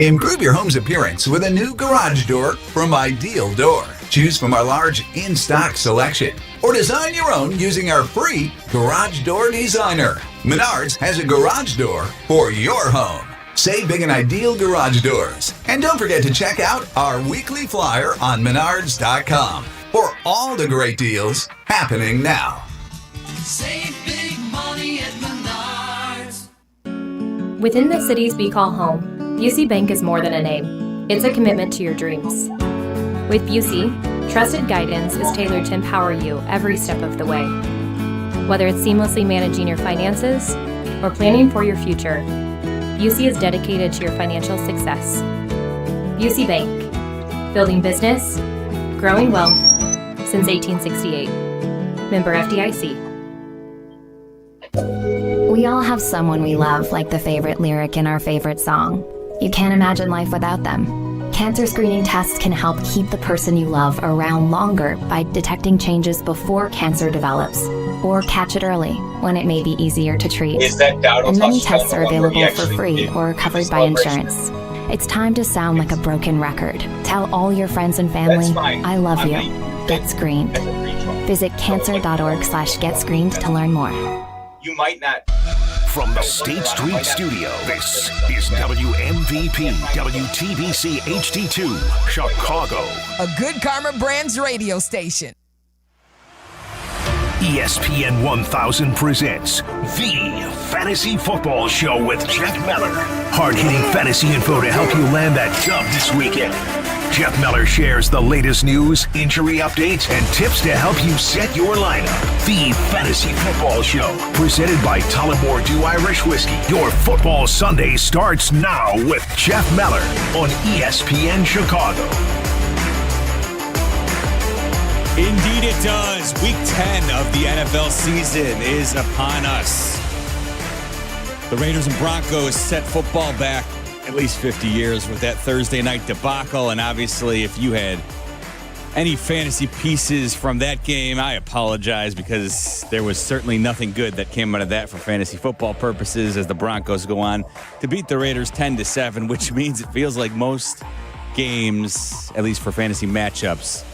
Improve your home's appearance with a new garage door from Ideal Door. Choose from our large in-stock selection or design your own using our free Garage Door Designer. Menards has a garage door for your home. Save big and Ideal Garage Doors. And don't forget to check out our weekly flyer on menards.com for all the great deals happening now. Save big money at Menards. Within the cities we call home, Busey Bank is more than a name. It's a commitment to your dreams. With Busey, trusted guidance is tailored to empower you every step of the way. Whether it's seamlessly managing your finances or planning for your future, Busey is dedicated to your financial success. Busey Bank, building business, growing wealth since 1868. Member FDIC. We all have someone we love, like the favorite lyric in our favorite song. You can't imagine life without them. Cancer screening tests can help keep the person you love around longer by detecting changes before cancer develops, or catch it early when it may be easier to treat. And many tests are available for free or covered by insurance. It's time to sound like a broken record. Tell all your friends and family, I love you. Get screened. Visit cancer.org/getscreened to learn more. You might not. From the State Street Studio, this is WMVP WTBC HD2, Chicago. A Good Karma Brands radio station. ESPN 1000 presents The Fantasy Football Show with Jeff Meller. Hard-hitting fantasy info to help you land that dub this weekend. Jeff Meller shares the latest news, injury updates, and tips to help you set your lineup. The Fantasy Football Show, presented by Tullamore Dew Irish Whiskey. Your football Sunday starts now with Jeff Meller on ESPN Chicago. Indeed it does. Week 10 of the NFL season is upon us. The Raiders and Broncos set football back at least 50 years with that Thursday night debacle. And obviously, if you had any fantasy pieces from that game, I apologize, because there was certainly nothing good that came out of that for fantasy football purposes, as the Broncos go on to beat the Raiders 10-7, which means it feels like most games, at least for fantasy matchups,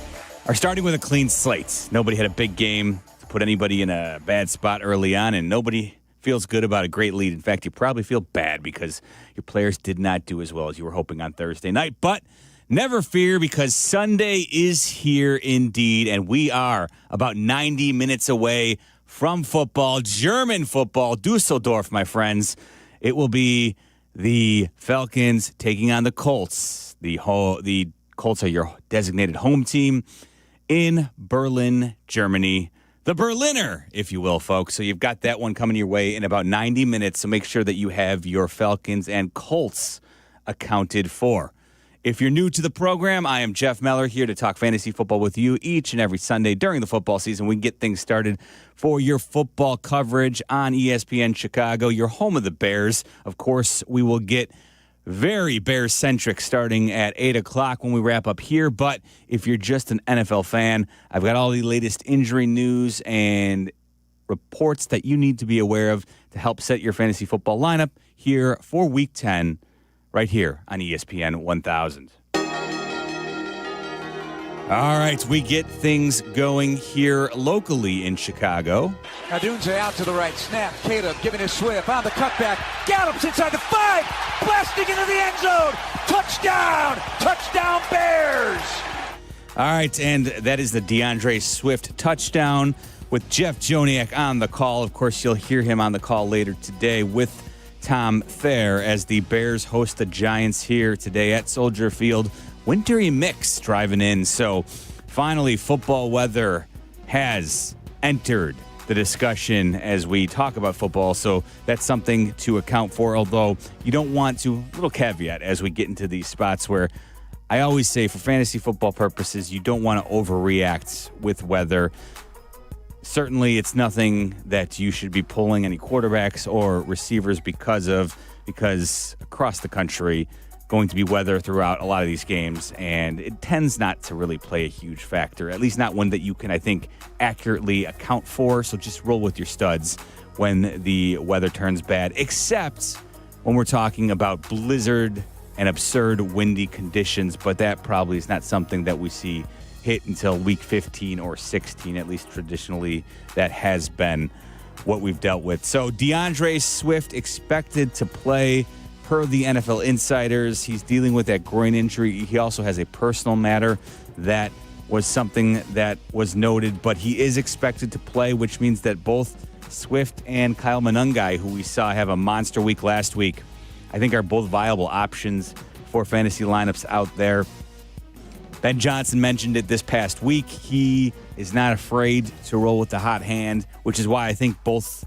are starting with a clean slate. Nobody had a big game to put anybody in a bad spot early on, and nobody feels good about a great lead. In fact, you probably feel bad because your players did not do as well as you were hoping on Thursday night. But never fear, because Sunday is here indeed, and we are about 90 minutes away from football, German football, Dusseldorf, my friends. It will be the Falcons taking on the Colts. The Colts are your designated home team in Berlin, Germany. The Berliner, if you will, folks. So you've got that one coming your way in about 90 minutes. So make sure that you have your Falcons and Colts accounted for. If you're new to the program, I am Jeff Meller, here to talk fantasy football with you each and every Sunday during the football season. We can get things started for your football coverage on ESPN Chicago, your home of the Bears. Of course, we will get very Bears-centric starting at 8 o'clock when we wrap up here. But if you're just an NFL fan, I've got all the latest injury news and reports that you need to be aware of to help set your fantasy football lineup here for Week 10 right here on ESPN 1000. All right, we get things going here locally in Chicago. Now Dunze out to the right. Snap. Caleb giving his Swift on the cutback. Gallops inside the 5. Blasting into the end zone. Touchdown. Touchdown Bears. All right, and that is the DeAndre Swift touchdown with Jeff Joniak on the call. Of course, you'll hear him on the call later today with Tom Thayer as the Bears host the Giants here today at Soldier Field. Wintry mix driving in. So finally, football weather has entered the discussion as we talk about football. So that's something to account for, although you don't want to, little caveat as we get into these spots where I always say for fantasy football purposes, you don't want to overreact with weather. Certainly, it's nothing that you should be pulling any quarterbacks or receivers because across the country, going to be weather throughout a lot of these games, and it tends not to really play a huge factor, at least not one that you can, I think, accurately account for. So just roll with your studs when the weather turns bad, except when we're talking about blizzard and absurd windy conditions, but that probably is not something that we see hit until week 15 or 16. At least traditionally, that has been what we've dealt with. So DeAndre Swift expected to play per the NFL insiders. He's dealing with that groin injury. He also has a personal matter that was something that was noted, but he is expected to play, which means that both Swift and Kyle Monangai, who we saw have a monster week last week, I think are both viable options for fantasy lineups out there. Ben Johnson mentioned it this past week. He is not afraid to roll with the hot hand, which is why I think both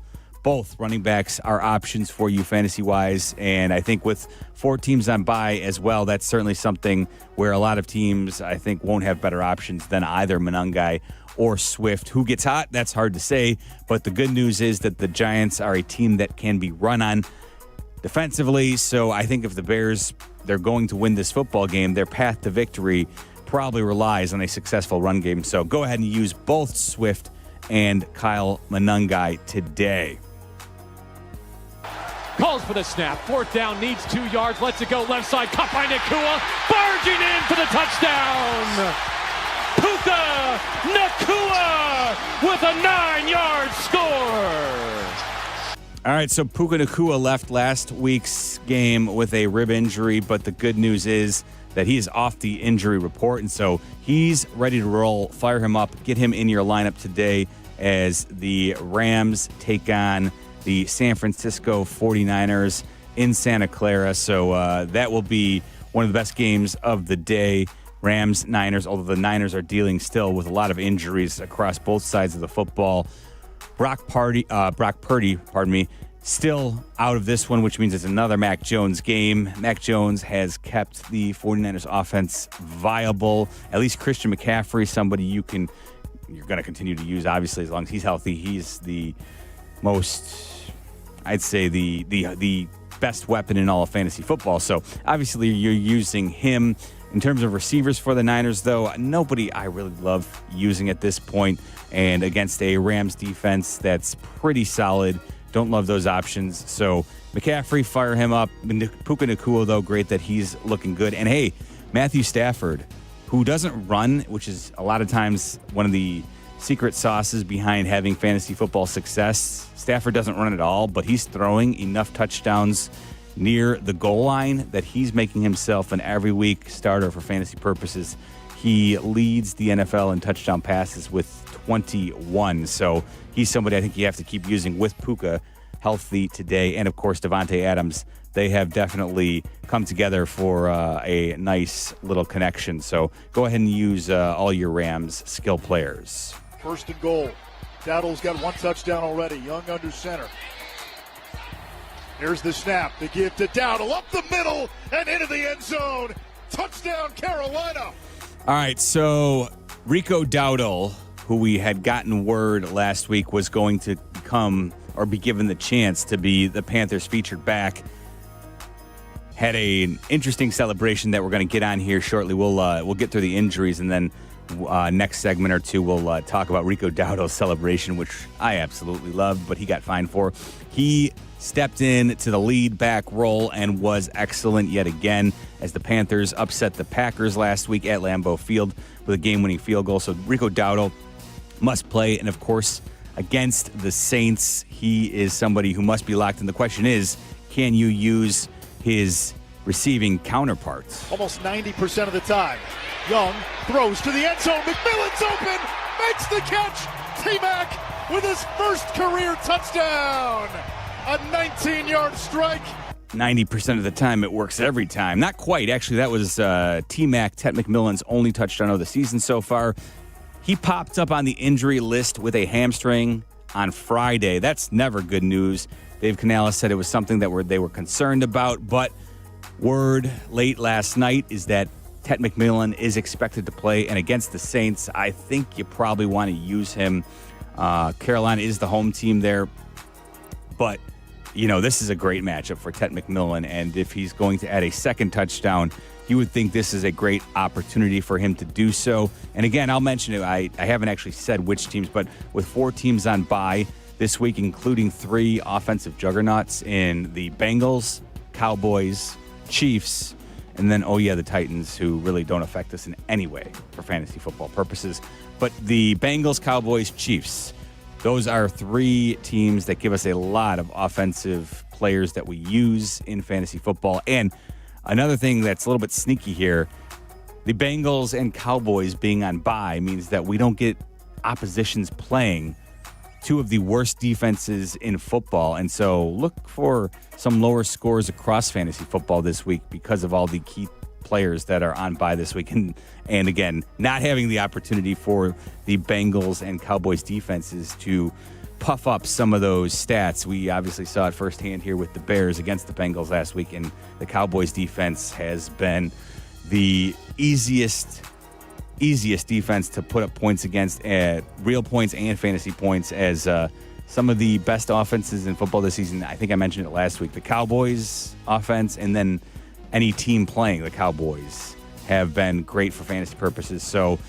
running backs are options for you fantasy-wise. And I think with 4 teams on bye as well, that's certainly something where a lot of teams, I think, won't have better options than either Monangai or Swift. Who gets hot? That's hard to say. But the good news is that the Giants are a team that can be run on defensively. So I think if the Bears, they're going to win this football game, their path to victory probably relies on a successful run game. So go ahead and use both Swift and Kyle Monangai today. Calls for the snap. 4th down, needs 2 yards. Lets it go left side. Caught by Nacua. Barging in for the touchdown. Puka Nacua with a 9-yard score. All right, so Puka Nacua left last week's game with a rib injury, but the good news is that he is off the injury report, and so he's ready to roll. Fire him up. Get him in your lineup today as the Rams take on the San Francisco 49ers in Santa Clara. So that will be one of the best games of the day. Rams-Niners, although the Niners are dealing still with a lot of injuries across both sides of the football. Brock Purdy, still out of this one, which means it's another Mac Jones game. Mac Jones has kept the 49ers offense viable. At least Christian McCaffrey, somebody you're going to continue to use, obviously, as long as he's healthy. He's the most, I'd say, the best weapon in all of fantasy football. So obviously you're using him. In terms of receivers for the Niners, though, nobody I really love using at this point. And against a Rams defense that's pretty solid, don't love those options. So McCaffrey, fire him up. Puka Nacua, though, great that he's looking good. And hey, Matthew Stafford, who doesn't run, which is a lot of times one of the secret sauces behind having fantasy football success. Stafford doesn't run at all, but he's throwing enough touchdowns near the goal line that he's making himself an every week starter for fantasy purposes. He leads the NFL in touchdown passes with 21. So he's somebody I think you have to keep using with Puka healthy today. And, of course, Devontae Adams. They have definitely come together for a nice little connection. So go ahead and use all your Rams skill players. 1st and goal. Dowdle's got 1 touchdown already. Young under center. Here's the snap. The give to Dowdle up the middle and into the end zone. Touchdown, Carolina. All right, so Rico Dowdle, who we had gotten word last week was going to come or be given the chance to be the Panthers featured back, had an interesting celebration that we're going to get on here shortly. We'll get through the injuries, and then next segment or two we'll talk about Rico Dowdle's celebration, which I absolutely loved, but he got fined for. He stepped in to the lead back role and was excellent yet again as the Panthers upset the Packers last week at Lambeau Field with a game-winning field goal. So Rico Dowdle must play, and of course, against the Saints, he is somebody who must be locked in. The question is, can you use his receiving counterparts? Almost 90% of the time. Young throws to the end zone. McMillan's open, makes the catch. T-Mac with his first career touchdown. A 19-yard strike. 90% of the time, it works every time. Not quite. Actually, that was T-Mac, Ted McMillan's only touchdown of the season so far. He popped up on the injury list with a hamstring on Friday. That's never good news. Dave Canales said it was something that they were concerned about, but word late last night is that Ted McMillan is expected to play, and against the Saints, I think you probably want to use him. Carolina is the home team there, but this is a great matchup for Ted McMillan, and if he's going to add a second touchdown, you would think this is a great opportunity for him to do so. And again, I'll mention it. I haven't actually said which teams, but with 4 teams on bye this week, including 3 offensive juggernauts in the Bengals, Cowboys, Chiefs, And then, the Titans, who really don't affect us in any way for fantasy football purposes. But the Bengals, Cowboys, Chiefs, those are 3 teams that give us a lot of offensive players that we use in fantasy football. And another thing that's a little bit sneaky here, the Bengals and Cowboys being on bye means that we don't get oppositions playing 2 of the worst defenses in football. And so look for some lower scores across fantasy football this week because of all the key players that are on bye this week. And again, not having the opportunity for the Bengals and Cowboys defenses to puff up some of those stats. We obviously saw it firsthand here with the Bears against the Bengals last week, and the Cowboys defense has been the easiest defense to put up points against, at real points and fantasy points, as some of the best offenses in football this season. I think I mentioned it last week. The Cowboys offense, and then any team playing the Cowboys, have been great for fantasy purposes. So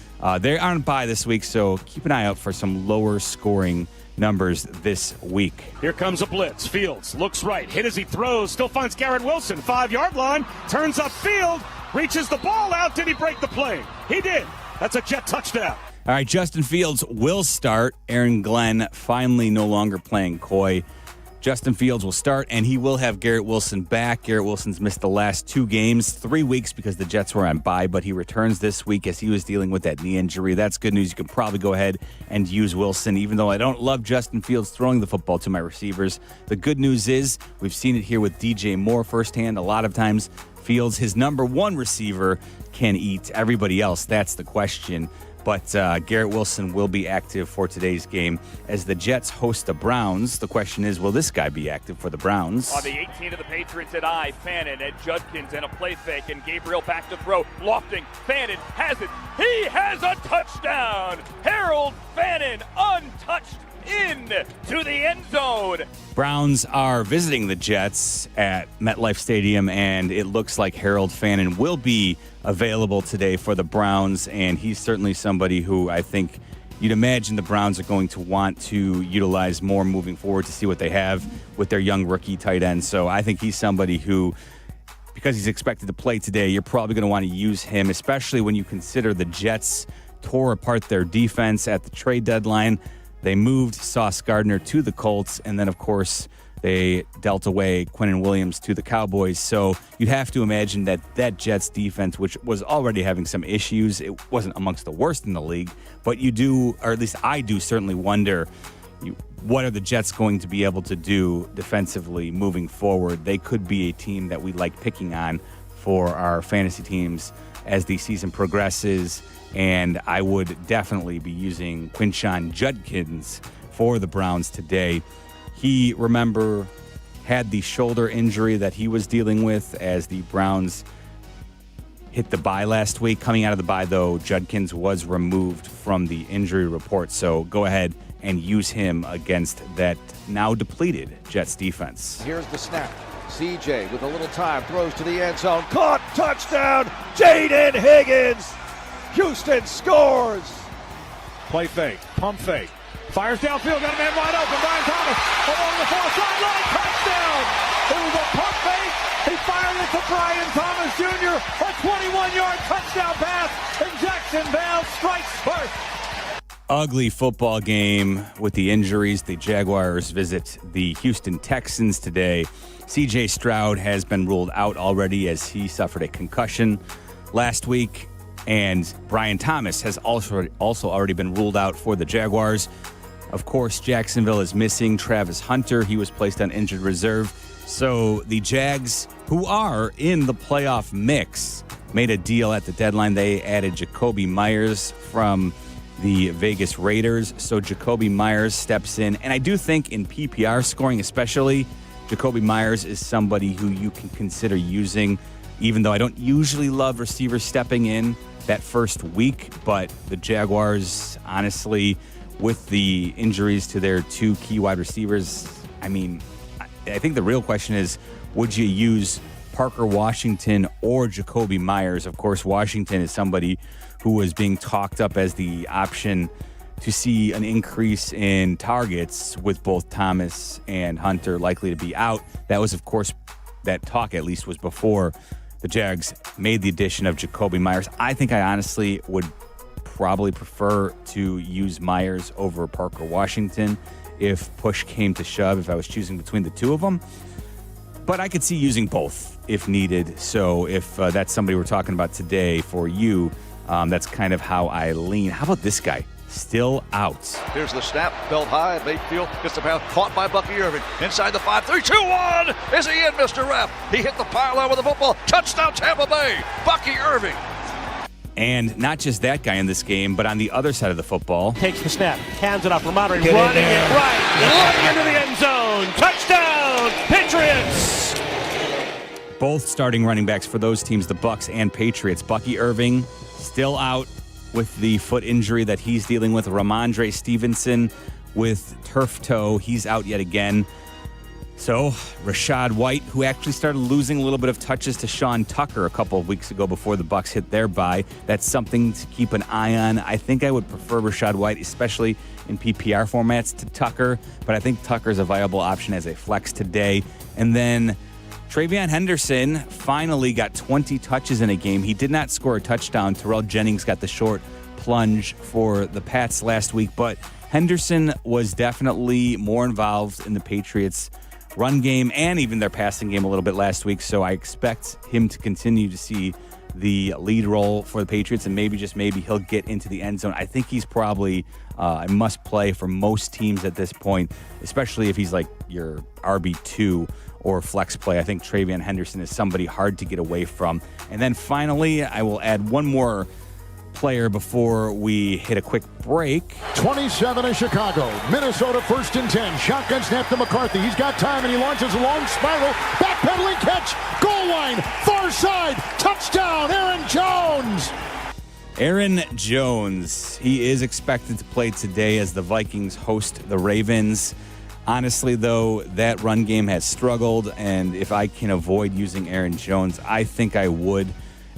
they aren't bye this week, so keep an eye out for some lower scoring numbers this week. Here comes a blitz. Fields looks right, hit as he throws, still finds Garrett Wilson, 5-yard line, turns upfield, reaches the ball out. Did he break the play? He did. That's a Jet touchdown. All right, Justin Fields will start. Aaron Glenn finally no longer playing coy. Justin Fields will start, and he will have Garrett Wilson back. Garrett Wilson's missed the last 2 games, 3 weeks because the Jets were on bye, but he returns this week as he was dealing with that knee injury. That's good news. You can probably go ahead and use Wilson, even though I don't love Justin Fields throwing the football to my receivers. The good news is we've seen it here with DJ Moore firsthand. A lot of times Fields, his number 1 receiver, can eat everybody else. That's the question. But Garrett Wilson will be active for today's game as the Jets host the Browns. The question is, will this guy be active for the Browns? On the 18 of the Patriots at I, Fannin at Judkins and a play fake, and Gabriel back to throw. Lofting, Fannin has it. He has a touchdown. Harold Fannin untouched in to the end zone. Browns are visiting the Jets at MetLife Stadium, and it looks like Harold Fannin will be available today for the Browns, and he's certainly somebody who I think you'd imagine the Browns are going to want to utilize more moving forward to see what they have with their young rookie tight end. So I think he's somebody who, because he's expected to play today, you're probably going to want to use him, especially when you consider the Jets tore apart their defense at the trade deadline. They moved Sauce Gardner to the Colts, and then, of course, they dealt away Quinnen Williams to the Cowboys. So you'd have to imagine that Jets defense, which was already having some issues, it wasn't amongst the worst in the league, but you do, or at least I do, certainly wonder, what are the Jets going to be able to do defensively moving forward? They could be a team that we like picking on for our fantasy teams as the season progresses. And I would definitely be using Quinshon Judkins for the Browns today. He, remember, had the shoulder injury that he was dealing with as the Browns hit the bye last week. Coming out of the bye, though, Judkins was removed from the injury report. So go ahead and use him against that now depleted Jets defense. Here's the snap. CJ with a little time throws to the end zone. Caught. Touchdown. Jaden Higgins. Houston scores. Play fake, pump fake, fires downfield, got a man wide open. Brian Thomas along the far sideline, touchdown. It was a pump fake. He fired it to Brian Thomas Jr. A 21-yard touchdown pass, and Jacksonville strikes first. Ugly football game with the injuries. The Jaguars visit the Houston Texans today. C.J. Stroud has been ruled out already as he suffered a concussion last week. And Brian Thomas has also already been ruled out for the Jaguars. Of course, Jacksonville is missing Travis Hunter. He was placed on injured reserve. So the Jags, who are in the playoff mix, made a deal at the deadline. They added Jacoby Myers from the Vegas Raiders. So Jacoby Myers steps in. And I do think in PPR scoring especially, Jacoby Myers is somebody who you can consider using, even though I don't usually love receivers stepping in that first week. But the Jaguars, honestly, with the injuries to their 2 key wide receivers, I mean, I think the real question is, would you use Parker Washington or Jacoby Myers? Of course, Washington is somebody who was being talked up as the option to see an increase in targets with both Thomas and Hunter likely to be out. That was, of course, that talk at least was before the Jags made the addition of Jacoby Myers. I think I honestly would probably prefer to use Myers over Parker Washington if push came to shove, if I was choosing between the two of them. But I could see using both if needed. So if that's somebody we're talking about today for you, that's kind of how I lean. How about this guy? Still out. Here's the snap, belt high, Mayfield gets the pass, caught by Bucky Irving. Inside the 5, 3, 2, 1. Is he in, Mr. Ref? He hit the pylon with the football. Touchdown, Tampa Bay. Bucky Irving. And not just that guy in this game, but on the other side of the football. Takes the snap, hands it off, Ramondre running it right into the end zone. Touchdown, Patriots! Both starting running backs for those teams, the Bucs and Patriots. Bucky Irving still out with the foot injury that he's dealing with. Ramondre Stevenson with turf toe. He's out yet again. So Rachaad White, who actually started losing a little bit of touches to Sean Tucker a couple of weeks ago before the Bucs hit their bye. That's something to keep an eye on. I think I would prefer Rachaad White, especially in PPR formats, to Tucker. But I think Tucker's a viable option as a flex today. And then TreVeyon Henderson finally got 20 touches in a game. He did not score a touchdown. Terrell Jennings got the short plunge for the Pats last week, but Henderson was definitely more involved in the Patriots' run game and even their passing game a little bit last week, so I expect him to continue to see the lead role for the Patriots, and maybe, just maybe, he'll get into the end zone. I think he's probably a must-play for most teams at this point, especially if he's like your RB2 or flex play. I think TreVeyon Henderson is somebody hard to get away from. And then finally, I will add one more player before we hit a quick break. 27 in Chicago. Minnesota 1st and 10. Shotgun snap to McCarthy. He's got time and he launches a long spiral. Backpedaling catch. Goal line. Far side. Touchdown. Aaron Jones. Aaron Jones. He is expected to play today as the Vikings host the Ravens. Honestly, though, that run game has struggled, and if I can avoid using Aaron Jones, I think I would.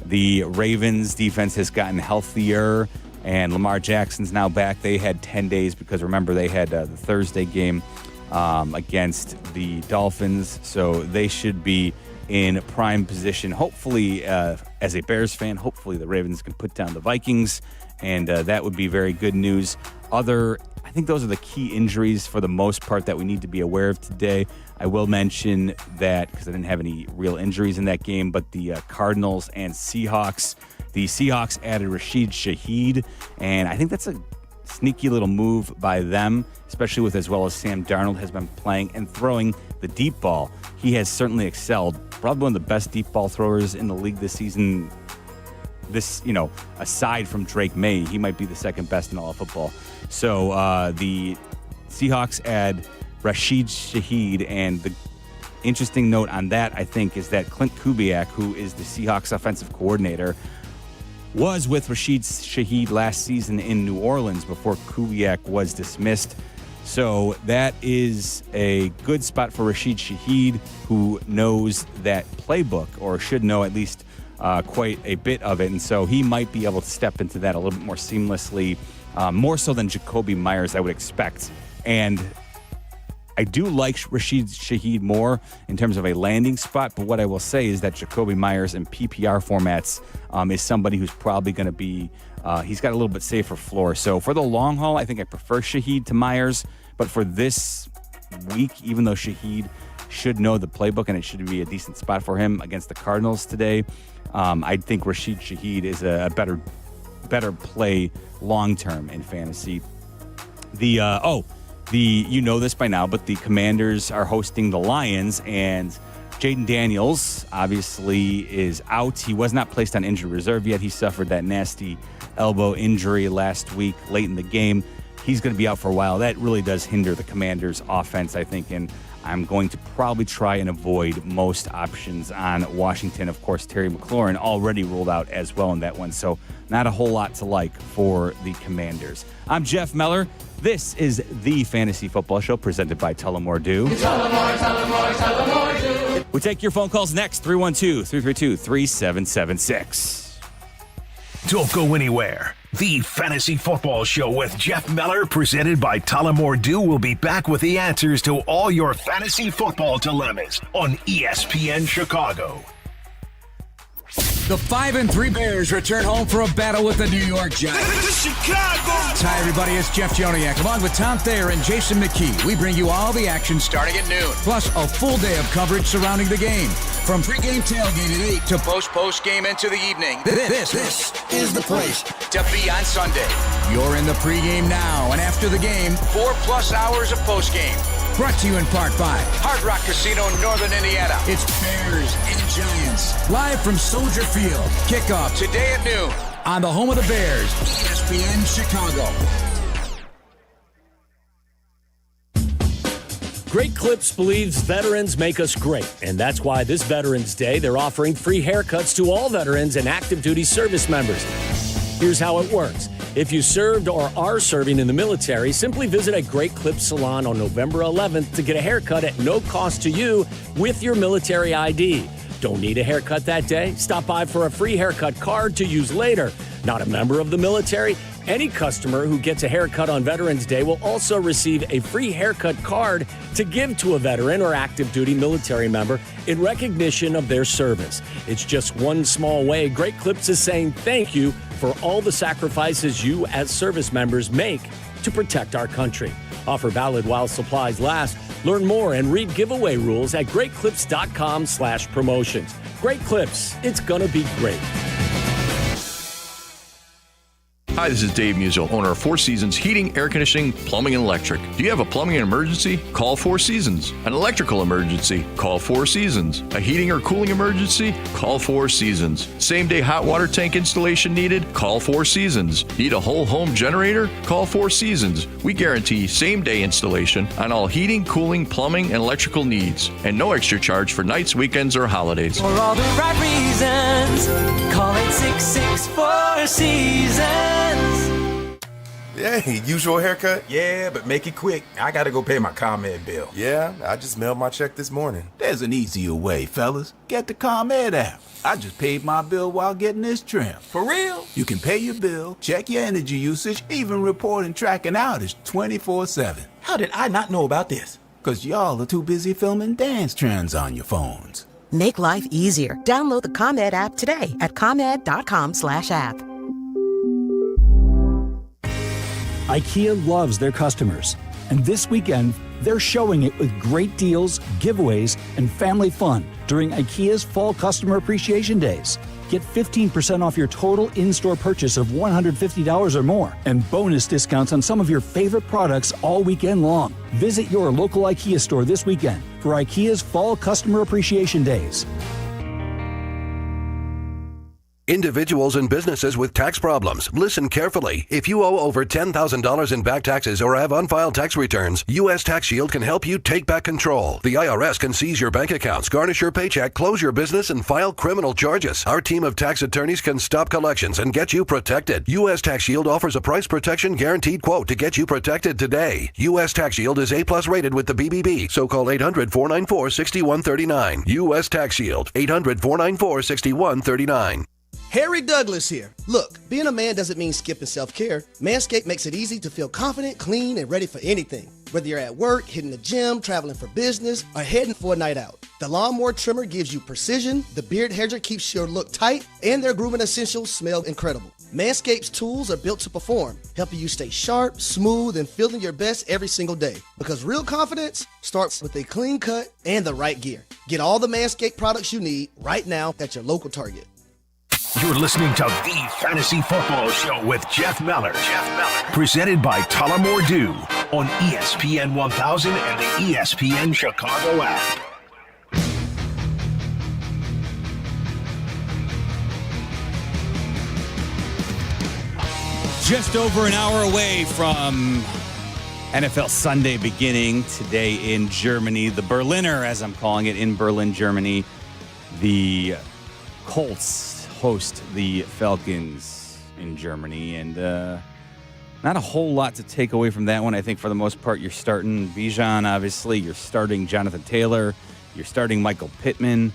The Ravens defense has gotten healthier, and Lamar Jackson's now back. They had 10 days because, remember, they had the Thursday game against the Dolphins, so they should be in prime position. Hopefully, as a Bears fan, hopefully the Ravens can put down the Vikings, and that would be very good news. I think those are the key injuries for the most part that we need to be aware of today. I will mention that because I didn't have any real injuries in that game, but the Cardinals and Seahawks. The Seahawks added Rashid Shaheed, and I think that's a sneaky little move by them, especially with as well as Sam Darnold has been playing and throwing the deep ball. He has certainly excelled. Probably one of the best deep ball throwers in the league this season. Aside from Drake May, he might be the second best in all of football. So the Seahawks add Rashid Shaheed, and the interesting note on that, I think, is that Clint Kubiak, who is the Seahawks offensive coordinator, was with Rashid Shaheed last season in New Orleans before Kubiak was dismissed. So that is a good spot for Rashid Shaheed, who knows that playbook, or should know at least quite a bit of it. And so he might be able to step into that a little bit more seamlessly, more so than Jacoby Myers, I would expect. And I do like Rashid Shaheed more in terms of a landing spot, but what I will say is that Jacoby Myers in PPR formats is somebody who's probably going to be, he's got a little bit safer floor. So for the long haul, I think I prefer Shaheed to Myers, but for this week, even though Shaheed should know the playbook and it should be a decent spot for him against the Cardinals today, I think Rashid Shaheed is a better play long-term in fantasy. You know this by now, but the Commanders are hosting the Lions, and Jaden Daniels obviously is out. He was not placed on injured reserve yet. He suffered that nasty elbow injury last week late in the game. He's going to be out for a while. That really does hinder the Commanders' offense, I think, and I'm going to probably try and avoid most options on Washington. Of course, Terry McLaurin already ruled out as well in that one, so not a whole lot to like for the Commanders. I'm Jeff Meller. This is the Fantasy Football Show presented by Tullamore Dew. We take your phone calls next, 312-332-3776. Don't go anywhere. The Fantasy Football Show with Jeff Meller, presented by Tullamore Dew, will be back with the answers to all your fantasy football dilemmas on ESPN Chicago. The 5-3 Bears return home for a battle with the New York Giants. Chicago! Hi, everybody. It's Jeff Joniak. Along with Tom Thayer and Jason McKee, we bring you all the action starting at noon, plus a full day of coverage surrounding the game. From pregame tailgate at 8 to post-game into the evening. This is the place to be on Sunday. You're in the pregame now, and after the game, 4+ hours of postgame. Brought to you in part by Hard Rock Casino in Northern Indiana. It's Bears and Giants. Live from Soldier Field. Kickoff today at noon on the home of the Bears, ESPN Chicago. Great Clips believes veterans make us great, and that's why this Veterans Day, they're offering free haircuts to all veterans and active duty service members. Here's how it works. If you served or are serving in the military, simply visit a Great Clips salon on November 11th to get a haircut at no cost to you with your military ID. Don't need a haircut that day? Stop by for a free haircut card to use later. Not a member of the military? Any customer who gets a haircut on Veterans Day will also receive a free haircut card to give to a veteran or active duty military member in recognition of their service. It's just one small way Great Clips is saying thank you for all the sacrifices you as service members make to protect our country. Offer valid while supplies last. Learn more and read giveaway rules at greatclips.com/promotions. Great Clips, it's gonna be great. Hi, this is Dave Musial, owner of Four Seasons Heating, Air Conditioning, Plumbing, and Electric. Do you have a plumbing emergency? Call Four Seasons. An electrical emergency? Call Four Seasons. A heating or cooling emergency? Call Four Seasons. Same-day hot water tank installation needed? Call Four Seasons. Need a whole home generator? Call Four Seasons. We guarantee same-day installation on all heating, cooling, plumbing, and electrical needs. And no extra charge for nights, weekends, or holidays. For all the right reasons, call 866-4 Seasons. Hey, usual haircut? Yeah, but make it quick. I gotta go pay my ComEd bill. Yeah, I just mailed my check this morning. There's an easier way, fellas. Get the ComEd app. I just paid my bill while getting this trim. For real? You can pay your bill, check your energy usage, even report and track an outage 24/7. How did I not know about this? 'Cause y'all are too busy filming dance trends on your phones. Make life easier. Download the ComEd app today at ComEd.com/app. IKEA loves their customers, and this weekend, they're showing it with great deals, giveaways, and family fun during IKEA's Fall Customer Appreciation Days. Get 15% off your total in-store purchase of $150 or more, and bonus discounts on some of your favorite products all weekend long. Visit your local IKEA store this weekend for IKEA's Fall Customer Appreciation Days. Individuals and businesses with tax problems, listen carefully. If you owe over $10,000 in back taxes or have unfiled tax returns, U.S. Tax Shield can help you take back control. The IRS can seize your bank accounts, garnish your paycheck, close your business, and file criminal charges. Our team of tax attorneys can stop collections and get you protected. U.S. Tax Shield offers a price protection guaranteed quote to get you protected today. U.S. Tax Shield is A+ rated with the BBB, so call 800-494-6139. U.S. Tax Shield, 800-494-6139. Harry Douglas here. Look, being a man doesn't mean skipping self-care. Manscaped makes it easy to feel confident, clean, and ready for anything. Whether you're at work, hitting the gym, traveling for business, or heading for a night out. The Lawnmower Trimmer gives you precision, the Beard Hedger keeps your look tight, and their grooming essentials smell incredible. Manscaped's tools are built to perform, helping you stay sharp, smooth, and feeling your best every single day. Because real confidence starts with a clean cut and the right gear. Get all the Manscaped products you need right now at your local Target. You're listening to The Fantasy Football Show with Jeff Meller. Presented by Tullamore Dew on ESPN 1000 and the ESPN Chicago app. Just over an hour away from NFL Sunday beginning today in Germany. The Berliner, as I'm calling it, in Berlin, Germany. The Colts host the Falcons in Germany, and not a whole lot to take away from that one. I think for the most part, you're starting Bijan, obviously. You're starting Jonathan Taylor. You're starting Michael Pittman.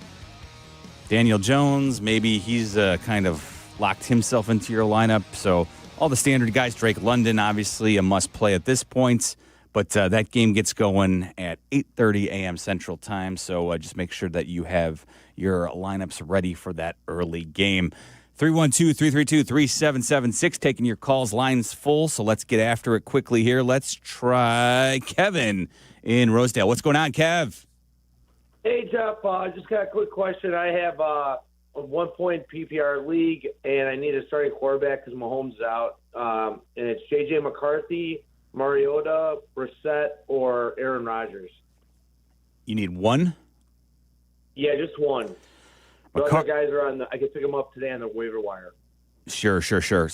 Daniel Jones, maybe he's kind of locked himself into your lineup. So all the standard guys. Drake London, obviously a must-play at this point. But that game gets going at 8:30 a.m. Central Time, so just make sure that you have your lineups ready for that early game. 312-332-3776, taking your calls. Lines full, so let's get after it quickly here. Let's try Kevin in Rosedale. What's going on, Kev? Hey, Jeff, just got a quick question. I have a 1-point PPR league, and I need a starting quarterback because Mahomes is out. And it's J.J. McCarthy, Mariota, Brissett, or Aaron Rodgers. You need one? Yeah, just one. The other guys are I can pick them up today on the waiver wire. Sure. So,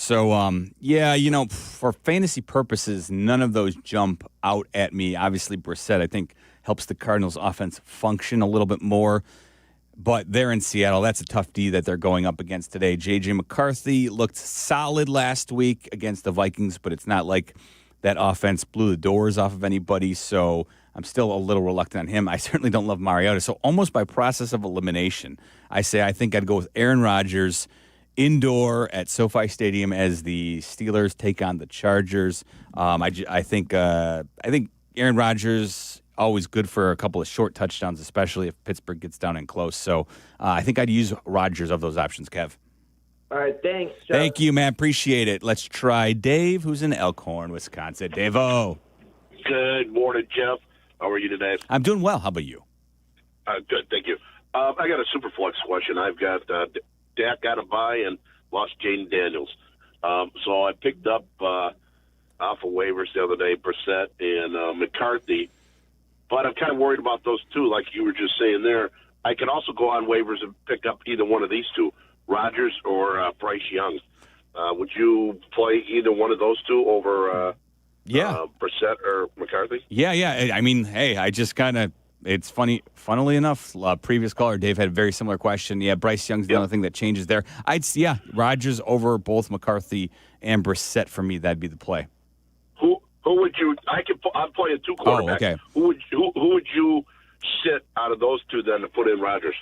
for fantasy purposes, none of those jump out at me. Obviously, Brissett, I think, helps the Cardinals' offense function a little bit more. But they're in Seattle. That's a tough D that they're going up against today. J.J. McCarthy looked solid last week against the Vikings, but it's not like that offense blew the doors off of anybody, so I'm still a little reluctant on him. I certainly don't love Mariota. So almost by process of elimination, I think I'd go with Aaron Rodgers indoor at SoFi Stadium as the Steelers take on the Chargers. I think Aaron Rodgers, always good for a couple of short touchdowns, especially if Pittsburgh gets down and close. So I think I'd use Rodgers of those options, Kev. All right, thanks, Jeff. Thank you, man. Appreciate it. Let's try Dave, who's in Elkhorn, Wisconsin. Dave-O. Good morning, Jeff. How are you today? I'm doing well. How about you? Good, thank you. I got a super flex question. I've got Dak got a bye and lost Jaden Daniels. So I picked up off of waivers the other day, Brissett and McCarthy. But I'm kind of worried about those two, like you were just saying there. I could also go on waivers and pick up either one of these two, Rodgers or Bryce Young. Would you play either one of those two over Brissett or McCarthy? Yeah. I mean, hey, I just kind of – it's funny. Funnily enough, previous caller, Dave, had a very similar question. Yeah, Bryce Young's the only thing that changes there. Rodgers over both McCarthy and Brissett for me. That'd be the play. Who would you – I'm playing two quarterbacks. Oh, okay. Who would you sit out of those two then to put in Rodgers?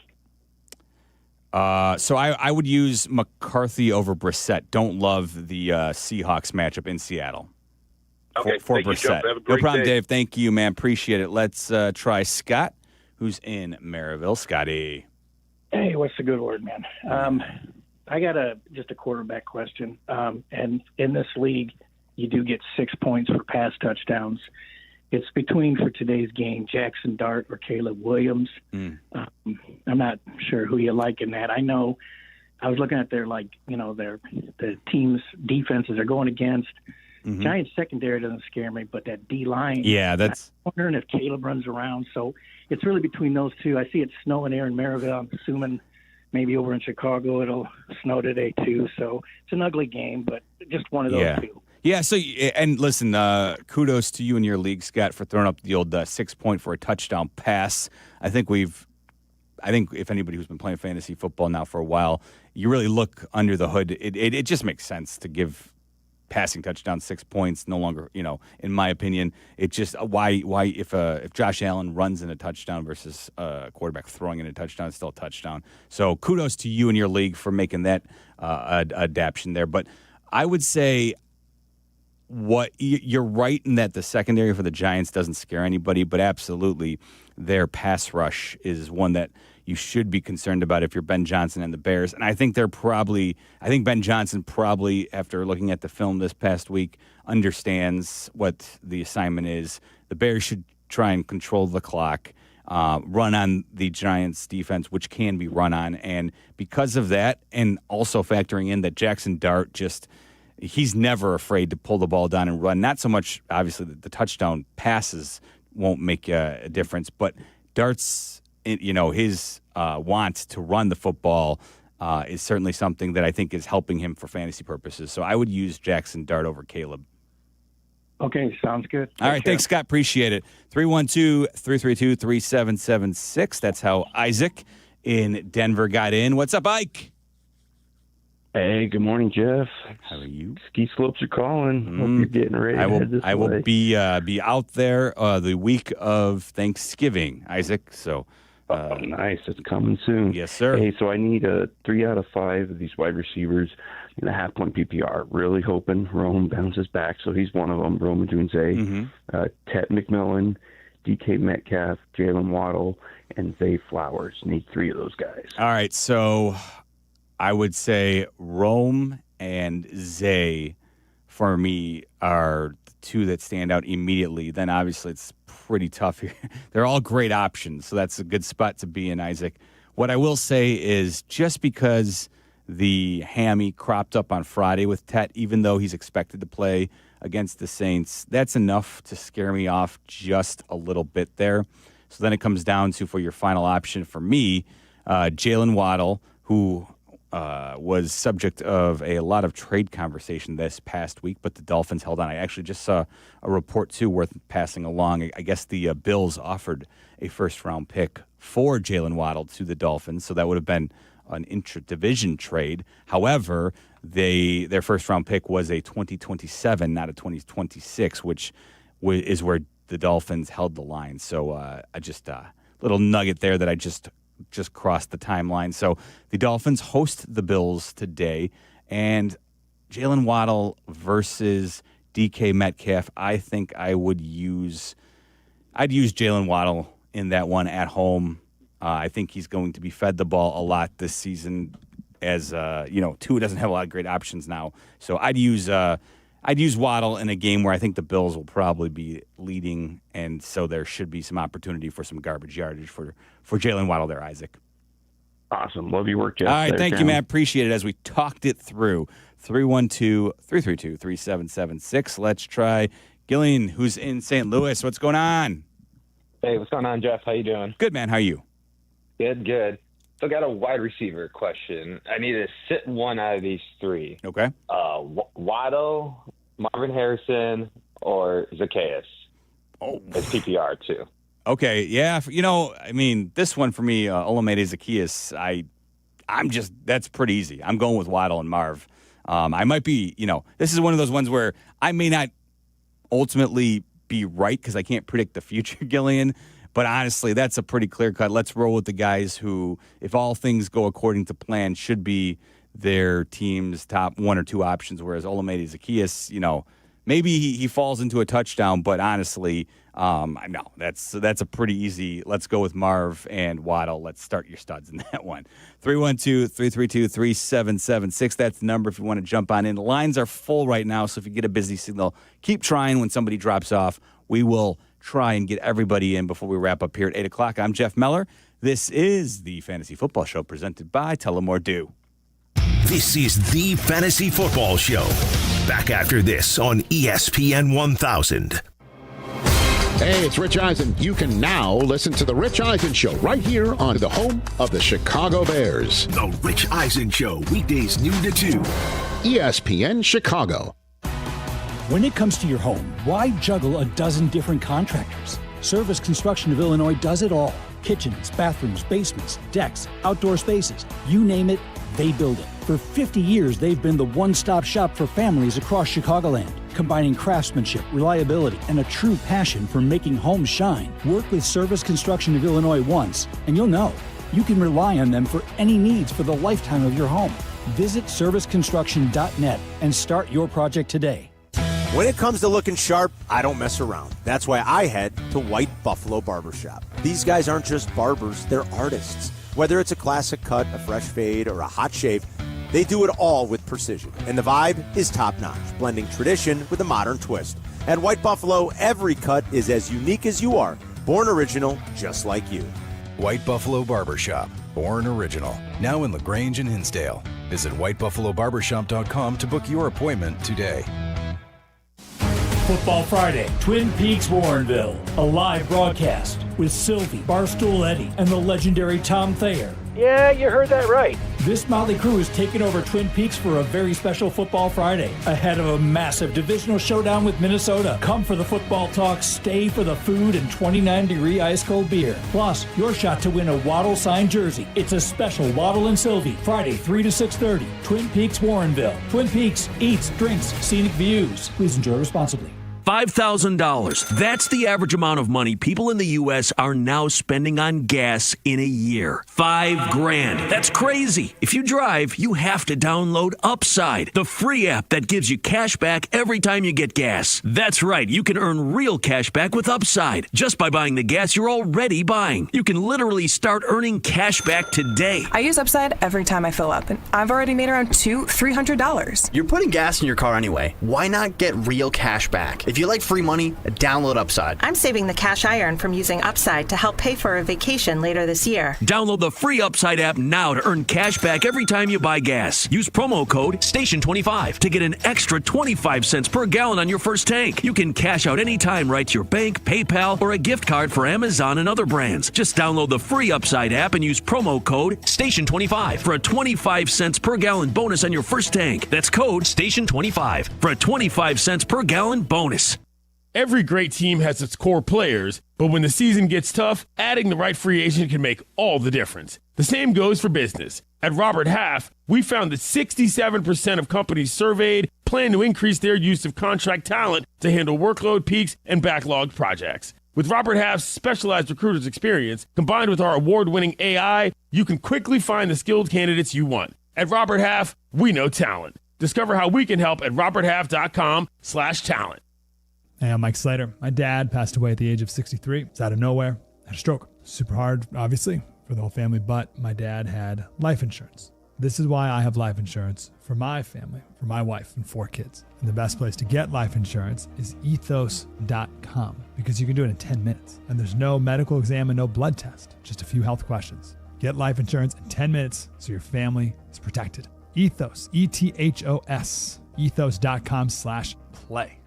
So I would use McCarthy over Brissett. Don't love the Seahawks matchup in Seattle. Okay, for thank Brissett. You, Jeff. Have a great No problem, day. Dave. Thank you, man. Appreciate it. Let's try Scott, who's in Maryville. Scotty. Hey, what's the good word, man? I got just a quarterback question. And in this league, you do get 6 points for pass touchdowns. It's between, for today's game, Jackson Dart or Caleb Williams. I'm not sure who you like in that. I know I was looking at the team's defenses they're going against. Mm-hmm. Giants secondary doesn't scare me, but that D-line. Yeah, that's. I'm wondering if Caleb runs around. So it's really between those two. I see it snowing there in Maryville. I'm assuming maybe over in Chicago it'll snow today too. So it's an ugly game, but just one of those two. Yeah, so, and listen, kudos to you and your league, Scott, for throwing up the old 6 point for a touchdown pass. I think if anybody who's been playing fantasy football now for a while, you really look under the hood. It just makes sense to give passing touchdown 6 points. No longer, in my opinion, it just why if Josh Allen runs in a touchdown versus a quarterback throwing in a touchdown, it's still a touchdown. So kudos to you and your league for making that adaptation there. But I would say you're right in that the secondary for the Giants doesn't scare anybody, but absolutely their pass rush is one that you should be concerned about if you're Ben Johnson and the Bears. And I think Ben Johnson probably, after looking at the film this past week, understands what the assignment is. The Bears should try and control the clock, run on the Giants' defense, which can be run on. And because of that, and also factoring in that Jackson Dart he's never afraid to pull the ball down and run. Not so much, obviously, the touchdown passes won't make a difference, but Dart's, his want to run the football is certainly something that I think is helping him for fantasy purposes. So I would use Jackson Dart over Caleb. Okay, sounds good. All right, thanks, Scott. Appreciate it. 312-332-3776. That's how Isaac in Denver got in. What's up, Ike? Hey, good morning, Jeff. How are you? Ski slopes are calling. Hope you're getting ready. I will be out there the week of Thanksgiving, Isaac. So Nice. It's coming soon. Yes, sir. Hey, so I need 3 out of 5 of these wide receivers in a half-point PPR. Really hoping Rome bounces back, so he's one of them. Rome Odunze, Ted McMillan, DK Metcalf, Jalen Waddle, and Zay Flowers. Need 3 of those guys. All right, so I would say Rome and Zay for me are the 2 that stand out immediately. Then obviously it's pretty tough here. They're all great options, so that's a good spot to be in, Isaac. What I will say is just because the hammy cropped up on Friday with Tet, even though he's expected to play against the Saints, that's enough to scare me off just a little bit there. So then it comes down to, for your final option for me, Jalen Waddle, who was subject of a lot of trade conversation this past week, but the Dolphins held on. I actually just saw a report, too, worth passing along. I guess the Bills offered a first-round pick for Jalen Waddle to the Dolphins, so that would have been an intra-division trade. However, their first-round pick was a 2027, not a 2026, which is where the Dolphins held the line. So I just little nugget there that I just crossed the timeline. So the Dolphins host the Bills today, and Jalen Waddle versus DK Metcalf. I think I'd use Jalen Waddle in that one at home. I think he's going to be fed the ball a lot this season, as Tua doesn't have a lot of great options now. So I'd use Waddle in a game where I think the Bills will probably be leading, and so there should be some opportunity for some garbage yardage for Jalen Waddle there, Isaac. Awesome. Love your work, Jeff. All right, thank you, Matt. Appreciate it as we talked it through. 312-332-3776. Let's try Gillian, who's in St. Louis. What's going on? Hey, what's going on, Jeff? How you doing? Good, man. How are you? Good. So I got a wide receiver question. I need to sit one out of these 3. Okay. Waddle, Marvin Harrison, or Zacchaeus. Oh. It's PPR, too. Okay, yeah. This one for me, Olamide Zacchaeus, that's pretty easy. I'm going with Waddle and Marv. I might be, this is one of those ones where I may not ultimately be right because I can't predict the future, Gillian. But honestly, that's a pretty clear cut. Let's roll with the guys who, if all things go according to plan, should be their team's top 1 or 2 options. Whereas Olamide Zacchaeus, maybe he falls into a touchdown, but honestly, no, that's a pretty easy. Let's go with Marv and Waddle. Let's start your studs in that one. 312-332-3776. That's the number if you want to jump on in. The lines are full right now, so if you get a busy signal, keep trying. When somebody drops off, we will try and get everybody in before we wrap up here at 8 o'clock. I'm Jeff Meller. This is the Fantasy Football Show presented by Tullamore Dew. This is the Fantasy Football Show. Back after this on ESPN 1000. Hey, it's Rich Eisen. You can now listen to The Rich Eisen Show right here on the home of the Chicago Bears. The Rich Eisen Show, weekdays noon to 2. ESPN Chicago. When it comes to your home, why juggle a dozen different contractors? Service Construction of Illinois does it all. Kitchens, bathrooms, basements, decks, outdoor spaces, you name it, they build it. For 50 years, they've been the one-stop shop for families across Chicagoland, combining craftsmanship, reliability, and a true passion for making homes shine. Work with Service Construction of Illinois once, and you'll know you can rely on them for any needs for the lifetime of your home. Visit serviceconstruction.net and start your project today. When it comes to looking sharp, I don't mess around. That's why I head to White Buffalo Barbershop. These guys aren't just barbers, they're artists. Whether it's a classic cut, a fresh fade, or a hot shave, they do it all with precision. And the vibe is top-notch, blending tradition with a modern twist. At White Buffalo, every cut is as unique as you are, born original, just like you. White Buffalo Barbershop, born original. Now in LaGrange and Hinsdale. Visit whitebuffalobarbershop.com to book your appointment today. Football Friday, Twin Peaks Warrenville, a live broadcast with Sylvie, Barstool Eddie, and the legendary Tom Thayer. Yeah, you heard that right. This motley crew is taking over Twin Peaks for a very special Football Friday, ahead of a massive divisional showdown with Minnesota. Come for the football talk, stay for the food and 29-degree ice-cold beer. Plus, your shot to win a Waddle signed jersey. It's a special Waddle and Sylvie, Friday, 3 to 6:30, Twin Peaks Warrenville. Twin Peaks, eats, drinks, scenic views. Please enjoy responsibly. $5,000. That's the average amount of money people in the U.S. are now spending on gas in a year. $5,000. That's crazy. If you drive, you have to download Upside, the free app that gives you cash back every time you get gas. That's right. You can earn real cash back with Upside just by buying the gas you're already buying. You can literally start earning cash back today. I use Upside every time I fill up, and I've already made around $300. You're putting gas in your car anyway. Why not get real cash back? If you like free money, download Upside. I'm saving the cash I earn from using Upside to help pay for a vacation later this year. Download the free Upside app now to earn cash back every time you buy gas. Use promo code STATION25 to get an extra 25 cents per gallon on your first tank. You can cash out anytime right to your bank, PayPal, or a gift card for Amazon and other brands. Just download the free Upside app and use promo code STATION25 for a 25 cents per gallon bonus on your first tank. That's code STATION25 for a 25 cents per gallon bonus. Every great team has its core players, but when the season gets tough, adding the right free agent can make all the difference. The same goes for business. At Robert Half, we found that 67% of companies surveyed plan to increase their use of contract talent to handle workload peaks and backlogged projects. With Robert Half's specialized recruiters experience, combined with our award-winning AI, you can quickly find the skilled candidates you want. At Robert Half, we know talent. Discover how we can help at roberthalf.com/talent. Hey, I'm Mike Slater. My dad passed away at the age of 63. It's out of nowhere. Had a stroke. Super hard, obviously, for the whole family, but my dad had life insurance. This is why I have life insurance for my family, for my wife and 4 kids. And the best place to get life insurance is ethos.com because you can do it in 10 minutes. And there's no medical exam and no blood test, just a few health questions. Get life insurance in 10 minutes so your family is protected. Ethos, ETHOS, ethos.com/play.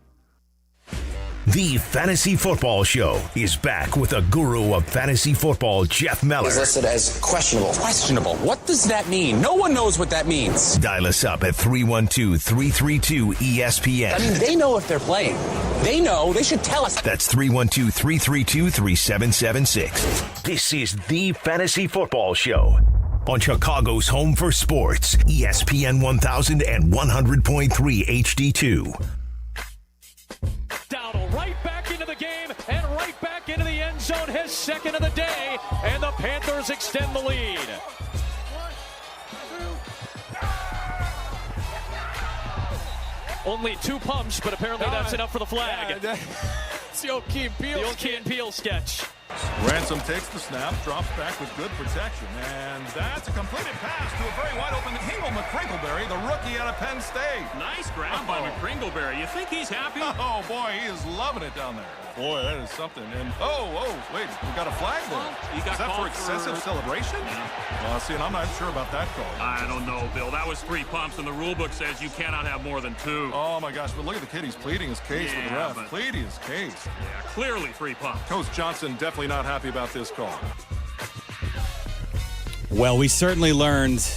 The Fantasy Football Show is back with a guru of fantasy football, Jeff Meller. He's listed as questionable. Questionable. What does that mean? No one knows what that means. Dial us up at 312-332-ESPN. I mean, they know if they're playing. They know. They should tell us. That's 312-332-3776. This is The Fantasy Football Show on Chicago's home for sports, ESPN 1000 and 100.3 HD2. Dowdle right back into the game and right back into the end zone, his second of the day, and the Panthers extend the lead. Only 2 pumps, but apparently that's enough for the flag. It's the old Key and Peele. The old Key and Peele sketch. Ransom takes the snap, drops back with good protection, and that's a completed pass to a very wide open Hingle McCrinkleberry, the rookie out of Penn State. Nice grab by McCrinkleberry. You think he's happy? Oh, boy, he is loving it down there. Boy, that is something. And, wait, we got a flag there. Is that for excessive celebration? Well, see, and I'm not sure about that call. I don't know, Bill. That was 3 pumps, and the rule book says you cannot have more than 2. Oh, my gosh, but look at the kid. He's pleading his case with the ref. Pleading his case. Yeah, clearly 3 pumps. Coach Johnson definitely not happy about this call. Well, we certainly learned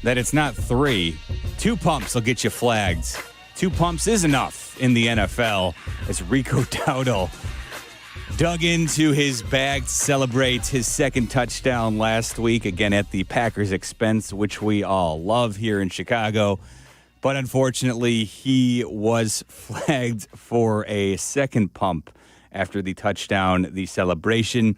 that it's not 3. 2 pumps will get you flagged. 2 pumps is enough in the NFL as Rico Dowdle dug into his bag to celebrate his second touchdown last week, again at the Packers' expense, which we all love here in Chicago. But unfortunately, he was flagged for a second pump after the touchdown, the celebration.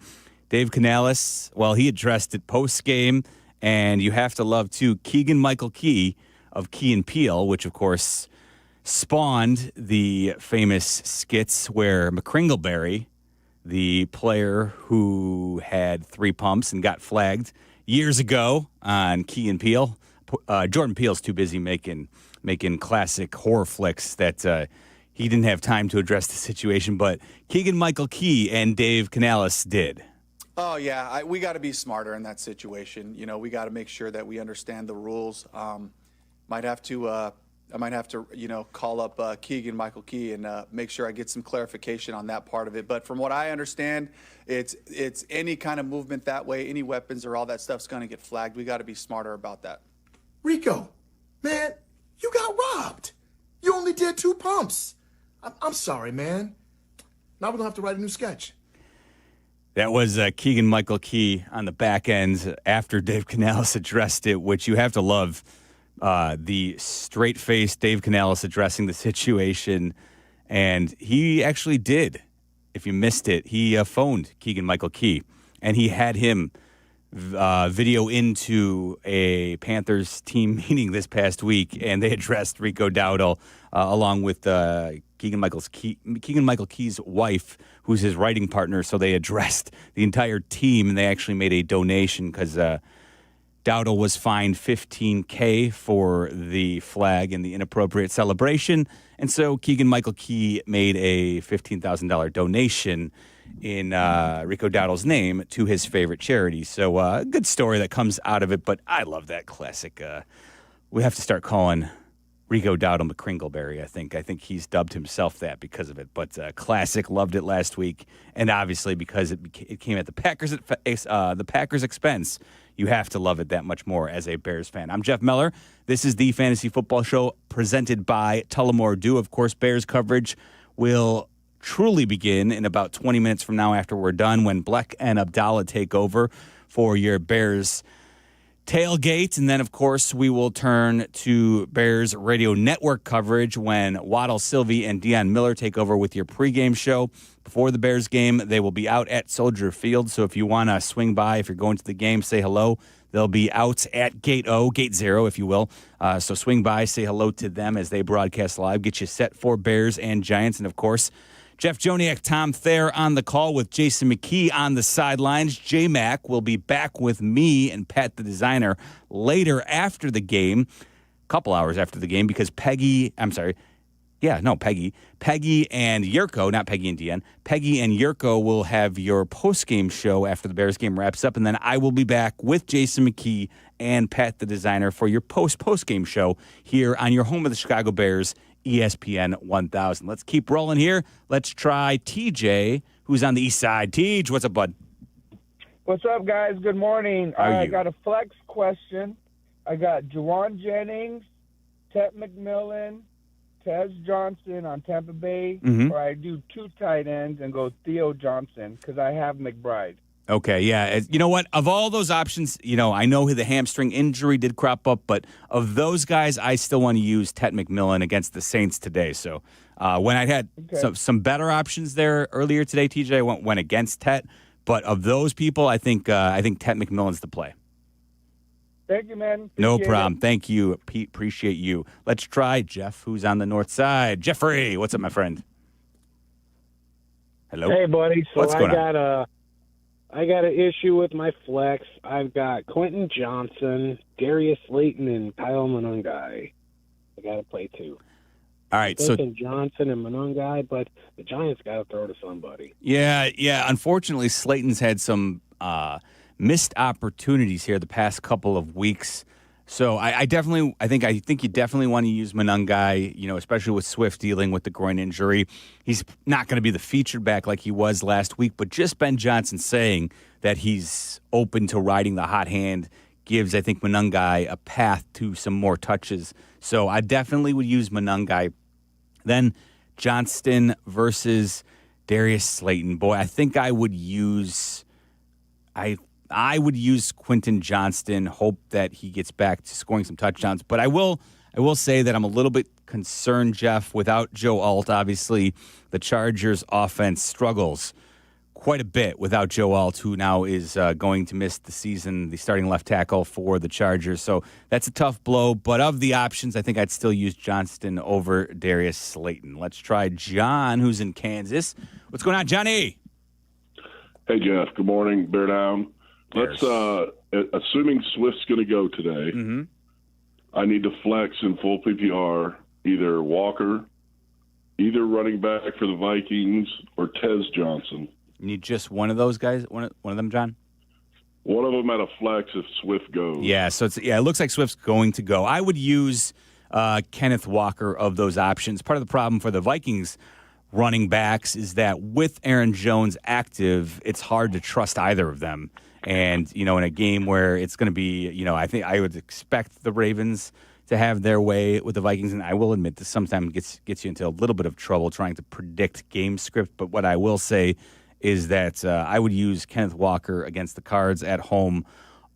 Dave Canales, well, he addressed it post-game, and you have to love, too, Keegan-Michael Key of Key and Peele, which, of course, spawned the famous skits where McCringleberry, the player who had 3 pumps and got flagged years ago on Key and Peele. Jordan Peele's too busy making classic horror flicks that he didn't have time to address the situation, but Keegan-Michael Key and Dave Canales did. Oh, yeah. We got to be smarter in that situation. You know, we got to make sure that we understand the rules. I might have to, call up Keegan-Michael Key and make sure I get some clarification on that part of it. But from what I understand, it's any kind of movement that way, any weapons or all that stuff's going to get flagged. We got to be smarter about that. Rico, man, you got robbed. You only did 2 pumps. I'm sorry, man. Now we're going to have to write a new sketch. That was Keegan-Michael Key on the back end after Dave Canales addressed it, which you have to love. The straight-faced Dave Canales addressing the situation And he actually did. If you missed it, he phoned Keegan-Michael Key, and he had him video into a Panthers team meeting this past week, and they addressed Rico Dowdle along with Keegan-Michael Key's wife, who's his writing partner. So they addressed the entire team, and they actually made a donation because Dowdle was fined $15,000 for the flag and the inappropriate celebration. And so Keegan-Michael Key made a $15,000 donation in Rico Dowdle's name to his favorite charity. So a good story that comes out of it, but I love that classic. We have to start calling Rico Dowdle McCringleberry, I think. I think he's dubbed himself that because of it. But classic, loved it last week. And obviously because it came at the Packers' expense, you have to love it that much more as a Bears fan. I'm Jeff Meller. This is the Fantasy Football Show presented by Tullamore Dew. Of course, Bears coverage will truly begin in about 20 minutes from now after we're done when Bleck and Abdalla take over for your Bears tailgate. And then, of course, we will turn to Bears Radio Network coverage when Waddle Sylvie and Deion Miller take over with your pregame show. Before the Bears game, they will be out at Soldier Field. So if you want to swing by, if you're going to the game, say hello. They'll be out at Gate 0, if you will. So swing by, say hello to them as they broadcast live, get you set for Bears and Giants. And, of course, Jeff Joniak, Tom Thayer on the call with Jason McKee on the sidelines. J-Mac will be back with me and Pat the Designer later after the game, a couple hours after the game, because Peggy and Yurko, not Peggy and Deanne, Peggy and Yurko will have your post-game show after the Bears game wraps up, and then I will be back with Jason McKee and Pat the Designer for your post-game show here on your home of the Chicago Bears, ESPN 1000. Let's keep rolling here. Let's try TJ, who's on the east side. TJ, what's up, bud? What's up, guys? Good morning. How are I you? got a flex question. I got Juwan Jennings, Ted McMillan, Tez Johnson on Tampa Bay, or I do two tight ends and go Theo Johnson because I have McBride. Okay, yeah. You know what? Of all those options, I know the hamstring injury did crop up, but of those guys, I still want to use Ted McMillan against the Saints today. So when I had some better options there earlier today, TJ, I went against Ted. But of those people, I think Ted McMillan's the play. Thank you, man. No problem. Thank you, Pete. Appreciate you. Let's try Jeff, who's on the north side. Jeffrey, what's up, my friend? Hello. Hey, buddy. So what's going on? I got an issue with my flex. I've got Quentin Johnson, Darius Slayton, and Kyle Monangai. I got to play two. All right, Johnson and Monangai, but the Giants got to throw to somebody. Yeah. Unfortunately, Slayton's had some missed opportunities here the past couple of weeks. So I think you definitely want to use Monangai, especially with Swift dealing with the groin injury. He's not going to be the featured back like he was last week, but just Ben Johnson saying that he's open to riding the hot hand gives, I think, Monangai a path to some more touches. So I definitely would use Monangai. Then Johnston versus Darius Slayton. Boy, I think I would use Quentin Johnston, hope that he gets back to scoring some touchdowns. But I will say that I'm a little bit concerned, Jeff, without Joe Alt. Obviously, the Chargers' offense struggles quite a bit without Joe Alt, who now is going to miss the season, the starting left tackle for the Chargers. So that's a tough blow. But of the options, I think I'd still use Johnston over Darius Slayton. Let's try John, who's in Kansas. What's going on, Johnny? Hey, Jeff. Good morning. Bear down. Let's, assuming Swift's going to go today, I need to flex in full PPR either Walker, either running back for the Vikings, or Tez Johnson. You need just one of those guys? One of them, John? One of them at a flex if Swift goes. Yeah, so it looks like Swift's going to go. I would use Kenneth Walker of those options. Part of the problem for the Vikings running backs is that with Aaron Jones active, it's hard to trust either of them. And, in a game where it's going to be, I think I would expect the Ravens to have their way with the Vikings. And I will admit this sometimes gets you into a little bit of trouble trying to predict game script. But what I will say is that I would use Kenneth Walker against the Cards at home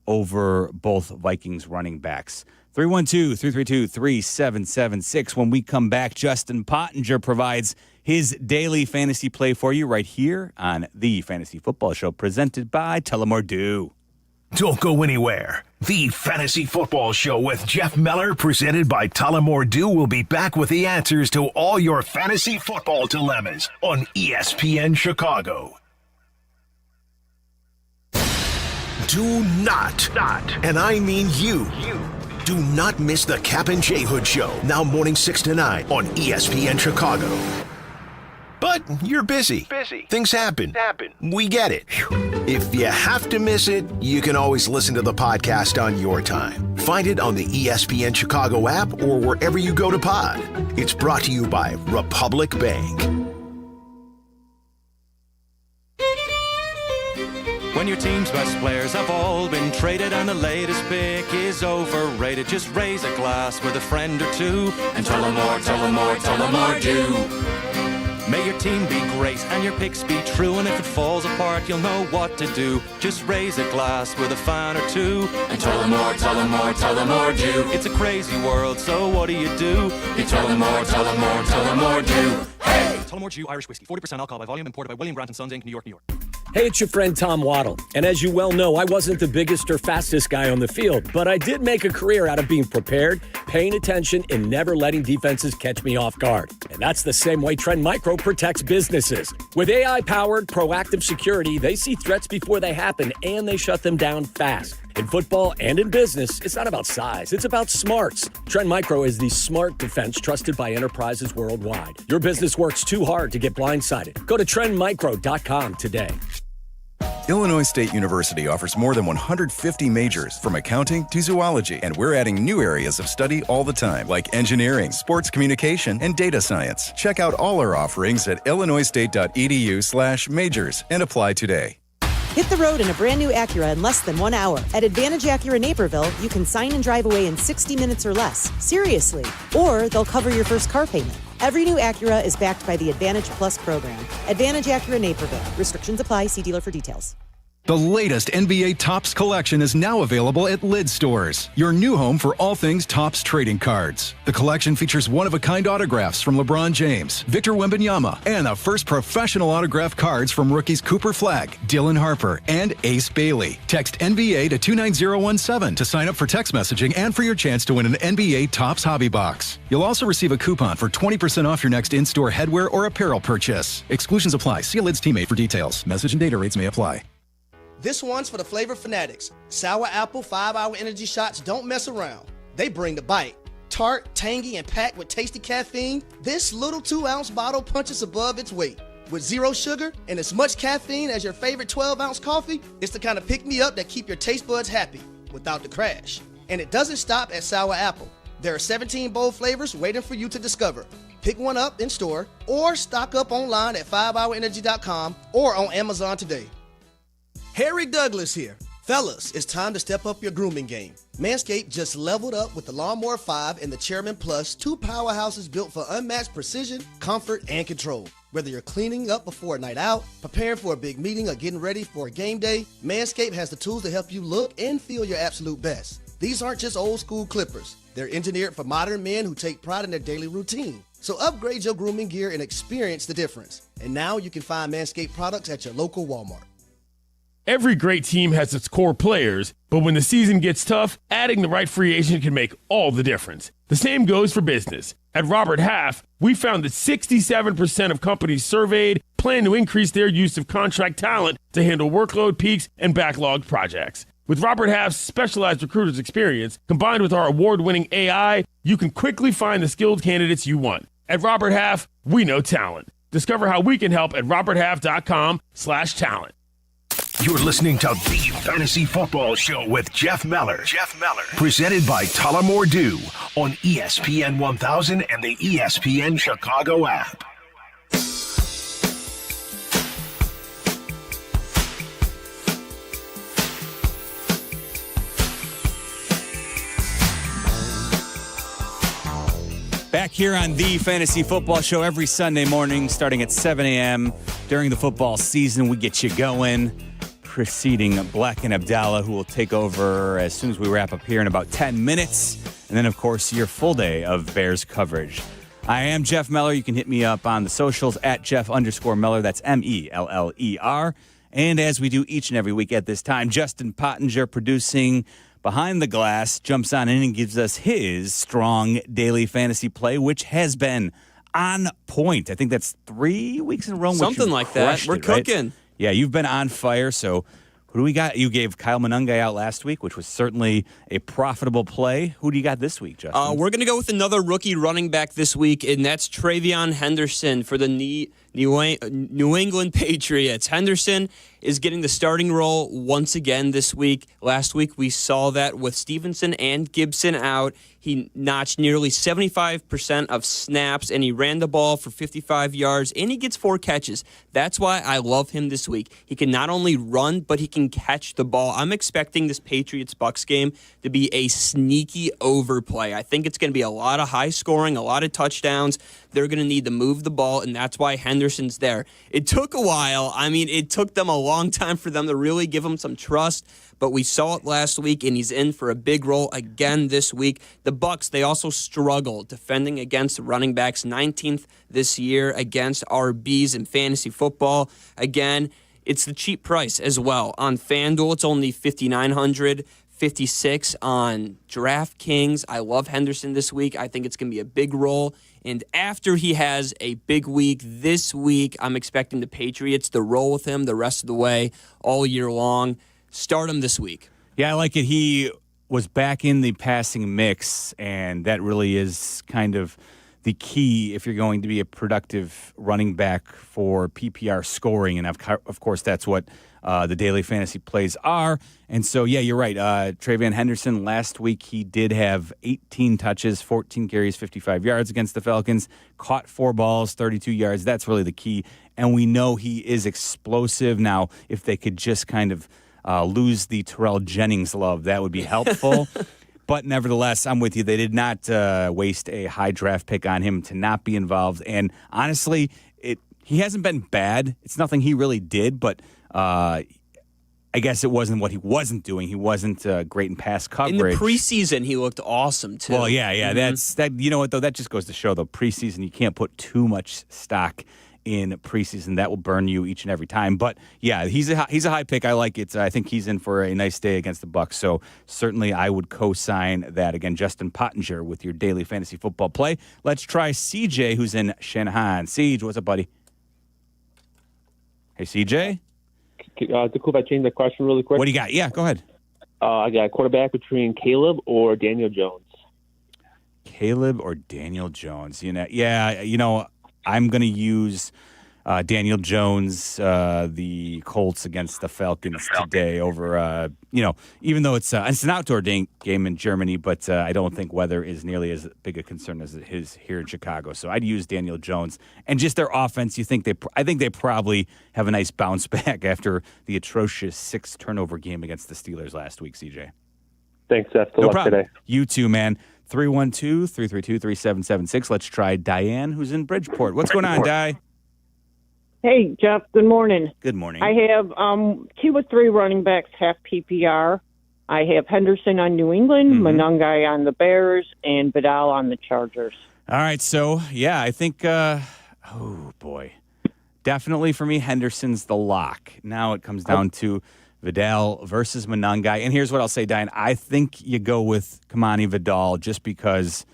over both Vikings running backs. 312-332-3776. When we come back, Justin Pottinger provides his daily fantasy play for you right here on the Fantasy Football Show, presented by Tullamore Dew. Don't go anywhere. The Fantasy Football Show with Jeff Meller, presented by Tullamore Dew, will be back with the answers to all your fantasy football dilemmas on ESPN Chicago. Do not, and I mean you, do not miss the Cap and J Hood Show, now morning 6 to 9 on ESPN Chicago. But you're busy. Things happen. We get it. If you have to miss it, you can always listen to the podcast on your time. Find it on the ESPN Chicago app or wherever you go to pod. It's brought to you by Republic Bank. When your team's best players have all been traded and the latest pick is overrated, just raise a glass with a friend or two and tell them more, Dew. May your team be great and your picks be true, and if it falls apart, you'll know what to do. Just raise a glass with a fan or two and tell them more, Dew. It's a crazy world, so what do? You tell them more, Dew. Hey! Tullamore Dew Irish Whiskey, 40% alcohol by volume, imported by William Grant & Sons, Inc., New York, New York. Hey, it's your friend Tom Waddle. And as you well know, I wasn't the biggest or fastest guy on the field, but I did make a career out of being prepared, paying attention, and never letting defenses catch me off guard. And that's the same way Trend Micro protects businesses. With AI-powered proactive security, they see threats before they happen, and they shut them down fast. In football and in business, it's not about size, it's about smarts. Trend Micro is the smart defense trusted by enterprises worldwide. Your business works too hard to get blindsided. Go to trendmicro.com today. Illinois State University offers more than 150 majors, from accounting to zoology, and we're adding new areas of study all the time, like engineering, sports communication, and data science. Check out all our offerings at illinoisstate.edu/majors and apply today. Hit the road in a brand new Acura in less than 1 hour. At Advantage Acura Naperville, you can sign and drive away in 60 minutes or less. Seriously. Or they'll cover your first car payment. Every new Acura is backed by the Advantage Plus program. Advantage Acura Naperville. Restrictions apply. See dealer for details. The latest NBA Topps collection is now available at Lid Stores, your new home for all things Topps trading cards. The collection features one-of-a-kind autographs from LeBron James, Victor Wembanyama, and the first professional autograph cards from rookies Cooper Flagg, Dylan Harper, and Ace Bailey. Text NBA to 29017 to sign up for text messaging and for your chance to win an NBA Topps Hobby Box. You'll also receive a coupon for 20% off your next in-store headwear or apparel purchase. Exclusions apply. See a Lid's teammate for details. Message and data rates may apply. This one's for the flavor fanatics. Sour apple 5-hour energy shots don't mess around. They bring the bite. Tart, tangy, and packed with tasty caffeine, this little 2-ounce bottle punches above its weight. With zero sugar and as much caffeine as your favorite 12-ounce coffee, it's the kind of pick-me-up that keep your taste buds happy without the crash. And it doesn't stop at sour apple. There are 17 bold flavors waiting for you to discover. Pick one up in store or stock up online at 5hourenergy.com or on Amazon today. Harry Douglas here. Fellas, it's time to step up your grooming game. Manscaped just leveled up with the Lawnmower 5 and the Chairman Plus, two powerhouses built for unmatched precision, comfort, and control. Whether you're cleaning up before a night out, preparing for a big meeting, or getting ready for a game day, Manscaped has the tools to help you look and feel your absolute best. These aren't just old school clippers. They're engineered for modern men who take pride in their daily routine. So upgrade your grooming gear and experience the difference. And now you can find Manscaped products at your local Walmart. Every great team has its core players, but when the season gets tough, adding the right free agent can make all the difference. The same goes for business. At Robert Half, we found that 67% of companies surveyed plan to increase their use of contract talent to handle workload peaks and backlogged projects. With Robert Half's specialized recruiters experience, combined with our award-winning AI, you can quickly find the skilled candidates you want. At Robert Half, we know talent. Discover how we can help at roberthalf.com/talent. You're listening to The Fantasy Football Show with Jeff Meller. Presented by Tullamore Dew on ESPN 1000 and the ESPN Chicago app. Back here on the Fantasy Football Show every Sunday morning starting at 7 a.m. During the football season, we get you going. Preceding Bleck and Abdalla, who will take over as soon as we wrap up here in about 10 minutes. and then, of course, your full day of Bears coverage. I am Jeff Meller. You can hit me up on the socials at Jeff_Meller. That's Meller. And as we do each and every week at this time, Justin Pottinger, producing Behind the Glass, jumps on in and gives us his strong daily fantasy play, which has been on point. I think that's 3 weeks in a row. Something like that. We're cooking. Right? Yeah, you've been on fire. So who do we got? You gave Kyle Monangai out last week, which was certainly a profitable play. Who do you got this week, Justin? We're going to go with another rookie running back this week, and that's Travion Henderson for the New England Patriots. Henderson is getting the starting role once again this week. Last week we saw that with Stevenson and Gibson out. He notched nearly 75% of snaps, and he ran the ball for 55 yards, and he gets 4 catches. That's why I love him this week. He can not only run, but he can catch the ball. I'm expecting this Patriots-Bucs game to be a sneaky overplay. I think it's going to be a lot of high scoring, a lot of touchdowns. They're going to need to move the ball, and that's why Henderson's there. It took a while. I mean, it took them a long time for them to really give him some trust, but we saw it last week, and he's in for a big role again this week. The Bucs, they also struggle defending against running backs, 19th this year against RBs in fantasy football. Again, it's the cheap price as well. On FanDuel, it's only $5,900. 56 on DraftKings. I love Henderson this week. I think it's going to be a big role. And after he has a big week this week, I'm expecting the Patriots to roll with him the rest of the way all year long. Start him this week. Yeah, I like it. He was back in the passing mix, and that really is kind of the key if you're going to be a productive running back for PPR scoring. And, of course, that's what the daily fantasy plays are. And so, yeah, you're right. Travion Henderson, last week he did have 18 touches, 14 carries, 55 yards against the Falcons, caught 4 balls, 32 yards. That's really the key. And we know he is explosive. Now, if they could just kind of lose the Terrell Jennings love, that would be helpful. But nevertheless, I'm with you. They did not waste a high draft pick on him to not be involved. And honestly, he hasn't been bad. It's nothing he really did, but I guess it wasn't what he wasn't doing. He wasn't great in pass coverage. In the preseason, he looked awesome, too. Well, yeah. Mm-hmm. That's that. You know what, though? That just goes to show, though, preseason, you can't put too much stock in preseason. That will burn you each and every time. But, yeah, he's a high pick. I like it. I think he's in for a nice day against the Bucs. So certainly I would co-sign that. Again, Justin Pottinger with your daily fantasy football play. Let's try CJ, who's in Shanahan. Siege, what's up, buddy? Hey, CJ? If I change the question really quick. What do you got? Yeah, go ahead. I got a quarterback between Caleb or Daniel Jones. Caleb or Daniel Jones? I'm going to use Daniel Jones, the Colts against the Falcons today over, even though it's an outdoor game in Germany, but I don't think weather is nearly as big a concern as it is here in Chicago. So I'd use Daniel Jones. And just their offense, I think they probably have a nice bounce back after the atrocious 6-turnover game against the Steelers last week, CJ. Thanks, Seth. Good luck today. You too, man. 312-332-3776. Let's try Diane, who's in Bridgeport. What's going on, Di? Hey, Jeff. Good morning. Good morning. I have 2 or 3 running backs, half PPR. I have Henderson on New England, Monangai on the Bears, and Vidal on the Chargers. All right. So, yeah, I think, definitely for me, Henderson's the lock. Now it comes down to Vidal versus Monangai. And here's what I'll say, Diane. I think you go with Kamani Vidal just because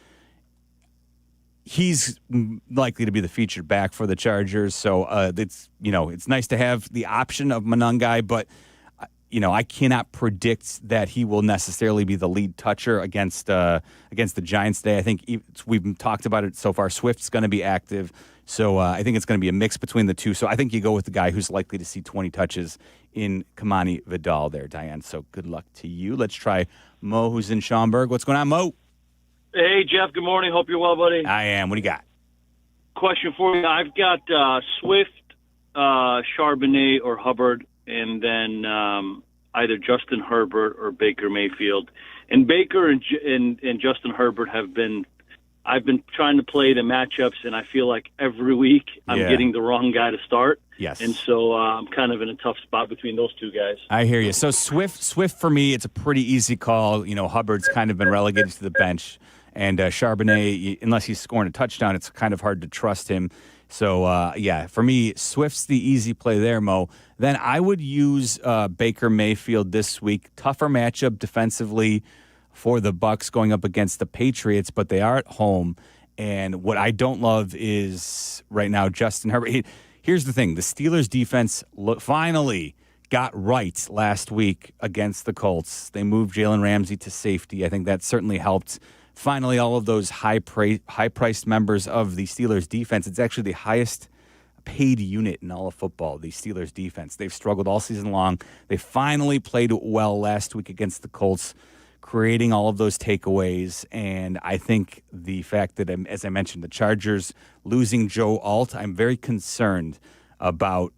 he's likely to be the featured back for the Chargers. So it's nice to have the option of Monangai, but I cannot predict that he will necessarily be the lead toucher against the Giants today. I think we've talked about it so far. Swift's going to be active. So I think it's going to be a mix between the two. So I think you go with the guy who's likely to see 20 touches in Kamani Vidal there, Diane. So good luck to you. Let's try Mo, who's in Schaumburg. What's going on, Mo? Hey, Jeff. Good morning. Hope you're well, buddy. I am. What do you got? Question for you. I've got Swift, Charbonnet, or Hubbard, and then either Justin Herbert or Baker Mayfield. And Baker and Justin Herbert have been I've been trying to play the matchups, and I feel like every week I'm getting the wrong guy to start. Yes. And so I'm kind of in a tough spot between those two guys. I hear you. So Swift for me, it's a pretty easy call. You know, Hubbard's kind of been relegated to the bench, and Charbonnet, unless he's scoring a touchdown, it's kind of hard to trust him. So, for me, Swift's the easy play there, Mo. Then I would use Baker Mayfield this week. Tougher matchup defensively for the Bucs going up against the Patriots, but they are at home. And what I don't love is right now Justin Herbert. Here's the thing. The Steelers' defense finally got right last week against the Colts. They moved Jalen Ramsey to safety. I think that certainly helped. Finally, all of those high-priced members of the Steelers' defense, it's actually the highest paid unit in all of football, the Steelers' defense. They've struggled all season long. They finally played well last week against the Colts, creating all of those takeaways. And I think the fact that, as I mentioned, the Chargers losing Joe Alt, I'm very concerned about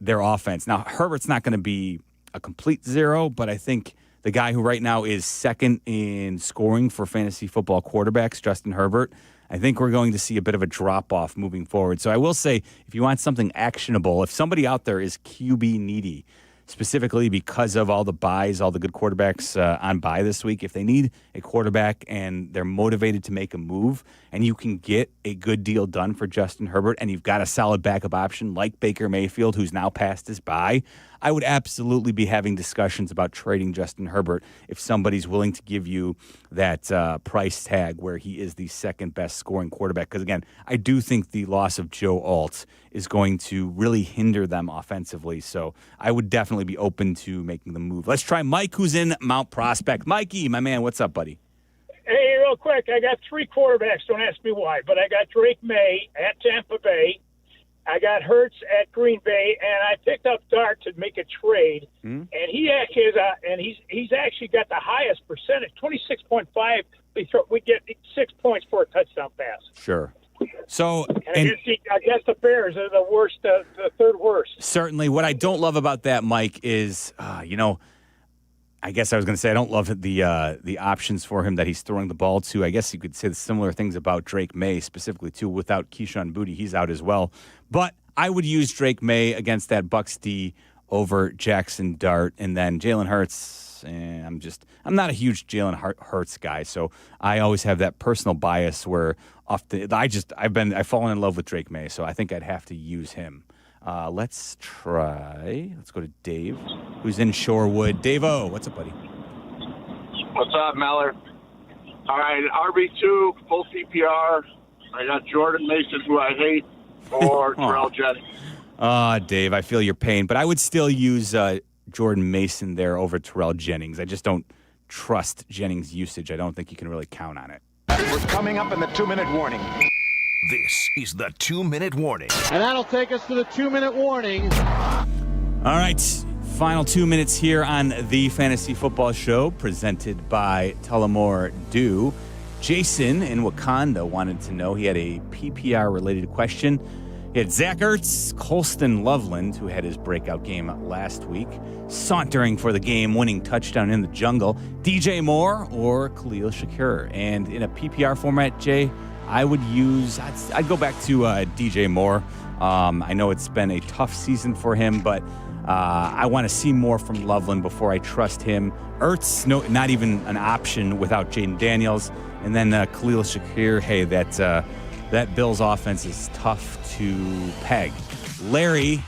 their offense. Now, Herbert's not going to be a complete zero, but I think the guy who right now is second in scoring for fantasy football quarterbacks, Justin Herbert, I think we're going to see a bit of a drop-off moving forward. So I will say, if you want something actionable, if somebody out there is QB needy, specifically because of all the buys, all the good quarterbacks on bye this week, if they need a quarterback and they're motivated to make a move and you can get a good deal done for Justin Herbert and you've got a solid backup option like Baker Mayfield, who's now past his bye, I would absolutely be having discussions about trading Justin Herbert if somebody's willing to give you that price tag where he is the second best scoring quarterback. Because, again, I do think the loss of Joe Alt is going to really hinder them offensively. So I would definitely be open to making the move. Let's try Mike, who's in Mount Prospect. Mikey, my man, what's up, buddy? Hey, real quick, I got three quarterbacks. Don't ask me why, but I got Drake May at Tampa Bay. I got Hurts at Green Bay, and I picked up Dart to make a trade. And he actually is, and he's actually got the highest percentage, 26.5. We get 6 points for a touchdown pass. Sure. So, and I guess the Bears are the worst, the third worst. Certainly. What I don't love about that, Mike, is I guess I was going to say I don't love the options for him that he's throwing the ball to. I guess you could say the similar things about Drake May specifically, too. Without Keyshawn Boutte, he's out as well. But I would use Drake May against that Bucs D over Jackson Dart. And then Jalen Hurts, I'm not a huge Jalen Hurts guy, so I always have that personal bias where I've fallen in love with Drake May, so I think I'd have to use him. Let's go to Dave, who's in Shorewood. Dave-O, what's up, buddy? What's up, Meller? All right, RB2, full PPR. I got Jordan Mason, who I hate, or Terrell Jennings. Dave, I feel your pain, but I would still use Jordan Mason there over Terrell Jennings. I just don't trust Jennings' usage. I don't think you can really count on it. We're coming up in the 2-minute warning. This is the 2-minute warning. And that'll take us to the 2-minute warning. All right, final 2 minutes here on the Fantasy Football Show presented by Tullamore Dew. Jason in Wakanda wanted to know, he had a PPR-related question. He had Zach Ertz, Colston Loveland, who had his breakout game last week, sauntering for the game-winning touchdown in the jungle, DJ Moore or Khalil Shakir. And in a PPR format, Jay, I'd go back to DJ Moore. I know it's been a tough season for him, but I want to see more from Loveland before I trust him. Ertz, not even an option without Jaden Daniels. And then Khalil Shakir, hey, that Bills offense is tough to peg. Larry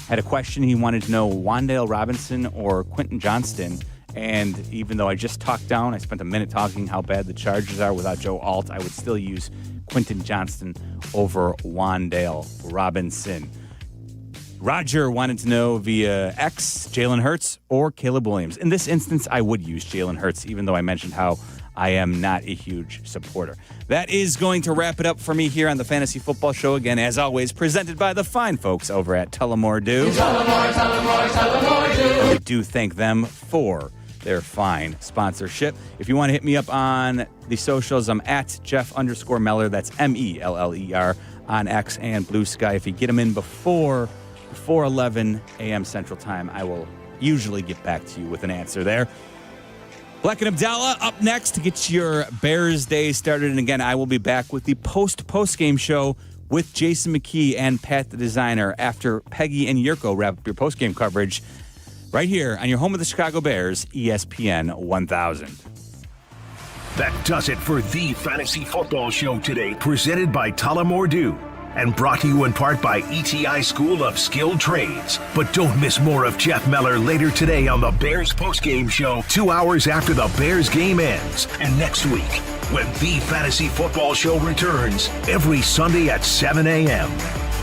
had a question. He wanted to know Wan'Dale Robinson or Quentin Johnston. And even though I just talked down, I spent a minute talking how bad the Chargers are without Joe Alt, I would still use Quentin Johnston over Wan'Dale Robinson. Roger wanted to know via X, Jalen Hurts or Caleb Williams. In this instance, I would use Jalen Hurts, even though I mentioned how I am not a huge supporter. That is going to wrap it up for me here on the Fantasy Football Show. Again, as always, presented by the fine folks over at Tullamore Dew. Tullamore Dew. We do thank them for their fine sponsorship. If you want to hit me up on the socials, I'm at Jeff_Meller. That's MELLER on X and Blue Sky. If you get them in before 11 a.m. Central Time, I will usually get back to you with an answer there. Bleck and Abdalla up next to get your Bears Day started. And again, I will be back with the post-game show with Jason McKee and Pat the Designer after Peggy and Yurko wrap up your post-game coverage right here on your home of the Chicago Bears, ESPN 1000. That does it for the Fantasy Football Show today, presented by Tullamore Dew and brought to you in part by ETI School of Skilled Trades. But don't miss more of Jeff Meller later today on the Bears postgame show, 2 hours after the Bears game ends. And next week, when the Fantasy Football Show returns every Sunday at 7 a.m.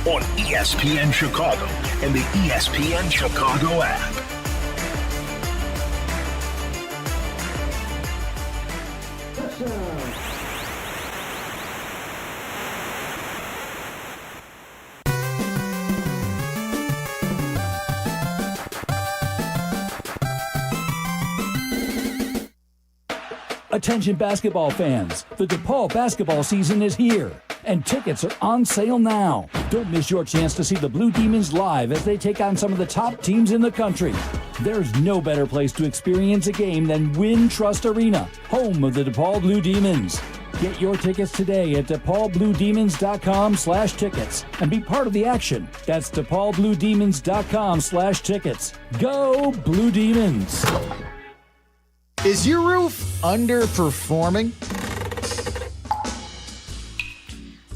on ESPN Chicago and the ESPN Chicago app. Attention basketball fans, the DePaul basketball season is here, and tickets are on sale now. Don't miss your chance to see the Blue Demons live as they take on some of the top teams in the country. There's no better place to experience a game than Wintrust Arena, home of the DePaul Blue Demons. Get your tickets today at DePaulBlueDemons.com/tickets and be part of the action. That's DePaulBlueDemons.com/tickets. Go Blue Demons! Is your roof underperforming?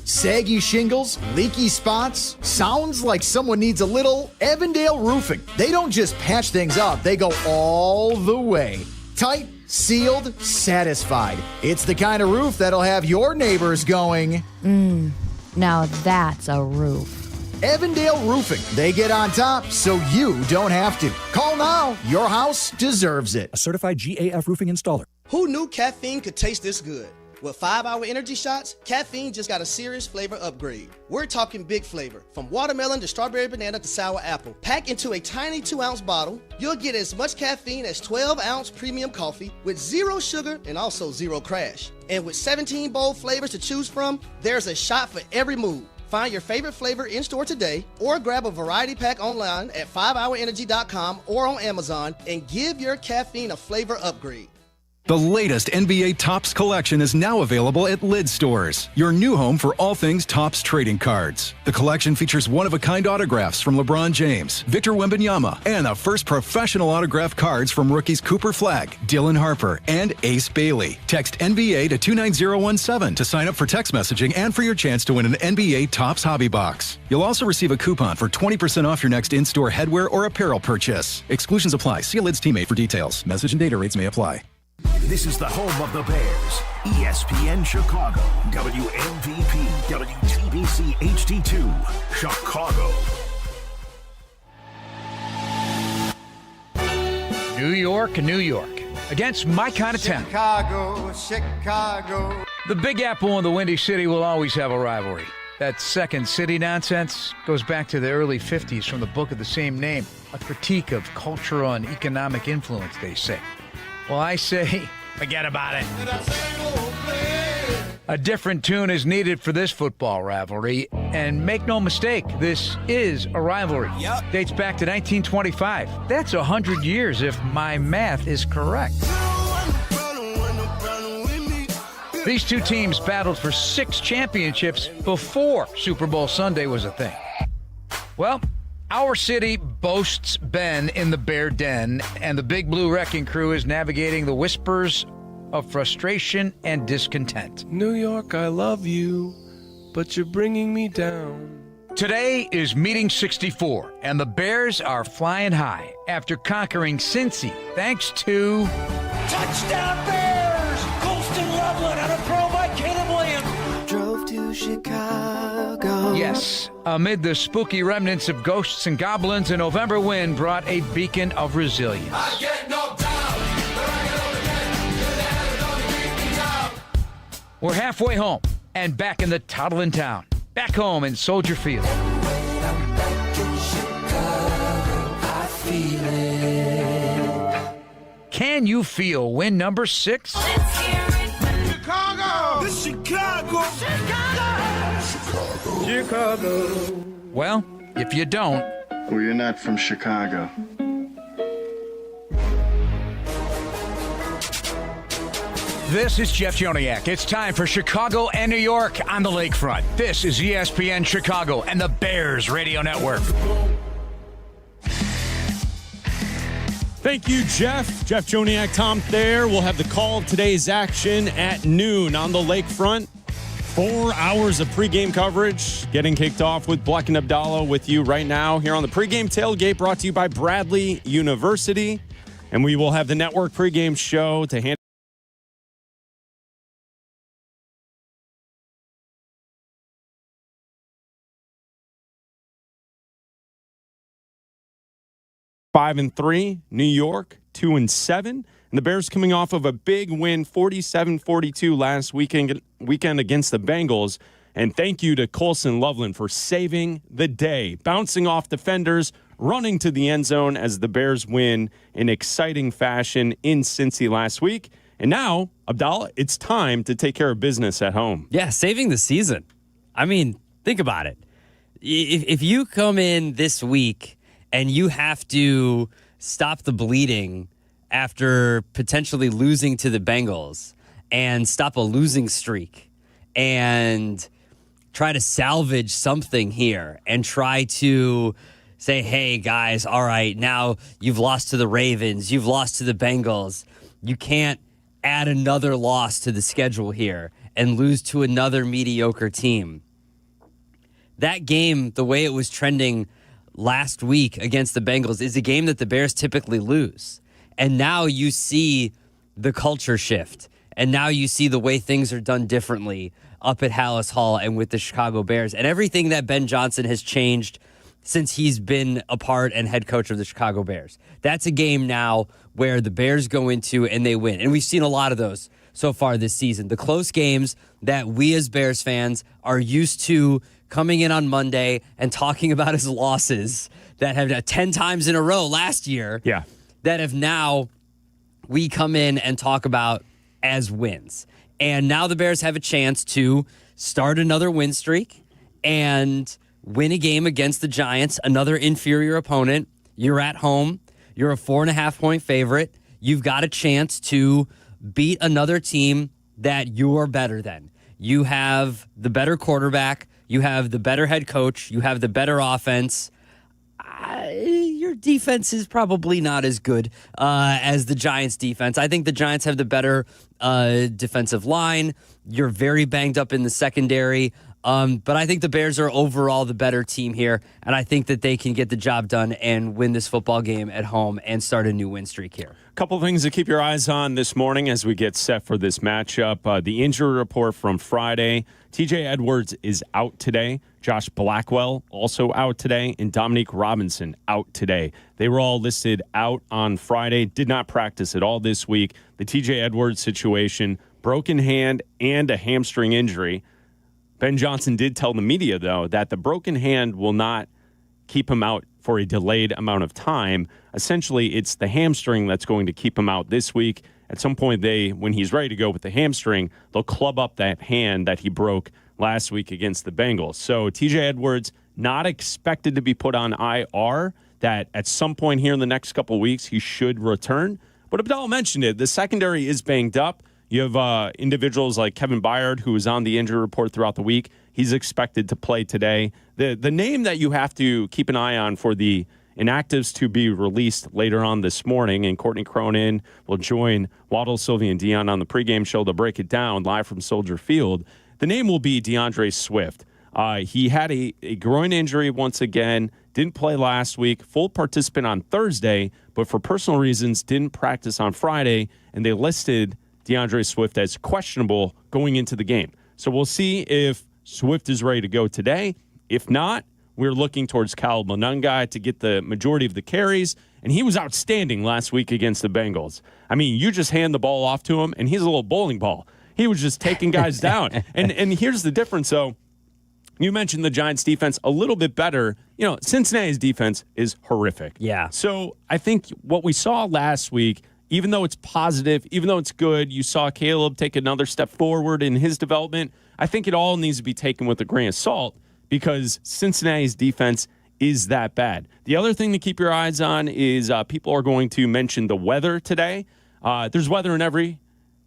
Saggy shingles, leaky spots? Sounds like someone needs a little Avondale roofing. They don't just patch things up, they go all the way. Tight, sealed, satisfied. It's the kind of roof that'll have your neighbors going, now that's a roof. Avondale Roofing. They get on top so you don't have to. Call now. Your house deserves it. A certified GAF roofing installer. Who knew caffeine could taste this good? With 5-Hour Energy Shots, caffeine just got a serious flavor upgrade. We're talking big flavor, from watermelon to strawberry banana to sour apple. Packed into a tiny 2-ounce bottle, you'll get as much caffeine as 12-ounce premium coffee with 0 sugar and also 0 crash. And with 17 bold flavors to choose from, there's a shot for every mood. Find your favorite flavor in-store today or grab a variety pack online at 5hourenergy.com or on Amazon and give your caffeine a flavor upgrade. The latest NBA Topps collection is now available at Lid Stores, your new home for all things Topps trading cards. The collection features one-of-a-kind autographs from LeBron James, Victor Wembanyama, and the first professional autographed cards from rookies Cooper Flagg, Dylan Harper, and Ace Bailey. Text NBA to 29017 to sign up for text messaging and for your chance to win an NBA Topps Hobby Box. You'll also receive a coupon for 20% off your next in-store headwear or apparel purchase. Exclusions apply. See a Lid's teammate for details. Message and data rates may apply. This is the home of the Bears. ESPN Chicago, WMVP, WTBC HD2, Chicago. New York, New York, against my kind of town. Chicago. The Big Apple and the Windy City will always have a rivalry. That second city nonsense goes back to the early 50s from the book of the same name, a critique of cultural and economic influence, they say. Well, I say, forget about it. A different tune is needed for this football rivalry. And make no mistake, this is a rivalry. Yep. Dates back to 1925. That's 100 years if my math is correct. These two teams battled for 6 championships before Super Bowl Sunday was a thing. Well, our city boasts Ben in the Bear Den, and the Big Blue Wrecking Crew is navigating the whispers of frustration and discontent. New York, I love you, but you're bringing me down. Today is meeting 64, and the Bears are flying high after conquering Cincy thanks to... Touchdown Bears! Colston Loveland on a throw by Caleb Williams. Drove to Chicago. Yes, amid the spooky remnants of ghosts and goblins, a November wind brought a beacon of resilience. I get knocked down, but I get up again. You're never gonna keep me down. We're halfway home and back in the toddling town. Back home in Soldier Field. I'm back in Chicago, I feel it. Can you feel win number 6? Let's hear it. Chicago! It's Chicago! Chicago! Chicago. Well, if you don't... Well, you're not from Chicago. This is Jeff Joniak. It's time for Chicago and New York on the lakefront. This is ESPN Chicago and the Bears Radio Network. Thank you, Jeff. Jeff Joniak, Tom Thayer. We'll have the call of today's action at noon on the lakefront. 4 hours of pregame coverage getting kicked off with Bleck and Abdalla with you right now here on the pregame tailgate, brought to you by Bradley University. And we will have the network pregame show to hand 5-3, New York 2-7, and the Bears coming off of a big win, 47-42 last weekend against the Bengals. And thank you to Colson Loveland for saving the day, bouncing off defenders, running to the end zone as the Bears win in exciting fashion in Cincy last week. And now, Abdalla, it's time to take care of business at home. Yeah, saving the season. I mean, think about it. If you come in this week and you have to stop the bleeding after potentially losing to the Bengals and stop a losing streak and try to salvage something here and try to say, hey, guys, all right, now you've lost to the Ravens, you've lost to the Bengals. You can't add another loss to the schedule here and lose to another mediocre team. That game, the way it was trending last week against the Bengals, is a game that the Bears typically lose. And now you see the culture shift. And now you see the way things are done differently up at Hallis Hall and with the Chicago Bears. And everything that Ben Johnson has changed since he's been a part and head coach of the Chicago Bears. That's a game now where the Bears go into and they win. And we've seen a lot of those so far this season. The close games that we as Bears fans are used to coming in on Monday and talking about his losses that have 10 times in a row last year. Yeah. That have now we come in and talk about as wins. And now the Bears have a chance to start another win streak and win a game against the Giants, another inferior opponent. You're at home. You're a 4.5-point favorite. You've got a chance to beat another team that you're better than. You have the better quarterback. You have the better head coach. You have the better offense. Your defense is probably not as good as the Giants' defense. I think the Giants have the better defensive line. You're very banged up in the secondary. But I think the Bears are overall the better team here, and I think that they can get the job done and win this football game at home and start a new win streak here. A couple of things to keep your eyes on this morning as we get set for this matchup. The injury report from Friday. TJ Edwards is out today. Josh Blackwell also out today, and Dominique Robinson out today. They were all listed out on Friday, did not practice at all this week. The TJ Edwards situation, broken hand and a hamstring injury. Ben Johnson did tell the media, though, that the broken hand will not keep him out for a delayed amount of time. Essentially, it's the hamstring that's going to keep him out this week. At some point, when he's ready to go with the hamstring, they'll club up that hand that he broke last week against the Bengals. So TJ Edwards not expected to be put on IR, that at some point here in the next couple of weeks, he should return. But Abdalla mentioned it. The secondary is banged up. You have individuals like Kevin Byard, who was on the injury report throughout the week. He's expected to play today. The name that you have to keep an eye on for the inactives to be released later on this morning, and Courtney Cronin will join Waddle, Sylvie, and Dion on the pregame show to break it down live from Soldier Field. The name will be DeAndre Swift. He had a groin injury once again, didn't play last week, full participant on Thursday, but for personal reasons didn't practice on Friday, and they listed DeAndre Swift as questionable going into the game. So we'll see if Swift is ready to go today. If not, we're looking towards Kyle Monungai to get the majority of the carries, and he was outstanding last week against the Bengals. I mean, you just hand the ball off to him, and he's a little bowling ball. He was just taking guys down. And here's the difference, though. You mentioned the Giants' defense a little bit better. You know, Cincinnati's defense is horrific. Yeah. So I think what we saw last week, even though it's positive, even though it's good, you saw Caleb take another step forward in his development. I think it all needs to be taken with a grain of salt because Cincinnati's defense is that bad. The other thing to keep your eyes on is people are going to mention the weather today. There's weather in every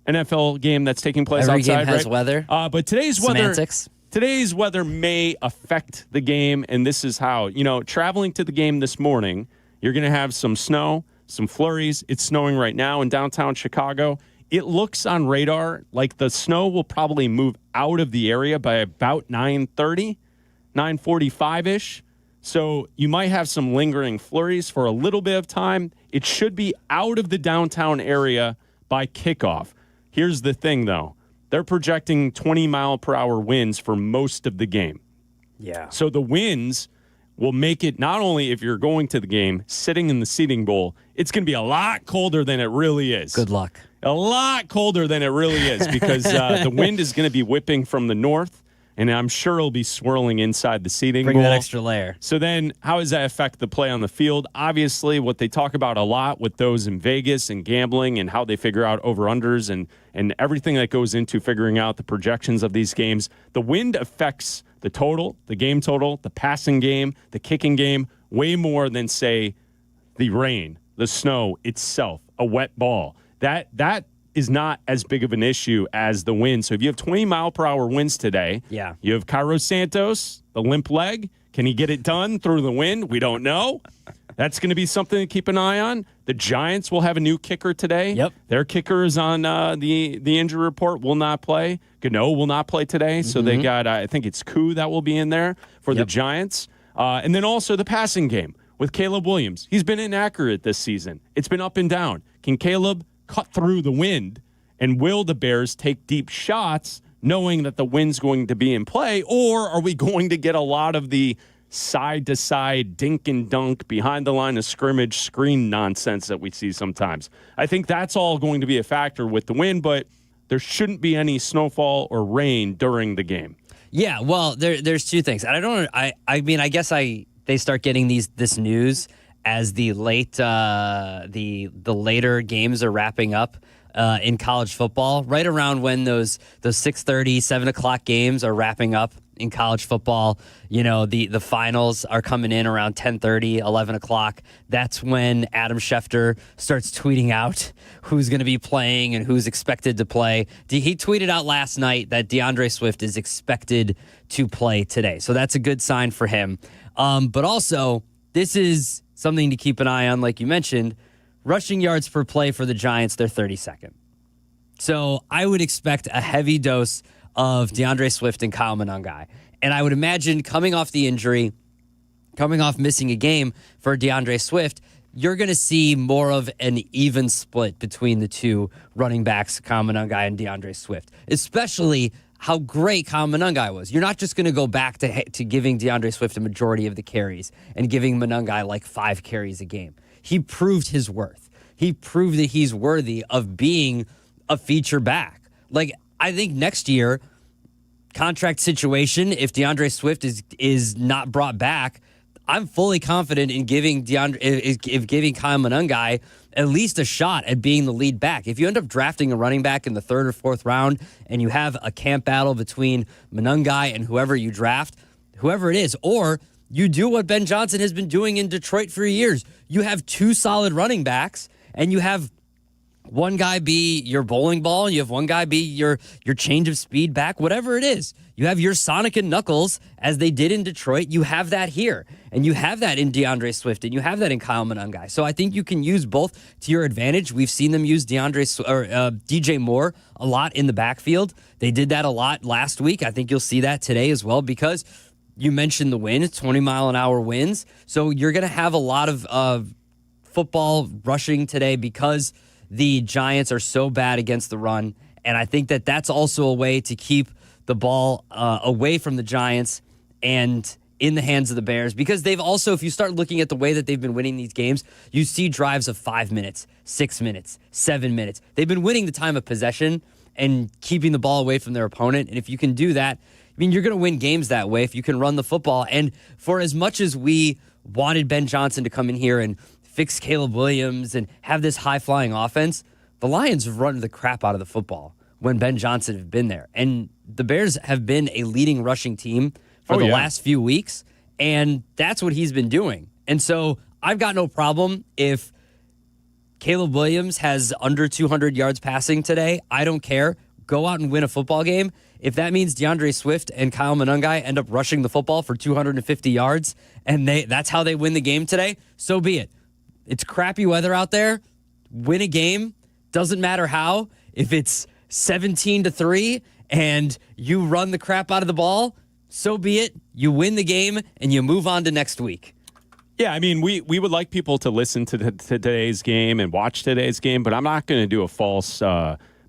NFL game that's taking place Every outside. game has right? weather. But today's Semantics. Today's weather may affect the game, and this is how. Traveling to the game this morning, you're going to have some snow, some flurries. It's snowing right now in downtown Chicago. It looks on radar like the snow will probably move out of the area by about 9:30, 9:45-ish. So you might have some lingering flurries for a little bit of time. It should be out of the downtown area by kickoff. Here's the thing, though. They're projecting 20-mile-per-hour winds for most of the game. Yeah. So the winds will make it, not only if you're going to the game, sitting in the seating bowl, it's going to be a lot colder than it really is. Good luck. A lot colder than it really is because the wind is going to be whipping from the north, and I'm sure it'll be swirling inside the seating bowl. Bring that extra layer. So then how does that affect the play on the field? Obviously, what they talk about a lot with those in Vegas and gambling and how they figure out over-unders and everything that goes into figuring out the projections of these games, the wind affects the total, the game total, the passing game, the kicking game, way more than, say, the rain, the snow itself, a wet ball. That is not as big of an issue as the wind. So if you have 20-mile-per-hour winds today, yeah. You have Cairo Santos, the limp leg. Can he get it done through the wind? We don't know. That's going to be something to keep an eye on. The Giants will have a new kicker today. Yep. Their kicker is on the injury report, will not play. Gano will not play today. So they got, I think it's Koo that will be in there for the Giants. And then also the passing game with Caleb Williams. He's been inaccurate this season. It's been up and down. Can Caleb cut through the wind, and will the Bears take deep shots knowing that the wind's going to be in play, or are we going to get a lot of the side-to-side dink and dunk behind the line of scrimmage screen nonsense that we see sometimes? I think that's all going to be a factor with the wind, but there shouldn't be any snowfall or rain during the game. Yeah, well, there's two things. And I guess they start getting this news as the later games are wrapping up in college football, right around when those 6:30, 7 o'clock games are wrapping up in college football. The finals are coming in around 10:30, 11 o'clock. That's when Adam Schefter starts tweeting out who's going to be playing and who's expected to play. He tweeted out last night that DeAndre Swift is expected to play today. So that's a good sign for him. But also, this is something to keep an eye on, like you mentioned. Rushing yards per play for the Giants, they're 32nd. So I would expect a heavy dose of DeAndre Swift and Kyle Monangai. And I would imagine coming off the injury, coming off missing a game for DeAndre Swift, you're going to see more of an even split between the two running backs, Kyle Monangai and DeAndre Swift, especially how great Kyle Monangai was. You're not just going to go back to giving DeAndre Swift a majority of the carries and giving Monangai like 5 carries a game. He proved his worth. He proved that he's worthy of being a feature back. Like, I think next year, contract situation, if DeAndre Swift is not brought back, I'm fully confident in giving Kyle Monangai at least a shot at being the lead back. If you end up drafting a running back in the 3rd or 4th round and you have a camp battle between Monangai and whoever you draft, whoever it is, or you do what Ben Johnson has been doing in Detroit for years. You have 2 solid running backs, and you have one guy be your bowling ball, and you have one guy be your change of speed back, whatever it is. You have your Sonic and Knuckles, as they did in Detroit. You have that here, and you have that in DeAndre Swift, and you have that in Kyle Monangai. So I think you can use both to your advantage. We've seen them use DJ Moore a lot in the backfield. They did that a lot last week. I think you'll see that today as well, because you mentioned the wind, 20-mile-an-hour winds. So you're going to have a lot of football rushing today because the Giants are so bad against the run. And I think that that's also a way to keep the ball away from the Giants and in the hands of the Bears. Because they've also, if you start looking at the way that they've been winning these games, you see drives of 5 minutes, 6 minutes, 7 minutes. They've been winning the time of possession and keeping the ball away from their opponent. And if you can do that, I mean, you're going to win games that way if you can run the football. And for as much as we wanted Ben Johnson to come in here and fix Caleb Williams and have this high-flying offense, the Lions have run the crap out of the football when Ben Johnson has been there. And the Bears have been a leading rushing team for the last few weeks, and that's what he's been doing. And so I've got no problem if Caleb Williams has under 200 yards passing today. I don't care. Go out and win a football game. If that means DeAndre Swift and Kyle Monangai end up rushing the football for 250 yards and that's how they win the game today, so be it. It's crappy weather out there. Win a game. Doesn't matter how. If it's 17-3 and you run the crap out of the ball, so be it. You win the game and you move on to next week. Yeah, I mean, we would like people to listen to today's game and watch today's game, but I'm not going to do a false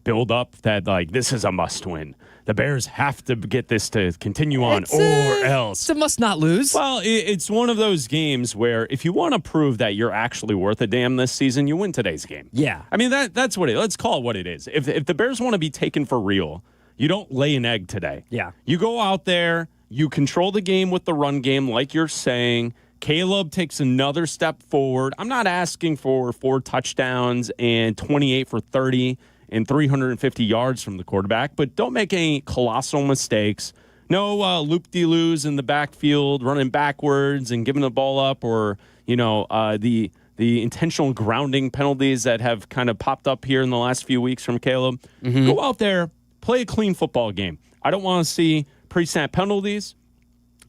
build-up that, like, this is a must-win. The Bears have to get this to continue on or else. It's a must-not-lose. Well, it's one of those games where if you want to prove that you're actually worth a damn this season, you win today's game. Yeah. I mean, that's what it is. Let's call it what it is. If the Bears want to be taken for real, you don't lay an egg today. Yeah. You go out there, you control the game with the run game, like you're saying. Caleb takes another step forward. I'm not asking for 4 touchdowns and 28 for 30 and 350 yards from the quarterback, but don't make any colossal mistakes. No loop-de-loos in the backfield, running backwards and giving the ball up, or the intentional grounding penalties that have kind of popped up here in the last few weeks from Caleb. Mm-hmm. Go out there, play a clean football game. I don't want to see pre-snap penalties.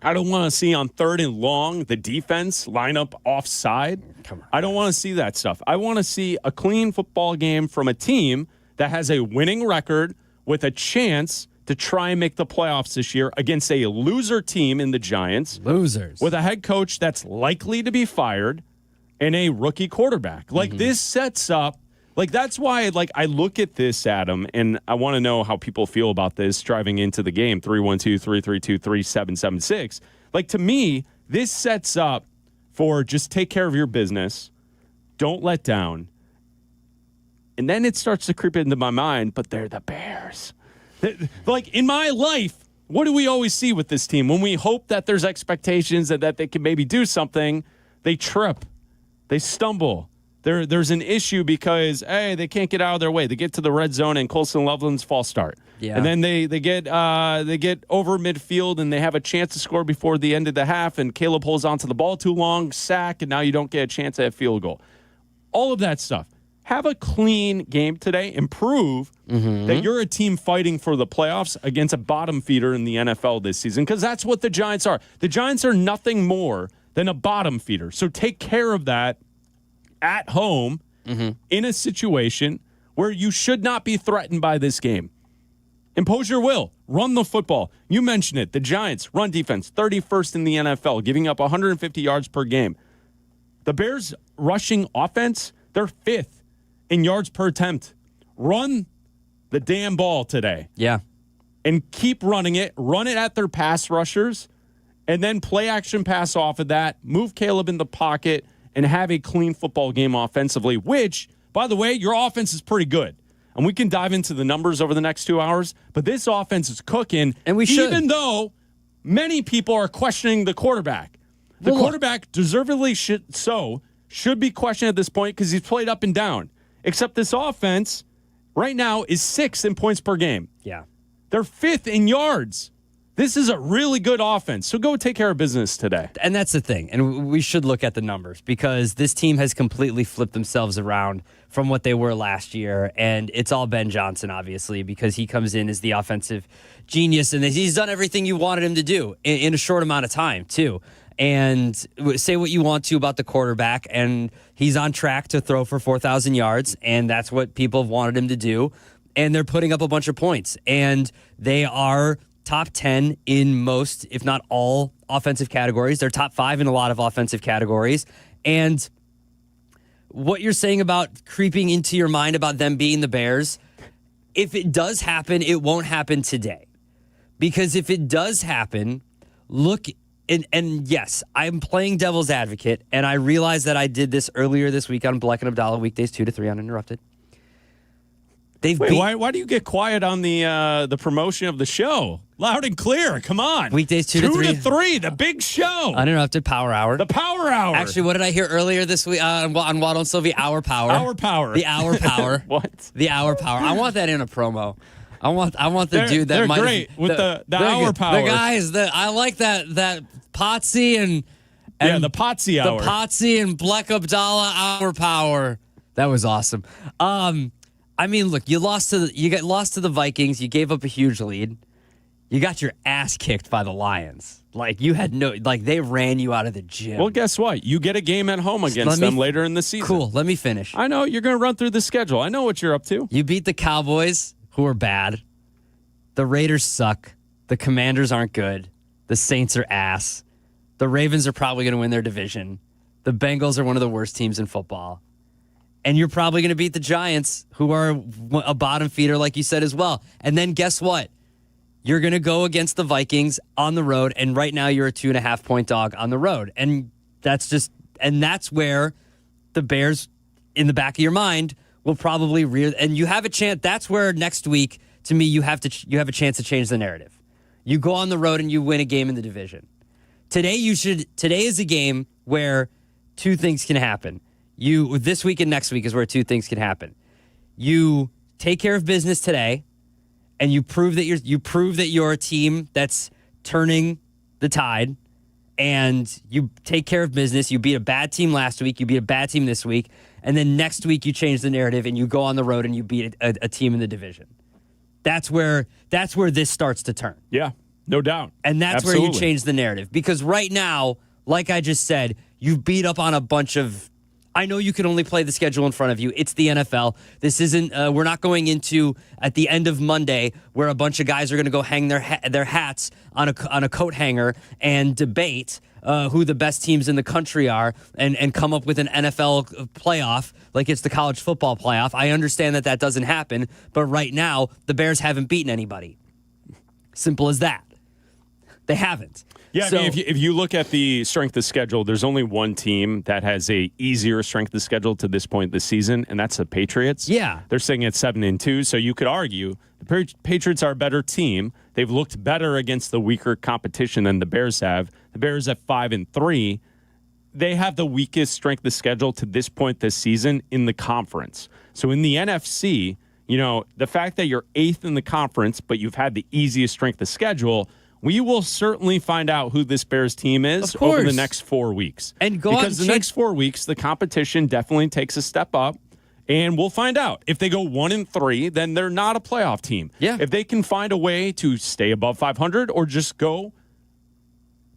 I don't want to see on 3rd and long the defense line up offside. I don't want to see that stuff. I want to see a clean football game from a team that has a winning record with a chance to try and make the playoffs this year against a loser team in the Giants. Losers. With a head coach that's likely to be fired and a rookie quarterback. Like, this sets up, like, that's why, like, I look at this, Adam, and I want to know how people feel about this driving into the game. 312-332-3776. Like, to me, this sets up for just take care of your business. Don't let down. And then it starts to creep into my mind, but they're the Bears. Like, in my life, what do we always see with this team? When we hope that there's expectations and that they can maybe do something, they trip. They stumble. There's an issue because, hey, they can't get out of their way. They get to the red zone and Colston Loveland's false start. Yeah. And then they get over midfield and they have a chance to score before the end of the half, and Caleb holds onto the ball too long, sack, and now you don't get a chance at a field goal. All of that stuff. Have a clean game today and prove that you're a team fighting for the playoffs against a bottom feeder in the NFL this season, because that's what the Giants are. The Giants are nothing more than a bottom feeder. So take care of that at home in a situation where you should not be threatened by this game. Impose your will. Run the football. You mentioned it. The Giants run defense, 31st in the NFL, giving up 150 yards per game. The Bears rushing offense, they're 5th in yards per attempt. Run the damn ball today. Yeah. And keep running it. Run it at their pass rushers, and then play action pass off of that. Move Caleb in the pocket and have a clean football game offensively, which, by the way, your offense is pretty good. And we can dive into the numbers over the next 2 hours, but this offense is cooking. And we should. Even though many people are questioning the quarterback. The quarterback deservedly should be questioned at this point because he's played up and down. Except this offense right now is 6th in points per game. Yeah. They're 5th in yards. This is a really good offense. So go take care of business today. And that's the thing. And we should look at the numbers because this team has completely flipped themselves around from what they were last year. And it's all Ben Johnson, obviously, because he comes in as the offensive genius and he's done everything you wanted him to do in a short amount of time, too. And say what you want to about the quarterback, and he's on track to throw for 4,000 yards, and that's what people have wanted him to do. And they're putting up a bunch of points. And they are top 10 in most, if not all, offensive categories. They're top 5 in a lot of offensive categories. And what you're saying about creeping into your mind about them being the Bears, if it does happen, it won't happen today. Because if it does happen, look, and yes, I'm playing devil's advocate, and I realize that I did this earlier this week on Bleck and Abdalla, weekdays 2 to 3 uninterrupted. Why do you get quiet on the promotion of the show? Loud and clear. Come on. Weekdays 2 to 3. 2 to 3, the big show. Uninterrupted Power Hour. The Power Hour. Actually, what did I hear earlier this week on Waddle and Sylvie? Hour Power. Hour Power. The Hour Power. What? The Hour Power. I want that in a promo. I want the dude that they're might great with the Hour Power. The guys I like that Potsy and the Potsy Hour. The Potsy and Bleck Abdalla Hour Power. That was awesome. I mean, look, you got lost to the Vikings. You gave up a huge lead. You got your ass kicked by the Lions. Like they ran you out of the gym. Well, guess what? You get a game at home against them later in the season. Cool. Let me finish. I know you're going to run through the schedule. I know what you're up to. You beat the Cowboys, who are bad. The Raiders suck. The Commanders aren't good. The Saints are ass. The Ravens are probably going to win their division. The Bengals are one of the worst teams in football. And you're probably going to beat the Giants, who are a bottom feeder, like you said, as well. And then guess what? You're going to go against the Vikings on the road, and right now you're a 2.5-point dog on the road. And that's where the Bears, in the back of your mind, will probably and you have a chance. That's where next week, to me, you have a chance to change the narrative. You go on the road and you win a game in the division. Today is a game where two things can happen. This week and next week is where two things can happen. You take care of business today, and you prove that you're a team that's turning the tide, and you take care of business. You beat a bad team last week. You beat a bad team this week, and then next week you change the narrative and you go on the road and you beat a team in the division. That's where this starts to turn. Yeah, no doubt. And that's where you change the narrative, because right now, like I just said, you beat up on a bunch of. I know you can only play the schedule in front of you. It's the NFL. This isn't. We're not going into at the end of Monday where a bunch of guys are going to go hang their hats on a coat hanger and debate who the best teams in the country are and come up with an NFL playoff like it's the college football playoff. I understand that doesn't happen, but right now the Bears haven't beaten anybody. Simple as that. They haven't. Yeah, so, I mean, if you look at the strength of schedule, there's only one team that has a easier strength of schedule to this point this season, and that's the Patriots. Yeah. They're sitting at 7-2, so you could argue the Patriots are a better team. They've looked better against the weaker competition than the Bears have. The Bears at 5-3. They have the weakest strength of schedule to this point this season in the conference. So in the NFC, the fact that you're 8th in the conference, but you've had the easiest strength of schedule, we will certainly find out who this Bears team is over the next 4 weeks. Because the next 4 weeks, the competition definitely takes a step up, and we'll find out. If they go 1-3, then they're not a playoff team. Yeah. If they can find a way to stay above 500 or just go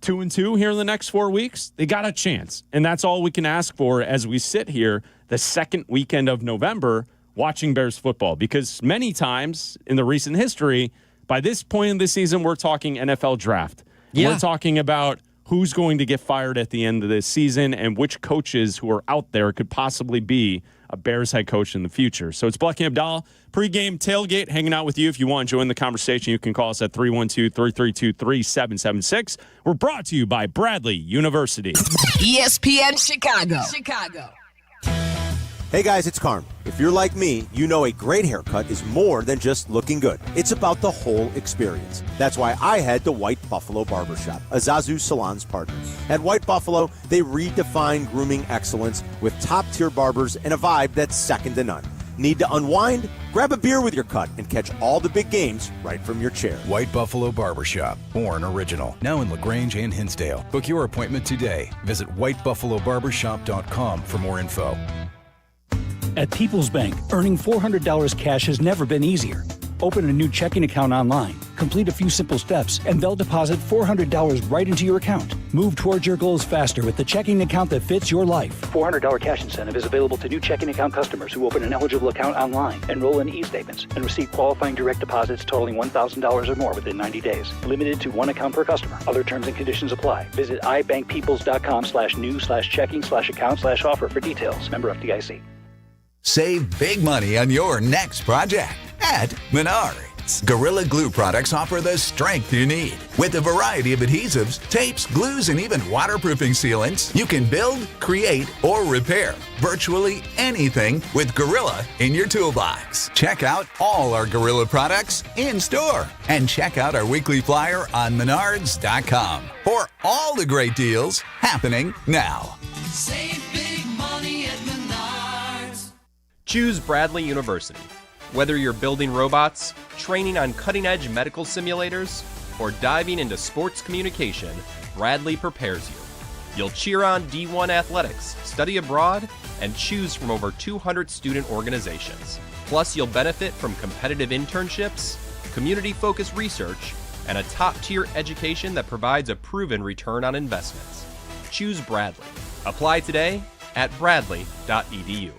2-2 here in the next 4 weeks, they got a chance. And that's all we can ask for as we sit here the second weekend of November watching Bears football. Because many times in the recent history, by this point in the season, we're talking NFL draft. Yeah. We're talking about who's going to get fired at the end of this season and which coaches who are out there could possibly be a Bears head coach in the future. So it's Bleck and Abdalla, pregame tailgate, hanging out with you. If you want to join the conversation, you can call us at 312-332-3776. We're brought to you by Bradley University. ESPN Chicago. Hey guys, it's Carm. If you're like me, you know a great haircut is more than just looking good. It's about the whole experience. That's why I head to White Buffalo Barbershop, a Zazu Salon's partner. At White Buffalo, they redefine grooming excellence with top-tier barbers and a vibe that's second to none. Need to unwind? Grab a beer with your cut and catch all the big games right from your chair. White Buffalo Barbershop, born original. Now in LaGrange and Hinsdale. Book your appointment today. Visit whitebuffalobarbershop.com for more info. At People's Bank, earning $400 cash has never been easier. Open a new checking account online, complete a few simple steps, and they'll deposit $400 right into your account. Move towards your goals faster with the checking account that fits your life. $400 cash incentive is available to new checking account customers who open an eligible account online, enroll in e-statements, and receive qualifying direct deposits totaling $1,000 or more within 90 days. Limited to one account per customer. Other terms and conditions apply. Visit ibankpeoples.com/new/checking/account/offer for details. Member FDIC. Save big money on your next project at Menards. Gorilla Glue products offer the strength you need. With a variety of adhesives, tapes, glues, and even waterproofing sealants, you can build, create, or repair virtually anything with Gorilla in your toolbox. Check out all our Gorilla products in store and check out our weekly flyer on Menards.com for all the great deals happening now. Save big money at Menards. Choose Bradley University. Whether you're building robots, training on cutting-edge medical simulators, or diving into sports communication, Bradley prepares you. You'll cheer on D1 athletics, study abroad, and choose from over 200 student organizations. Plus, you'll benefit from competitive internships, community-focused research, and a top-tier education that provides a proven return on investments. Choose Bradley. Apply today at bradley.edu.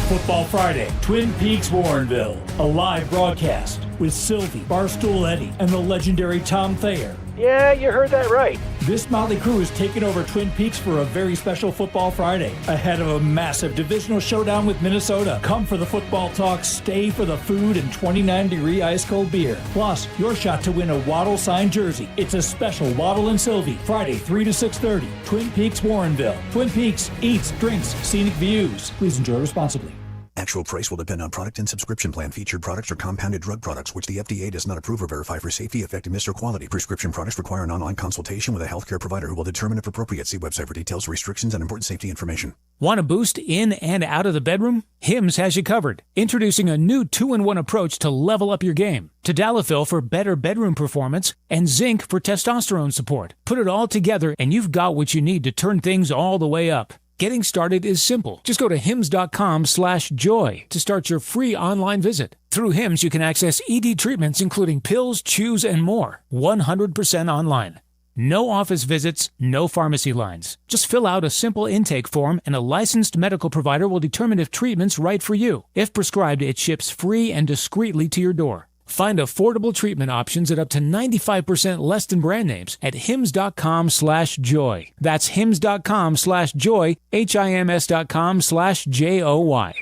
Football Friday, Twin Peaks Warrenville. A live broadcast with Sylvie, Barstool Eddie, and the legendary Tom Thayer. Yeah, you heard that right. This motley crew is taking over Twin Peaks for a very special Football Friday, ahead of a massive divisional showdown with Minnesota. Come for the football talk, stay for the food and 29-degree ice-cold beer. Plus, your shot to win a Waddle signed jersey. It's a special Waddle and Sylvie, Friday 3 to 6:30, Twin Peaks Warrenville. Twin Peaks, eats, drinks, scenic views. Please enjoy responsibly. Actual price will depend on product and subscription plan. Featured products are compounded drug products, which the FDA does not approve or verify for safety, effectiveness, or quality. Prescription products require an online consultation with a healthcare provider who will determine if appropriate. See website for details, restrictions, and important safety information. Want a boost in and out of the bedroom? Hims has you covered. Introducing a new 2-in-1 approach to level up your game. Tadalafil for better bedroom performance and zinc for testosterone support. Put it all together and you've got what you need to turn things all the way up. Getting started is simple. Just go to hims.com/joy to start your free online visit. Through Hims, you can access ED treatments including pills, chews, and more. 100% online. No office visits, no pharmacy lines. Just fill out a simple intake form and a licensed medical provider will determine if treatment's right for you. If prescribed, it ships free and discreetly to your door. Find affordable treatment options at up to 95% less than brand names at hims.com/joy. That's hims.com/joy, HIMS.com/JOY.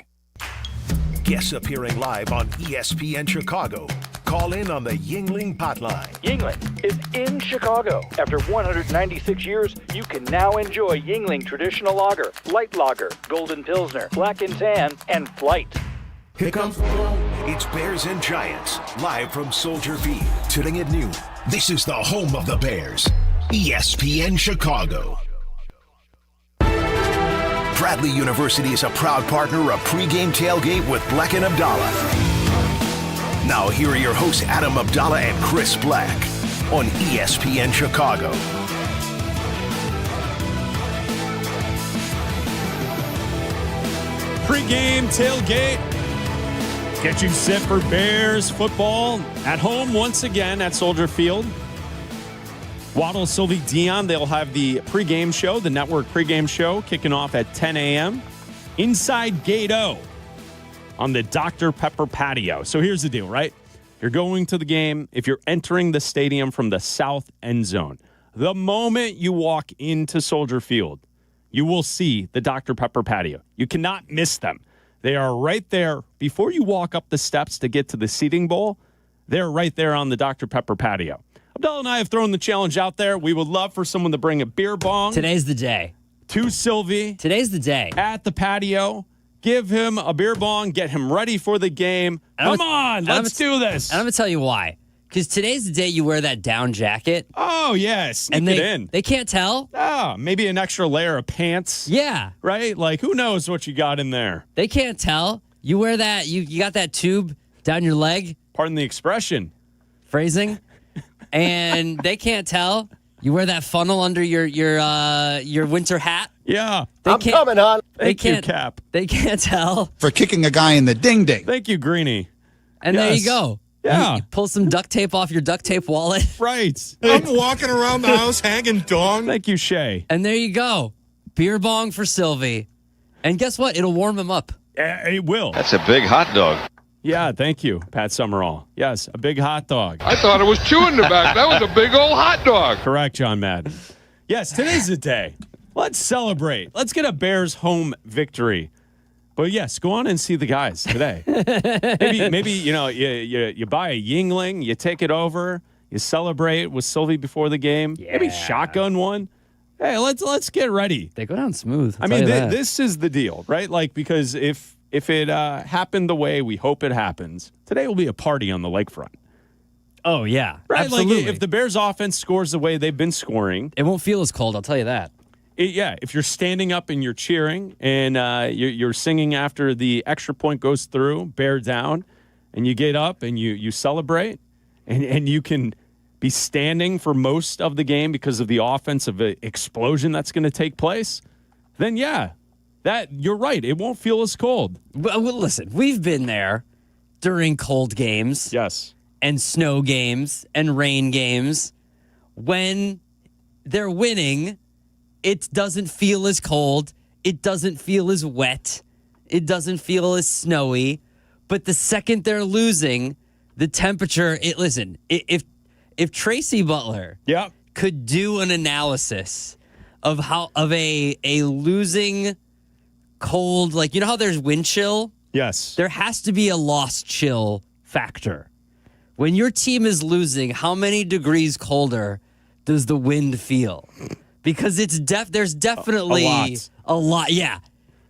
Guests appearing live on ESPN Chicago. Call in on the Yingling hotline. Yingling is in Chicago. After 196 years, you can now enjoy Yingling Traditional Lager, Light Lager, Golden Pilsner, Black and Tan, and Flight. Here comes it's Bears and Giants, live from Soldier Field. Today at noon, this is the home of the Bears, ESPN Chicago. Bradley University is a proud partner of Pregame Tailgate with Bleck and Abdalla. Now here are your hosts Adam Abdalla and Chris Bleck on ESPN Chicago. Pregame Tailgate. Get you set for Bears football at home once again at Soldier Field. Waddle, Sylvie, Dion, they'll have the pregame show, the network pregame show, kicking off at 10 a.m. inside Gate O on the Dr. Pepper patio. So here's the deal, right? You're going to the game. If you're entering the stadium from the south end zone, the moment you walk into Soldier Field, you will see the Dr. Pepper patio. You cannot miss them. They are right there. Before you walk up the steps to get to the seating bowl, they're right there on the Dr. Pepper patio. Abdalla and I have thrown the challenge out there. We would love for someone to bring a beer bong. Today's the day. To Sylvie. Today's the day. At the patio. Give him a beer bong. Get him ready for the game. Come on, let's do this. And I'm going to tell you why. Because today's the day you wear that down jacket. Oh, yes. Sneak it in. They can't tell. Ah, maybe an extra layer of pants. Yeah. Right? Like, who knows what you got in there? They can't tell. You wear that. You got that tube down your leg. Pardon the expression. Phrasing. And they can't tell. You wear that funnel under your winter hat. Yeah. I'm coming on. Thank you, Cap. They can't tell. For kicking a guy in the ding-ding. Thank you, Greenie. And there you go. Yeah. You pull some duct tape off your duct tape wallet. Right. I'm walking around the house hanging dong. Thank you, Shay. And there you go. Beer bong for Sylvie. And guess what? It'll warm him up. It will. That's a big hot dog. Yeah, thank you, Pat Summerall. Yes, a big hot dog. I thought it was chewing the back. That was a big old hot dog. Correct, John Madden. Yes, today's the day. Let's celebrate. Let's get a Bears home victory. But yes, go on and see the guys today. maybe you buy a Yingling, you take it over, you celebrate with Sylvie before the game. Yeah. Maybe shotgun one. Hey, let's get ready. They go down smooth. I mean, this is the deal, right? Like, because if it happened the way we hope it happens, today will be a party on the lakefront. Oh, yeah. Right? Absolutely. Like, if the Bears offense scores the way they've been scoring, it won't feel as cold, I'll tell you that. If you're standing up and you're cheering and you're singing after the extra point goes through, bear down, and you get up and you celebrate, and you can be standing for most of the game because of the offensive explosion that's going to take place, then yeah, that you're right. It won't feel as cold. Well, listen, we've been there during cold games. Yes. And snow games and rain games. When they're winning, it doesn't feel as cold. It doesn't feel as wet. It doesn't feel as snowy. But the second they're losing, the temperature, if Tracy Butler could do an analysis of a losing cold, like, you know how there's wind chill? Yes. There has to be a lost chill factor. When your team is losing, how many degrees colder does the wind feel? Because there's definitely a lot. Yeah.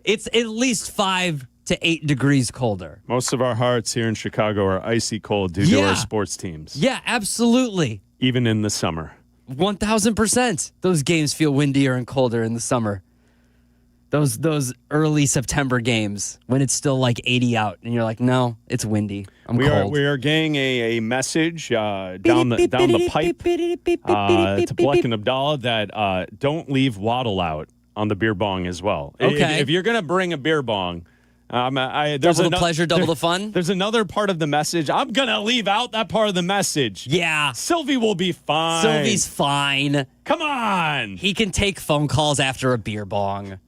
It's at least 5 to 8 degrees colder. Most of our hearts here in Chicago are icy cold due to our sports teams. Yeah, absolutely. Even in the summer. 1,000%. Those games feel windier and colder in the summer. Those early September games when it's still like 80 out and you're like, no, it's windy. I'm cold. We are getting a message down the pipe to Bleck and Abdalla that don't leave Waddle out on the beer bong as well. Okay. If you're going to bring a beer bong, double the pleasure, double the fun. There's another part of the message. I'm going to leave out that part of the message. Yeah. Sylvie will be fine. Sylvie's fine. Come on. He can take phone calls after a beer bong.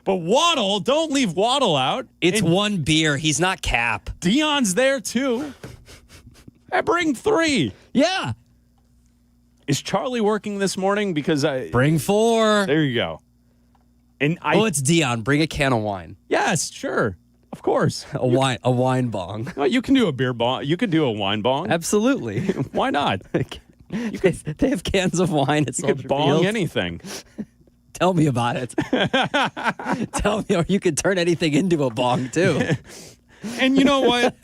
But Waddle, don't leave Waddle out. It's one beer. He's not Cap. Dion's there too. I bring 3. Yeah. Is Charlie working this morning? Because bring 4. There you go. And it's Dion. Bring a can of wine. Yes, sure. Of course. A wine bong. Well, you can do a beer bong. You could do a wine bong. Absolutely. Why not? They have cans of wine at Soldier Field. Bong anything. Tell me about it. Tell me, or you could turn anything into a bong too. And you know what?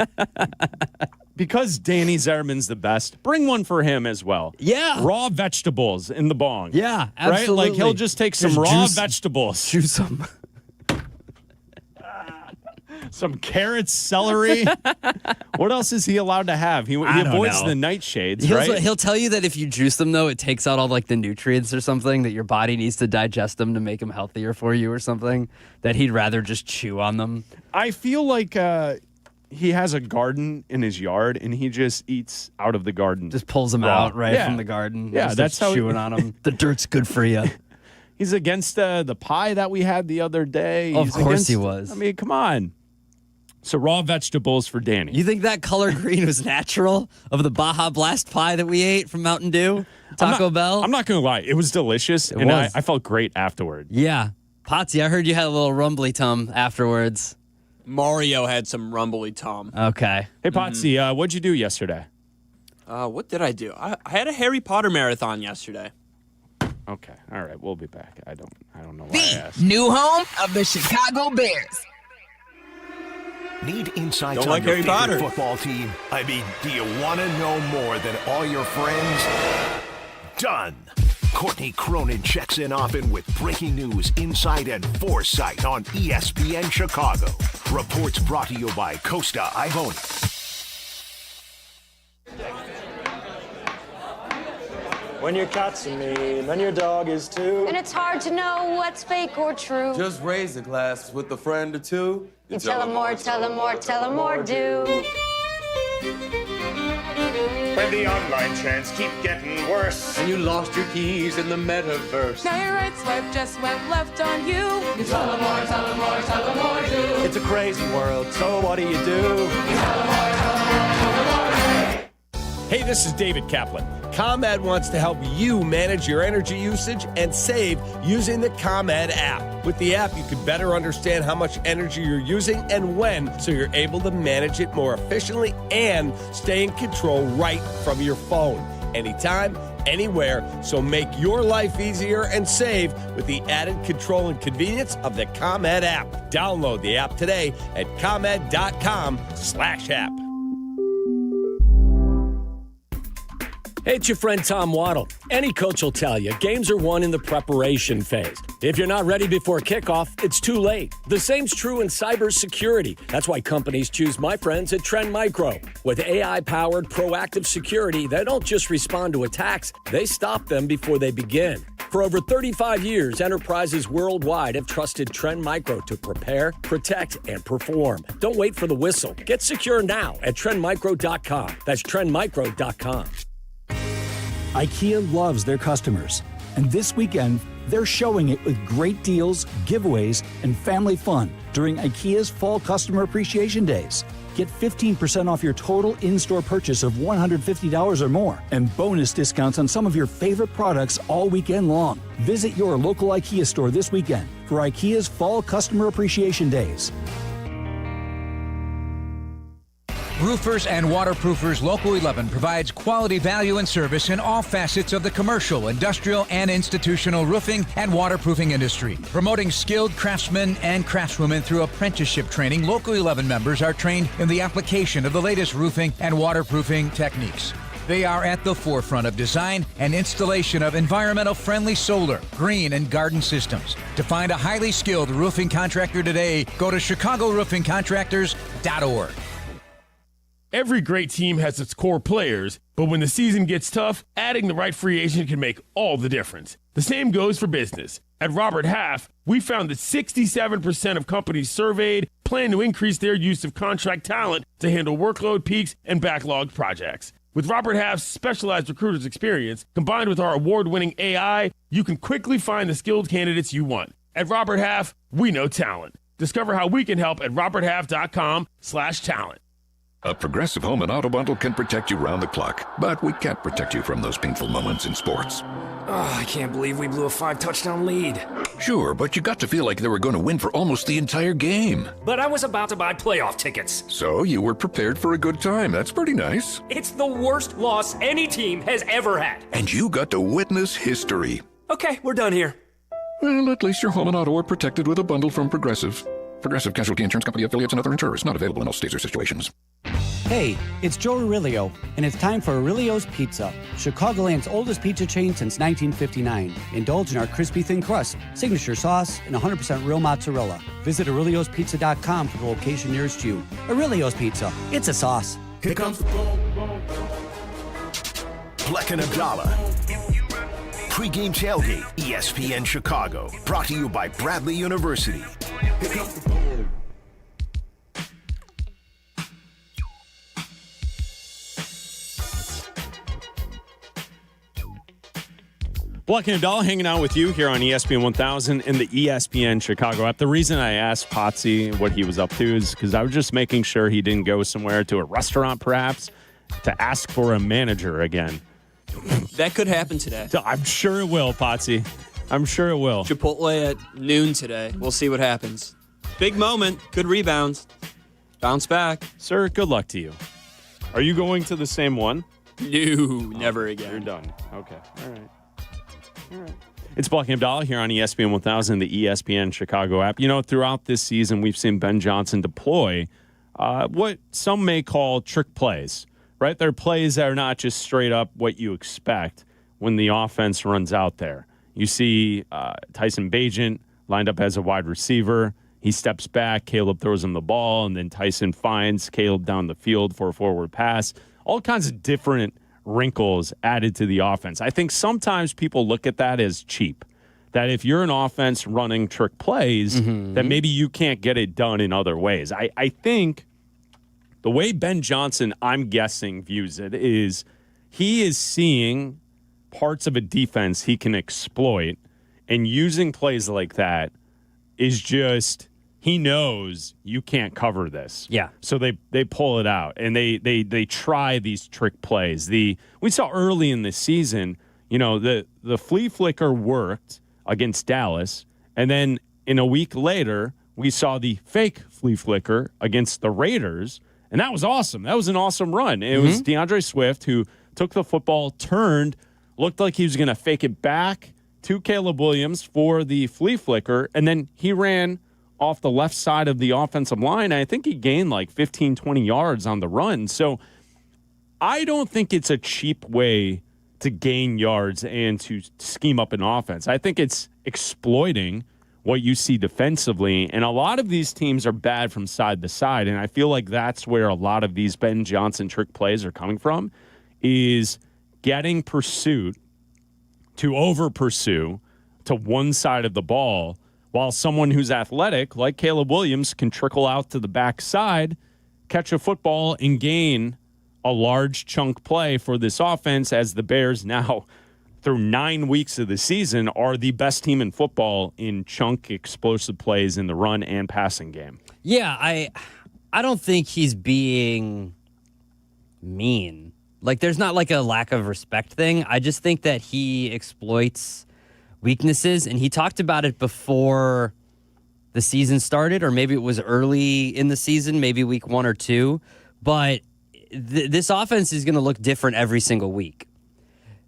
Because Danny Zerman's the best, bring one for him as well. Yeah. Raw vegetables in the bong. Yeah, absolutely. Right? Like he'll just take some raw vegetables. Juice them. Some carrots, celery. What else is he allowed to have? He avoids the nightshades, right? He'll tell you that if you juice them, though, it takes out all like the nutrients or something, that your body needs to digest them to make them healthier for you or something, that he'd rather just chew on them. I feel like he has a garden in his yard, and he just eats out of the garden. Just pulls them out from the garden. Yeah, that's how chewing on them. The dirt's good for you. He's against the pie that we had the other day. Of course he was. I mean, come on. So raw vegetables for Danny. You think that color green was natural of the Baja Blast pie that we ate from Mountain Dew, Taco Bell? I'm not going to lie. It was delicious, and I felt great afterward. Yeah. Potsy, I heard you had a little rumbly tum afterwards. Mario had some rumbly tum. Okay. Hey, Potsy, what'd you do yesterday? What did I do? I had a Harry Potter marathon yesterday. Okay. All right. We'll be back. I don't know why I asked. New home of the Chicago Bears. Need insights Don't on like your Harry favorite Potter. football team? I mean, do you want to know more than all your friends? Done. Courtney Cronin checks in often with breaking news, insight, and foresight on ESPN Chicago. Reports brought to you by Costa Ivonia. When your cat's a me, then your dog is too. And it's hard to know what's fake or true. Just raise the glass with a friend or two. You tell them more, tell them more, tell them more, do. When the online trends keep getting worse. And you lost your keys in the metaverse. Now your right swipe just went left on you. You tell them more, tell them more, tell them more, do. It's a crazy world, so what do? You tell them more, tell them more, tell them more. Hey, this is David Kaplan. ComEd wants to help you manage your energy usage and save using the ComEd app. With the app, you can better understand how much energy you're using and when, so you're able to manage it more efficiently and stay in control right from your phone. Anytime, anywhere, so make your life easier and save with the added control and convenience of the ComEd app. Download the app today at ComEd.com/app. Hey, it's your friend Tom Waddle. Any coach will tell you games are won in the preparation phase. If you're not ready before kickoff, it's too late. The same's true in cybersecurity. That's why companies choose my friends at Trend Micro. With AI-powered proactive security, they don't just respond to attacks, they stop them before they begin. For over 35 years, enterprises worldwide have trusted Trend Micro to prepare, protect, and perform. Don't wait for the whistle. Get secure now at trendmicro.com. That's trendmicro.com. IKEA loves their customers, and this weekend, they're showing it with great deals, giveaways, and family fun during IKEA's Fall Customer Appreciation Days. Get 15% off your total in-store purchase of $150 or more, and bonus discounts on some of your favorite products all weekend long. Visit your local IKEA store this weekend for IKEA's Fall Customer Appreciation Days. Roofers and Waterproofers Local 11 provides quality value and service in all facets of the commercial, industrial, and institutional roofing and waterproofing industry. Promoting skilled craftsmen and craftswomen through apprenticeship training, Local 11 members are trained in the application of the latest roofing and waterproofing techniques. They are at the forefront of design and installation of environmental-friendly solar, green, and garden systems. To find a highly skilled roofing contractor today, go to ChicagoRoofingContractors.org. Every great team has its core players, but when the season gets tough, adding the right free agent can make all the difference. The same goes for business. At Robert Half, we found that 67% of companies surveyed plan to increase their use of contract talent to handle workload peaks and backlogged projects. With Robert Half's specialized recruiters experience, combined with our award-winning AI, you can quickly find the skilled candidates you want. At Robert Half, we know talent. Discover how we can help at roberthalf.com/talent. A Progressive Home and Auto Bundle can protect you round the clock, but we can't protect you from those painful moments in sports. Oh, I can't believe we blew a 5-touchdown lead. Sure, but you got to feel like they were going to win for almost the entire game. But I was about to buy playoff tickets. So you were prepared for a good time. That's pretty nice. It's the worst loss any team has ever had. And you got to witness history. Okay, we're done here. Well, at least your home and auto are protected with a bundle from Progressive. Progressive Casualty Insurance Company affiliates and other insurers. Not available in all states or situations. Hey, it's Joe Aurelio, and it's time for Aurelio's Pizza, Chicagoland's oldest pizza chain since 1959. Indulge in our crispy thin crust, signature sauce, and 100% real mozzarella. Visit Aurelio'sPizza.com for the location nearest you. Aurelio's Pizza, it's a sauce. Here comes the Bleck and Abdalla. Pregame Tailgate, ESPN Chicago. Brought to you by Bradley University. Here comes the Bleck and Abdalla hanging out with you here on ESPN 1000 in the ESPN Chicago app. The reason I asked Potsy what he was up to is because I was just making sure he didn't go somewhere to a restaurant, perhaps, to ask for a manager again. That could happen today. I'm sure it will, Potsy. I'm sure it will. Chipotle at noon today. We'll see what happens. Big moment. Good rebound. Bounce back. Sir, good luck to you. Are you going to the same one? No, never again. You're done. Okay. All right. It's Bleck and Abdalla here on ESPN 1000, the ESPN Chicago app. You know, throughout this season, we've seen Ben Johnson deploy what some may call trick plays, right? They're plays that are not just straight up what you expect when the offense runs out there. You see Tyson Bagent lined up as a wide receiver. He steps back, Caleb throws him the ball, and then Tyson finds Caleb down the field for a forward pass. All kinds of different wrinkles added to the offense. I think sometimes people look at that as cheap, that if you're an offense running trick plays, that maybe you can't get it done in other ways. I think the way Ben Johnson, I'm guessing, views it is he is seeing parts of a defense he can exploit, and using plays like that is just, he knows you can't cover this. Yeah. So they pull it out, and they try these trick plays. We saw early in the season, you know, the flea flicker worked against Dallas, and then in a week later, we saw the fake flea flicker against the Raiders, and that was awesome. That was an awesome run. It was DeAndre Swift who took the football, turned, looked like he was going to fake it back to Caleb Williams for the flea flicker, and then he ran off the left side of the offensive line. I think he gained like 15, 20 yards on the run. So I don't think it's a cheap way to gain yards and to scheme up an offense. I think it's exploiting what you see defensively, and a lot of these teams are bad from side to side, and I feel like that's where a lot of these Ben Johnson trick plays are coming from, is getting pursuit to over-pursue to one side of the ball, while someone who's athletic, like Caleb Williams, can trickle out to the backside, catch a football, and gain a large chunk play for this offense, as the Bears now, through 9 weeks of the season, are the best team in football in chunk explosive plays in the run and passing game. Yeah, I don't think he's being mean. Like, there's not like a lack of respect thing. I just think that he exploits weaknesses, and he talked about it before the season started, or maybe it was early in the season, maybe week 1 or 2. But this offense is going to look different every single week.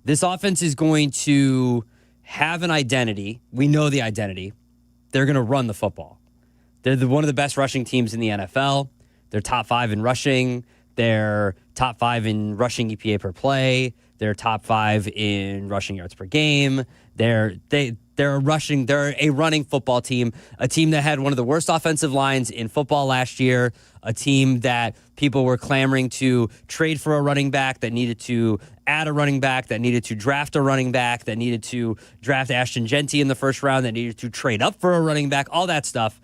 This offense is going to have an identity. We know the identity. They're going to run the football. They're one of the best rushing teams in the NFL. They're top 5 in rushing. They're top 5 in rushing EPA per play. They're top 5 in rushing yards per game. They're a running football team, a team that had one of the worst offensive lines in football last year, a team that people were clamoring to trade for a running back, that needed to add a running back, that needed to draft a running back, that needed to draft Ashton Genty in the first round, that needed to trade up for a running back. All that stuff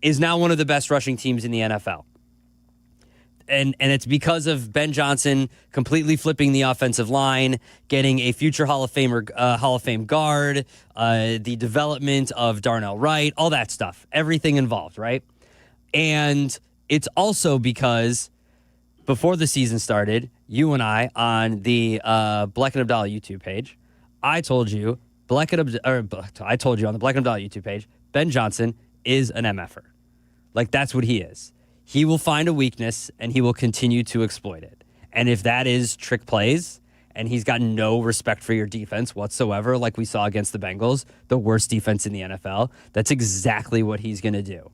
is now one of the best rushing teams in the NFL. And it's because of Ben Johnson completely flipping the offensive line, getting a future Hall of Fame guard, the development of Darnell Wright, all that stuff, everything involved, right? And it's also because before the season started, you and I on the Bleck and Abdalla YouTube page, I told you on the Bleck and Abdalla YouTube page, Ben Johnson is an MFer. Like, that's what he is. He will find a weakness, and he will continue to exploit it. And if that is trick plays, and he's got no respect for your defense whatsoever, like we saw against the Bengals, the worst defense in the NFL, that's exactly what he's going to do.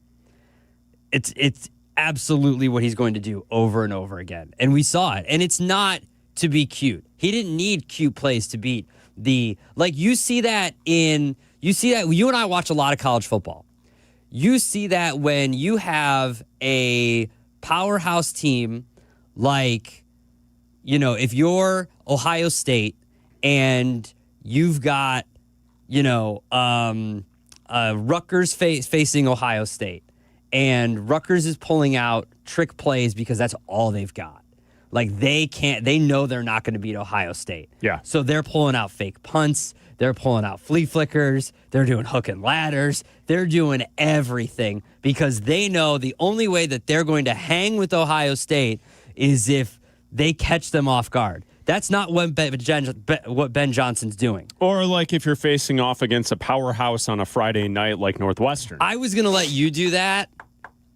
It's absolutely what he's going to do over and over again. And we saw it. And it's not to be cute. He didn't need cute plays to beat you see that you and I watch a lot of college football. You see that when you have a powerhouse team like, if you're Ohio State and you've got, Rutgers facing Ohio State, and Rutgers is pulling out trick plays because that's all they've got. Like, they know they're not going to beat Ohio State. Yeah. So they're pulling out fake punts. They're pulling out flea flickers. They're doing hook and ladders. They're doing everything because they know the only way that they're going to hang with Ohio State is if they catch them off guard. That's not what Ben Johnson's doing. Or like if you're facing off against a powerhouse on a Friday night like Northwestern. I was going to let you do that.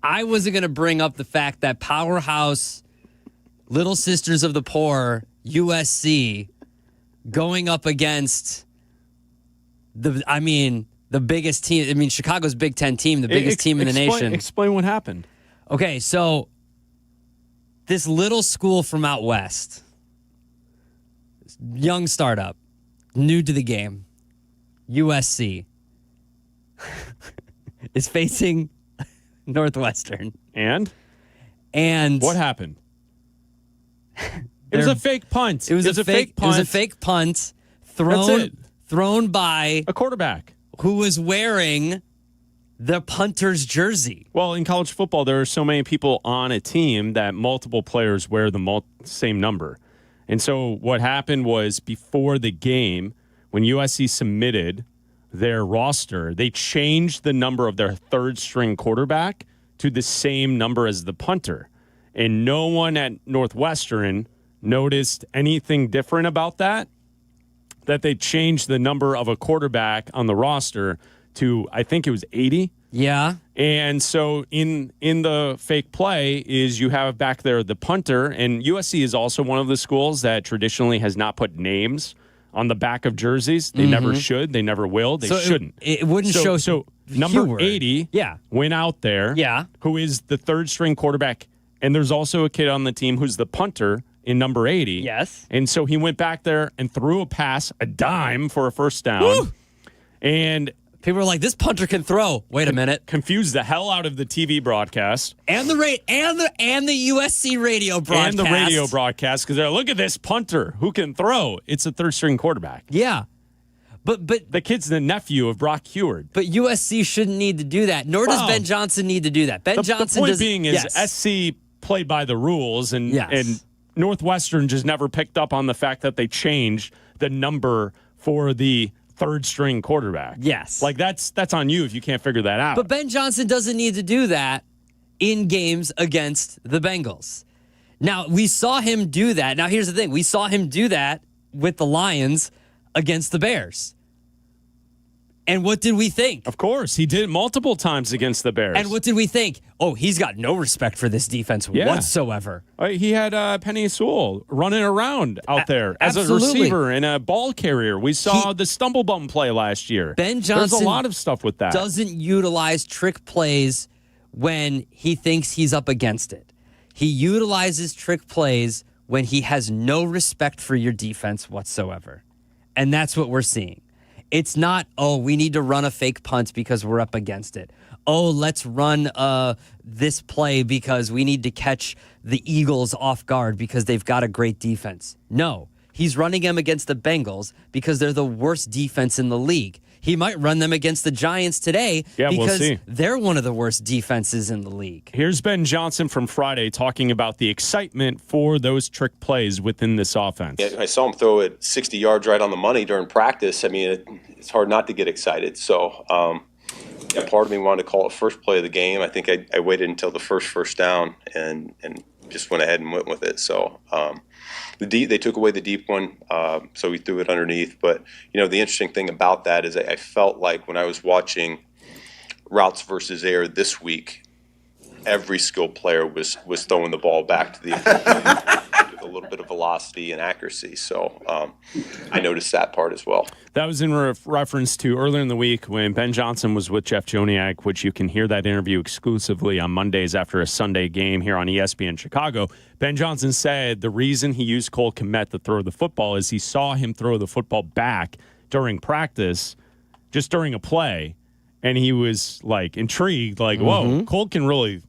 I wasn't going to bring up the fact that powerhouse Little Sisters of the Poor, USC, going up against the biggest team. Chicago's Big Ten team, the biggest team in the nation. Explain what happened. Okay, so this little school from out west, young startup, new to the game, USC, is facing Northwestern. And what happened? It was a fake punt. It was a fake punt. It was a fake punt thrown by a quarterback who was wearing the punter's jersey. Well, in college football, there are so many people on a team that multiple players wear the same number. And so what happened was before the game, when USC submitted their roster, they changed the number of their third-string quarterback to the same number as the punter. And no one at Northwestern noticed anything different about that they changed the number of a quarterback on the roster to, I think it was 80. Yeah. And so in the fake play is you have back there the punter, and USC is also one of the schools that traditionally has not put names on the back of jerseys. They never should. They never will. They shouldn't. It wouldn't show. So number Heward. 80 went out there, who is the third-string quarterback. And there's also a kid on the team who's the punter, in number 80. Yes. And so he went back there and threw a pass, a dime for a first down. Woo! And people were like, this punter can throw. Wait a minute. Confused the hell out of the TV broadcast. And the USC radio broadcast. And the radio broadcast, because they're look at this punter who can throw. It's a third-string quarterback. Yeah. But the kid's the nephew of Brock Heward. But USC shouldn't need to do that, nor does Ben Johnson need to do that. Ben Johnson the point being is SC played by the rules, and Northwestern just never picked up on the fact that they changed the number for the third-string quarterback. Yes. Like, that's on you if you can't figure that out. But Ben Johnson doesn't need to do that in games against the Bengals. Now, we saw him do that. Now, here's the thing. We saw him do that with the Lions against the Bears. And what did we think? Of course, he did it multiple times against the Bears. And what did we think? Oh, he's got no respect for this defense whatsoever. He had Penny Sewell running around out there as absolutely. a receiver and a ball carrier. We saw the stumble bum play last year. Ben Johnson There's a lot of stuff with that. Doesn't utilize trick plays when he thinks he's up against it. He utilizes trick plays when he has no respect for your defense whatsoever. And that's what we're seeing. It's not, we need to run a fake punt because we're up against it. Let's run this play because we need to catch the Eagles off guard because they've got a great defense. No, he's running them against the Bengals because they're the worst defense in the league. He might run them against the Giants today because they're one of the worst defenses in the league. Here's Ben Johnson from Friday talking about the excitement for those trick plays within this offense. Yeah, I saw him throw it 60 yards right on the money during practice. I mean, it's hard not to get excited. So, part of me wanted to call it first play of the game. I think I waited until the first down and just went ahead and went with it. So, they took away the deep one, so we threw it underneath. But, the interesting thing about that is I felt like when I was watching routes versus air this week, every skilled player was throwing the ball back to the with a little bit of velocity and accuracy. So I noticed that part as well. That was in reference to earlier in the week when Ben Johnson was with Jeff Joniak, which you can hear that interview exclusively on Mondays after a Sunday game here on ESPN Chicago. Ben Johnson said the reason he used Cole Kmet to throw the football is he saw him throw the football back during practice, just during a play, and he was like intrigued, like, whoa, Cole can really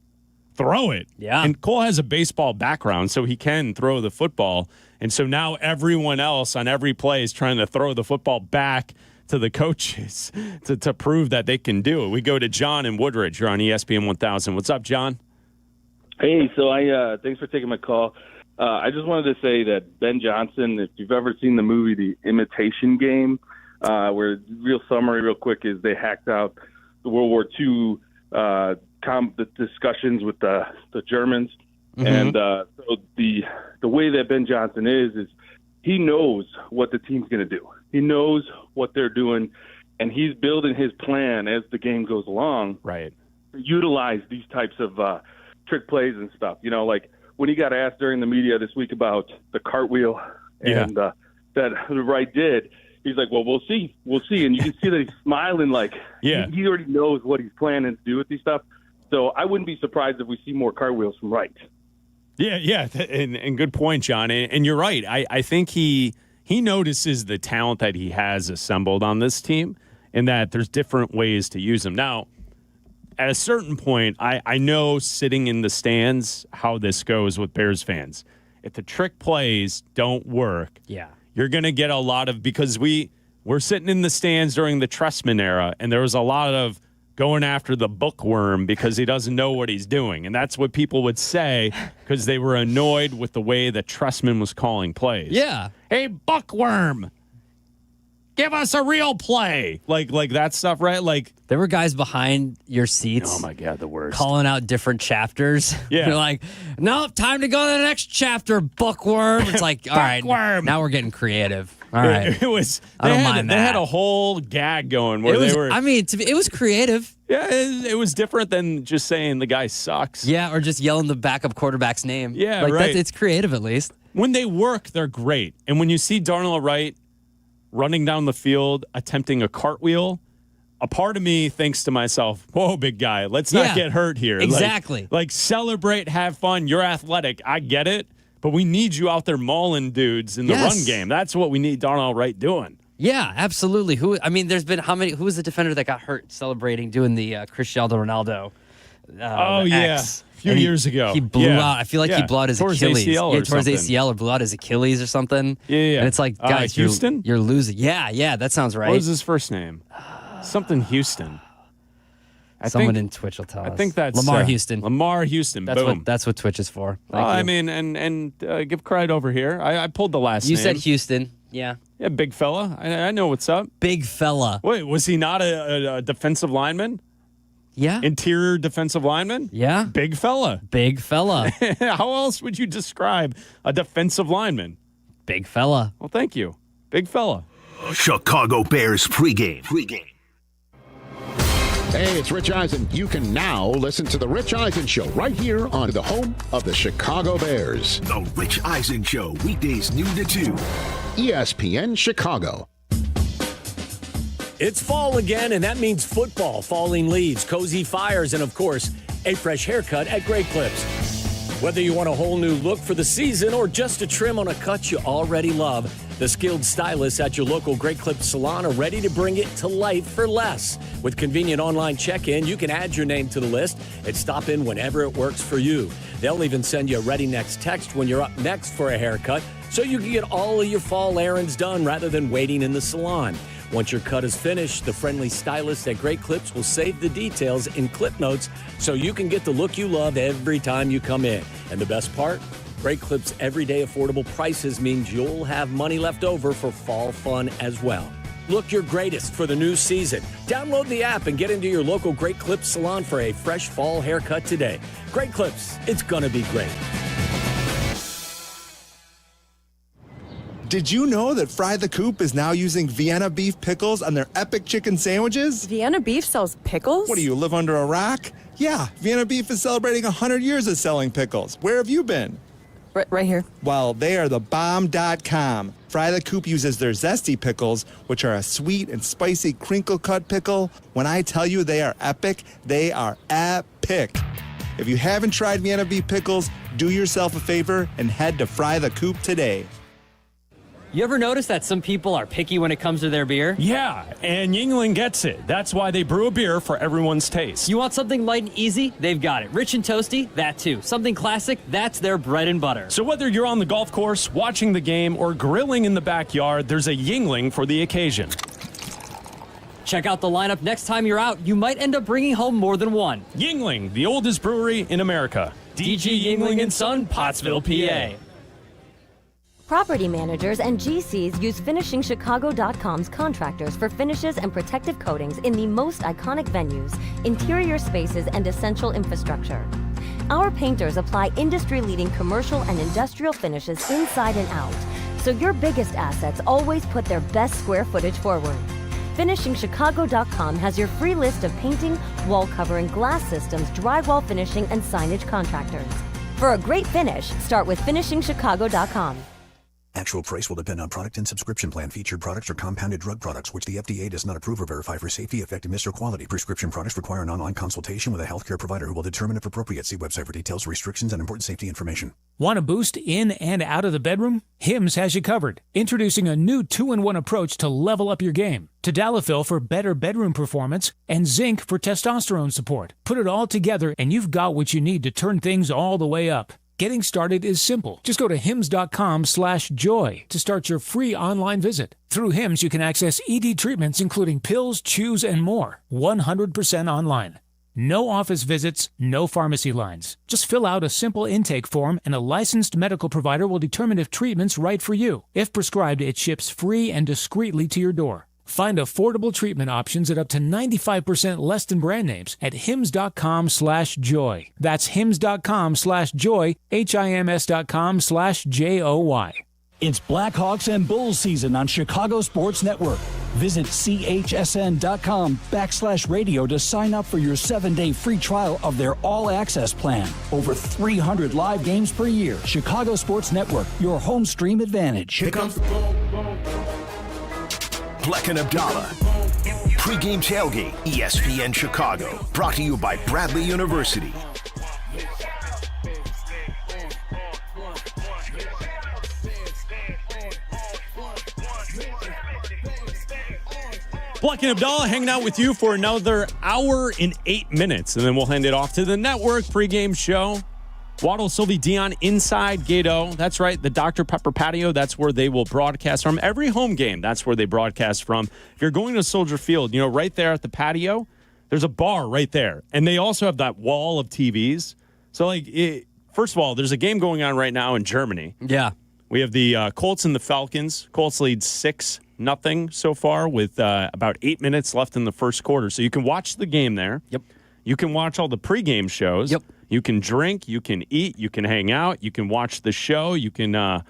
throw it. Yeah. And Cole has a baseball background, so he can throw the football. And so now everyone else on every play is trying to throw the football back to the coaches to prove that they can do it. We go to John in Woodridge. You're on ESPN 1000. What's up, John? Hey, so thanks for taking my call. I just wanted to say that Ben Johnson, if you've ever seen the movie The Imitation Game, where real summary real quick is they hacked out the World War II the discussions with the Germans. And so the way that Ben Johnson is he knows what the team's going to do. He knows what they're doing, and he's building his plan as the game goes along. Right. To utilize these types of trick plays and stuff. Like when he got asked during the media this week about the cartwheel and that the right did, he's like, well, we'll see. And you can see that he's smiling like he already knows what he's planning to do with these stuff. So I wouldn't be surprised if we see more cartwheels from Wright. Yeah, and good point, John. And you're right. I think he notices the talent that he has assembled on this team and that there's different ways to use them. Now, at a certain point, I know sitting in the stands how this goes with Bears fans. If the trick plays don't work, you're going to get a lot of – because we're sitting in the stands during the Trestman era, and there was a lot of – going after the bookworm because he doesn't know what he's doing. And that's what people would say because they were annoyed with the way that Trestman was calling plays. Yeah. Hey, bookworm, give us a real play. Like that stuff, right? Like there were guys behind your seats. Oh, my God, the worst. Calling out different chapters. Yeah. You're like, no, time to go to the next chapter, bookworm. It's like, all right, now we're getting creative. All right. It was. I don't mind that. They had a whole gag going where they were. I mean, it was creative. Yeah, it was different than just saying the guy sucks. Yeah, or just yelling the backup quarterback's name. Yeah, like right. It's creative at least. When they work, they're great. And when you see Darnell Wright running down the field attempting a cartwheel, a part of me thinks to myself, whoa, big guy, let's not get hurt here. Exactly. Like celebrate, have fun. You're athletic. I get it. But we need you out there mauling dudes in the run game. That's what we need Darnell Wright doing. Yeah, absolutely. There's been who was the defender that got hurt celebrating doing the Cristiano Ronaldo? A few years ago. He blew out. I feel like he blew out his Achilles. Tore his ACL or blew out his Achilles or something. Yeah. And it's like, guys, Houston? You're losing. Yeah, that sounds right. What was his first name? Something Houston. Someone in Twitch will tell us. I think that's Lamar Houston. Lamar Houston. Boom. That's what Twitch is for. Thank you. I mean, and give credit over here. I pulled the last name. You said Houston. Yeah. Yeah, big fella. I know what's up. Big fella. Wait, was he not a defensive lineman? Yeah. Interior defensive lineman? Yeah. Big fella. Big fella. How else would you describe a defensive lineman? Big fella. Well, thank you. Big fella. Chicago Bears pregame. Hey, it's Rich Eisen. You can now listen to The Rich Eisen Show right here on the home of the Chicago Bears. The Rich Eisen Show, weekdays noon to 2. ESPN Chicago. It's fall again, and that means football, falling leaves, cozy fires, and of course, a fresh haircut at Great Clips. Whether you want a whole new look for the season or just a trim on a cut you already love, the skilled stylists at your local Great Clips salon are ready to bring it to life for less. With convenient online check-in, you can add your name to the list and stop in whenever it works for you. They'll even send you a ready next text when you're up next for a haircut, so you can get all of your fall errands done rather than waiting in the salon. Once your cut is finished, the friendly stylists at Great Clips will save the details in clip notes so you can get the look you love every time you come in. And the best part? Great Clips' everyday affordable prices means you'll have money left over for fall fun as well. Look your greatest for the new season. Download the app and get into your local Great Clips salon for a fresh fall haircut today. Great Clips, it's gonna be great. Did you know that Fry the Coop is now using Vienna beef pickles on their epic chicken sandwiches? Vienna beef sells pickles? What, do you live under a rock? Yeah, Vienna beef is celebrating 100 years of selling pickles. Where have you been? Right here. Well, they are the bomb.com. Fry the Coop uses their zesty pickles, which are a sweet and spicy crinkle-cut pickle. When I tell you they are epic, they are epic. If you haven't tried Vienna beef pickles, do yourself a favor and head to Fry the Coop today. You ever notice that some people are picky when it comes to their beer? Yeah, and Yuengling gets it. That's why they brew a beer for everyone's taste. You want something light and easy? They've got it. Rich and toasty? That too. Something classic? That's their bread and butter. So whether you're on the golf course, watching the game, or grilling in the backyard, there's a Yuengling for the occasion. Check out the lineup next time you're out. You might end up bringing home more than one. Yuengling, the oldest brewery in America. DG Yuengling & Son, Pottsville, PA. Property managers and GCs use FinishingChicago.com's contractors for finishes and protective coatings in the most iconic venues, interior spaces, and essential infrastructure. Our painters apply industry-leading commercial and industrial finishes inside and out, so your biggest assets always put their best square footage forward. FinishingChicago.com has your free list of painting, wall covering, glass systems, drywall finishing, and signage contractors. For a great finish, start with FinishingChicago.com. Actual price will depend on product and subscription plan. Featured products are compounded drug products, which the FDA does not approve or verify for safety, effectiveness, or quality. Prescription products require an online consultation with a healthcare provider who will determine if appropriate. See website for details, restrictions, and important safety information. Want a boost in and out of the bedroom? Hims has you covered. Introducing a new 2-in-1 approach to level up your game. Tadalafil for better bedroom performance and zinc for testosterone support. Put it all together and you've got what you need to turn things all the way up. Getting started is simple. Just go to hims.com/joy to start your free online visit. Through Hims, you can access ED treatments including pills, chews, and more. 100% online. No office visits, no pharmacy lines. Just fill out a simple intake form and a licensed medical provider will determine if treatment's right for you. If prescribed, it ships free and discreetly to your door. Find affordable treatment options at up to 95% less than brand names at hims.com/joy. That's hims.com/joy, HIMS.com/JOY. It's Blackhawks and Bulls season on Chicago Sports Network. Visit chsn.com/radio to sign up for your 7-day free trial of their all-access plan. Over 300 live games per year. Chicago Sports Network, your home stream advantage. Here comes the Bleck and Abdalla. Pregame Tailgate, ESPN Chicago. Brought to you by Bradley University. Bleck and Abdalla hanging out with you for another hour and 8 minutes, and then we'll hand it off to the network pregame show. Waddle, Sylvie, Dion inside Gato. That's right, the Dr. Pepper patio. That's where they will broadcast from. Every home game, that's where they broadcast from. If you're going to Soldier Field, right there at the patio, there's a bar right there. And they also have that wall of TVs. So, first of all, there's a game going on right now in Germany. Yeah. We have the Colts and the Falcons. Colts lead 6-0 so far with about 8 minutes left in the first quarter. So you can watch the game there. Yep. You can watch all the pregame shows. Yep. You can drink, you can eat, you can hang out, you can watch the show, you can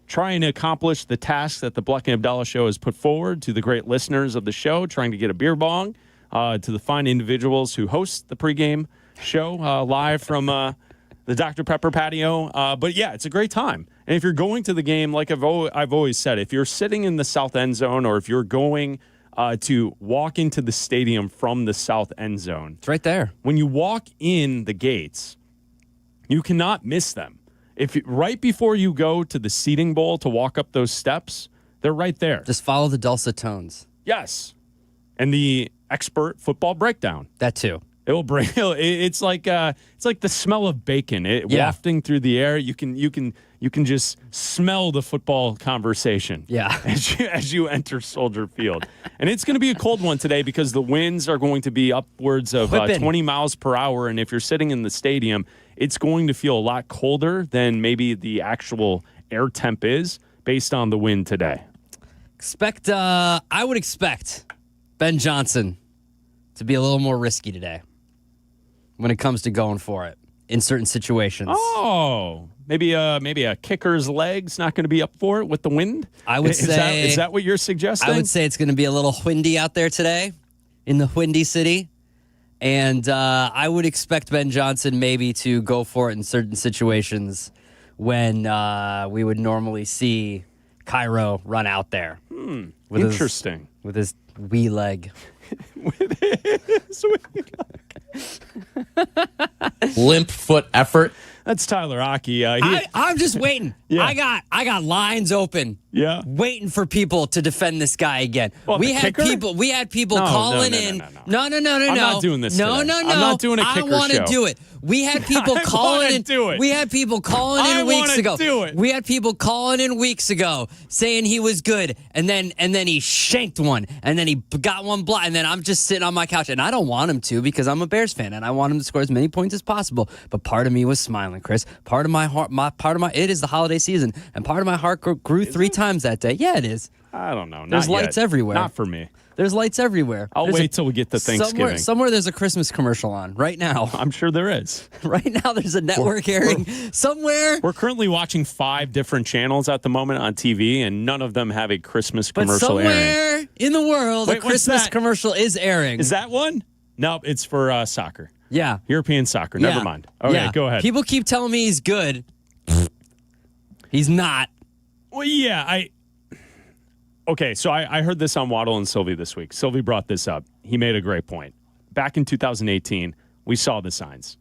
try and accomplish the task that the Bleck and Abdalla show has put forward to the great listeners of the show, trying to get a beer bong, to the fine individuals who host the pregame show live from the Dr. Pepper patio. But yeah, it's a great time. And if you're going to the game, like I've always said, if you're sitting in the south end zone or if you're going to walk into the stadium from the south end zone. It's right there. When you walk in the gates, you cannot miss them. Right before you go to the seating bowl to walk up those steps, they're right there. Just follow the dulcet tones. Yes. And the expert football breakdown. That too. It will bring. It's like the smell of bacon. Wafting through the air. You can just smell the football conversation. Yeah. As you enter Soldier Field, and it's going to be a cold one today because the winds are going to be upwards of 20 miles per hour. And if you're sitting in the stadium, it's going to feel a lot colder than maybe the actual air temp is based on the wind today. I would expect Ben Johnson to be a little more risky today when it comes to going for it in certain situations. Oh, maybe a kicker's leg's not going to be up for it with the wind? I would say... Is that what you're suggesting? I would say it's going to be a little windy out there today in the windy city. And I would expect Ben Johnson maybe to go for it in certain situations when we would normally see Cairo run out there. Interesting. With his wee leg. With his wee leg. Limp foot effort. That's Tyler Aki. I'm just waiting. Yeah. I got lines open. Yeah. Waiting for people to defend this guy again. Well, we had people calling in. No. I'm not doing this No. today. I'm not doing a kicker I want to show. do it. We had people calling in. Do it. We had people calling in weeks ago. Do it. We had people calling in weeks ago saying he was good, and then he shanked one, and then he got one block, and then I'm just sitting on my couch, and I don't want him to because I'm a Bears fan, and I want him to score as many points as possible. But part of me was smiling, Chris. Part of my heart, it is the holiday season, and part of my heart grew three times that day. Yeah, it is. I don't know. There's lights everywhere. Not for me. There's lights everywhere. I'll wait till we get to Thanksgiving. Somewhere there's a Christmas commercial on right now. I'm sure there is. Right now there's a network airing somewhere. We're currently watching 5 different channels at the moment on TV, and none of them have a Christmas commercial airing. Somewhere in the world, a Christmas commercial is airing. Is that one? Nope, it's for soccer. Yeah. European soccer. Never mind. Okay, go ahead. People keep telling me he's good. He's not. Well, yeah, Okay, so I heard this on Waddle and Sylvie this week. Sylvie brought this up. He made a great point. Back in 2018, we saw the signs.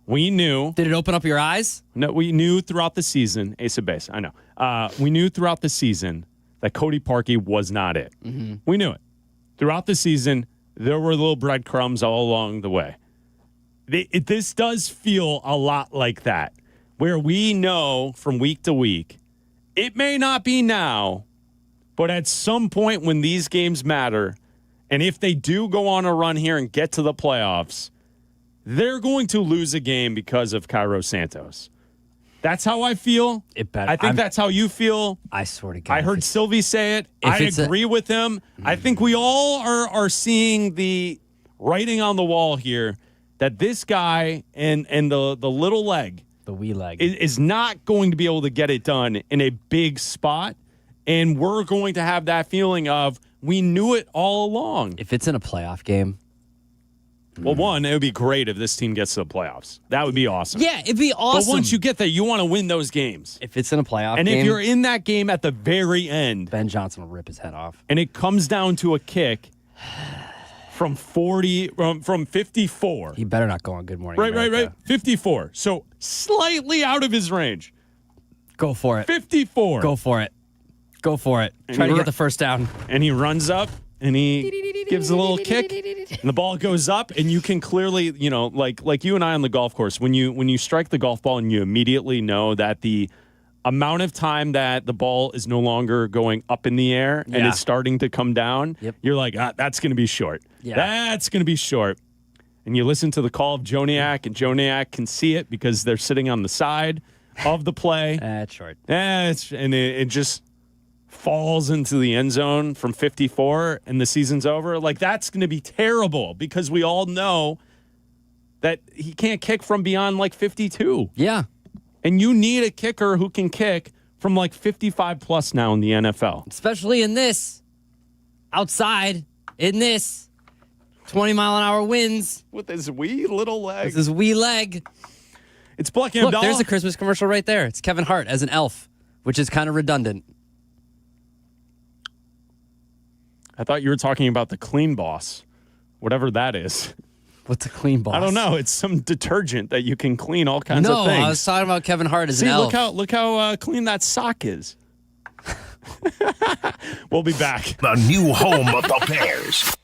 We knew. Did it open up your eyes? No, we knew throughout the season. Ace of base, I know. We knew throughout the season that Cody Parkey was not it. Mm-hmm. We knew it. Throughout the season, there were little breadcrumbs all along the way. This does feel a lot like that, where we know from week to week, it may not be now, but at some point when these games matter, and if they do go on a run here and get to the playoffs, they're going to lose a game because of Cairo Santos. That's how I feel. I think that's how you feel. I swear to God. I heard Sylvie say it. I agree with him. I think we all are seeing the writing on the wall here that this guy and the little leg, the wee leg, is not going to be able to get it done in a big spot. And we're going to have that feeling of we knew it all along. If it's in a playoff game. Well, one, it would be great if this team gets to the playoffs. That would be awesome. Yeah, it'd be awesome. But once you get there, you want to win those games. If it's in a playoff game. And if you're in that game at the very end. Ben Johnson will rip his head off. And it comes down to a kick from 54. He better not go on Good Morning America. Right. 54. So slightly out of his range. Go for it. 54. Go for it. Go for it. Try to get the first down. And he runs up and he gives a little kick, and the ball goes up, and you can clearly, like you and I on the golf course, when you strike the golf ball and you immediately know that the amount of time that the ball is no longer going up in the air and it's starting to come down, you're like, that's going to be short. Yeah. That's going to be short. And you listen to the call of Joniak, and Joniak can see it because they're sitting on the side of the play. That's short. It just falls into the end zone from 54, and the season's over. Like, that's going to be terrible because we all know that he can't kick from beyond, 52. Yeah. And you need a kicker who can kick from 55 plus now in the NFL. Especially in this. Outside. In this. 20-mile-an-hour winds. With his wee little leg. With his wee leg. It's Bleck and Abdalla. Look, there's a Christmas commercial right there. It's Kevin Hart as an elf, which is kind of redundant. I thought you were talking about the Clean Boss. Whatever that is. What's a Clean Boss? I don't know. It's some detergent that you can clean all kinds of things. No, I was talking about Kevin Hart as an elf. Look how clean that sock is. We'll be back. The new home of the Bears.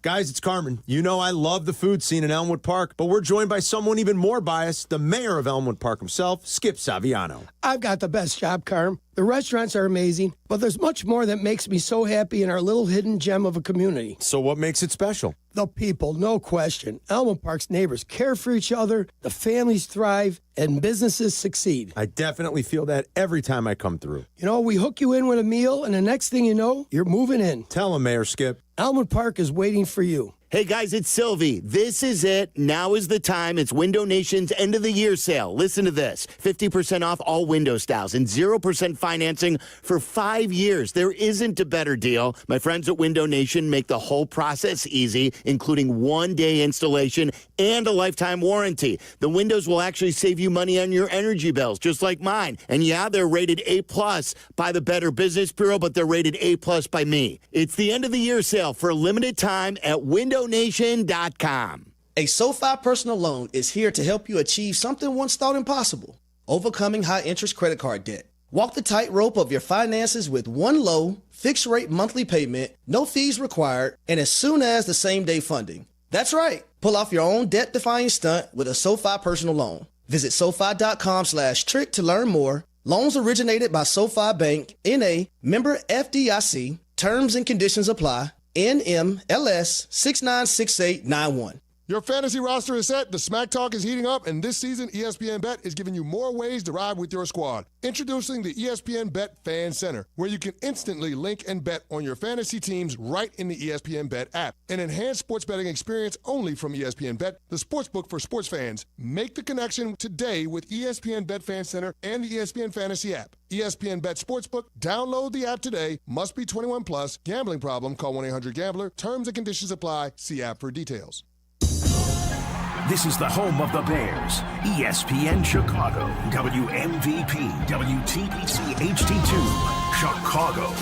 Guys, it's Carmen. You know I love the food scene in Elmwood Park, but we're joined by someone even more biased, the mayor of Elmwood Park himself, Skip Saviano. I've got the best job, Carm. The restaurants are amazing, but there's much more that makes me so happy in our little hidden gem of a community. So what makes it special? The people, no question. Elmwood Park's neighbors care for each other, the families thrive, and businesses succeed. I definitely feel that every time I come through. You know, we hook you in with a meal, and the next thing you know, you're moving in. Tell him, Mayor Skip. Elmwood Park is waiting for you. Hey guys, it's Sylvie. This is it. Now is the time. It's Window Nation's end of the year sale. Listen to this. 50% off all window styles and 0% financing for 5 years. There isn't a better deal. My friends at Window Nation make the whole process easy, including 1-day installation and a lifetime warranty. The windows will actually save you money on your energy bills, just like mine. And yeah, they're rated A+ by the Better Business Bureau, but they're rated A+ by me. It's the end of the year sale for a limited time at windownation.com. A SoFi personal loan is here to help you achieve something once thought impossible: overcoming high-interest credit card debt. Walk the tightrope of your finances with one low, fixed-rate monthly payment, no fees required, and as soon as the same-day funding. That's right. Pull off your own debt-defying stunt with a SoFi personal loan. Visit SoFi.com/trick to learn more. Loans originated by SoFi Bank, N.A., member FDIC. Terms and conditions apply. NMLS 696891. Your fantasy roster is set, the smack talk is heating up, and this season ESPN Bet is giving you more ways to ride with your squad. Introducing the ESPN Bet Fan Center, where you can instantly link and bet on your fantasy teams right in the ESPN Bet app. An enhanced sports betting experience only from ESPN Bet, the sportsbook for sports fans. Make the connection today with ESPN Bet Fan Center and the ESPN Fantasy app. ESPN Bet Sportsbook, download the app today. Must be 21 plus. Gambling problem? Call 1-800-GAMBLER. Terms and conditions apply. See app for details. This is the home of the Bears. ESPN Chicago, WMVP, WTBC HD2, Chicago.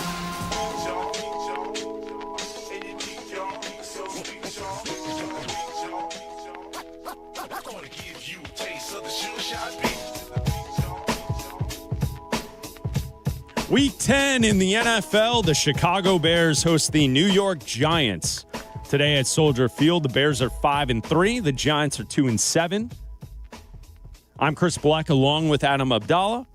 Week 10 in the NFL, the Chicago Bears host the New York Giants. Today at Soldier Field, the Bears are 5-3. The Giants are 2-7. I'm Chris Bleck along with Adam Abdalla.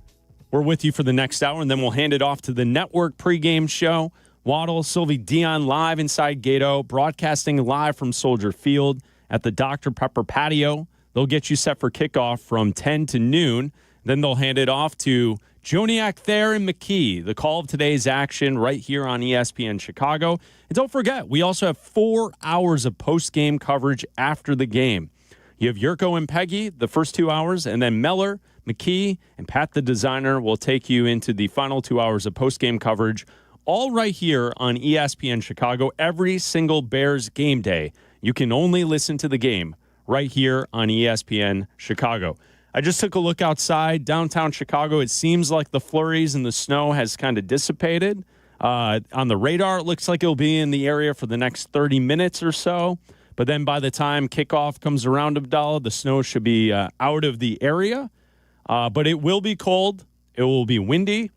We're with you for the next hour, and then we'll hand it off to the network pregame show. Waddle, Sylvie, Dion live inside Gato, broadcasting live from Soldier Field at the Dr. Pepper patio. They'll get you set for kickoff from 10 to noon. Then they'll hand it off to Joniak, Thayer, and McKee, the call of today's action right here on ESPN Chicago. And don't forget, we also have 4 hours of post-game coverage after the game. You have Yurko and Peggy the first 2 hours, and then Meller, McKee, and Pat the designer will take you into the final 2 hours of post-game coverage, all right here on ESPN Chicago every single Bears game day. You can only listen to the game right here on ESPN Chicago. I just took a look outside downtown Chicago. It seems like the flurries and the snow has kind of dissipated. On the radar, it looks like it'll be in the area for the next 30 minutes or so. But then by the time kickoff comes around, Abdalla, the snow should be out of the area. But it will be cold. It will be windy.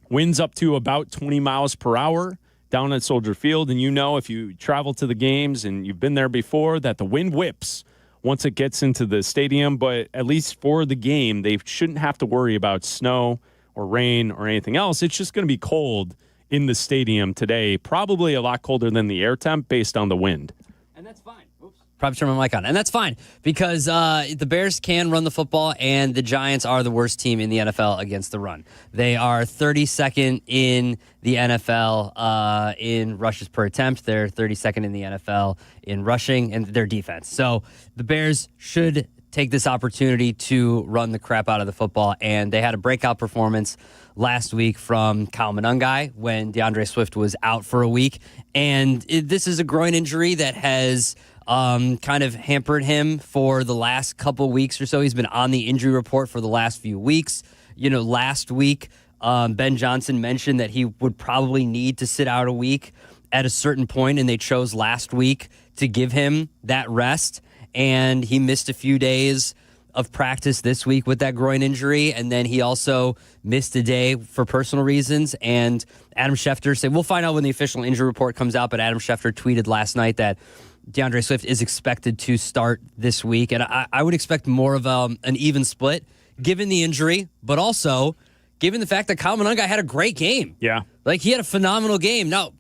Winds up to about 20 miles per hour. down at Soldier Field, and if you travel to the games and you've been there before, that the wind whips once it gets into the stadium. But at least for the game, they shouldn't have to worry about snow or rain or anything else. It's just going to be cold in the stadium today, probably a lot colder than the air temp based on the wind. And that's fine. Oops. Probably turn my mic on. And that's fine because the Bears can run the football, and the Giants are the worst team in the NFL against the run. They are 32nd in the NFL in rushes per attempt. They're 32nd in the NFL in rushing and their defense. So the Bears should take this opportunity to run the crap out of the football, and they had a breakout performance last week from Kyle Monangai when DeAndre Swift was out for a week. And this is a groin injury that has kind of hampered him for the last couple weeks or so. He's been on the injury report for the last few weeks. Last week, Ben Johnson mentioned that he would probably need to sit out a week at a certain point, and they chose last week to give him that rest. And he missed a few days of practice this week with that groin injury. And then he also missed a day for personal reasons. And Adam Schefter said, we'll find out when the official injury report comes out. But Adam Schefter tweeted last night that DeAndre Swift is expected to start this week. And I would expect more of an even split given the injury, but also given the fact that Kyle Monangai had a great game. Yeah. Like, he had a phenomenal game. Now,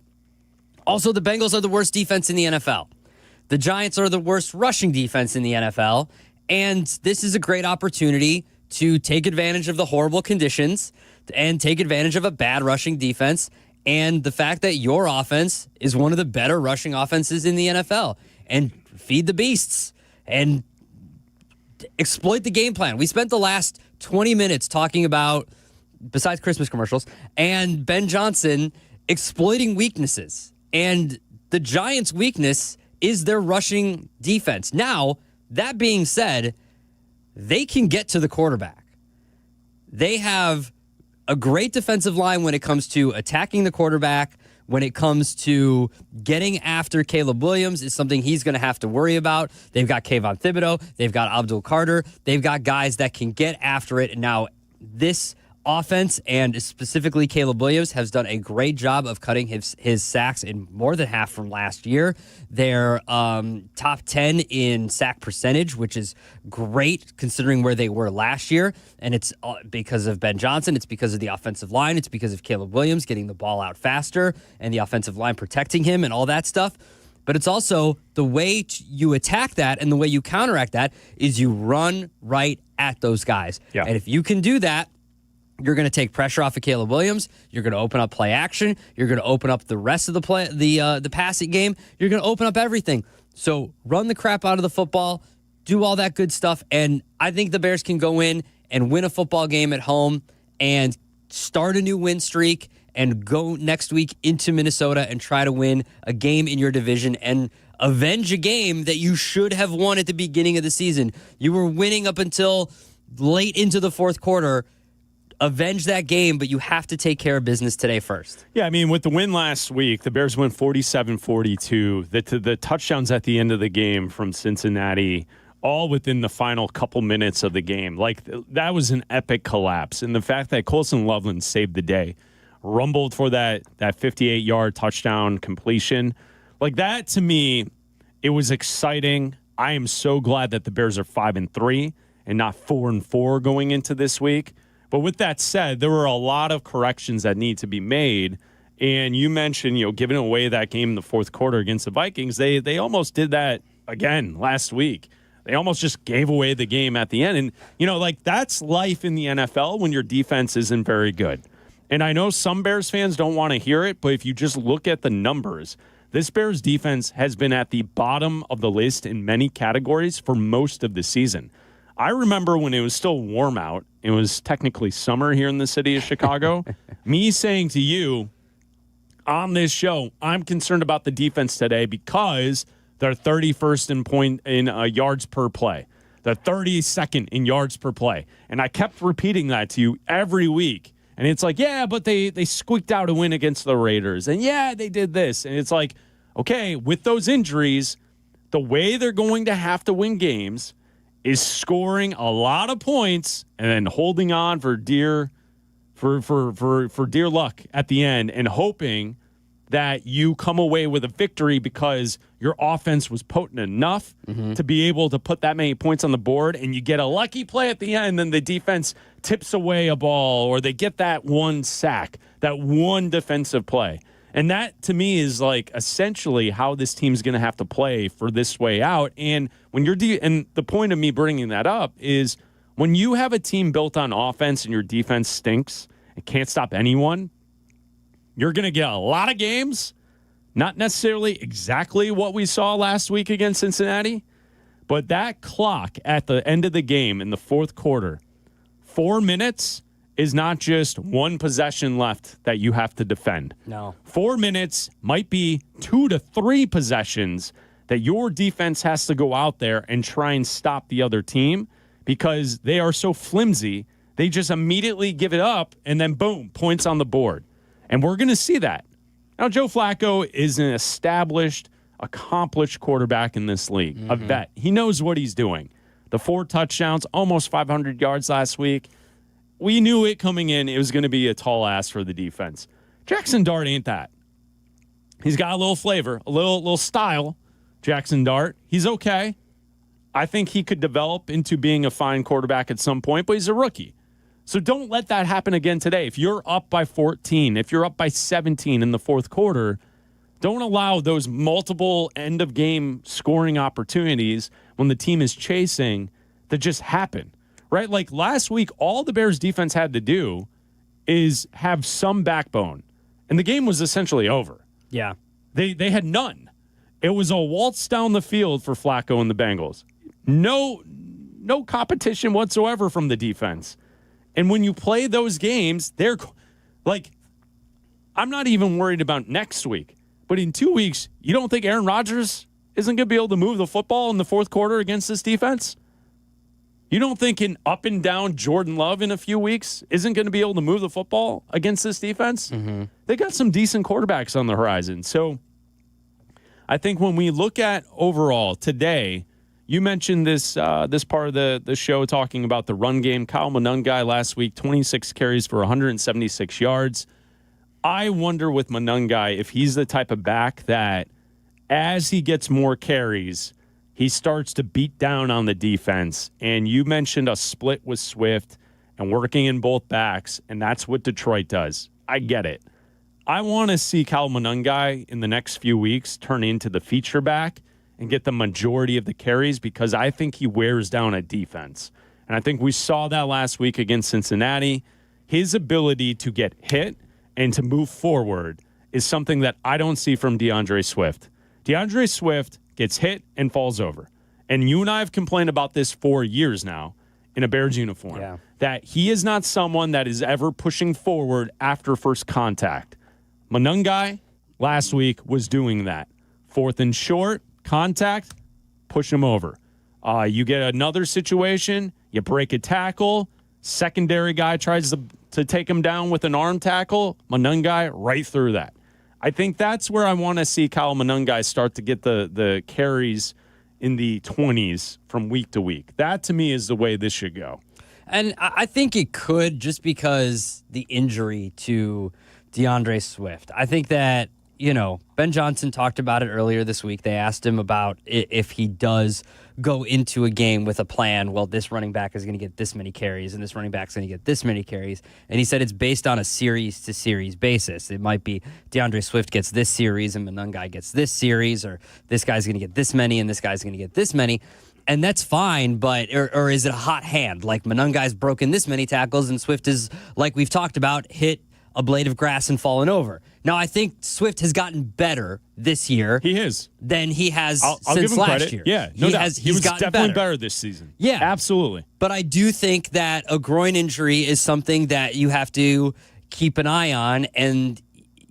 also the Bengals are the worst defense in the NFL. The Giants are the worst rushing defense in the NFL, and this is a great opportunity to take advantage of the horrible conditions and take advantage of a bad rushing defense and the fact that your offense is one of the better rushing offenses in the NFL, and feed the beasts and exploit the game plan. We spent the last 20 minutes talking about, besides Christmas commercials, and Ben Johnson exploiting weaknesses, and the Giants' weakness is their rushing defense. Now, that being said, they can get to the quarterback. They have a great defensive line when it comes to attacking the quarterback. When it comes to getting after Caleb Williams is something he's going to have to worry about. They've got Kayvon Thibodeau. They've got Abdul Carter. They've got guys that can get after it. Now, this offense, and specifically Caleb Williams, has done a great job of cutting his sacks in more than half from last year. They're top 10 in sack percentage, which is great considering where they were last year. And it's because of Ben Johnson. It's because of the offensive line. It's because of Caleb Williams getting the ball out faster and the offensive line protecting him and all that stuff. But it's also the way you attack that, and the way you counteract that is you run right at those guys. Yeah. And if you can do that, you're going to take pressure off of Caleb Williams. You're going to open up play action. You're going to open up the rest of the passing game. You're going to open up everything. So run the crap out of the football, do all that good stuff, and I think the Bears can go in and win a football game at home and start a new win streak and go next week into Minnesota and try to win a game in your division and avenge a game that you should have won at the beginning of the season. You were winning up until late into the fourth quarter. Avenge that game, but you have to take care of business today first. Yeah, I mean, with the win last week, the Bears went 47-42. The touchdowns at the end of the game from Cincinnati, all within the final couple minutes of the game. Like, that was an epic collapse. And the fact that Colson Loveland saved the day, rumbled for that 58-yard touchdown completion, like that, to me, it was exciting. I am so glad that the Bears are 5-3 and not 4-4 going into this week. But with that said, there were a lot of corrections that need to be made. And you mentioned, giving away that game in the fourth quarter against the Vikings. They almost did that again last week. They almost just gave away the game at the end. And, that's life in the NFL when your defense isn't very good. And I know some Bears fans don't want to hear it, but if you just look at the numbers, this Bears defense has been at the bottom of the list in many categories for most of the season. I remember when it was still warm out, it was technically summer here in the city of Chicago, me saying to you on this show, I'm concerned about the defense today because they're 31st in yards per play. They're 32nd in yards per play. And I kept repeating that to you every week. And it's like, yeah, but they squeaked out a win against the Raiders. And yeah, they did this. And it's like, okay, with those injuries, the way they're going to have to win games is scoring a lot of points and then holding on for dear luck at the end and hoping that you come away with a victory because your offense was potent enough to be able to put that many points on the board, and you get a lucky play at the end, and the defense tips away a ball, or they get that one sack, that one defensive play. And that, to me, is like essentially how this team's going to have to play for this way out. And when you're and the point of me bringing that up is when you have a team built on offense and your defense stinks and can't stop anyone, you're going to get a lot of games, not necessarily exactly what we saw last week against Cincinnati, but that clock at the end of the game in the fourth quarter, 4 minutes is not just one possession left that you have to defend. No. 4 minutes might be 2 to 3 possessions that your defense has to go out there and try and stop the other team because they are so flimsy. They just immediately give it up and then boom, points on the board. And we're going to see that. Now, Joe Flacco is an established, accomplished quarterback in this league, a vet. He knows what he's doing. The 4 touchdowns, almost 500 yards last week. We knew it coming in. It was going to be a tall ask for the defense. Jackson Dart ain't that. He's got a little flavor, a little style, Jackson Dart. He's okay. I think he could develop into being a fine quarterback at some point, but he's a rookie. So don't let that happen again today. If you're up by 14, if you're up by 17 in the fourth quarter, don't allow those multiple end-of-game scoring opportunities when the team is chasing to just happen, right? Like last week, all the Bears defense had to do is have some backbone, and the game was essentially over. Yeah. They had none. It was a waltz down the field for Flacco and the Bengals. No competition whatsoever from the defense. And when you play those games, they're like, I'm not even worried about next week. But in 2 weeks, you don't think Aaron Rodgers isn't going to be able to move the football in the fourth quarter against this defense? You don't think an up and down Jordan Love in a few weeks isn't going to be able to move the football against this defense? They got some decent quarterbacks on the horizon. So I think when we look at overall today, you mentioned this this part of the show talking about the run game. Kyle Monangai last week, 26 carries for 176 yards. I wonder with Monangai if he's the type of back that as he gets more carries, he starts to beat down on the defense. And you mentioned a split with Swift and working in both backs, and that's what Detroit does. I get it. I want to see Kyle Monangai in the next few weeks turn into the feature back and get the majority of the carries because I think he wears down a defense. And I think we saw that last week against Cincinnati. His ability to get hit and to move forward is something that I don't see from DeAndre Swift. DeAndre Swift gets hit and falls over. And you and I have complained about this for years now in a Bears uniform, that he is not someone that is ever pushing forward after first contact. Monangai last week was doing that. 4th and short, contact, push him over. You get another situation, you break a tackle, secondary guy tries to take him down with an arm tackle, Monangai right through that. I think that's where I want to see Kyle Monangai start to get the carries in the 20s from week to week. That, to me, is the way this should go. And I think it could just because the injury to DeAndre Swift. I think that, Ben Johnson talked about it earlier this week. They asked him about if he does go into a game with a plan. Well, this running back is going to get this many carries, and this running back is going to get this many carries. And he said it's based on a series-to-series basis. It might be DeAndre Swift gets this series, and Monangai gets this series, or this guy's going to get this many, and this guy's going to get this many. And that's fine, but or is it a hot hand? Like Monangai's broken this many tackles, and Swift is, like we've talked about, hit a blade of grass and fallen over. Now, I think Swift has gotten better this year. He is. Than he has I'll since give him last credit. year. Yeah, no doubt. He's He was gotten definitely better this season. Yeah. Absolutely. But I do think that a groin injury is something that you have to keep an eye on. And,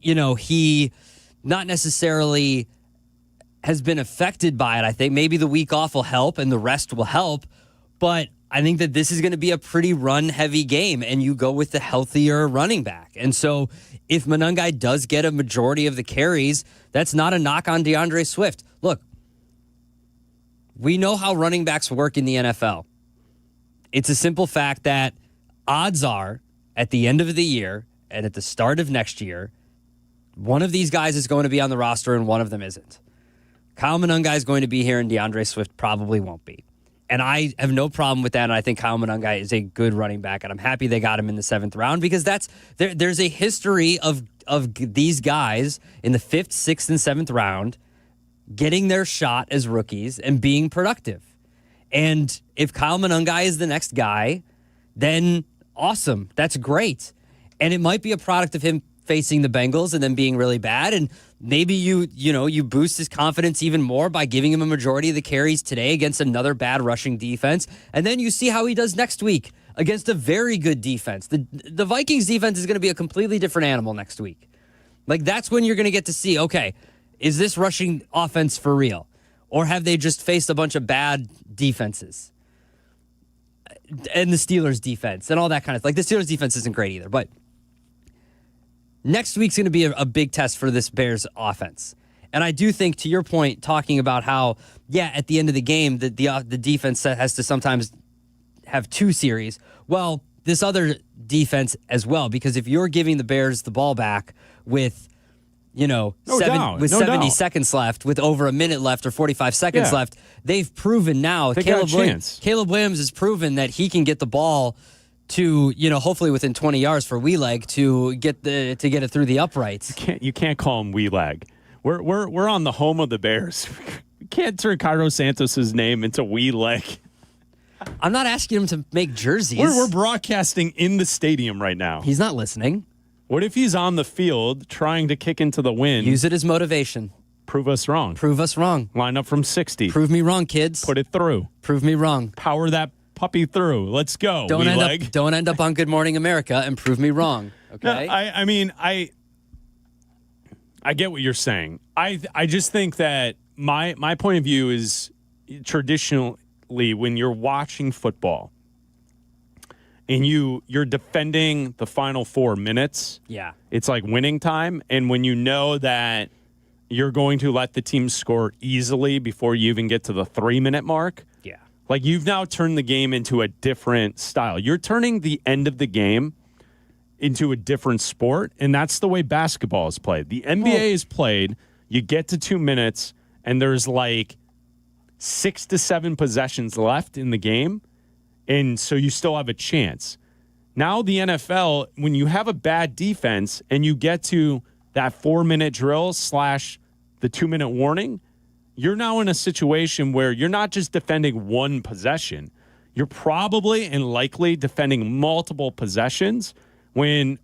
he not necessarily has been affected by it. I think maybe the week off will help and the rest will help. But I think that this is going to be a pretty run-heavy game, and you go with the healthier running back. And so if Monangai does get a majority of the carries, that's not a knock on DeAndre Swift. Look, we know how running backs work in the NFL. It's a simple fact that odds are, at the end of the year and at the start of next year, One of these guys is going to be on the roster and one of them isn't. Kyle Monangai is going to be here and DeAndre Swift probably won't be. And I have no problem with that, and I think Kyle Monangai is a good running back, and I'm happy they got him in the 7th round because there's a history of these guys in the 5th, 6th, and 7th round getting their shot as rookies and being productive. And if Kyle Monangai is the next guy, then awesome. That's great. And it might be a product of him facing the Bengals and then being really bad. And maybe you boost his confidence even more by giving him a majority of the carries today against another bad rushing defense. And then you see how he does next week against a very good defense. The Vikings defense is going to be a completely different animal next week. Like, that's when you're going to get to see, okay, is this rushing offense for real? Or have they just faced a bunch of bad defenses? And the Steelers defense and all that kind of, like, the Steelers defense isn't great either, but next week's going to be a big test for this Bears offense. And I do think, to your point, talking about how, at the end of the game, the defense has to sometimes have 2 series. Well, this other defense as well, because if you're giving the Bears the ball back with, 70 seconds left, with over a minute left or 45 seconds left, they've proven now. Caleb Williams has proven that he can get the ball to, hopefully within 20 yards for Weeleg to get it through the uprights. You can't call him Weeleg. We're on the home of the Bears. You can't turn Cairo Santos' name into Weeleg. I'm not asking him to make jerseys. We're broadcasting in the stadium right now. He's not listening. What if he's on the field trying to kick into the wind? Use it as motivation. Prove us wrong. Prove us wrong. Line up from 60. Prove me wrong, kids. Put it through. Prove me wrong. Power that puppy through. Let's go. Don't end up on Good Morning America and prove me wrong. Okay. No, I get what you're saying. I just think that my point of view is traditionally when you're watching football and you're defending the final 4 minutes. Yeah. It's like winning time, and when you know that you're going to let the team score easily before you even get to the 3-minute mark. Yeah. Like, you've now turned the game into a different style. You're turning the end of the game into a different sport, and that's the way basketball is played. The NBA is played, you get to 2 minutes, and there's like 6 to 7 possessions left in the game, and so you still have a chance. Now the NFL, when you have a bad defense and you get to that 4-minute drill / the 2-minute warning, you're now in a situation where you're not just defending one possession. You're probably and likely defending multiple possessions. When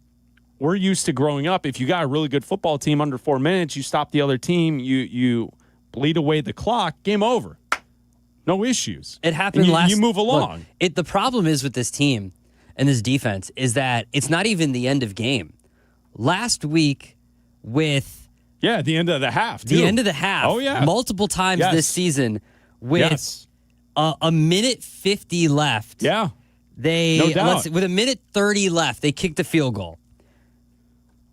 we're used to growing up, if you got a really good football team under 4 minutes, you stop the other team, you bleed away the clock, game over. No issues. It happened you move along. Look, the problem is with this team and this defense is that it's not even the end of game. Last week with... Yeah, the end of the half. The end of the half. Oh, yeah. Multiple times this season with a minute 50 left. Yeah. No doubt. With a minute 30 left, they kicked a field goal.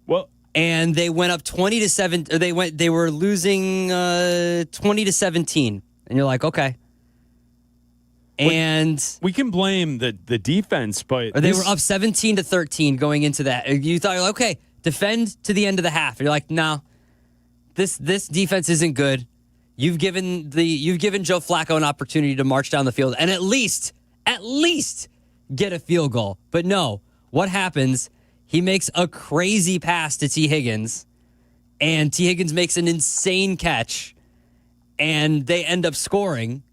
Well, and they went up 20-7. They were losing 20-17. And you're like, okay. And we can blame the defense, but they were up 17-13 going into that. You thought, okay, defend to the end of the half. You're like, no, this defense isn't good. You've given Joe Flacco an opportunity to march down the field and at least get a field goal. But no, what happens? He makes a crazy pass to T. Higgins, and T. Higgins makes an insane catch, and they end up scoring.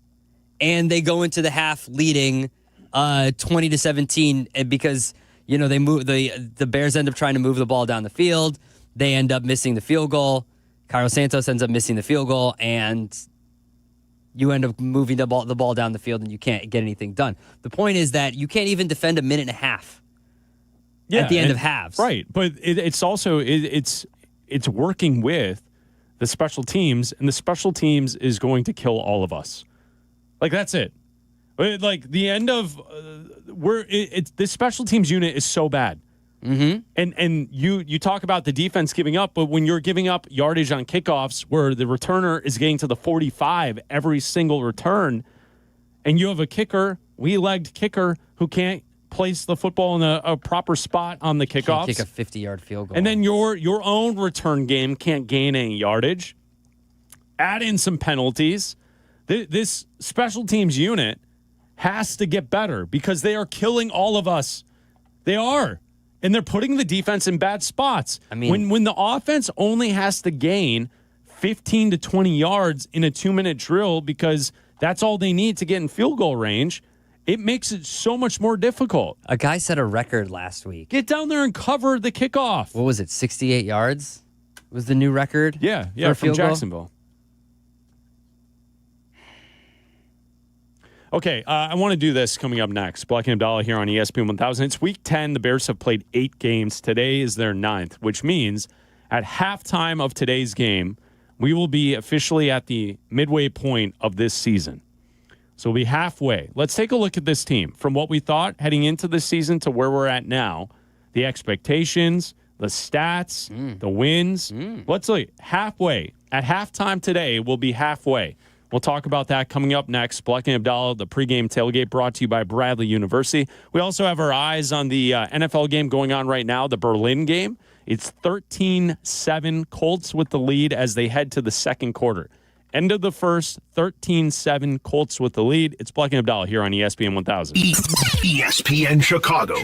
And they go into the half leading 20-17 because they move the Bears end up trying to move the ball down the field. They end up missing the field goal. Cairo Santos ends up missing the field goal, and you end up moving the ball down the field, and you can't get anything done. The point is that you can't even defend a minute and a half at the end of halves. Right, but it's also it's working with the special teams, and the special teams is going to kill all of us. Like, that's it. Like, the end of this special teams unit is so bad. Mm-hmm. And you talk about the defense giving up, but when you're giving up yardage on kickoffs where the returner is getting to the 45 every single return, and you have a kicker, wheel-legged kicker, who can't place the football in a proper spot on the kickoffs. Can't kick a 50-yard field goal. And then your own return game can't gain any yardage. Add in some penalties. This special teams unit has to get better because they are killing all of us. They are. And they're putting the defense in bad spots. I mean, when the offense only has to gain 15 to 20 yards in a 2-minute drill because that's all they need to get in field goal range, it makes it so much more difficult. A guy set a record last week. Get down there and cover the kickoff. What was it, 68 yards was the new record? Yeah, from Jacksonville. Okay, I want to do this coming up next. Bleck and Abdalla here on ESPN 1000. It's week 10. The Bears have played 8 games. Today is their 9th, which means at halftime of today's game, we will be officially at the midway point of this season. So we'll be halfway. Let's take a look at this team. From what we thought heading into this season to where we're at now, the expectations, the stats, the wins. Let's look halfway. At halftime today, we'll be halfway. We'll talk about that coming up next. Bleck and Abdalla, the pregame tailgate brought to you by Bradley University. We also have our eyes on the NFL game going on right now, the Berlin game. It's 13-7, Colts with the lead as they head to the second quarter. End of the first, 13-7, Colts with the lead. It's Bleck and Abdalla here on ESPN 1000. ESPN Chicago.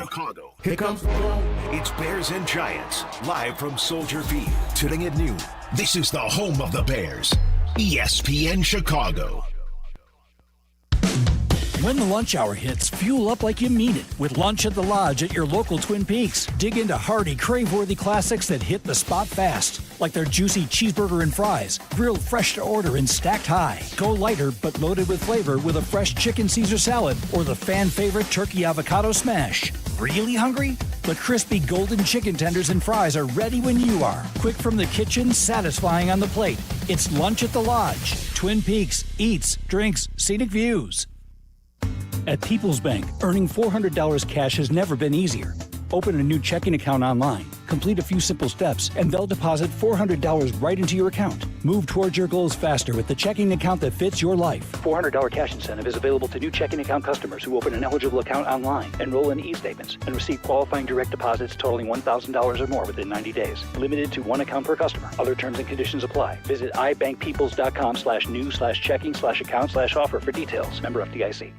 Here comes the ball. It's Bears and Giants, live from Soldier Field. Today at noon, this is the home of the Bears. ESPN Chicago. When the lunch hour hits, fuel up like you mean it with Lunch at the Lodge at your local Twin Peaks. Dig into hearty, crave-worthy classics that hit the spot fast, like their juicy cheeseburger and fries, grilled fresh to order and stacked high. Go lighter but loaded with flavor with a fresh chicken Caesar salad or the fan-favorite turkey avocado smash. Really hungry? The crispy golden chicken tenders and fries are ready when you are. Quick from the kitchen, satisfying on the plate. It's Lunch at the Lodge. Twin Peaks, eats, drinks, scenic views. At People's Bank, earning $400 cash has never been easier. Open a new checking account online, complete a few simple steps, and they'll deposit $400 right into your account. Move towards your goals faster with the checking account that fits your life. $400 cash incentive is available to new checking account customers who open an eligible account online, enroll in e-statements, and receive qualifying direct deposits totaling $1,000 or more within 90 days. Limited to one account per customer. Other terms and conditions apply. Visit ibankpeoples.com/new/checking/account/offer for details. Member FDIC.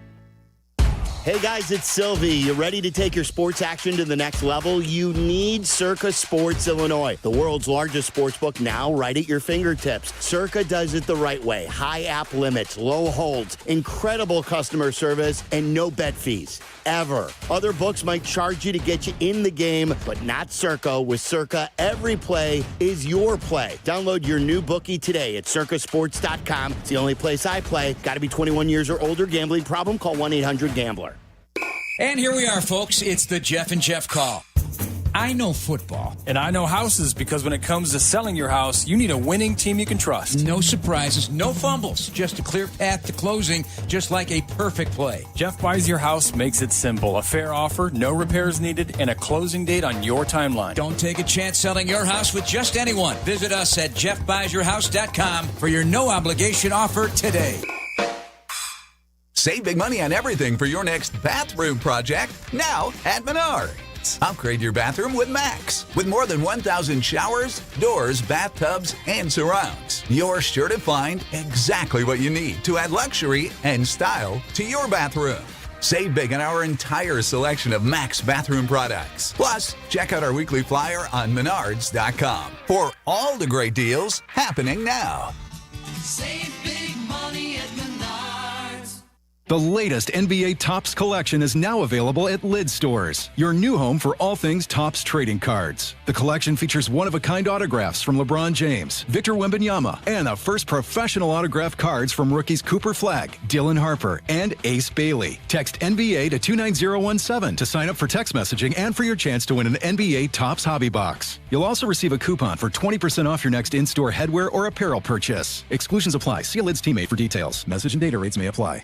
Hey guys, it's Sylvie. You ready to take your sports action to the next level? You need Circa Sports Illinois, the world's largest sports book now right at your fingertips. Circa does it the right way. High app limits, low holds, incredible customer service, and no bet fees. Ever. Other books might charge you to get you in the game, but not Circa. With Circa, every play is your play. Download your new bookie today at circasports.com. It's the only place I play. Got to be 21 years or older. Gambling problem? Call 1-800-GAMBLER. And here we are, folks. It's the Jeff and Jeff Call. I know football. And I know houses, because when it comes to selling your house, you need a winning team you can trust. No surprises, no fumbles, just a clear path to closing, just like a perfect play. Jeff Buys Your House makes it simple. A fair offer, no repairs needed, and a closing date on your timeline. Don't take a chance selling your house with just anyone. Visit us at jeffbuysyourhouse.com for your no-obligation offer today. Save big money on everything for your next bathroom project now at Menards. Upgrade your bathroom with Max. With more than 1,000 showers, doors, bathtubs, and surrounds, you're sure to find exactly what you need to add luxury and style to your bathroom. Save big on our entire selection of Max bathroom products. Plus, check out our weekly flyer on Menards.com for all the great deals happening now. Save big money at Menards. The latest NBA Topps collection is now available at Lid Stores, your new home for all things Topps trading cards. The collection features one-of-a-kind autographs from LeBron James, Victor Wembanyama, and the first professional autographed cards from rookies Cooper Flagg, Dylan Harper, and Ace Bailey. Text NBA to 29017 to sign up for text messaging and for your chance to win an NBA Topps Hobby Box. You'll also receive a coupon for 20% off your next in-store headwear or apparel purchase. Exclusions apply. See a Lids teammate for details. Message and data rates may apply.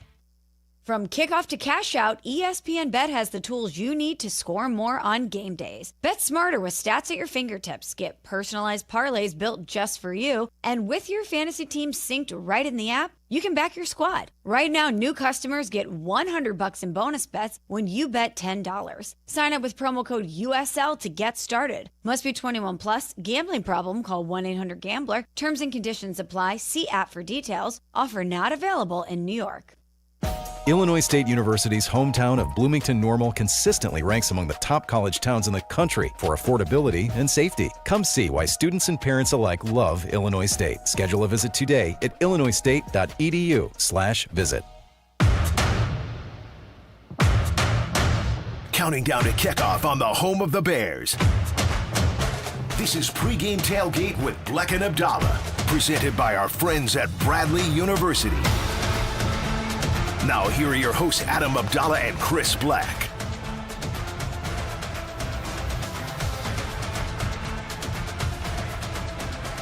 From kickoff to cash out, ESPN Bet has the tools you need to score more on game days. Bet smarter with stats at your fingertips. Get personalized parlays built just for you. And with your fantasy team synced right in the app, you can back your squad. Right now, new customers get $100 in bonus bets when you bet $10. Sign up with promo code USL to get started. Must be 21 plus. Gambling problem? Call 1-800-GAMBLER. Terms and conditions apply. See app for details. Offer not available in New York. Illinois State University's hometown of Bloomington Normal consistently ranks among the top college towns in the country for affordability and safety. Come see why students and parents alike love Illinois State. Schedule a visit today at illinoisstate.edu/visit. Counting down to kickoff on the home of the Bears. This is Pregame Tailgate with Bleck and Abdalla, presented by our friends at Bradley University. Now, here are your hosts, Adam Abdalla and Chris Bleck.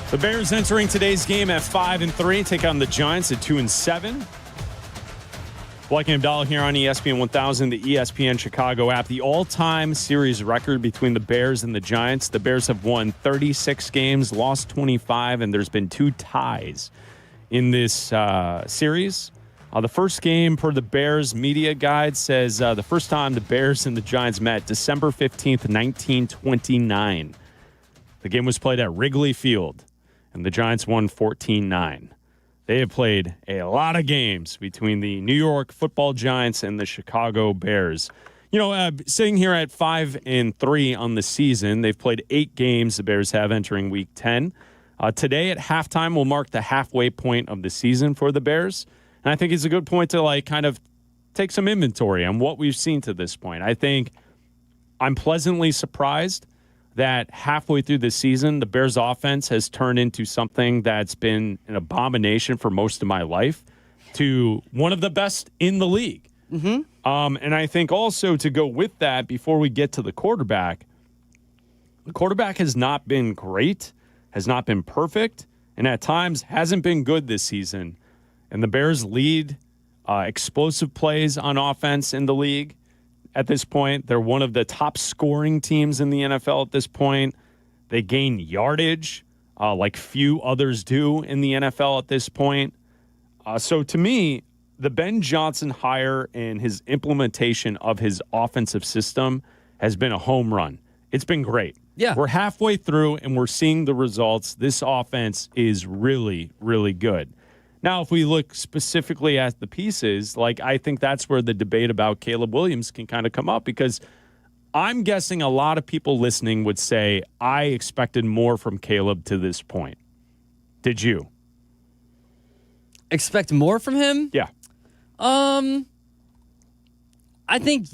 The Bears entering today's game at 5-3, take on the Giants at 2-7. Bleck and Abdalla here on ESPN 1000, the ESPN Chicago app. The all-time series record between the Bears and the Giants. The Bears have won 36 games, lost 25, and there's been 2 ties in this series. The first game per the Bears media guide says the first time the Bears and the Giants met, December 15th, 1929. The game was played at Wrigley Field, and the Giants won 14-9. They have played a lot of games between the New York Football Giants and the Chicago Bears. You know, sitting here at 5-3 on the season, they've played 8 games, the Bears have, entering Week 10. Today at halftime will mark the halfway point of the season for the Bears. And I think it's a good point to kind of take some inventory on what we've seen to this point. I think I'm pleasantly surprised that halfway through the season, the Bears offense has turned into something that's been an abomination for most of my life to one of the best in the league. Mm-hmm. And I think also to go with that, before we get to the quarterback has not been great, has not been perfect, and at times hasn't been good this season. And the Bears lead explosive plays on offense in the league at this point. They're one of the top scoring teams in the NFL at this point. They gain yardage like few others do in the NFL at this point. So to me, the Ben Johnson hire and his implementation of his offensive system has been a home run. It's been great. Yeah. We're halfway through, and we're seeing the results. This offense is really, really good. Now, if we look specifically at the pieces, I think that's where the debate about Caleb Williams can kind of come up, because I'm guessing a lot of people listening would say, I expected more from Caleb to this point. Did you? Expect more from him? Yeah. I think...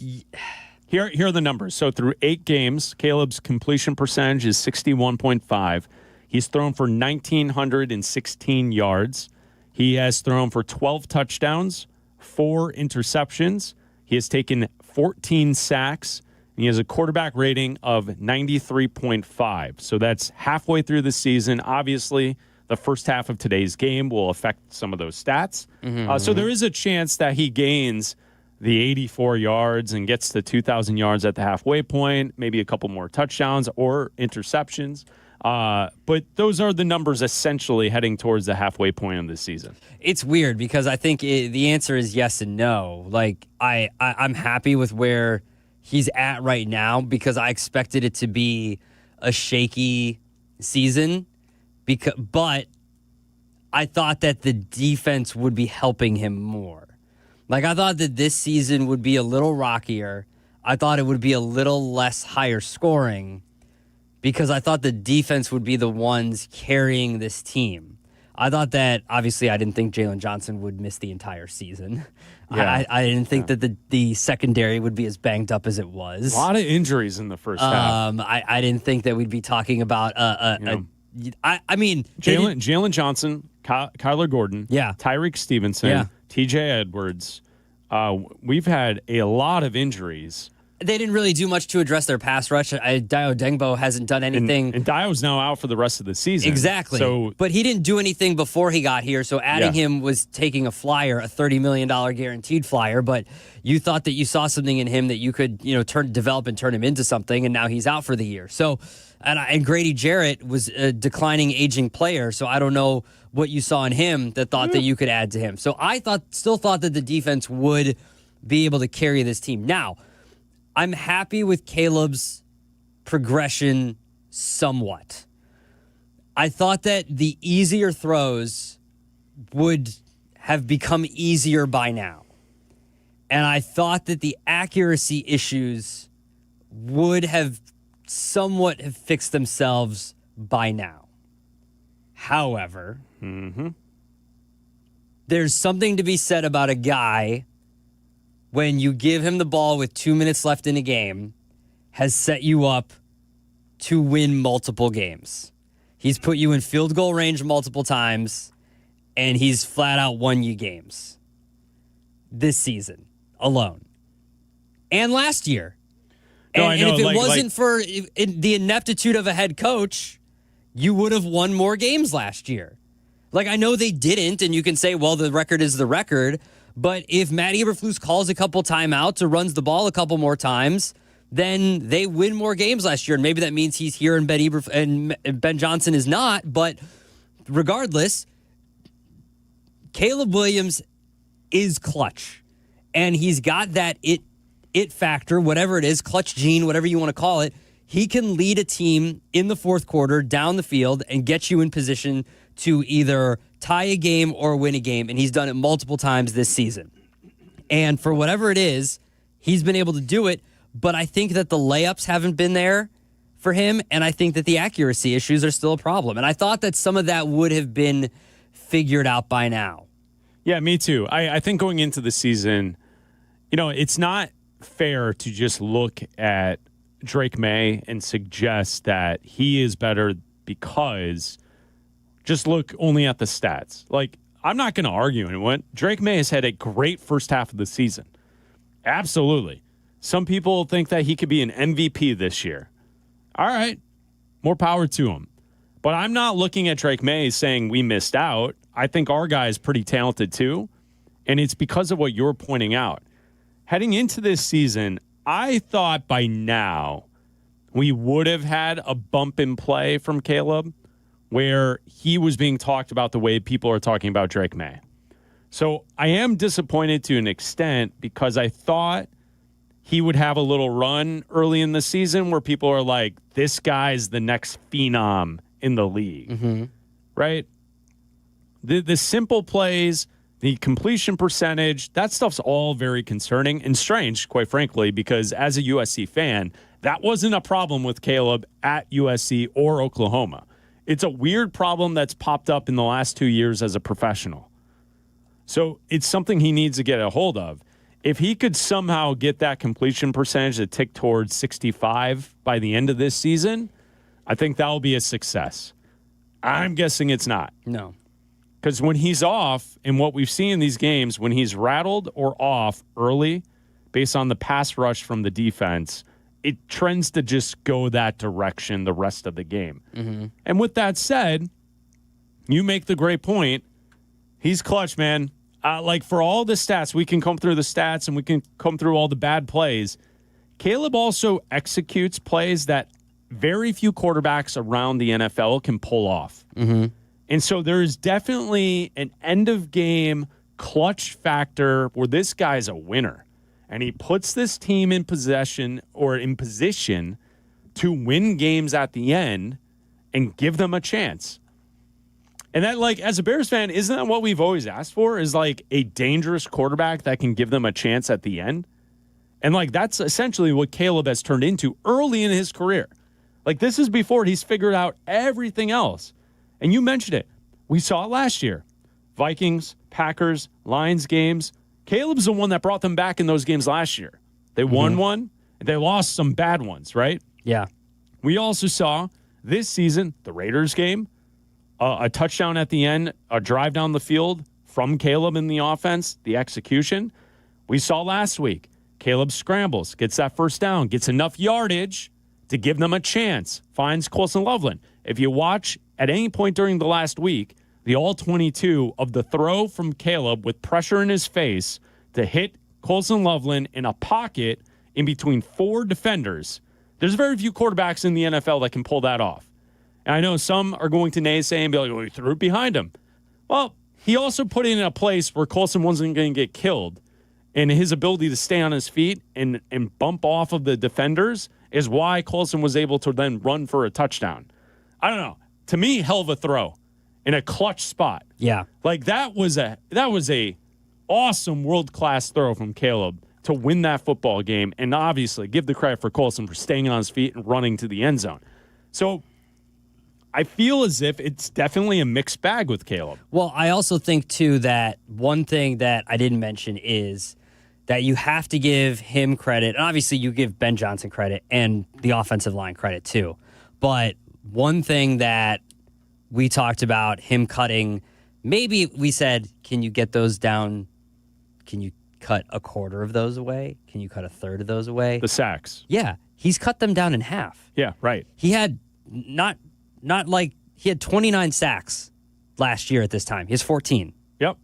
Here are the numbers. So through 8 games, Caleb's completion percentage is 61.5. He's thrown for 1,916 yards. He has thrown for 12 touchdowns, 4 interceptions. He has taken 14 sacks. And he has a quarterback rating of 93.5. So that's halfway through the season. Obviously, the first half of today's game will affect some of those stats. So there is a chance that he gains the 84 yards and gets to 2,000 yards at the halfway point, maybe a couple more touchdowns or interceptions. But those are the numbers essentially heading towards the halfway point of the season. It's weird because I think the answer is yes and no. I'm happy with where he's at right now because I expected it to be a shaky season. But I thought that the defense would be helping him more. I thought that this season would be a little rockier. I thought it would be a little less higher scoring, because I thought the defense would be the ones carrying this team. I thought that, obviously, I didn't think Jalen Johnson would miss the entire season. Yeah. I didn't think that the secondary would be as banged up as it was. A lot of injuries in the first half. I didn't think that we'd be talking about Jalen Johnson, Kyler Gordon, Tyreek Stevenson, TJ Edwards. We've had a lot of injuries. They didn't really do much to address their pass rush. Dio Dengbo hasn't done anything. And Dio's now out for the rest of the season. Exactly. But he didn't do anything before he got here, so adding him was taking a flyer, a $30 million guaranteed flyer, but you thought that you saw something in him that you could, develop and turn him into something, and now he's out for the year. So, and Grady Jarrett was a declining, aging player, so I don't know what you saw in him that thought that you could add to him. So I still thought that the defense would be able to carry this team. Now, I'm happy with Caleb's progression somewhat. I thought that the easier throws would have become easier by now. And I thought that the accuracy issues would have somewhat have fixed themselves by now. However, there's something to be said about a guy when you give him the ball with 2 minutes left in a game has set you up to win multiple games. He's put you in field goal range multiple times, and he's flat out won you games this season alone. And last year. No, and if it wasn't for the ineptitude of a head coach, you would have won more games last year. I know they didn't, and you can say, well, the record is the record, but if Matt Eberflus calls a couple timeouts or runs the ball a couple more times, then they win more games last year. And maybe that means he's here and Ben Johnson is not. But regardless, Caleb Williams is clutch. And he's got that it factor, whatever it is, clutch gene, whatever you want to call it. He can lead a team in the fourth quarter down the field and get you in position to either tie a game or win a game. And he's done it multiple times this season. And for whatever it is, he's been able to do it. But I think that the layups haven't been there for him. And I think that the accuracy issues are still a problem. And I thought that some of that would have been figured out by now. Yeah, me too. I think going into the season, it's not fair to just look at Drake May and suggest that he is better because just look only at the stats. I'm not going to argue anyone. Drake May has had a great first half of the season. Absolutely. Some people think that he could be an MVP this year. All right. More power to him. But I'm not looking at Drake May saying we missed out. I think our guy is pretty talented too. And it's because of what you're pointing out. Heading into this season, I thought by now we would have had a bump in play from Caleb where he was being talked about the way people are talking about Drake May. So I am disappointed to an extent because I thought he would have a little run early in the season where people are like, this guy's the next phenom in the league, right? The simple plays, the completion percentage, that stuff's all very concerning and strange, quite frankly, because as a USC fan, that wasn't a problem with Caleb at USC or Oklahoma. It's a weird problem that's popped up in the last 2 years as a professional. So it's something he needs to get a hold of. If he could somehow get that completion percentage to tick towards 65 by the end of this season, I think that will be a success. I'm guessing it's not. No. Because when he's off, and what we've seen in these games, when he's rattled or off early, based on the pass rush from the defense, it trends to just go that direction the rest of the game. And with that said, you make the great point. He's clutch, man. For all the stats, we can come through the stats and we can come through all the bad plays. Caleb also executes plays that very few quarterbacks around the NFL can pull off. And so there is definitely an end-of-game clutch factor where this guy's a winner. And he puts this team in possession or in position to win games at the end and give them a chance. And that, as a Bears fan, isn't that what we've always asked for? Is a dangerous quarterback that can give them a chance at the end? And that's essentially what Caleb has turned into early in his career. This is before he's figured out everything else. And you mentioned it. We saw it last year. Vikings, Packers, Lions games. Caleb's the one that brought them back in those games last year. They won one, and they lost some bad ones, right? Yeah. We also saw this season, the Raiders game, a touchdown at the end, a drive down the field from Caleb in the offense, the execution. We saw last week, Caleb scrambles, gets that first down, gets enough yardage to give them a chance, finds Colson Loveland. If you watch at any point during the last week, the all-22 of the throw from Caleb with pressure in his face to hit Colson Loveland in a pocket in between 4 defenders, there's very few quarterbacks in the NFL that can pull that off. And I know some are going to naysay and be like, well, he threw it behind him. Well, he also put it in a place where Colson wasn't going to get killed. And his ability to stay on his feet and bump off of the defenders is why Colson was able to then run for a touchdown. I don't know. To me, hell of a throw in a clutch spot. Yeah. Like that was a awesome world-class throw from Caleb to win that football game, and obviously give the credit for Colson for staying on his feet and running to the end zone. So I feel as if it's definitely a mixed bag with Caleb. Well, I also think, too, that one thing that I didn't mention is that you have to give him credit. And obviously, you give Ben Johnson credit and the offensive line credit, too. But one thing that we talked about, him cutting, maybe we said, can you get those down? Can you cut a quarter of those away? Can you cut a third of those away? The sacks. Yeah. He's cut them down in half. Yeah, right. He had he had 29 sacks last year at this time. He has 14. Yep.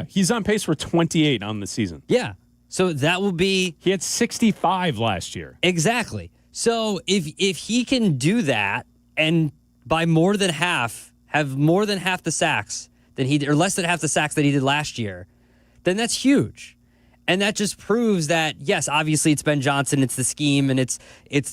He's on pace for 28 on the season. Yeah. So that will be... He had 65 last year. Exactly. So if he can do that and by more than half, have more than half the sacks than he did, or less than half the sacks that he did last year, then that's huge. And that just proves that, yes, obviously it's Ben Johnson, it's the scheme, and it's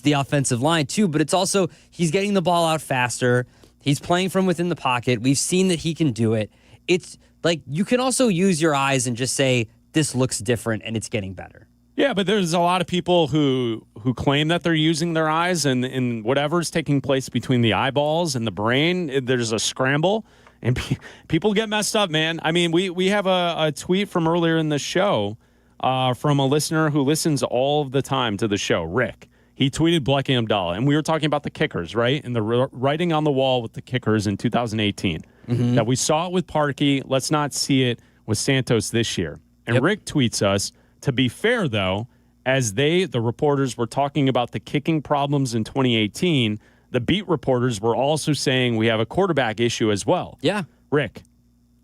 the offensive line too, but it's also he's getting the ball out faster. He's playing from within the pocket. We've seen that he can do it. It's like you can also use your eyes and just say, this looks different and it's getting better. Yeah, but there's a lot of people who claim that they're using their eyes, and whatever's taking place between the eyeballs and the brain, there's a scramble, and people get messed up, man. I mean, we have a tweet from earlier in the show from a listener who listens all of the time to the show, Rick. He tweeted Bleck and Abdalla, and we were talking about the kickers, right? And the writing on the wall with the kickers in 2018. Mm-hmm. That we saw it with Parkey. Let's not see it with Santos this year. And Rick tweets us, to be fair, though, as the reporters were talking about the kicking problems in 2018, the beat reporters were also saying we have a quarterback issue as well. Yeah. Rick,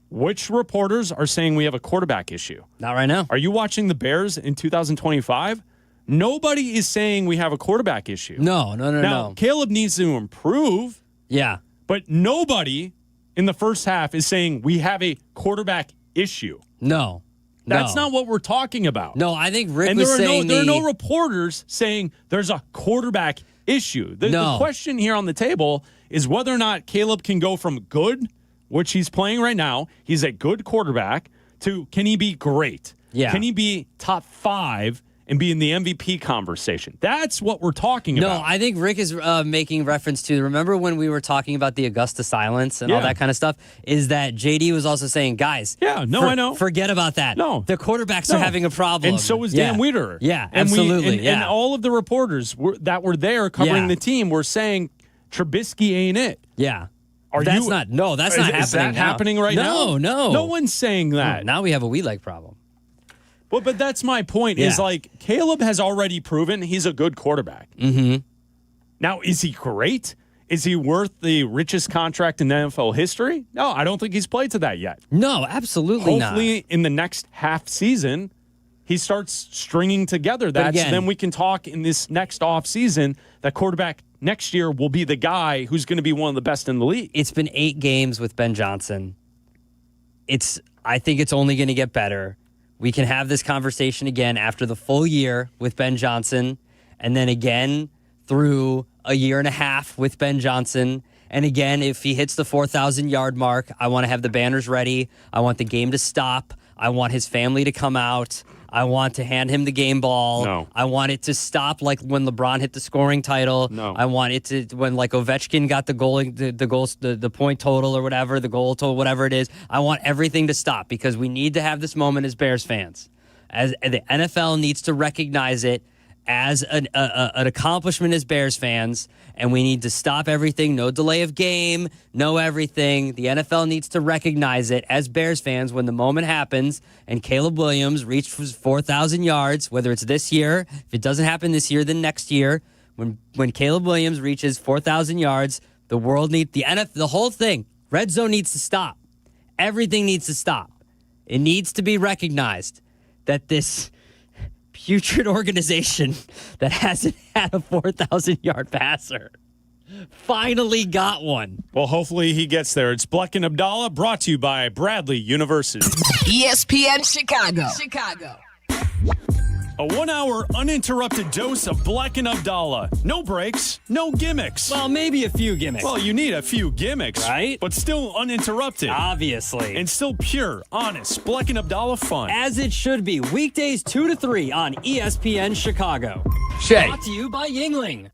which reporters are saying we have a quarterback issue? Not right now. Are you watching the Bears in 2025? Nobody is saying we have a quarterback issue. No. Now, Caleb needs to improve. Yeah. But nobody in the first half is saying we have a quarterback issue. No. That's not what we're talking about. No, I think Rick was saying there are no reporters saying there's a quarterback issue. The question here on the table is whether or not Caleb can go from good, which he's playing right now, he's a good quarterback, to can he be great? Yeah. Can he be top 5 and be in the MVP conversation? That's what we're talking about. No, I think Rick is making reference to, remember when we were talking about the Augusta silence and all that kind of stuff, is that JD was also saying, guys, I know. Forget about that. No. The quarterbacks are having a problem. And so was Dan Wiederer. Yeah, absolutely. And all of the reporters that were there covering the team were saying Trubisky ain't it. Yeah. That's not happening. Is that happening right now? No. No one's saying that. Now we have a we leg problem. Well, but that's my point, is like Caleb has already proven he's a good quarterback. Mm-hmm. Now, is he great? Is he worth the richest contract in NFL history? No, I don't think he's played to that yet. No, absolutely not. Hopefully, in the next half season, he starts stringing together that. So then we can talk in this next off season that quarterback next year will be the guy who's going to be one of the best in the league. It's been 8 games with Ben Johnson. I think it's only going to get better. We can have this conversation again after the full year with Ben Johnson, and then again through a year and a half with Ben Johnson. And again, if he hits the 4,000-yard mark, I want to have the banners ready. I want the game to stop. I want his family to come out. I want to hand him the game ball. No. I want it to stop like when LeBron hit the scoring title. No. I want it to when like Ovechkin got the point total or whatever, the goal total, whatever it is. I want everything to stop because we need to have this moment as Bears fans. As the NFL needs to recognize it as an accomplishment as Bears fans, and we need to stop everything. No delay of game, no everything. The NFL needs to recognize it as Bears fans when the moment happens and Caleb Williams reaches 4,000 yards, whether it's this year. If it doesn't happen this year, then next year. When Caleb Williams reaches 4,000 yards, the world needs the whole thing. Red zone needs to stop. Everything needs to stop. It needs to be recognized that this putrid organization that hasn't had a 4,000-yard passer finally got one. Well, hopefully he gets there. It's Bleck and Abdalla, brought to you by Bradley University. ESPN Chicago. A 1 hour uninterrupted dose of Bleck and Abdalla. No breaks, no gimmicks. Well, maybe a few gimmicks. Well, you need a few gimmicks, right? But still uninterrupted. Obviously. And still pure, honest Bleck and Abdalla fun. As it should be. Weekdays 2 to 3 on ESPN Chicago. Shay. Brought to you by Yingling.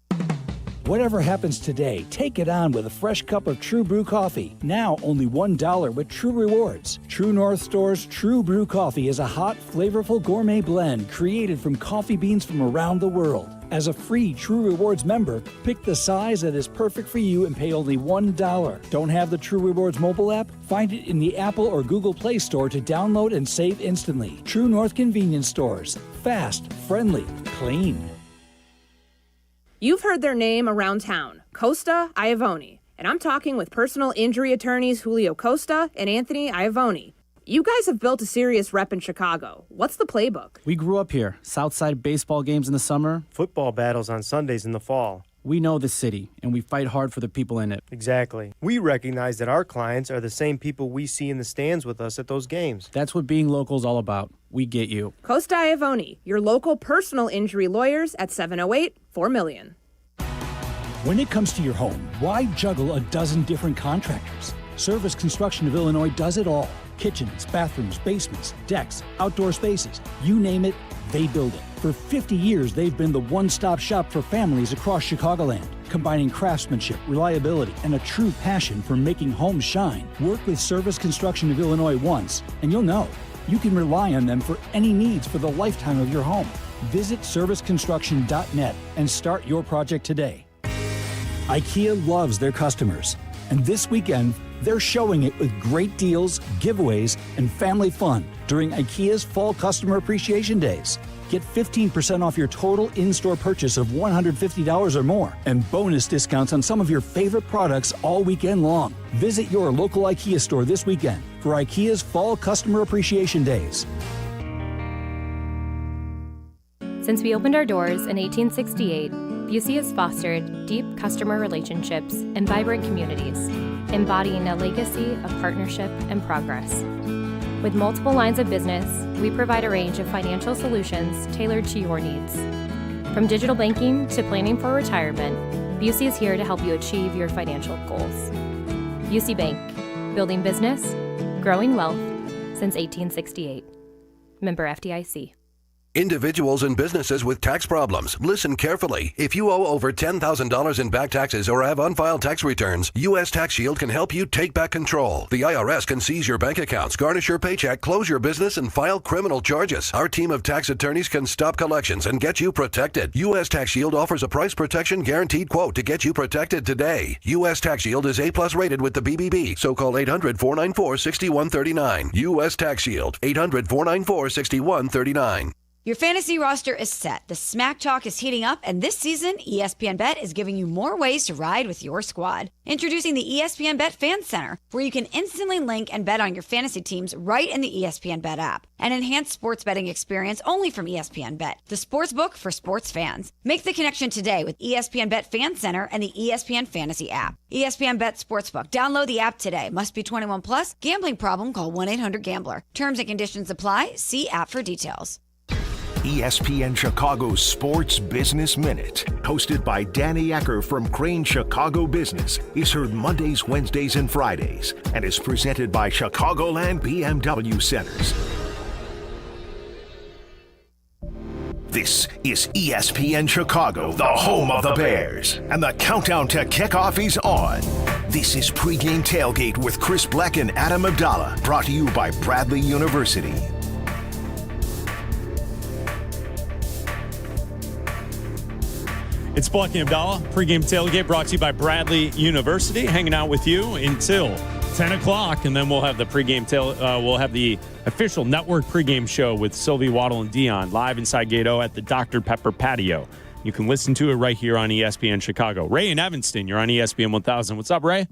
Whatever happens today, take it on with a fresh cup of True Brew coffee. Now only $1 with True Rewards. True North Store's True Brew coffee is a hot, flavorful gourmet blend created from coffee beans from around the world. As a free True Rewards member, pick the size that is perfect for you and pay only $1. Don't have the True Rewards mobile app? Find it in the Apple or Google Play Store to download and save instantly. True North Convenience Stores. Fast, friendly, clean. You've heard their name around town, Costa Iavoni, and I'm talking with personal injury attorneys Julio Costa and Anthony Iavoni. You guys have built a serious rep in Chicago. What's the playbook? We grew up here. Southside baseball games in the summer. Football battles on Sundays in the fall. We know the city, and we fight hard for the people in it. Exactly. We recognize that our clients are the same people we see in the stands with us at those games. That's what being local is all about. We get you. Costa Iavoni, your local personal injury lawyers at 708-4million. When it comes to your home, why juggle a dozen different contractors? Service Construction of Illinois does it all. Kitchens, bathrooms, basements, decks, outdoor spaces, you name it, they build it. For 50 years, they've been the one-stop shop for families across Chicagoland, combining craftsmanship, reliability, and a true passion for making homes shine. Work with Service Construction of Illinois once, and you'll know. You can rely on them for any needs for the lifetime of your home. Visit serviceconstruction.net and start your project today. IKEA loves their customers, and this weekend, they're showing it with great deals, giveaways, and family fun during IKEA's Fall Customer Appreciation Days. Get 15% off your total in-store purchase of $150 or more, and bonus discounts on some of your favorite products all weekend long. Visit your local IKEA store this weekend for IKEA's Fall Customer Appreciation Days. Since we opened our doors in 1868, Busey has fostered deep customer relationships and vibrant communities, embodying a legacy of partnership and progress. With multiple lines of business, we provide a range of financial solutions tailored to your needs. From digital banking to planning for retirement, Busey is here to help you achieve your financial goals. Busey Bank, building business, growing wealth since 1868. Member FDIC. Individuals and businesses with tax problems, listen carefully. If you owe over $10,000 in back taxes or have unfiled tax returns, U.S. Tax Shield can help you take back control. The IRS can seize your bank accounts, garnish your paycheck, close your business, and file criminal charges. Our team of tax attorneys can stop collections and get you protected. U.S. Tax Shield offers a price protection guaranteed quote to get you protected today. U.S. Tax Shield is A+ rated with the BBB, so call 800-494-6139. U.S. Tax Shield, 800-494-6139. Your fantasy roster is set. The Smack Talk is heating up, and this season, ESPN Bet is giving you more ways to ride with your squad. Introducing the ESPN Bet Fan Center, where you can instantly link and bet on your fantasy teams right in the ESPN Bet app. An enhanced sports betting experience only from ESPN Bet, the sports book for sports fans. Make the connection today with ESPN Bet Fan Center and the ESPN Fantasy app. ESPN Bet Sportsbook. Download the app today. Must be 21 plus. Gambling problem? Call 1-800-GAMBLER. Terms and conditions apply. See app for details. ESPN Chicago's Sports Business Minute, hosted by Danny Ecker from Crane Chicago Business, is heard Mondays, Wednesdays, and Fridays, and is presented by Chicagoland BMW Centers. This is ESPN Chicago, the home of the Bears, and the countdown to kickoff is on. This is Pregame Tailgate with Chris Bleck and Adam Abdalla, brought to you by Bradley University. It's Bleck and Abdalla. Pregame Tailgate brought to you by Bradley University. Hanging out with you until 10 o'clock, and then we'll have the we'll have the official network pregame show with Sylvie, Waddle, and Dion live inside Gate O at the Dr. Pepper patio. You can listen to it right here on ESPN Chicago. Ray in Evanston, you're on ESPN 1000. What's up, Ray?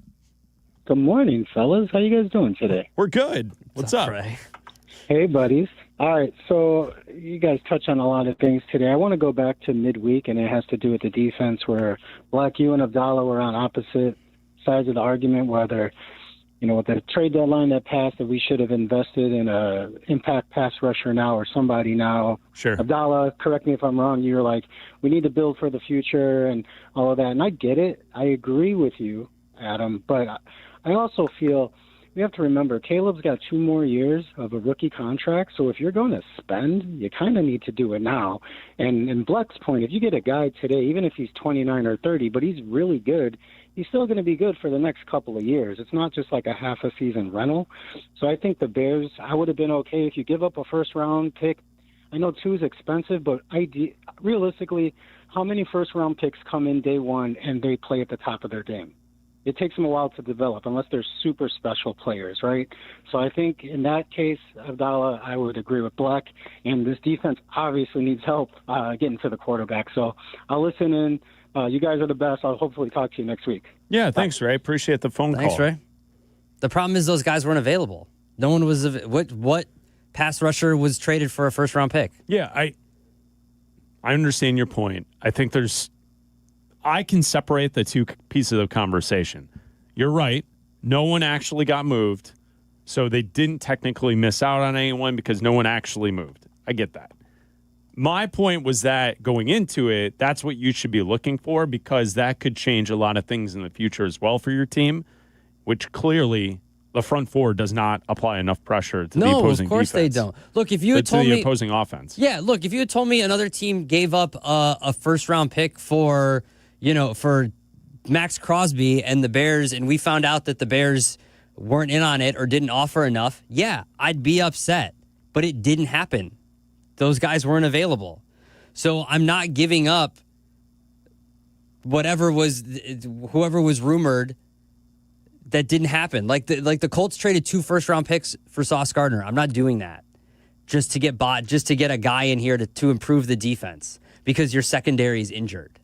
Good morning, fellas. How you guys doing today? We're good. What's up, Ray? Hey, buddies. All right, so you guys touched on a lot of things today. I want to go back to midweek, and it has to do with the defense where Bleck, you and Abdalla were on opposite sides of the argument, whether, with the trade deadline that passed, that we should have invested in a impact pass rusher now or somebody now. Sure. Abdalla, correct me if I'm wrong, you were like, we need to build for the future and all of that. And I get it. I agree with you, Adam, but I also feel we have to remember Caleb's got 2 more years of a rookie contract. So if you're going to spend, you kind of need to do it now. And in Bleck's point, if you get a guy today, even if he's 29 or 30, but he's really good, he's still going to be good for the next couple of years. It's not just like a half a season rental. So I think the Bears, I would have been okay if you give up a first round pick. I know 2 is expensive, but realistically, how many first round picks come in day one and they play at the top of their game? It takes them a while to develop unless they're super special players, right? So I think in that case, Abdalla, I would agree with Bleck. And this defense obviously needs help getting to the quarterback. So I'll listen in. You guys are the best. I'll hopefully talk to you next week. Yeah, thanks, Ray. Appreciate the phone call. Thanks, Ray. The problem is those guys weren't available. No one was. What pass rusher was traded for a first-round pick? Yeah, I understand your point. I think I can separate the 2 pieces of conversation. You're right. No one actually got moved, so they didn't technically miss out on anyone because no one actually moved. I get that. My point was that going into it, that's what you should be looking for because that could change a lot of things in the future as well for your team, which clearly the front 4 does not apply enough pressure to the opposing defense. No, of course they don't. Look, if you had told me... to the opposing offense. Yeah, look, if you had told me another team gave up a first-round pick for Max Crosby and the Bears, and we found out that the Bears weren't in on it or didn't offer enough, yeah, I'd be upset. But it didn't happen. Those guys weren't available. So I'm not giving up whoever was rumored that didn't happen. Like the Colts traded 2 first-round picks for Sauce Gardner. I'm not doing that just to get a guy in here to improve the defense because your secondary is injured.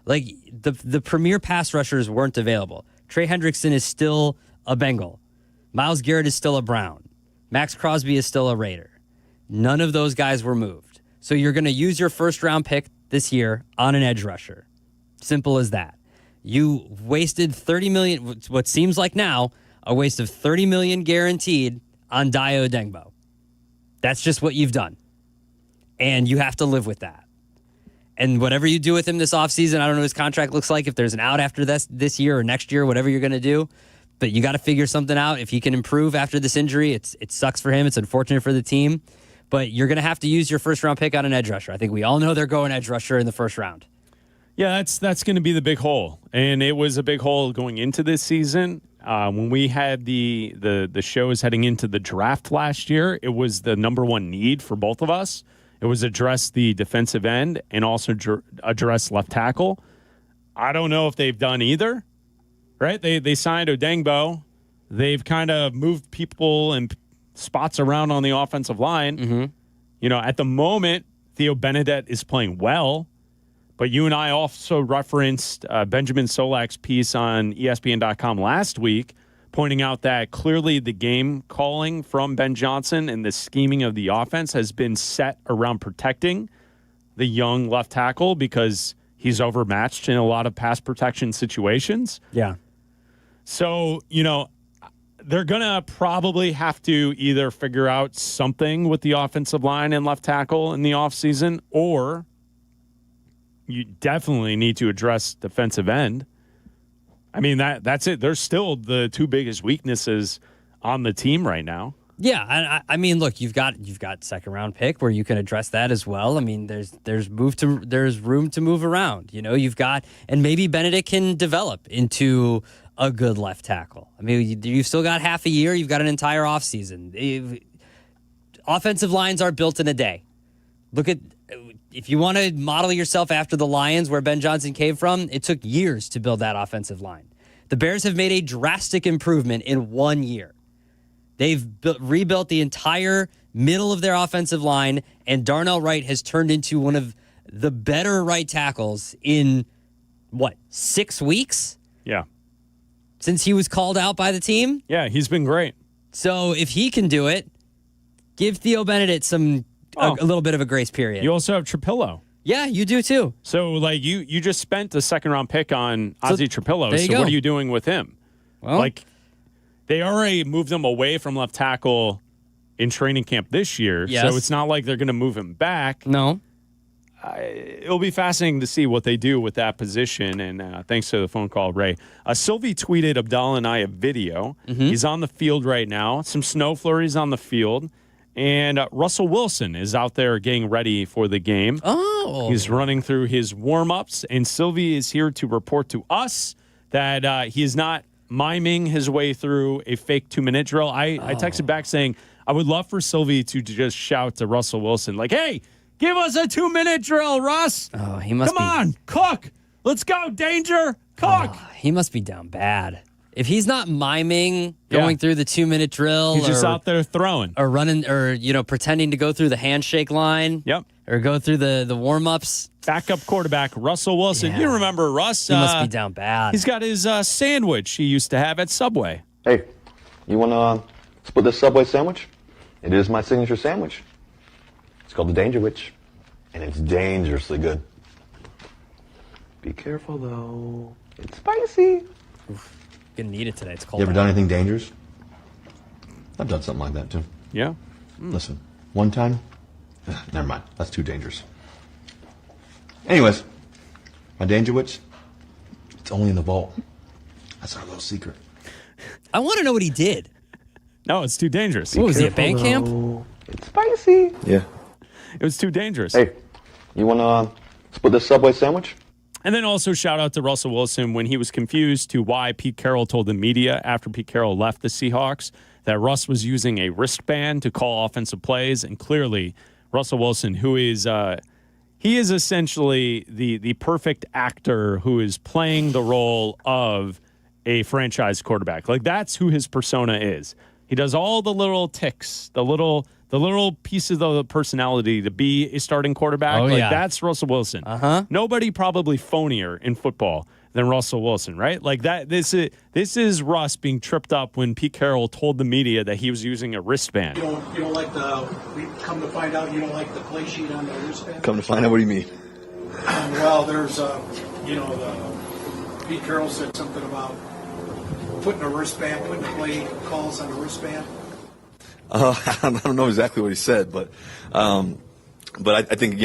Like, the premier pass rushers weren't available. Trey Hendrickson is still a Bengal. Myles Garrett is still a Brown. Max Crosby is still a Raider. None of those guys were moved. So you're going to use your first-round pick this year on an edge rusher. Simple as that. You wasted $30 million, what seems like now, a waste of $30 million guaranteed on Dayo Dengbo. That's just what you've done. And you have to live with that. And whatever you do with him this offseason, I don't know what his contract looks like, if there's an out after this year or next year, whatever you're going to do. But you got to figure something out. If he can improve after this injury, it sucks for him. It's unfortunate for the team. But you're going to have to use your first-round pick on an edge rusher. I think we all know they're going edge rusher in the first round. Yeah, that's going to be the big hole. And it was a big hole going into this season. When we had the shows heading into the draft last year, it was the number 1 need for both of us. It was address the defensive end and also address left tackle. I don't know if they've done either, right? They signed Odengbo. They've kind of moved people and spots around on the offensive line. Mm-hmm. At the moment, Theo Benedette is playing well, but you and I also referenced Benjamin Solak's piece on ESPN.com last week, pointing out that clearly the game calling from Ben Johnson and the scheming of the offense has been set around protecting the young left tackle because he's overmatched in a lot of pass protection situations. Yeah. So, they're going to probably have to either figure out something with the offensive line and left tackle in the offseason, or you definitely need to address defensive end. I mean, that's it. There's still the 2 biggest weaknesses on the team right now. Yeah, I mean, look, you've got second round pick where you can address that as well. I mean, there's room to move around. You've got, and maybe Benedict can develop into a good left tackle. I mean, you've still got half a year. You've got an entire offseason. Offensive lines are built in a day. Look at if you want to model yourself after the Lions, where Ben Johnson came from, it took years to build that offensive line. The Bears have made a drastic improvement in 1 year. They've rebuilt the entire middle of their offensive line, and Darnell Wright has turned into one of the better right tackles in, 6 weeks? Yeah. Since he was called out by the team? Yeah, he's been great. So if he can do it, give Theo Benedict a little bit of a grace period. You also have Trapillo. Yeah, you do too. So, like, you just spent the second-round pick on Ozzie Trapillo. there you So go. what are you doing with him? Well, like, they already moved him away from left tackle in training camp this year. Yes. So it's not like they're going to move him back. No. It'll be fascinating to see what they do with that position. And thanks to the phone call, Ray. Sylvie tweeted Abdalla and I a video. Mm-hmm. He's on the field right now. Some snow flurries on the field. And Russell Wilson is out there getting ready for the game. Oh. He's running through his warm-ups. And Sylvie is here to report to us that he is not miming his way through a fake 2-minute drill. I texted back saying, I would love for Sylvie to just shout to Russell Wilson, like, hey, give us a 2-minute drill, Russ. Oh, he must Come on, cook. Let's go, danger. Cook. Oh, he must be down bad. If he's not miming, going through the 2-minute drill. He's just out there throwing. Or running, or, pretending to go through the handshake line. Yep. Or go through the warm-ups. Backup quarterback, Russell Wilson. Yeah. You remember Russ. He must be down bad. He's got his sandwich he used to have at Subway. Hey, you want to split this Subway sandwich? It is my signature sandwich. It's called the Danger Witch, and it's dangerously good. Be careful, though. It's spicy. Gonna need it today. It's cold. You ever done anything dangerous? I've done something like that, too. Yeah? Listen, one time, never mind. That's too dangerous. Anyways, my Danger Witch, it's only in the vault. That's our little secret. I want to know what he did. No, it's too dangerous. What was he, at band camp? It's spicy. Yeah. It was too dangerous. Hey, you want to split this Subway sandwich? And then also shout out to Russell Wilson when he was confused to why Pete Carroll told the media after Pete Carroll left the Seahawks that Russ was using a wristband to call offensive plays. And clearly, Russell Wilson, who is he is essentially the perfect actor who is playing the role of a franchise quarterback. Like, that's who his persona is. He does all the little ticks, the little pieces of the personality to be a starting quarterback. Oh, yeah. That's Russell Wilson. Nobody probably phonier in football than Russell Wilson, right? Like that. This is Russ being tripped up when Pete Carroll told the media that he was using a wristband. You don't like we come to find out you don't like the play sheet on the wristband? Come to find out, what do you mean? Well, there's Pete Carroll said something about putting the play calls on the wristband. I don't know exactly what he said, but I think,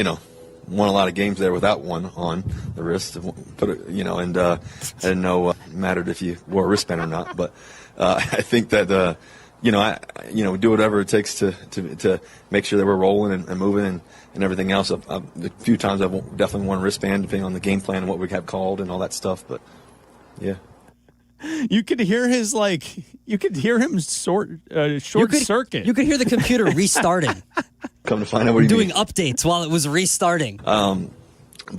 won a lot of games there without one on the wrist. Put it, and I didn't know it mattered if you wore a wristband or not. But I think that we do whatever it takes to make sure that we're rolling and moving and everything else. The few times I've definitely worn a wristband, depending on the game plan and what we have called and all that stuff. But yeah. You could hear him short circuit. You could hear the computer restarting. Come to find out, what do you doing mean? updates while it was restarting. But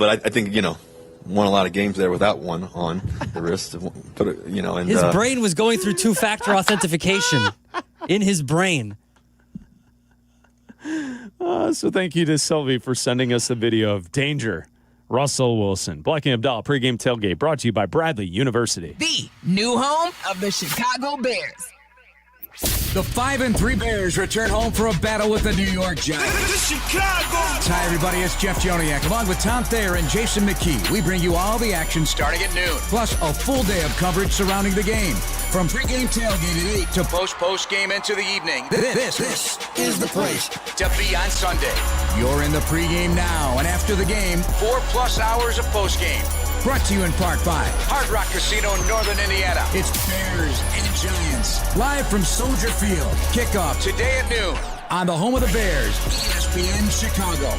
I think, won a lot of games there without one on the wrist. Put it, and his brain was going through two-factor authentication in his brain. So thank you to Sylvie for sending us the video of danger. Russell Wilson. Bleck and Abdalla, pregame tailgate, brought to you by Bradley University. The new home of the Chicago Bears. The 5-3 Bears return home for a battle with the New York Giants. Chicago! Hi, everybody. It's Jeff Joniak. Along with Tom Thayer and Jason McKee, we bring you all the action starting at noon, plus a full day of coverage surrounding the game. From pregame tailgate at 8 to post game into the evening, this is the place to be on Sunday. You're in the pregame now, and after the game, 4+ hours of postgame. Brought to you in part by Hard Rock Casino in Northern Indiana. It's Bears and Giants. Live from Soldier Field. Kickoff today at noon on the home of the Bears, ESPN Chicago.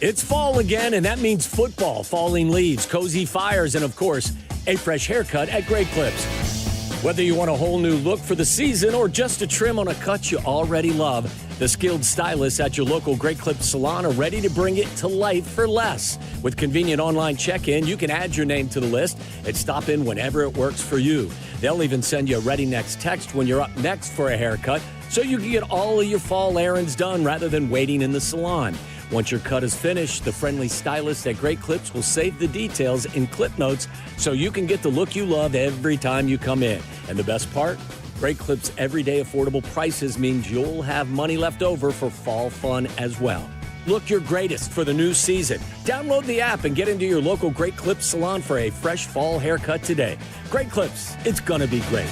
It's fall again, and that means football, falling leaves, cozy fires, and, of course, a fresh haircut at Great Clips. Whether you want a whole new look for the season or just a trim on a cut you already love, the skilled stylists at your local Great Clips salon are ready to bring it to life for less. With convenient online check-in, you can add your name to the list and stop in whenever it works for you. They'll even send you a ready next text when you're up next for a haircut, so you can get all of your fall errands done rather than waiting in the salon. Once your cut is finished, the friendly stylists at Great Clips will save the details in clip notes so you can get the look you love every time you come in. And the best part? Great Clips' everyday affordable prices means you'll have money left over for fall fun as well. Look your greatest for the new season. Download the app and get into your local Great Clips salon for a fresh fall haircut today. Great Clips, it's gonna be great.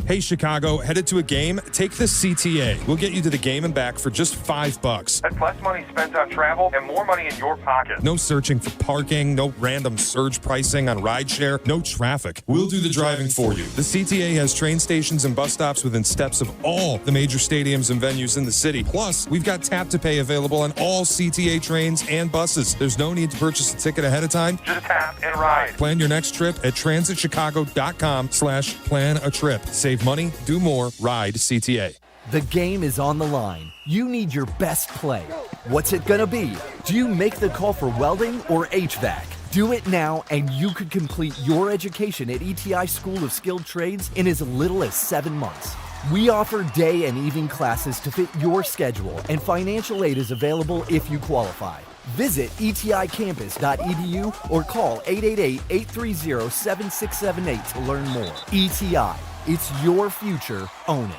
Hey, Chicago, headed to a game? Take the CTA. We'll get you to the game and back for just $5. That's less money spent on travel and more money in your pocket. No searching for parking, no random surge pricing on rideshare, no traffic. We'll do the driving for you. The CTA has train stations and bus stops within steps of all the major stadiums and venues in the city. Plus, we've got tap to pay available on all CTA trains and buses. There's no need to purchase a ticket ahead of time. Just tap and ride. Plan your next trip at transitchicago.com/plan-a-trip. Save money, do more, ride CTA. The game is on the line. You need your best play. What's it gonna be? Do you make the call for welding or HVAC? Do it now and you could complete your education at ETI School of Skilled Trades in as little as 7 months. We offer day and evening classes to fit your schedule, and financial aid is available if you qualify. Visit eticampus.edu or call 888-830-7678 to learn more. ETI, it's your future. Own it.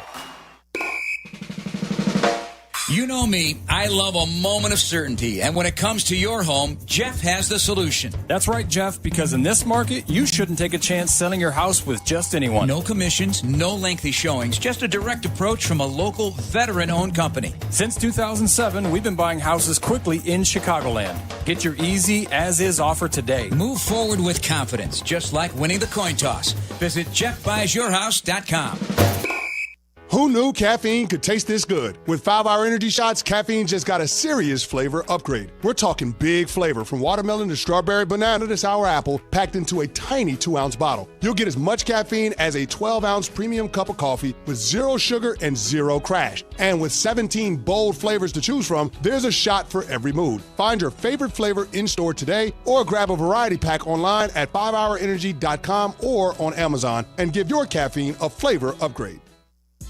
You know me, I love a moment of certainty. And when it comes to your home, Jeff has the solution. That's right, Jeff, because in this market, you shouldn't take a chance selling your house with just anyone. No commissions, no lengthy showings, just a direct approach from a local veteran-owned company. Since 2007, we've been buying houses quickly in Chicagoland. Get your easy as-is offer today. Move forward with confidence, just like winning the coin toss. Visit JeffBuysYourHouse.com. Who knew caffeine could taste this good? With 5-Hour Energy Shots, caffeine just got a serious flavor upgrade. We're talking big flavor, from watermelon to strawberry banana to sour apple, packed into a tiny 2-ounce bottle. You'll get as much caffeine as a 12-ounce premium cup of coffee with 0 sugar and 0 crash. And with 17 bold flavors to choose from, there's a shot for every mood. Find your favorite flavor in-store today or grab a variety pack online at 5hourenergy.com or on Amazon and give your caffeine a flavor upgrade.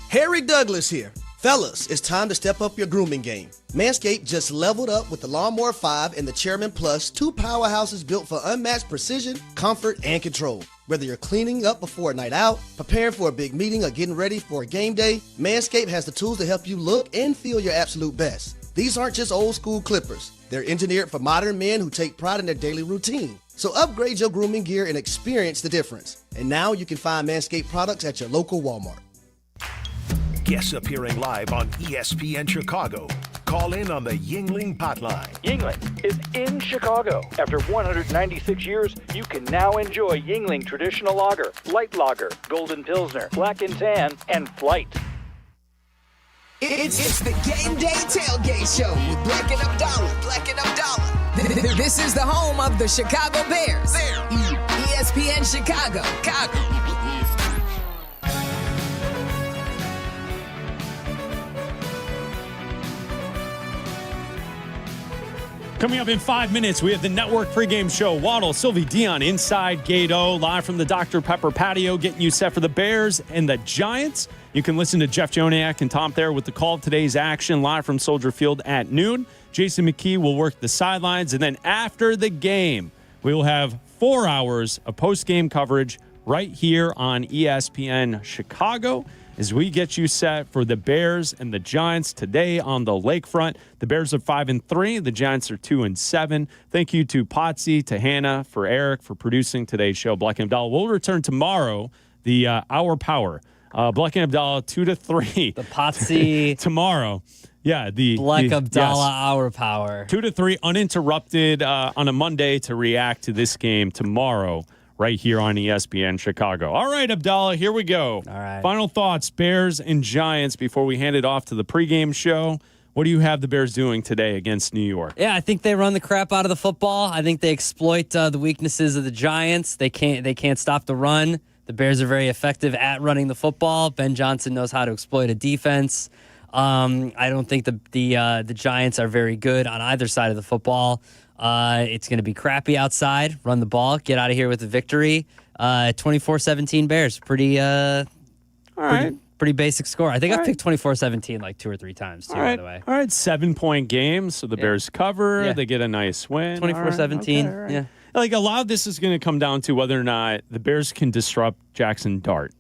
Harry Douglas here. Fellas, it's time to step up your grooming game. Manscaped just leveled up with the Lawnmower 5 and the Chairman Plus, 2 powerhouses built for unmatched precision, comfort, and control. Whether you're cleaning up before a night out, preparing for a big meeting, or getting ready for a game day, Manscaped has the tools to help you look and feel your absolute best. These aren't just old school clippers. They're engineered for modern men who take pride in their daily routine. So upgrade your grooming gear and experience the difference. And now you can find Manscaped products at your local Walmart. Guests appearing live on ESPN Chicago. Call in on the Yingling hotline. Yingling is in Chicago. After 196 years, you can now enjoy Yingling Traditional Lager, Light Lager, Golden Pilsner, Black and Tan, and Flight. It's the Game Day Tailgate Show with Bleck and Abdalla. This is the home of the Chicago Bears. ESPN Chicago. Coming up in 5 minutes, we have the network pregame show. Waddle, Sylvie, Dion, inside Gate O, live from the Dr. Pepper patio, getting you set for the Bears and the Giants. You can listen to Jeff Joniak and Tom Thayer with the call of today's action, live from Soldier Field at noon. Jason McKee will work the sidelines, and then after the game, we will have 4 hours of post-game coverage right here on ESPN Chicago, as we get you set for the Bears and the Giants today on the lakefront. The Bears are 5-3. The Giants are 2-7. Thank you to Potsy, to Hannah, for Eric, for producing today's show. Bleck and Abdalla will return tomorrow, the Hour Power. Bleck and Abdalla, 2 to 3. The Potsy. Tomorrow. Yeah, the Bleck Abdalla yes. Hour Power. 2 to 3, uninterrupted on a Monday to react to this game tomorrow, right here on ESPN Chicago. All right, Abdalla, here we go. All right. Final thoughts, Bears and Giants, before we hand it off to the pregame show. What do you have the Bears doing today against New York? Yeah, I think they run the crap out of the football. I think they exploit the weaknesses of the Giants. They can't stop the run. The Bears are very effective at running the football. Ben Johnson knows how to exploit a defense. I don't think the Giants are very good on either side of the football. It's going to be crappy outside. Run the ball. Get out of here with a victory. 24-17 Bears. Pretty basic score. I think I've picked 24-17 like 2 or 3 times, too, by the way. All right, 7-point game, so the Bears cover. Yeah. They get a nice win. 24-17, right. yeah. Like, a lot of this is going to come down to whether or not the Bears can disrupt Jackson Dart.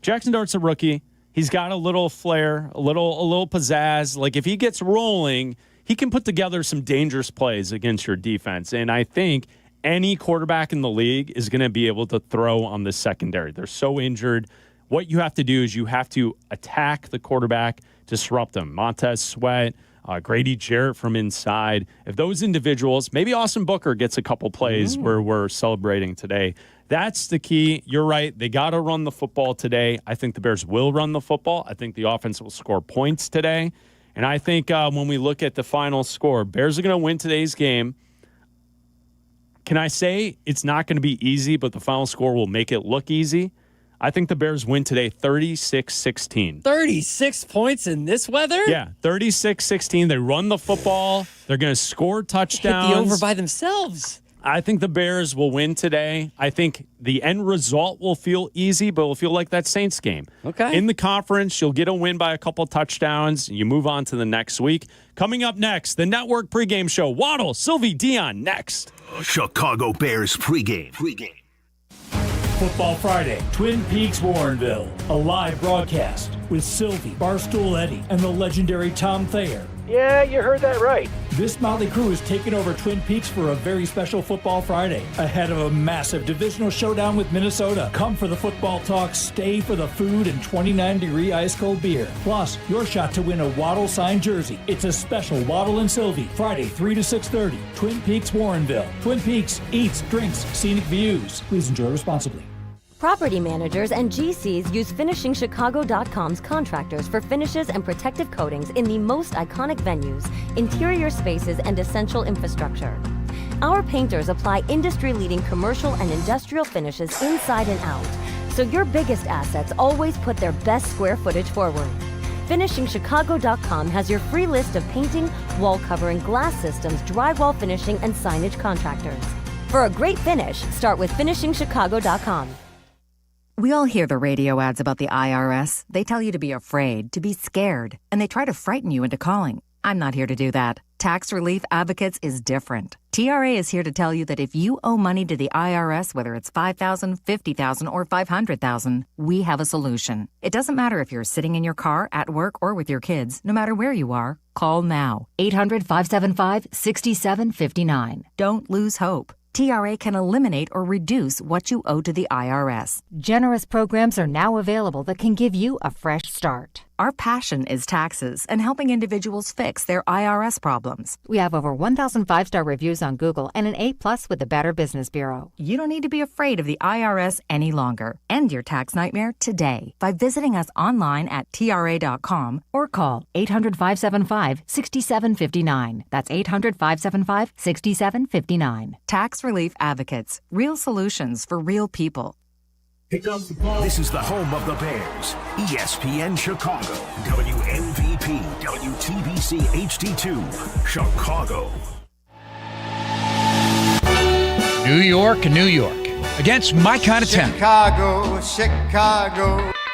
Jackson Dart's a rookie. He's got a little flair, a little pizzazz. Like, if he gets rolling, he can put together some dangerous plays against your defense. And I think any quarterback in the league is going to be able to throw on the secondary. They're so injured. What you have to do is you have to attack the quarterback, disrupt them. Montez Sweat, Grady Jarrett from inside. If those individuals, maybe Austin Booker gets a couple plays where we're celebrating today. That's the key. You're right. They got to run the football today. I think the Bears will run the football. I think the offense will score points today. And I think when we look at the final score, Bears are going to win today's game. Can I say it's not going to be easy, but the final score will make it look easy? I think the Bears win today 36-16. 36 points in this weather? Yeah, 36-16. They run the football. They're going to score touchdowns. Hit the over by themselves. I think the Bears will win today. I think the end result will feel easy, but will feel like that Saints game. Okay. In the conference, you'll get a win by a couple touchdowns. You move on to the next week. Coming up next, the Network Pregame Show. Waddle, Sylvie, Dion, next. Chicago Bears pregame. Football Friday, Twin Peaks, Warrenville. A live broadcast with Sylvie, Barstool Eddie, and the legendary Tom Thayer. Yeah, you heard that right. This motley crew is taking over Twin Peaks for a very special Football Friday, ahead of a massive divisional showdown with Minnesota. Come for the football talk, stay for the food and 29-degree ice-cold beer. Plus, your shot to win a Waddle signed jersey. It's a special Waddle and Sylvie, Friday, 3 to 6:30, Twin Peaks, Warrenville. Twin Peaks, eats, drinks, scenic views. Please enjoy responsibly. Property managers and GCs use FinishingChicago.com's contractors for finishes and protective coatings in the most iconic venues, interior spaces, and essential infrastructure. Our painters apply industry-leading commercial and industrial finishes inside and out, so your biggest assets always put their best square footage forward. FinishingChicago.com has your free list of painting, wall covering, glass systems, drywall finishing, and signage contractors. For a great finish, start with FinishingChicago.com. We all hear the radio ads about the IRS. They tell you to be afraid, to be scared, and they try to frighten you into calling. I'm not here to do that. Tax Relief Advocates is different. TRA is here to tell you that if you owe money to the IRS, whether it's $5,000, $50,000, or $500,000, we have a solution. It doesn't matter if you're sitting in your car, at work, or with your kids. No matter where you are, call now. 800-575-6759. Don't lose hope. TRA can eliminate or reduce what you owe to the IRS. Generous programs are now available that can give you a fresh start. Our passion is taxes and helping individuals fix their IRS problems. We have over 1,000 5-star reviews on Google and an A+ with the Better Business Bureau. You don't need to be afraid of the IRS any longer. End your tax nightmare today by visiting us online at TRA.com or call 800-575-6759. That's 800-575-6759. Tax Relief Advocates. Real solutions for real people. This is the home of the Bears. ESPN Chicago. WMVP, WTBC HD2, Chicago. New York, New York. Against my kind of town. Chicago.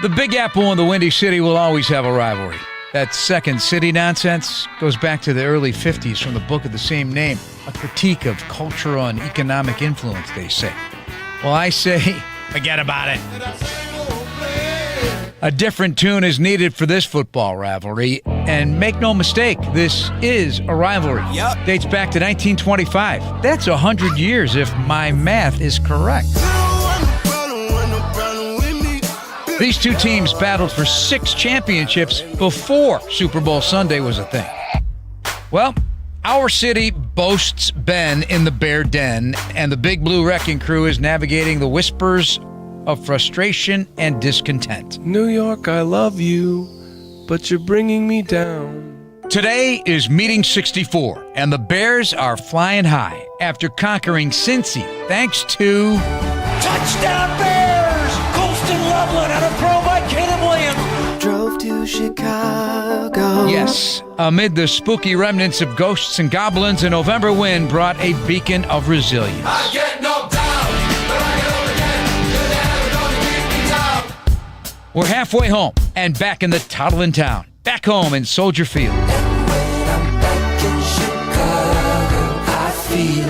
The Big Apple and the Windy City will always have a rivalry. That second city nonsense goes back to the early 50s from the book of the same name. A critique of cultural and economic influence, they say. Well, I say, forget about it. A different tune is needed for this football rivalry. And make no mistake, this is a rivalry. Yep. Dates back to 1925. That's 100 years if my math is correct. These two teams battled for 6 championships before Super Bowl Sunday was a thing. Well, our city boasts Ben in the Bear Den, and the Big Blue Wrecking Crew is navigating the whispers of frustration and discontent. New York, I love you, but you're bringing me down. Today is meeting 64, and the Bears are flying high after conquering Cincy thanks to... Touchdown Bears! Colston Loveland and a throw by Caleb Williams. Drove to Chicago. Yes, amid the spooky remnants of ghosts and goblins, a November wind brought a beacon of resilience. I get knocked down, but I get up again. You're never gonna keep me down. We're halfway home and back in the toddling town. Back home in Soldier Field. And when I'm back in Chicago, I feel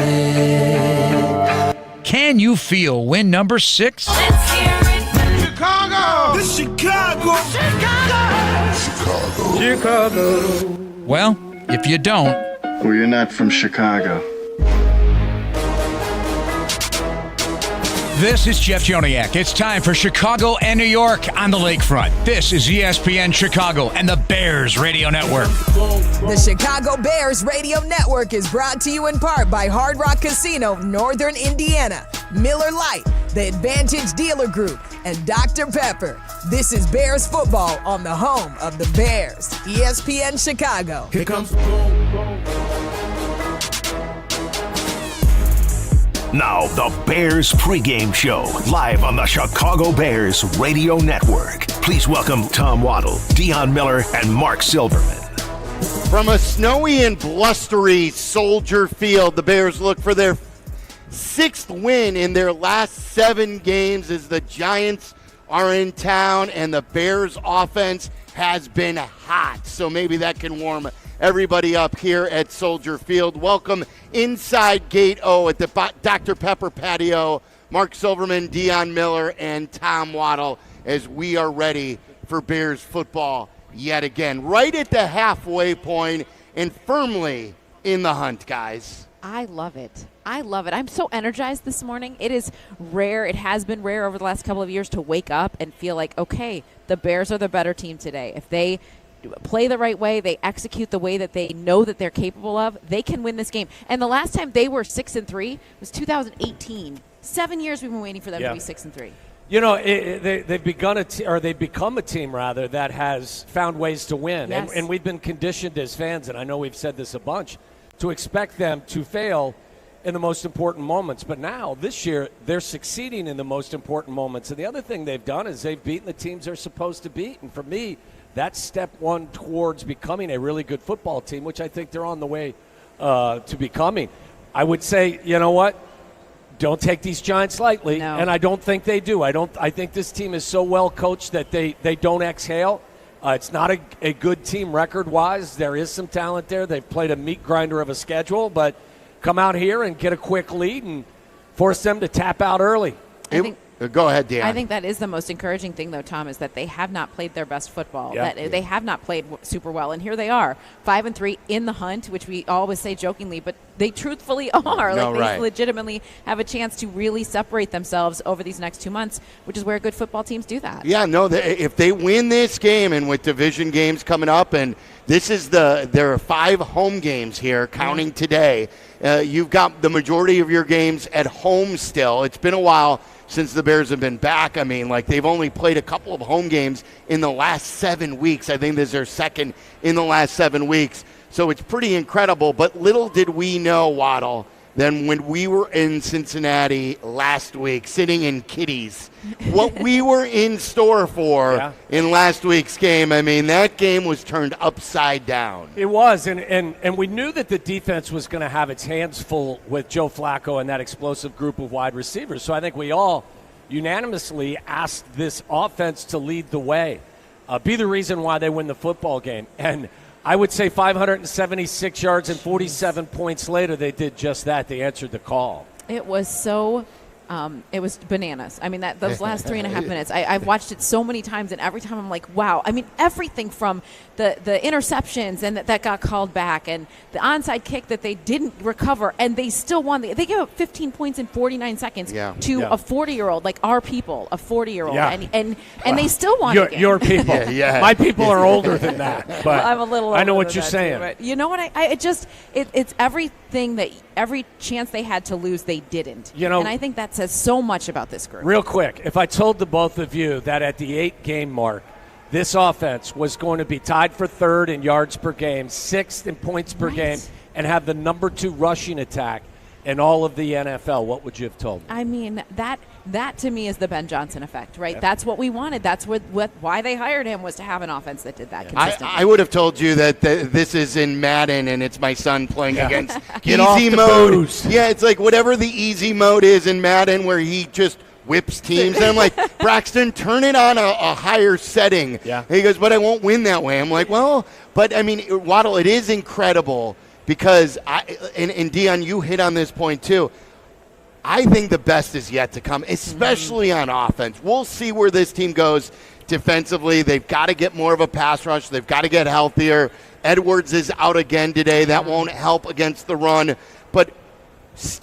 it. Can you feel win number 6? Let's hear it. Chicago! The Chicago! Chicago! Well, if you don't... Well, you're not from Chicago. This is Jeff Joniak. It's time for Chicago and New York on the lakefront. This is ESPN Chicago and the Bears Radio Network. The Chicago Bears Radio Network is brought to you in part by Hard Rock Casino, Northern Indiana, Miller Lite, the Advantage Dealer Group, and Dr. Pepper. This is Bears football on the home of the Bears, ESPN Chicago. Here comes Now, the Bears Pregame Show, live on the Chicago Bears Radio Network. Please welcome Tom Waddle, Deion Miller, and Mark Silverman. From a snowy and blustery Soldier Field, the Bears look for their 6th win in their last 7 games as the Giants are in town and the Bears offense has been hot. So maybe that can warm everybody up here at Soldier Field. Welcome inside Gate O at the Dr. Pepper patio. Mark Silverman, Deion Miller, and Tom Waddle as we are ready for Bears football yet again. Right at the halfway point and firmly in the hunt, guys. I love it. I love it. I'm so energized this morning. It is rare. It has been rare over the last couple of years to wake up and feel like, okay, the Bears are the better team today. If they play the right way, they execute the way that they know that they're capable of, they can win this game. And the last time they were 6-3 was 2018. 7 years we've been waiting for them to be 6-3. You know, they've become a team rather that has found ways to win, Yes. and we've been conditioned as fans, and I know we've said this a bunch, to expect them to fail in the most important moments. But now, this year, they're succeeding in the most important moments. And the other thing they've done is they've beaten the teams they're supposed to beat. And for me, that's step one towards becoming a really good football team, which I think they're on the way to becoming. I would say, you know what? Don't take these Giants lightly, No. and I don't think they do. I think this team is so well coached that they don't exhale. It's not a good team record-wise. There is some talent there. They've played a meat grinder of a schedule, but come out here and get a quick lead and force them to tap out early. Go ahead, Deion. I think that is the most encouraging thing, though, Tom, is that they have not played their best football. Yeah. They have not played super well, and here they are, 5-3 in the hunt, which we always say jokingly, but they truthfully are. No, They right. legitimately have a chance to really separate themselves over these next 2 months, which is where good football teams do that. Yeah, no, if they win this game, and with division games coming up, and this is there are 5 home games here, counting today. You've got the majority of your games at home still. It's been a while since the Bears have been back. I mean, like, they've only played a couple of home games in the last 7 weeks. I think this is their second in the last 7 weeks. So it's pretty incredible. But little did we know, Waddle, than when we were in Cincinnati last week, sitting in Kitty's, what we were in store for in last week's game. I mean, that game was turned upside down. It was, and we knew that the defense was going to have its hands full with Joe Flacco and that explosive group of wide receivers. So I think we all unanimously asked this offense to lead the way, be the reason why they win the football game. And I would say 576 yards and 47 points later, they did just that. They answered the call. It was so it was bananas. I mean, those last 3.5 minutes, I've watched it so many times, and every time I'm like, wow. I mean, everything from the interceptions and that got called back, and the onside kick that they didn't recover, and they still won. They gave up 15 points in 49 seconds to a 40-year-old, like our people, a 40-year-old, and they still won the game. Your people. My people are older than that, but well, I'm a little older I know what than you're that saying. Too, but you know what? It's everything that every chance they had to lose, they didn't. You know, and I think that says so much about this group. Real quick, if I told the both of you that at the 8-game mark this offense was going to be tied for third in yards per game, sixth in points per game, and have the number 2 rushing attack in all of the NFL, what would you have told me? I mean, that to me is the Ben Johnson effect, right? That's what we wanted. That's why they hired him, was to have an offense that did that consistently. I would have told you that this is in Madden and it's my son playing against Get easy off the mode. booze. Yeah, it's like whatever the easy mode is in Madden where he just whips teams. And I'm like, Braxton, turn it on a higher setting. Yeah. And he goes, but I won't win that way. I'm like, well, but I mean, Waddle, it is incredible because and Dion, you hit on this point too. I think the best is yet to come, especially on offense. We'll see where this team goes defensively. They've got to get more of a pass rush. They've got to get healthier. Edwards is out again today. That won't help against the run. But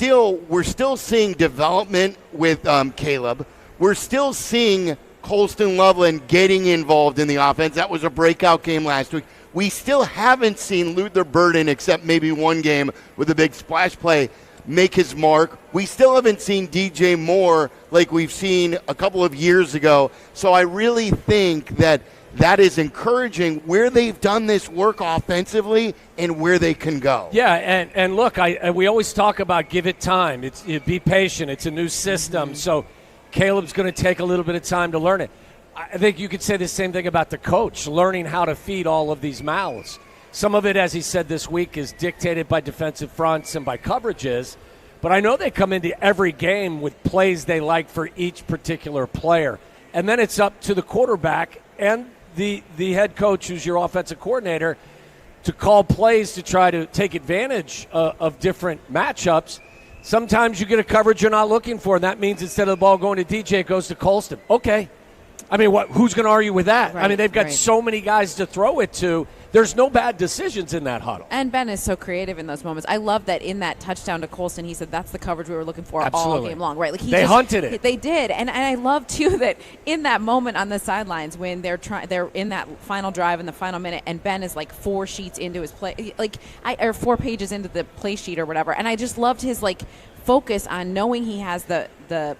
we're still seeing development with Caleb. We're still seeing Colston Loveland getting involved in the offense. That was a breakout game last week. We still haven't seen Luther Burden, except maybe one game with a big splash play, make his mark. We still haven't seen DJ Moore like we've seen a couple of years ago. So I really think that is encouraging where they've done this work offensively and where they can go. Yeah, and look, we always talk about give it time. Be patient. It's a new system, so Caleb's going to take a little bit of time to learn it. I think you could say the same thing about the coach, learning how to feed all of these mouths. Some of it, as he said this week, is dictated by defensive fronts and by coverages. But I know they come into every game with plays they like for each particular player. And then it's up to the quarterback and the head coach, who's your offensive coordinator, to call plays to try to take advantage of different matchups. Sometimes you get a coverage you're not looking for, and that means instead of the ball going to DJ, it goes to Colston. Okay. I mean, who's going to argue with that? Right, I mean, they've got so many guys to throw it to. There's no bad decisions in that huddle. And Ben is so creative in those moments. I love that in that touchdown to Colston, he said that's the coverage we were looking for all game long, right? Like they hunted it. They did, and I love too that in that moment on the sidelines when they're in that final drive in the final minute, and Ben is like 4 sheets into his play, or 4 pages into the play sheet or whatever, and I just loved his focus on knowing he has the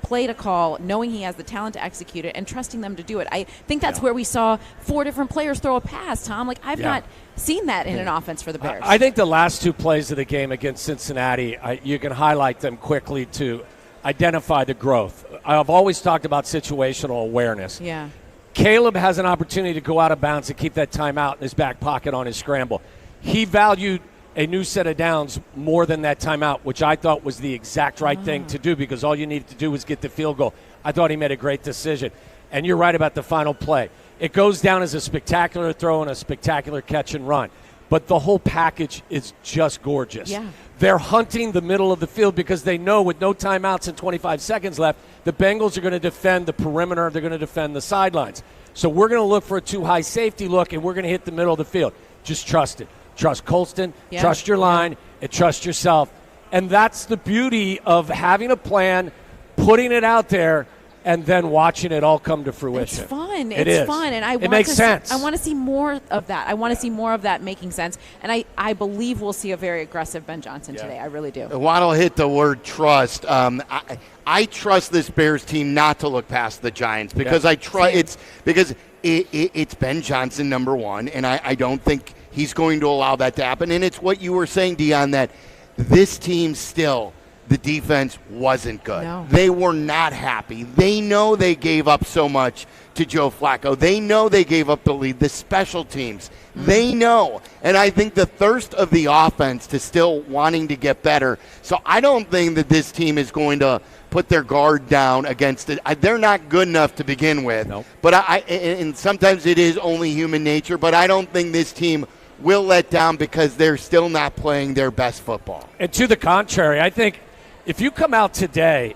play to call, knowing he has the talent to execute it, and trusting them to do it. I think that's where we saw 4 different players throw a pass, Tom. I've not seen that in an offense for the Bears. I think the last 2 plays of the game against Cincinnati, you can highlight them quickly to identify the growth. I've always talked about situational awareness. Yeah. Caleb has an opportunity to go out of bounds and keep that timeout in his back pocket on his scramble. He valued a new set of downs more than that timeout, which I thought was the exact right thing to do because all you needed to do was get the field goal. I thought he made a great decision. And you're right about the final play. It goes down as a spectacular throw and a spectacular catch and run. But the whole package is just gorgeous. Yeah. They're hunting the middle of the field because they know with no timeouts and 25 seconds left, the Bengals are going to defend the perimeter. They're going to defend the sidelines. So we're going to look for a too high safety look, and we're going to hit the middle of the field. Just trust it. Trust Colston, trust your line, and trust yourself. And that's the beauty of having a plan, putting it out there, and then watching it all come to fruition. It's fun. It's fun. And it makes sense. I want to see more of that. I want to see more of that making sense. And I believe we'll see a very aggressive Ben Johnson today. I really do. Waddle hit the word trust. I trust this Bears team not to look past the Giants because it's Ben Johnson, number one, and I don't think he's going to allow that to happen. And it's what you were saying, Dion, that this team still, the defense wasn't good. No. They were not happy. They know they gave up so much to Joe Flacco. They know they gave up the lead. The special teams, they know. And I think the thirst of the offense to still wanting to get better. So I don't think that this team is going to put their guard down against it. They're not good enough to begin with. Nope. But and sometimes it is only human nature, but I don't think this team will let down because they're still not playing their best football. And to the contrary, I think if you come out today,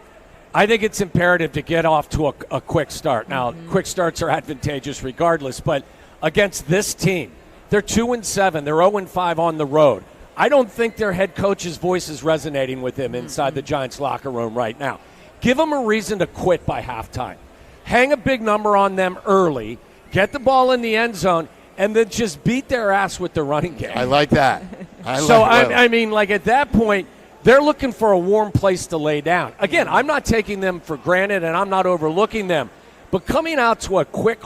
I think it's imperative to get off to a quick start. Now, quick starts are advantageous regardless, but against this team, they're 2-7. They're 0-5 on the road. I don't think their head coach's voice is resonating with him inside the Giants locker room right now. Give them a reason to quit by halftime. Hang a big number on them early, get the ball in the end zone, and then just beat their ass with the running game. I like that. I mean, at that point, they're looking for a warm place to lay down. Again, I'm not taking them for granted, and I'm not overlooking them. But coming out to a quick,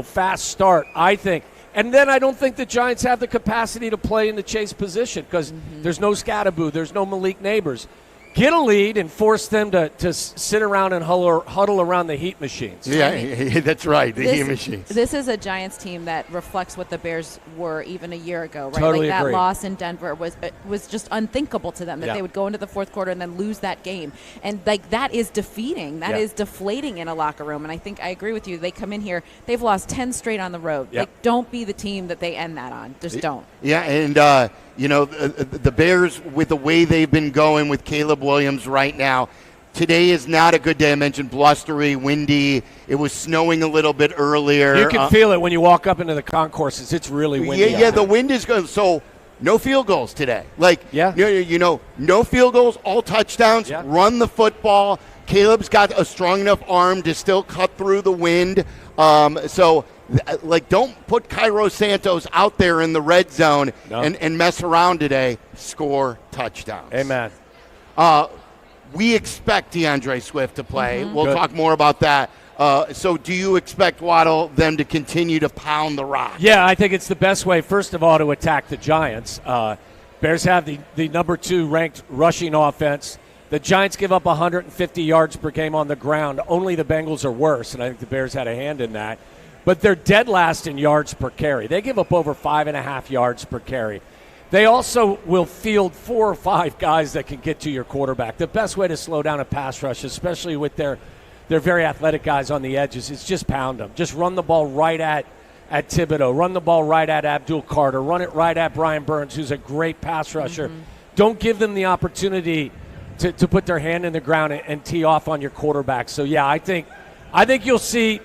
fast start, I think. And then I don't think the Giants have the capacity to play in the chase position because there's no Scattaboo, there's no Malik Neighbors. Get a lead and force them to sit around and huddle around the heat machines. Yeah, that's right, the heat machines. This is a Giants team that reflects what the Bears were even a year ago, right? Totally like agree. that loss in Denver was just unthinkable to them, that they would go into the fourth quarter and then lose that game. And that is defeating. That is deflating in a locker room. And I think I agree with you. They come in here, they've lost 10 straight on the road. Like, don't be the team that they end that on. Just don't. Yeah, and the Bears, with the way they've been going with Caleb Williams right now, today is not a good day. I mentioned blustery, windy. It was snowing a little bit earlier. You can feel it when you walk up into the concourses. It's really windy. Yeah, the wind is good. So no field goals today. No field goals, all touchdowns. Yeah. Run the football. Caleb's got a strong enough arm to still cut through the wind. Don't put Cairo Santos out there in the red zone and mess around today. Score touchdowns. Amen. We expect DeAndre Swift to play. Mm-hmm. We'll talk more about that. So do you expect Waddle them to continue to pound the rock? Yeah, I think it's the best way, first of all, to attack the Giants. Bears have the number 2 ranked rushing offense. The Giants give up 150 yards per game on the ground. Only the Bengals are worse, and I think the Bears had a hand in that. But they're dead last in yards per carry. They give up over 5.5 yards per carry. They also will field 4 or 5 guys that can get to your quarterback. The best way to slow down a pass rush, especially with their very athletic guys on the edges, is just pound them. Just run the ball right at Thibodeau. Run the ball right at Abdul Carter. Run it right at Brian Burns, who's a great pass rusher. Don't give them the opportunity to put their hand in the ground and tee off on your quarterback. So, yeah, I think you'll see,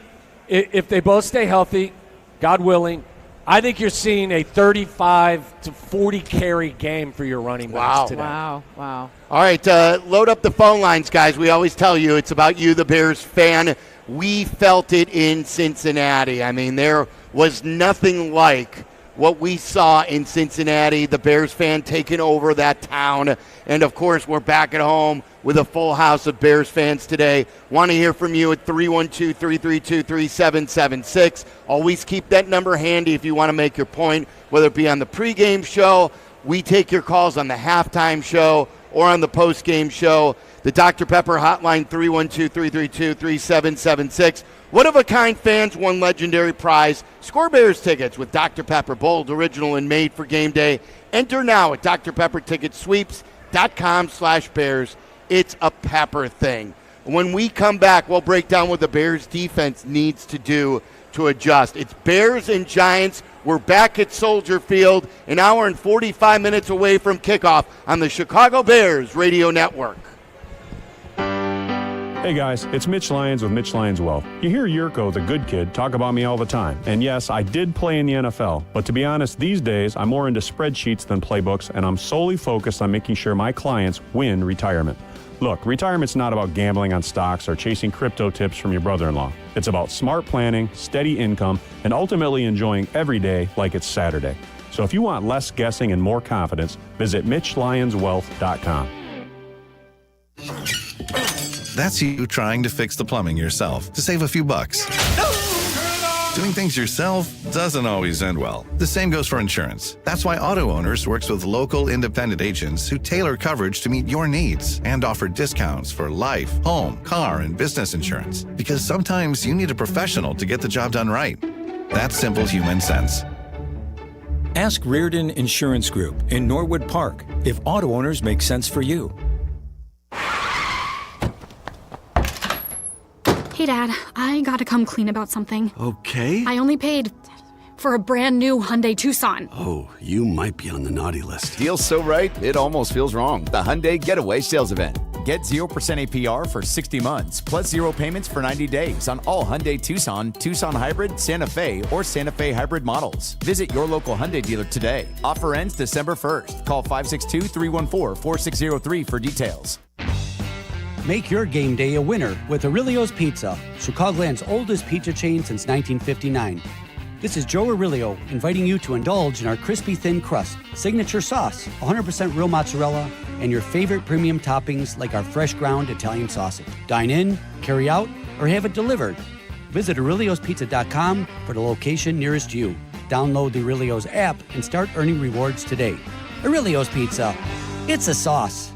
if they both stay healthy, God willing, I think you're seeing a 35 to 40 carry game for your running backs today. Wow. All right, load up the phone lines, guys. We always tell you it's about you, the Bears fan. We felt it in Cincinnati. I mean, there was nothing like what we saw in Cincinnati, the Bears fan taking over that town. And, of course, we're back at home with a full house of Bears fans today. Want to hear from you at 312-332-3776. Always keep that number handy if you want to make your point, whether it be on the pregame show. We take your calls on the halftime show or on the postgame show. The Dr. Pepper hotline, 312-332-3776. One-of-a-kind fans won legendary prize. Score Bears tickets with Dr. Pepper, bold, original, and made for game day. Enter now at drpepperticketsweeps.com/Bears. It's a Pepper thing. When we come back, we'll break down what the Bears defense needs to do to adjust. It's Bears and Giants. We're back at Soldier Field, an hour and 45 minutes away from kickoff on the Chicago Bears Radio Network. Hey guys, it's Mitch Lyons with Mitch Lyons Wealth. You hear Yurko, the good kid, talk about me all the time. And yes, I did play in the NFL. But to be honest, these days, I'm more into spreadsheets than playbooks, and I'm solely focused on making sure my clients win retirement. Look, retirement's not about gambling on stocks or chasing crypto tips from your brother-in-law. It's about smart planning, steady income, and ultimately enjoying every day like it's Saturday. So if you want less guessing and more confidence, visit MitchLyonsWealth.com. That's you trying to fix the plumbing yourself to save a few bucks. Doing things yourself doesn't always end well. The same goes for insurance. That's why Auto Owners works with local independent agents who tailor coverage to meet your needs and offer discounts for life, home, car, and business insurance. Because sometimes you need a professional to get the job done right. That's simple human sense. Ask Reardon Insurance Group in Norwood Park if Auto Owners make sense for you. Hey, Dad, I gotta come clean about something. Okay. I only paid for a brand new Hyundai Tucson. Oh, you might be on the naughty list. Deal's so right, it almost feels wrong. The Hyundai Getaway Sales Event. Get 0% APR for 60 months, plus 0 payments for 90 days on all Hyundai Tucson, Tucson Hybrid, Santa Fe, or Santa Fe Hybrid models. Visit your local Hyundai dealer today. Offer ends December 1st. Call 562-314-4603 for details. Make your game day a winner with Aurelio's Pizza, Chicagoland's oldest pizza chain since 1959. This is Joe Aurelio inviting you to indulge in our crispy thin crust, signature sauce, 100% real mozzarella, and your favorite premium toppings like our fresh ground Italian sausage. Dine in, carry out, or have it delivered. Visit Aurelio'sPizza.com for the location nearest you. Download the Aurelio's app and start earning rewards today. Aurelio's Pizza. It's a sauce.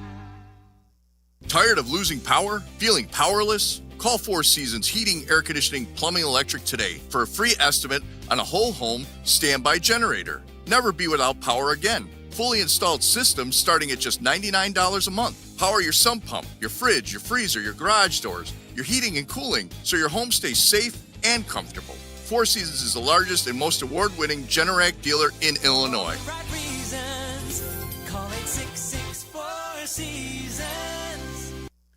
Tired of losing power? Feeling powerless? Call Four Seasons Heating, Air Conditioning, Plumbing, Electric today for a free estimate on a whole home standby generator. Never be without power again. Fully installed systems starting at just $99 a month. Power your sump pump, your fridge, your freezer, your garage doors, your heating and cooling, so your home stays safe and comfortable. Four Seasons is the largest and most award-winning Generac dealer in Illinois.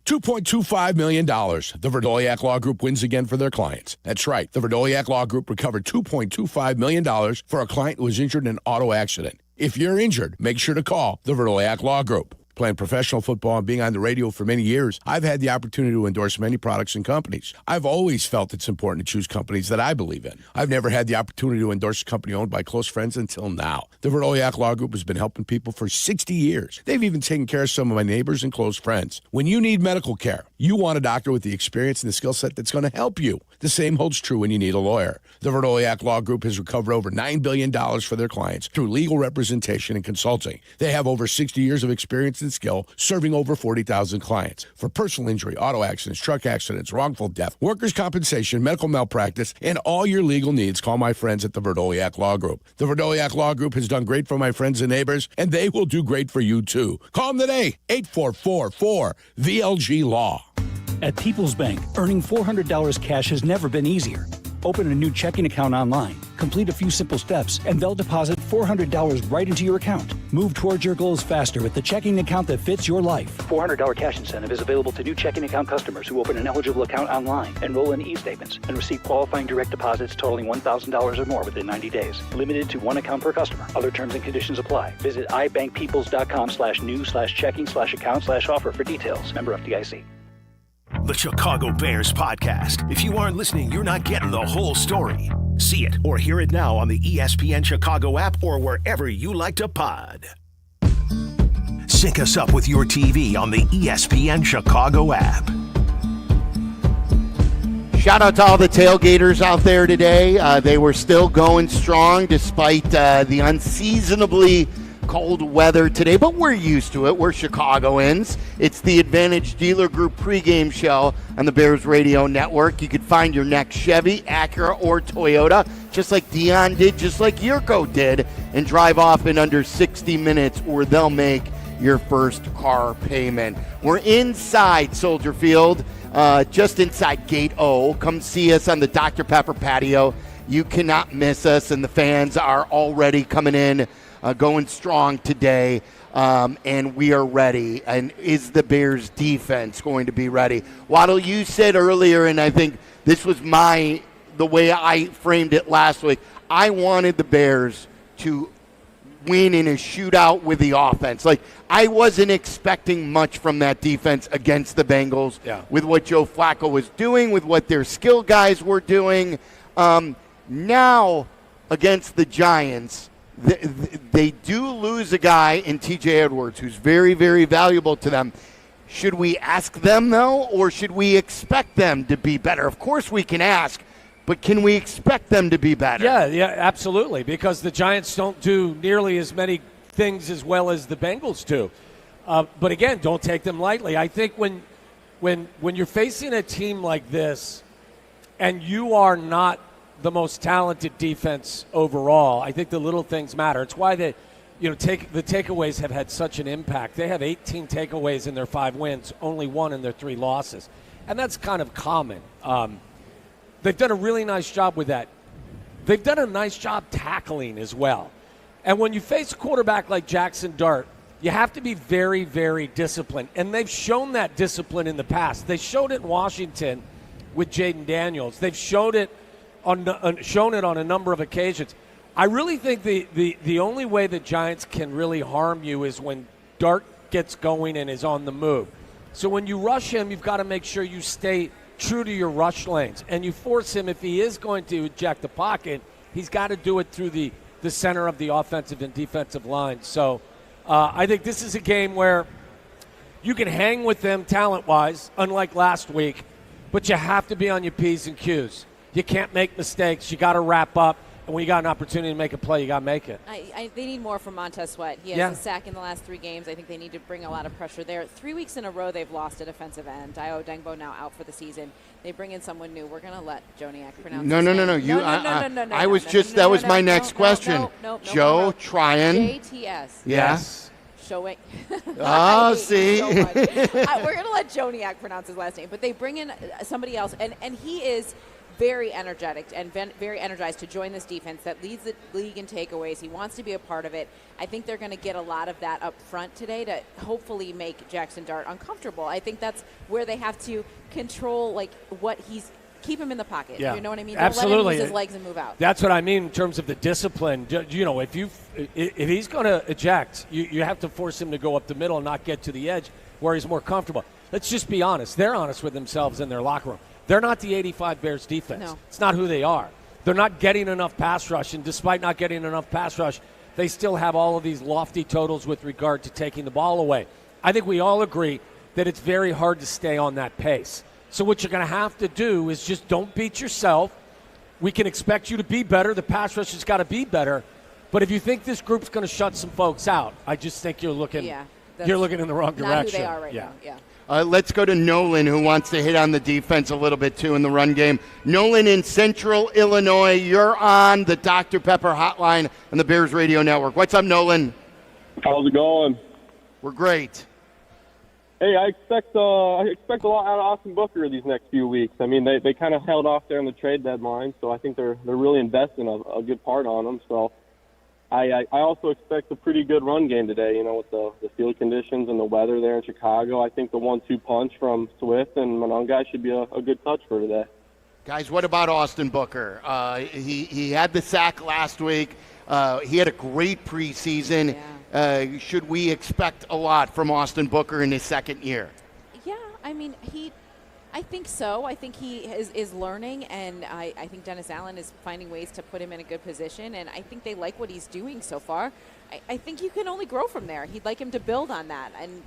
$2.25 million. The Verdoliak Law Group wins again for their clients. That's right. The Verdoliak Law Group recovered $2.25 million for a client who was injured in an auto accident. If you're injured, make sure to call the Verdoliak Law Group. Playing professional football and being on the radio for many years, I've had the opportunity to endorse many products and companies. I've always felt it's important to choose companies that I believe in. I've never had the opportunity to endorse a company owned by close friends until now. The Verdoliak Law Group has been helping people for 60 years. They've even taken care of some of my neighbors and close friends. When you need medical care, you want a doctor with the experience and the skill set that's going to help you. The same holds true when you need a lawyer. The Verdoliak Law Group has recovered over $9 billion for their clients through legal representation and consulting. They have over 60 years of experience and skill serving over 40,000 clients. For personal injury, auto accidents, truck accidents, wrongful death, workers' compensation, medical malpractice, and all your legal needs, call my friends at the Verdoliak Law Group. The Verdoliak Law Group has done great for my friends and neighbors, and they will do great for you too. Call them today, 844-4VLG-LAW. At People's Bank, earning $400 cash has never been easier. Open a new checking account online, complete a few simple steps, and they'll deposit $400 right into your account. Move towards your goals faster with the checking account that fits your life. $400 cash incentive is available to new checking account customers who open an eligible account online, enroll in e-statements, and receive qualifying direct deposits totaling $1,000 or more within 90 days. Limited to one account per customer. Other terms and conditions apply. Visit ibankpeoples.com/new/checking/account/offer for details. Member FDIC. The Chicago Bears podcast. If you aren't listening, you're not getting the whole story. See it or hear it now on the ESPN Chicago app or wherever you like to pod. Sync us up with your TV on the ESPN Chicago app. Shout out to all the tailgaters out there today. They were still going strong despite the unseasonably cold weather today, but we're used to it. We're Chicagoans. It's the Advantage Dealer Group pregame show on the Bears Radio Network. You could find your next Chevy, Acura, or Toyota, just like Dion did, just like Yurko did, and drive off in under 60 minutes, or they'll make your first car payment. We're inside Soldier Field, just inside Gate O. Come see us on the Dr. Pepper patio. You cannot miss us, and the fans are already coming in, going strong today, and we are ready. And is the Bears defense going to be ready? Waddle, you said earlier, and I think this was the way I framed it last week, I wanted the Bears to win in a shootout with the offense. Like, I wasn't expecting much from that defense against the Bengals with what Joe Flacco was doing, with what their skill guys were doing. Now, against the Giants, they do lose a guy in TJ Edwards who's very, very valuable to them. Should we ask them, though, or should we expect them to be better? Of course we can ask, but can we expect them to be better? Yeah, absolutely, because the Giants don't do nearly as many things as well as the Bengals do. But, again, don't take them lightly. I think when you're facing a team like this and you are not the most talented defense overall, I think the little things matter. It's why the takeaways have had such an impact. They have 18 takeaways in their 5 wins, only 1 in their 3 losses. And that's kind of common. They've done a really nice job with that. They've done a nice job tackling as well. And when you face a quarterback like Jackson Dart, you have to be very, very disciplined. And they've shown that discipline in the past. They showed it in Washington with Jaden Daniels. They've showed it on a number of occasions. I really think the only way the Giants can really harm you is when Dart gets going and is on the move. So when you rush him, you've got to make sure you stay true to your rush lanes. And you force him, if he is going to eject the pocket, he's got to do it through the center of the offensive and defensive line. So I think this is a game where you can hang with them talent-wise, unlike last week, but you have to be on your P's and Q's. You can't make mistakes. You got to wrap up. And when you got an opportunity to make a play, you got to make it. They need more from Montez Sweat. He has a sack in the last 3 games. I think they need to bring a lot of pressure there. 3 weeks in a row they've lost a defensive end. Dio Dengbo now out for the season. They bring in someone new. We're going to let Joniak pronounce No. I was just that was my next question. No, Joe Tryon. JTS. Yes. Showing. Oh, see. So we're going to let Joniak pronounce his last name. But they bring in somebody else, and he is very energetic and very energized to join this defense that leads the league in takeaways. He wants to be a part of it. I think they're going to get a lot of that up front today to hopefully make Jackson Dart uncomfortable. I think that's where they have to control what keep him in the pocket. Yeah. You know what I mean? Absolutely. Don't let him use his legs and move out. That's what I mean in terms of the discipline. If he's going to eject, you have to force him to go up the middle and not get to the edge where he's more comfortable. Let's just be honest. They're honest with themselves in their locker room. They're not the 85 Bears defense. No. It's not who they are. They're not getting enough pass rush, and despite not getting enough pass rush, they still have all of these lofty totals with regard to taking the ball away. I think we all agree that it's very hard to stay on that pace. So what you're going to have to do is just don't beat yourself. We can expect you to be better. The pass rush has got to be better. But if you think this group's going to shut some folks out, I just think you're looking in the wrong direction. Not who they are right now. Yeah. Let's go to Nolan, who wants to hit on the defense a little bit, too, in the run game. Nolan in Central Illinois. You're on the Dr. Pepper hotline on the Bears Radio Network. What's up, Nolan? How's it going? We're great. Hey, I expect a lot out of Austin Booker these next few weeks. I mean, they kind of held off there on the trade deadline, so I think they're really investing a good part on them. So I also expect a pretty good run game today, with the field conditions and the weather there in Chicago. I think the 1-2 punch from Swift and Monongai should be a good touch for today. Guys, what about Austin Booker? He had the sack last week. He had a great preseason. Yeah. Should we expect a lot from Austin Booker in his second year? Yeah, I mean, I think so. I think he is learning, and I think Dennis Allen is finding ways to put him in a good position, and I think they like what he's doing so far. I think you can only grow from there. He'd like him to build on that, and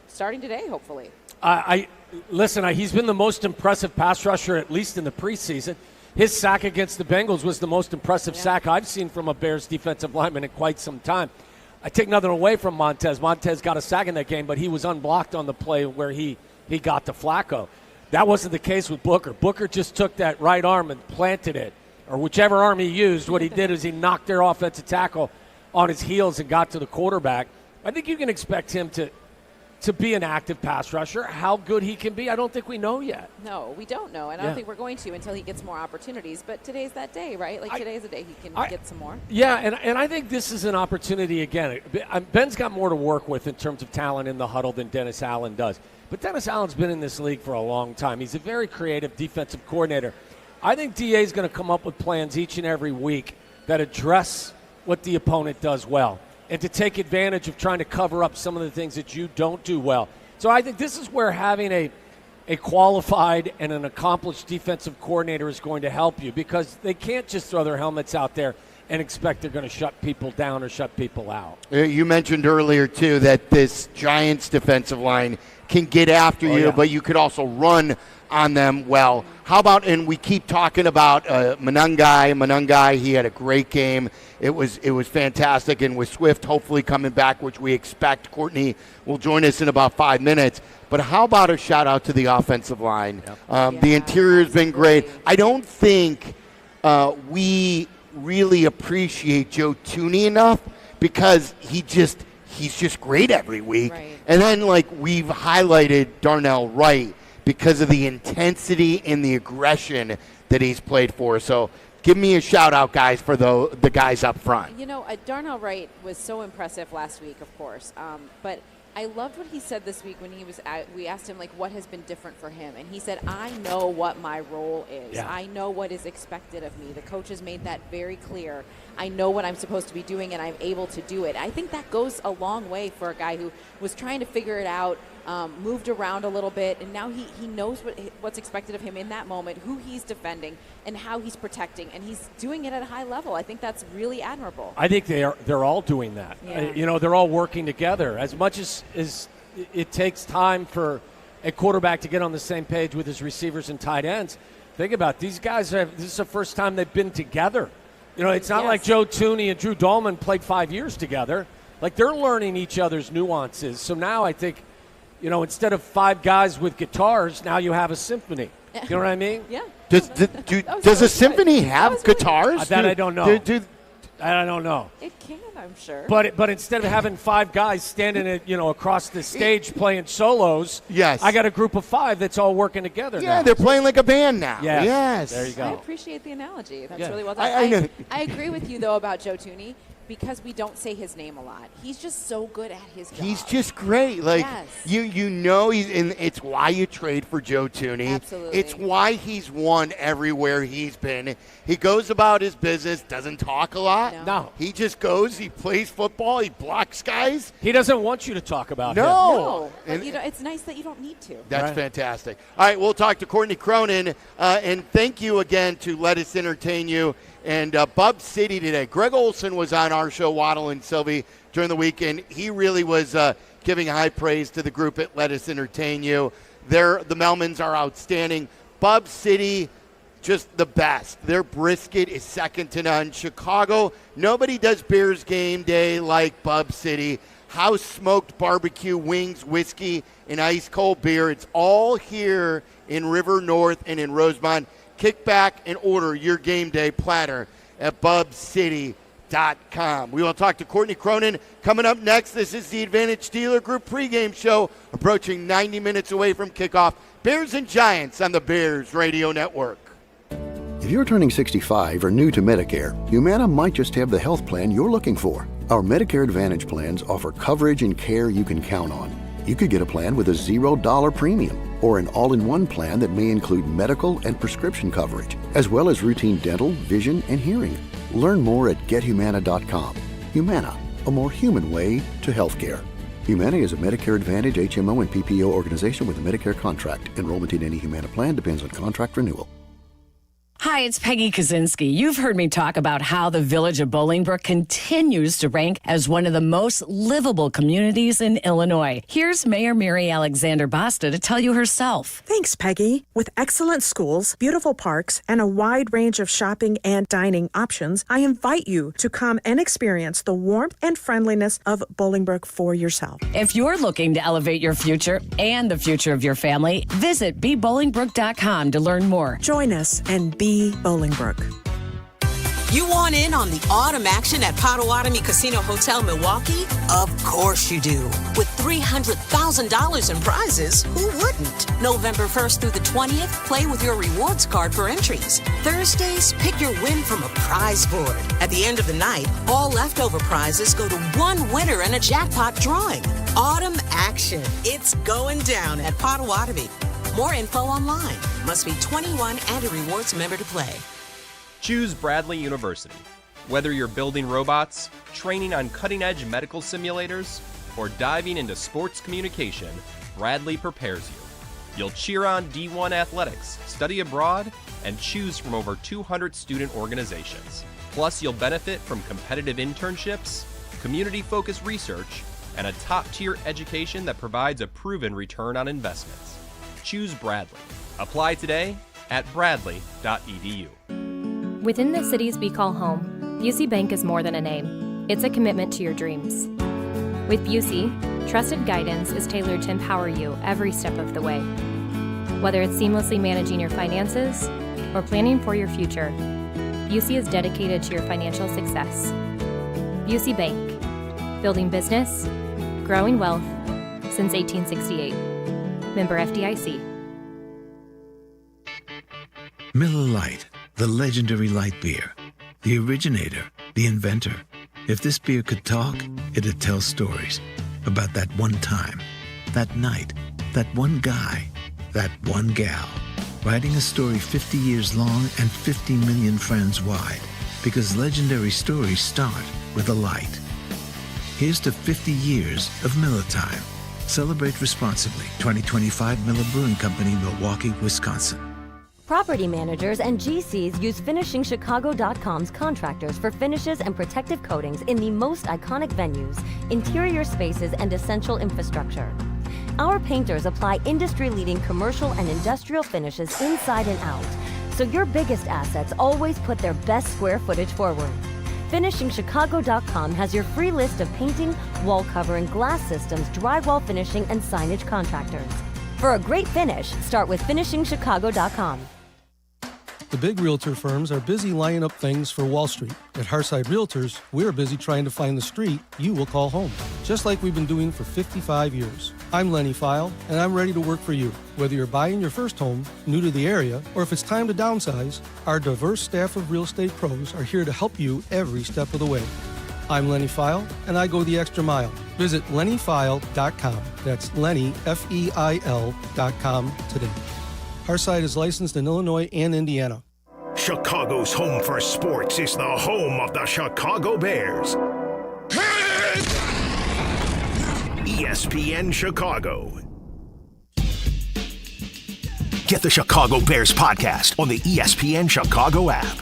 starting today, hopefully. He's been the most impressive pass rusher, at least in the preseason. His sack against the Bengals was the most impressive sack I've seen from a Bears defensive lineman in quite some time. I take nothing away from Montez. Montez got a sack in that game, but he was unblocked on the play where he got to Flacco. That wasn't the case with Booker. Booker just took that right arm and planted it, or whichever arm he used. What he did is he knocked their offensive tackle on his heels and got to the quarterback. I think you can expect him to be an active pass rusher. How good he can be, I don't think we know yet. No, we don't know, and I don't think we're going to until he gets more opportunities. But today's that day, right? Today's the day he can get some more. Yeah, and I think this is an opportunity again. Ben's got more to work with in terms of talent in the huddle than Dennis Allen does. But Dennis Allen's been in this league for a long time. He's a very creative defensive coordinator. I think DA is going to come up with plans each and every week that address what the opponent does well, and to take advantage of trying to cover up some of the things that you don't do well. So I think this is where having a qualified and an accomplished defensive coordinator is going to help you, because they can't just throw their helmets out there and expect they're going to shut people down or shut people out. You mentioned earlier, too, that this Giants defensive line can get after you, but you could also run on them well. How about, and we keep talking about Monongai, he had a great game. It was fantastic, and with Swift hopefully coming back, which we expect, Courtney will join us in about 5 minutes. But how about a shout-out to the offensive line? The interior has been great. I don't think we really appreciate Joe Thuney enough, because he's just great every week. Right. And then, we've highlighted Darnell Wright because of the intensity and the aggression that he's played for. So give me a shout-out, guys, for the guys up front. Darnell Wright was so impressive last week, of course. But I loved what he said this week when we asked him, what has been different for him. And he said, I know what my role is. Yeah. I know what is expected of me. The coach has made that very clear. I know what I'm supposed to be doing, and I'm able to do it. I think that goes a long way for a guy who was trying to figure it out, moved around a little bit, and now he knows what's expected of him in that moment, who he's defending, and how he's protecting, and he's doing it at a high level. I think that's really admirable. I think they're all doing that. Yeah. They're all working together. As much as it takes time for a quarterback to get on the same page with his receivers and tight ends, Think about it. These guys, this is the first time they've been together. You know, it's not like Joe Thuney and Drew Dolman played 5 years together. Like, they're learning each other's nuances. So now I think, you know, instead of 5 guys with guitars, now you have a symphony. You know what I mean? Yeah. Does a symphony have guitars? That I don't know. I don't know. It can, I'm sure. But instead of having 5 guys standing across the stage playing solos, yes, I got a group of 5 that's all working together. Yeah, now. they're playing like a band now. Yes. There you go. I appreciate the analogy. That's Yeah. really well I done. know. I agree with you, though, about Joe Thuney, because we don't say his name a lot. He's just so good at his job. He's just great. Like, you know, and it's why you trade for Joe Thuney. Absolutely. It's why he's won everywhere he's been. He goes about his business, doesn't talk a lot. No. He just goes, he plays football, he blocks guys. He doesn't want you to talk about him. No. But it's nice that you don't need to. That's fantastic. All right, we'll talk to Courtney Cronin, and thank you again to Let Us Entertain You and Bub City today. Greg Olson was on our show, Waddle and Sylvie, during the weekend. He really was giving high praise to the group at Let Us Entertain You. The Melmans are outstanding. Bub City, just the best. Their brisket is second to none. Chicago, nobody does Bears game day like Bub City. House smoked barbecue, wings, whiskey, and ice cold beer. It's all here in River North and in Rosemont. Kick back and order your game day platter at bubcity.com. We will talk to Courtney Cronin coming up next. This is the Advantage Dealer Group pregame show, approaching 90 minutes away from kickoff. Bears and Giants on the Bears Radio Network. If you're turning 65 or new to Medicare, Humana might just have the health plan you're looking for. Our Medicare Advantage plans offer coverage and care you can count on. You could get a plan with a $0 premium or an all-in-one plan that may include medical and prescription coverage, as well as routine dental, vision, and hearing. Learn more at GetHumana.com. Humana, a more human way to healthcare. Humana is a Medicare Advantage HMO and PPO organization with a Medicare contract. Enrollment in any Humana plan depends on contract renewal. Hi, it's Peggy Kaczynski. You've heard me talk about how the village of Bolingbrook continues to rank as one of the most livable communities in Illinois. Here's Mayor Mary Alexander Basta to tell you herself. Thanks, Peggy. With excellent schools, beautiful parks, and a wide range of shopping and dining options, I invite you to come and experience the warmth and friendliness of Bolingbrook for yourself. If you're looking to elevate your future and the future of your family, visit bebolingbrook.com to learn more. Join us and be Bolingbrook. You want in on the autumn action at Potawatomi Casino Hotel Milwaukee? Of course you do. With $300,000 in prizes, who wouldn't? November 1st through the 20th, play with your rewards card for entries. Thursdays, pick your win from a prize board. At the end of the night, all leftover prizes go to one winner in a jackpot drawing. Autumn action. It's going down at Potawatomi. More info online. Must be 21 and a rewards member to play. Choose Bradley University. Whether you're building robots, training on cutting-edge medical simulators, or diving into sports communication, Bradley prepares you. You'll cheer on D1 athletics, study abroad, and choose from over 200 student organizations. Plus, you'll benefit from competitive internships, community-focused research, and a top-tier education that provides a proven return on investments. Choose Bradley. Apply today at bradley.edu. Within the cities we call home, Busey Bank is more than a name. It's a commitment to your dreams. With Busey, trusted guidance is tailored to empower you every step of the way. Whether it's seamlessly managing your finances or planning for your future, Busey is dedicated to your financial success. Busey Bank, building business, growing wealth since 1868. Member FDIC. Miller Lite, the legendary light beer. The originator, the inventor. If this beer could talk, it'd tell stories about that one time, that night, that one guy, that one gal. Writing a story 50 years long and 50 million friends wide. Because legendary stories start with a light. Here's to 50 years of Miller Time. Celebrate responsibly. 2025 Miller Brewing Company, Milwaukee, Wisconsin. Property managers and GCs use FinishingChicago.com's contractors for finishes and protective coatings in the most iconic venues, interior spaces, and essential infrastructure. Our painters apply industry-leading commercial and industrial finishes inside and out, so your biggest assets always put their best square footage forward. FinishingChicago.com has your free list of painting, wall covering, glass systems, drywall finishing, and signage contractors. For a great finish, start with FinishingChicago.com. The big realtor firms are busy lining up things for Wall Street. At Harside Realtors, we're busy trying to find the street you will call home, just like we've been doing for 55 years. I'm Lenny File, and I'm ready to work for you. Whether you're buying your first home, new to the area, or if it's time to downsize, our diverse staff of real estate pros are here to help you every step of the way. I'm Lenny File, and I go the extra mile. Visit LennyFile.com. That's Lenny, F-E-I-L.com today. Harside is licensed in Illinois and Indiana. Chicago's home for sports is the home of the Chicago Bears. ESPN Chicago. Get the Chicago Bears podcast on the ESPN Chicago app.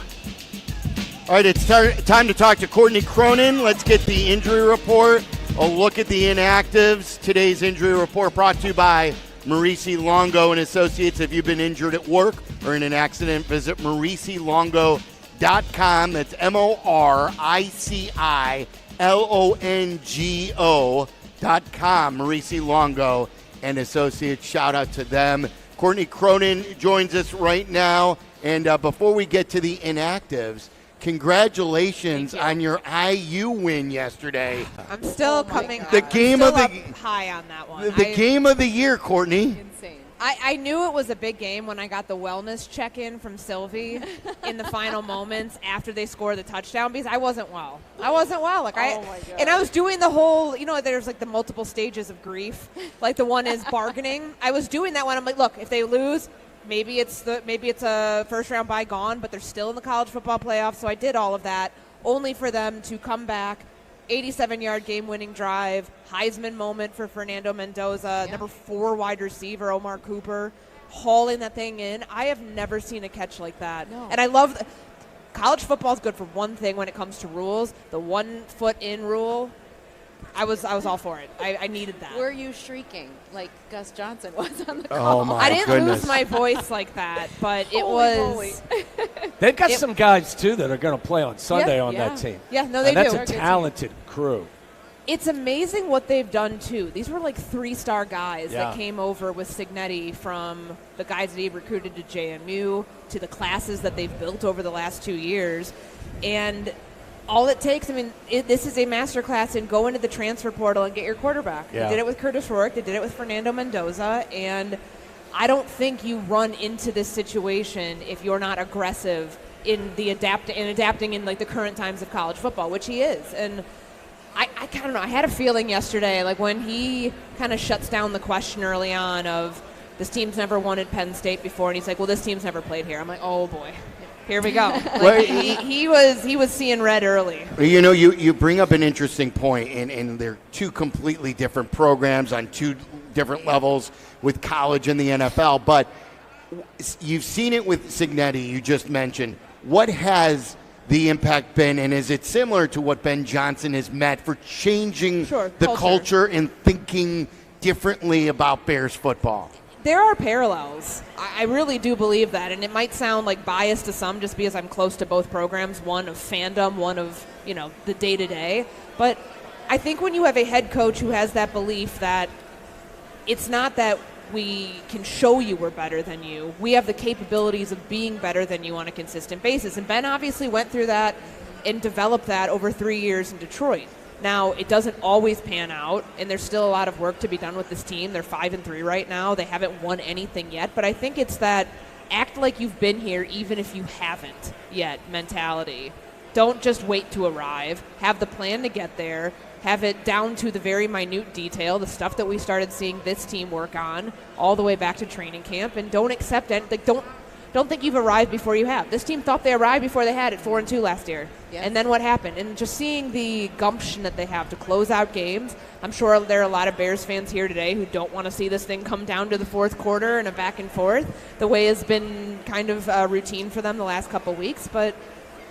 All right, it's time to talk to Courtney Cronin. Let's get the injury report. A look at the inactives. Today's injury report brought to you by Maurici Longo and Associates. If you've been injured at work or in an accident, visit MauriciLongo.com. That's MauriciLongo.com. Maurici Longo and Associates. Shout out to them. Courtney Cronin joins us right now. And before we get to the inactives, congratulations on your IU win yesterday. I'm still coming. The game of the high on that one. The game of the year, Courtney. Insane. I knew it was a big game when I got the wellness check-in from Sylvie in the final moments after they scored the touchdown because I wasn't well. Like and I was doing the whole, there's like the multiple stages of grief. Like the one is bargaining. I was doing that one. I'm like, look, if they lose, maybe it's a first round bye gone, but they're still in the college football playoffs. So I did all of that only for them to come back. 87-yard game-winning drive, Heisman moment for Fernando Mendoza, number 4 wide receiver Omar Cooper, hauling that thing in. I have never seen a catch like that. No. And I love college football is good for one thing when it comes to rules, the 1 foot in rule. I was all for it. I needed that. Were you shrieking like Gus Johnson was on the call? Oh my I didn't goodness. lose my voice like that, but it was. They've got some guys, too, that are going to play on Sunday on that team. Yeah, no, they and do. That's a talented crew. It's amazing what they've done, too. These were like 3-star guys that came over with Signetti, from the guys that he recruited to JMU to the classes that they've built over the last 2 years. And all it takes, this is a masterclass in go into the transfer portal and get your quarterback. Yeah. They did it with Curtis Rourke. They did it with Fernando Mendoza. And I don't think you run into this situation if you're not aggressive in adapting in like the current times of college football, which he is. And I kind of know. I had a feeling yesterday, like when he kind of shuts down the question early on of this team's never won at Penn State before, and he's like, well, this team's never played here. I'm like, oh boy. Here we go. Like, he was seeing red early. You bring up an interesting point, and they're 2 completely different programs on 2 different levels with college and the NFL. But you've seen it with Signetti, you just mentioned. What has the impact been, and is it similar to what Ben Johnson has meant for changing the culture and thinking differently about Bears football? There are parallels. I really do believe that, and it might sound like biased to some just because I'm close to both programs, one of fandom, one of, the day-to-day. But I think when you have a head coach who has that belief that it's not that we can show you we're better than you, we have the capabilities of being better than you on a consistent basis. And Ben obviously went through that and developed that over 3 years in Detroit. Now, it doesn't always pan out, and there's still a lot of work to be done with this team. They're 5-3 right now. They haven't won anything yet, but I think it's that act like you've been here even if you haven't yet mentality. Don't just wait to arrive. Have the plan to get there. Have it down to the very minute detail, the stuff that we started seeing this team work on all the way back to training camp, and don't accept it. Don't think you've arrived before you have. This team thought they arrived before they had it 4-2 last year. Yes. And then what happened? And just seeing the gumption that they have to close out games. I'm sure there are a lot of Bears fans here today who don't want to see this thing come down to the fourth quarter and a back and forth. The way has been kind of routine for them the last couple of weeks. But,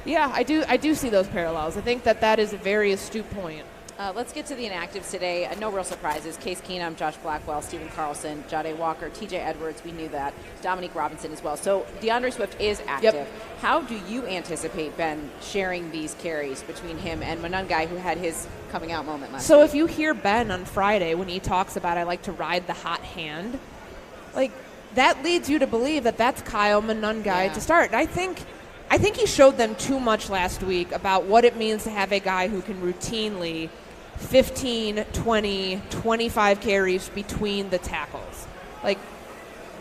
yeah, I do see those parallels. I think that is a very astute point. Let's get to the inactives today. No real surprises. Case Keenum, Josh Blackwell, Stephen Carlson, Jade Walker, TJ Edwards. We knew that. Dominique Robinson as well. So DeAndre Swift is active. Yep. How do you anticipate Ben sharing these carries between him and Monungai, who had his coming out moment last So week? if you hear Ben on Friday when he talks about I like to ride the hot hand, like that leads you to believe that that's Kyle Monungai to start. And I think he showed them too much last week about what it means to have a guy who can routinely 15, 20, 25 carries between the tackles. Like,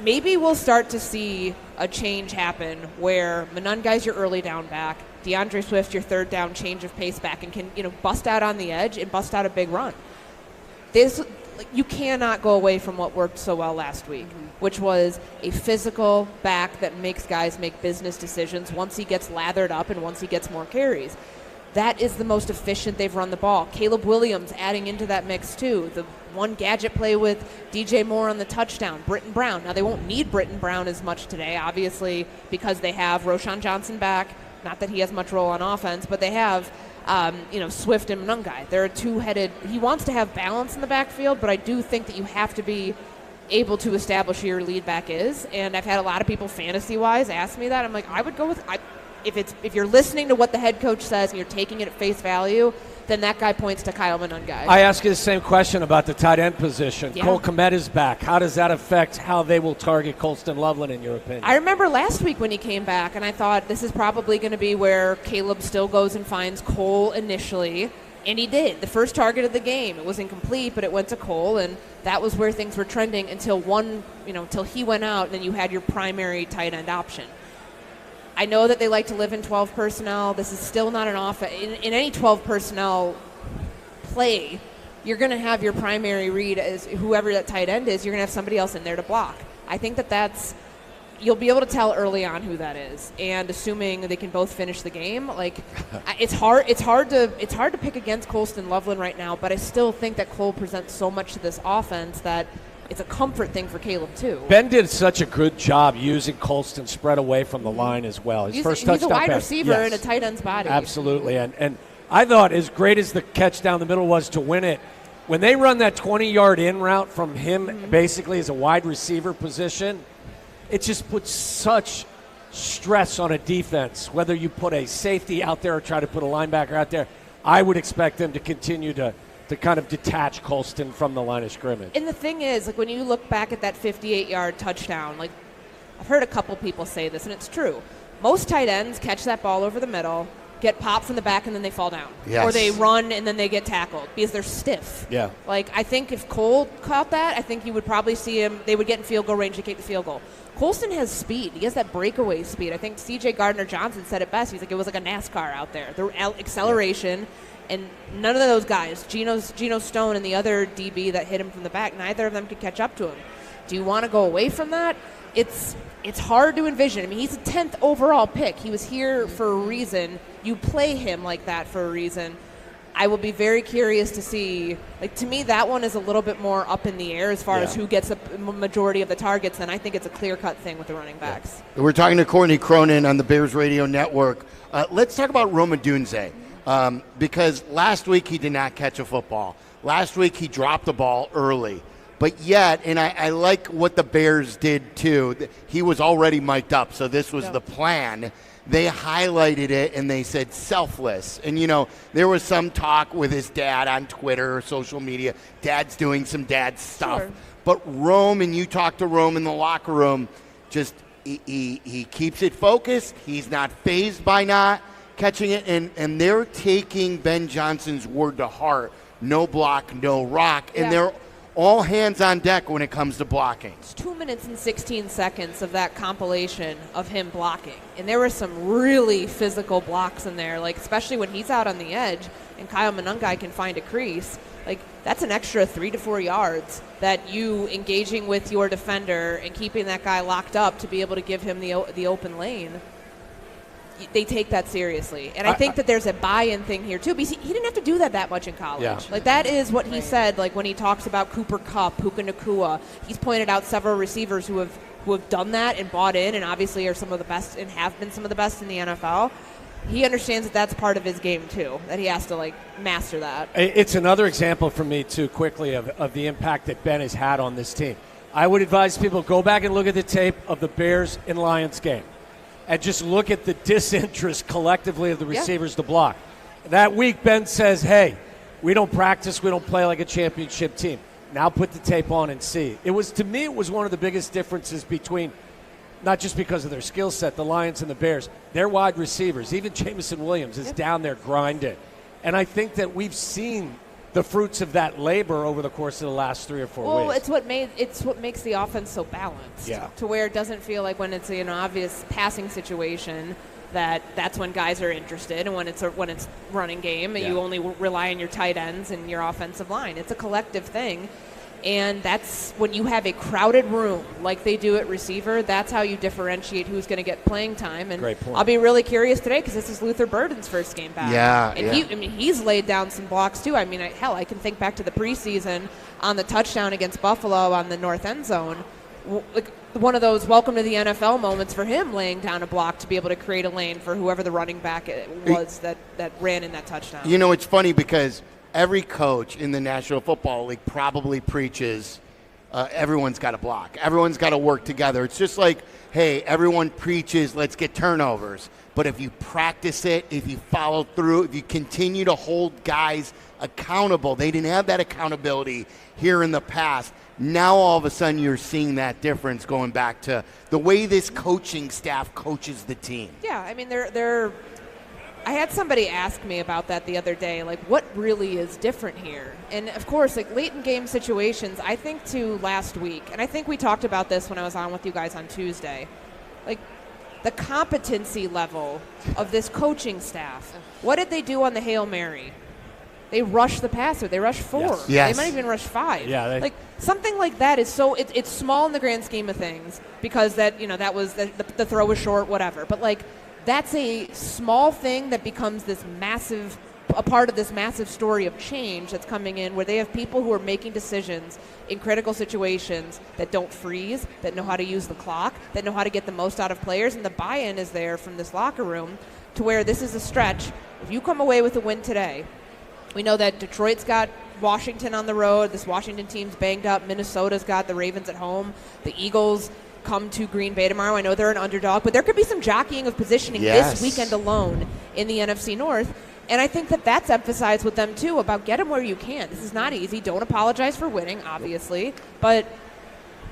maybe we'll start to see a change happen where Monungai's your early down back, DeAndre Swift your third down change of pace back, and can bust out on the edge and bust out a big run. You cannot go away from what worked so well last week, which was a physical back that makes guys make business decisions once he gets lathered up and once he gets more carries. That is the most efficient they've run the ball. Caleb Williams adding into that mix too. The one gadget play with DJ Moore on the touchdown. Britton Brown. Now they won't need Britton Brown as much today, obviously, because they have Roschon Johnson back. Not that he has much role on offense, but they have Swift and Monungai. They're a two-headed. He wants to have balance in the backfield, but I do think that you have to be able to establish who your lead back is. And I've had a lot of people fantasy-wise ask me that. I'm like, I would go with. If you're listening to what the head coach says and you're taking it at face value, then that guy points to Kyle Monungai. I ask you the same question about the tight end position. Yeah. Cole Kmet is back. How does that affect how they will target Colston Loveland, in your opinion? I remember last week when he came back, and I thought this is probably going to be where Caleb still goes and finds Cole initially, and he did. The first target of the game, it was incomplete, but it went to Cole, and that was where things were trending until he went out, and then you had your primary tight end option. I know that they like to live in 12 personnel. This is still not an offense. In any 12 personnel play, you're going to have your primary read as whoever that tight end is. You're going to have somebody else in there to block. I think that's you'll be able to tell early on who that is, and assuming they can both finish the game. Like it's hard to pick against Colston Loveland right now, but I still think that Cole presents so much to this offense that it's a comfort thing for Caleb too. Ben did such a good job using Colston spread away from the line as well. His first touchdown pass. He's a wide receiver in a tight end's body. Absolutely, and I thought as great as the catch down the middle was to win it, when they run that 20-yard in route from him basically as a wide receiver position, it just puts such stress on a defense. Whether you put a safety out there or try to put a linebacker out there, I would expect them to continue to kind of detach Colston from the line of scrimmage. And the thing is, like when you look back at that 58-yard touchdown, like I've heard a couple people say this, and it's true. Most tight ends catch that ball over the middle, get popped from the back, and then they fall down. Yes. Or they run and then they get tackled because they're stiff. Yeah. Like I think if Cole caught that, I think you would probably see him, they would get in field goal range to kick the field goal. Colston has speed. He has that breakaway speed. I think C.J. Gardner-Johnson said it best. He's like, it was like a NASCAR out there. The acceleration, and none of those guys, Geno Stone and the other DB that hit him from the back, neither of them could catch up to him. Do you want to go away from that? It's hard to envision. I mean, he's a 10th overall pick. He was here for a reason. You play him like that for a reason. I will be very curious to see. Like, to me, that one is a little bit more up in the air as far as who gets a majority of the targets, and I think it's a clear-cut thing with the running backs. We're talking to Courtney Cronin on the Bears Radio Network. Let's talk about Rome Odunze, because last week he did not catch a football. Last week he dropped the ball early. But yet, and I like what the Bears did too, he was already mic'd up, so this was the plan. They highlighted it and they said selfless. And, there was some talk with his dad on Twitter or social media. Dad's doing some dad stuff. Sure. But Rome, and you talk to Rome in the locker room, just he keeps it focused. He's not fazed by not catching it. And they're taking Ben Johnson's word to heart. No block, no rock. And they're all hands on deck when it comes to blocking. It's 2 minutes and 16 seconds of that compilation of him blocking. And there were some really physical blocks in there, like especially when he's out on the edge and Kyle Monungai can find a crease. Like, that's an extra 3 to 4 yards that you engaging with your defender and keeping that guy locked up to be able to give him the open lane. They take that seriously. And I think that there's a buy-in thing here, too, because he didn't have to do that much in college. Yeah. Like, that is what he said, like, when he talks about Cooper Kupp, Puka Nacua. He's pointed out several receivers who have done that and bought in and obviously are some of the best and have been some of the best in the NFL. he understands that that's part of his game too, that he has to like master that. It's another example for me too, quickly, of the impact that Ben has had on this team. I would advise people go back and look at the tape of the Bears and Lions game and just look at the disinterest collectively of the receivers to block. That week, Ben says, hey, we don't practice, we don't play like a championship team. Now put the tape on and see. To me, it was one of the biggest differences between, not just because of their skill set, the Lions and the Bears, their wide receivers, even Jameson Williams is down there grinding. And I think that we've seen the fruits of that labor over the course of the last 3 or 4 weeks. Well, it's what makes the offense so balanced. Yeah. To where it doesn't feel like when it's an obvious passing situation that's when guys are interested, and when it's running game, you only rely on your tight ends and your offensive line. It's a collective thing. And that's when you have a crowded room like they do at receiver, that's how you differentiate who's going to get playing time. And Great point. I'll be really curious today because this is Luther Burden's first game back. And he's laid down some blocks too. I mean, I can think back to the preseason on the touchdown against Buffalo on the north end zone. Like one of those welcome to the NFL moments for him, laying down a block to be able to create a lane for whoever the running back was that ran in that touchdown. You know, it's funny because every coach in the National Football League probably preaches everyone's got to block. Everyone's got to work together. It's just like, hey, everyone preaches let's get turnovers. But if you practice it, if you follow through, if you continue to hold guys accountable, they didn't have that accountability here in the past. Now all of a sudden you're seeing that difference going back to the way this coaching staff coaches the team. Yeah, I mean, I had somebody ask me about that the other day, like what really is different here? And of course, like late in game situations, I think to last week, and I think we talked about this when I was on with you guys on Tuesday, like the competency level of this coaching staff. What did they do on the Hail Mary? They rushed the passer. They rushed 4. Yes. They might even rush 5. Yeah, like something like that is so it's small in the grand scheme of things because that was the throw was short, whatever. But like that's a small thing that becomes a part of this massive story of change that's coming in, where they have people who are making decisions in critical situations that don't freeze, that know how to use the clock, that know how to get the most out of players, and the buy-in is there from this locker room to where this is a stretch. If you come away with a win today, we know that Detroit's got Washington on the road. This Washington team's banged up. Minnesota's got the Ravens at home. The Eagles come to Green Bay tomorrow. I know they're an underdog, but there could be some jockeying of positioning this weekend alone in the NFC North. And I think that's emphasized with them, too, about get them where you can. This is not easy. Don't apologize for winning, obviously. But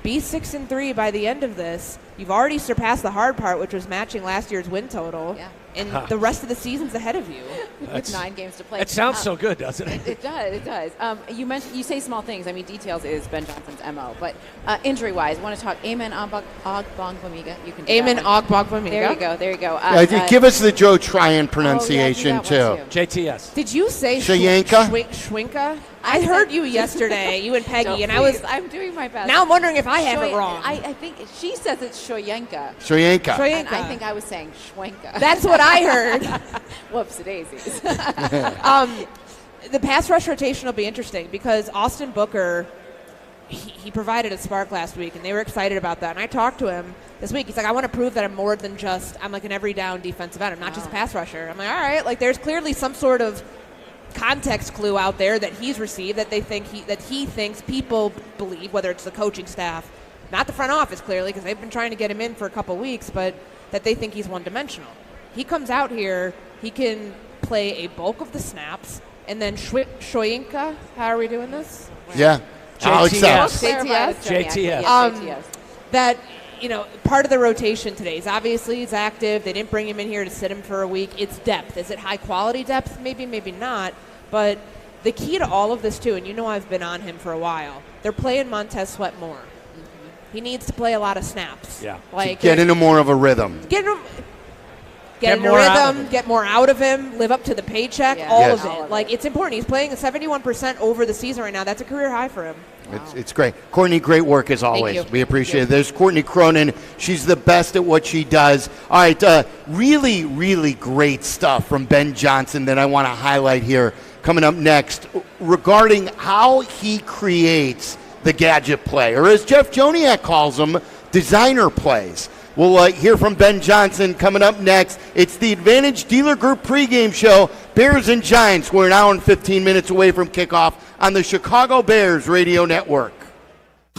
be 6-3 by the end of this. You've already surpassed the hard part, which was matching last year's win total. Yeah. And the rest of the season's ahead of you. With 9 games to play. It sounds so good, doesn't it? It does. You say small things. I mean, details is Ben Johnson's MO. But injury-wise, I want to talk Amen Ogbongbemiga. You can Amen Ogbongbemiga. There you go. Give us the Joe Tryon pronunciation, too. JTS. Did you say Schwinka? I heard you yesterday, you and Peggy, and I'm doing my best. Now I'm wondering if I have it wrong. I think she says it's Shoyenka. Shoyenka. And I think I was saying Schwenka. That's what I heard. Whoopsie-daisies. The pass rush rotation will be interesting because Austin Booker, he provided a spark last week, and they were excited about that. And I talked to him this week. He's like, I want to prove that I'm more than I'm like an every down defensive end. I'm not just a pass rusher. I'm like, all right, like there's clearly some sort of context clue out there that he's received that he thinks people believe, whether it's the coaching staff, not the front office clearly because they've been trying to get him in for a couple weeks, but that they think he's one-dimensional. He comes out here, he can play a bulk of the snaps, and then Shoyenka, how are we doing this? Yeah. JTS. That, part of the rotation today is obviously he's active. They didn't bring him in here to sit him for a week. It's depth. Is it high-quality depth? Maybe, maybe not. But the key to all of this, too, and I've been on him for a while, they're playing Montez Sweat more. He needs to play a lot of snaps. Yeah. Like, get into more of a rhythm. Get in a rhythm, get more out of him, live up to the paycheck, all of it. Like, it's important. He's playing 71% over the season right now. That's a career high for him. Wow. It's great. Courtney, great work as always. We appreciate it. There's Courtney Cronin. She's the best at what she does. All right, really, really great stuff from Ben Johnson that I want to highlight here coming up next regarding how he creates the gadget play, or as Jeff Joniak calls them, designer plays. We'll hear from Ben Johnson coming up next. It's the Advantage Dealer Group pregame show. Bears and Giants. We're an hour and 15 minutes away from kickoff on the Chicago Bears radio network.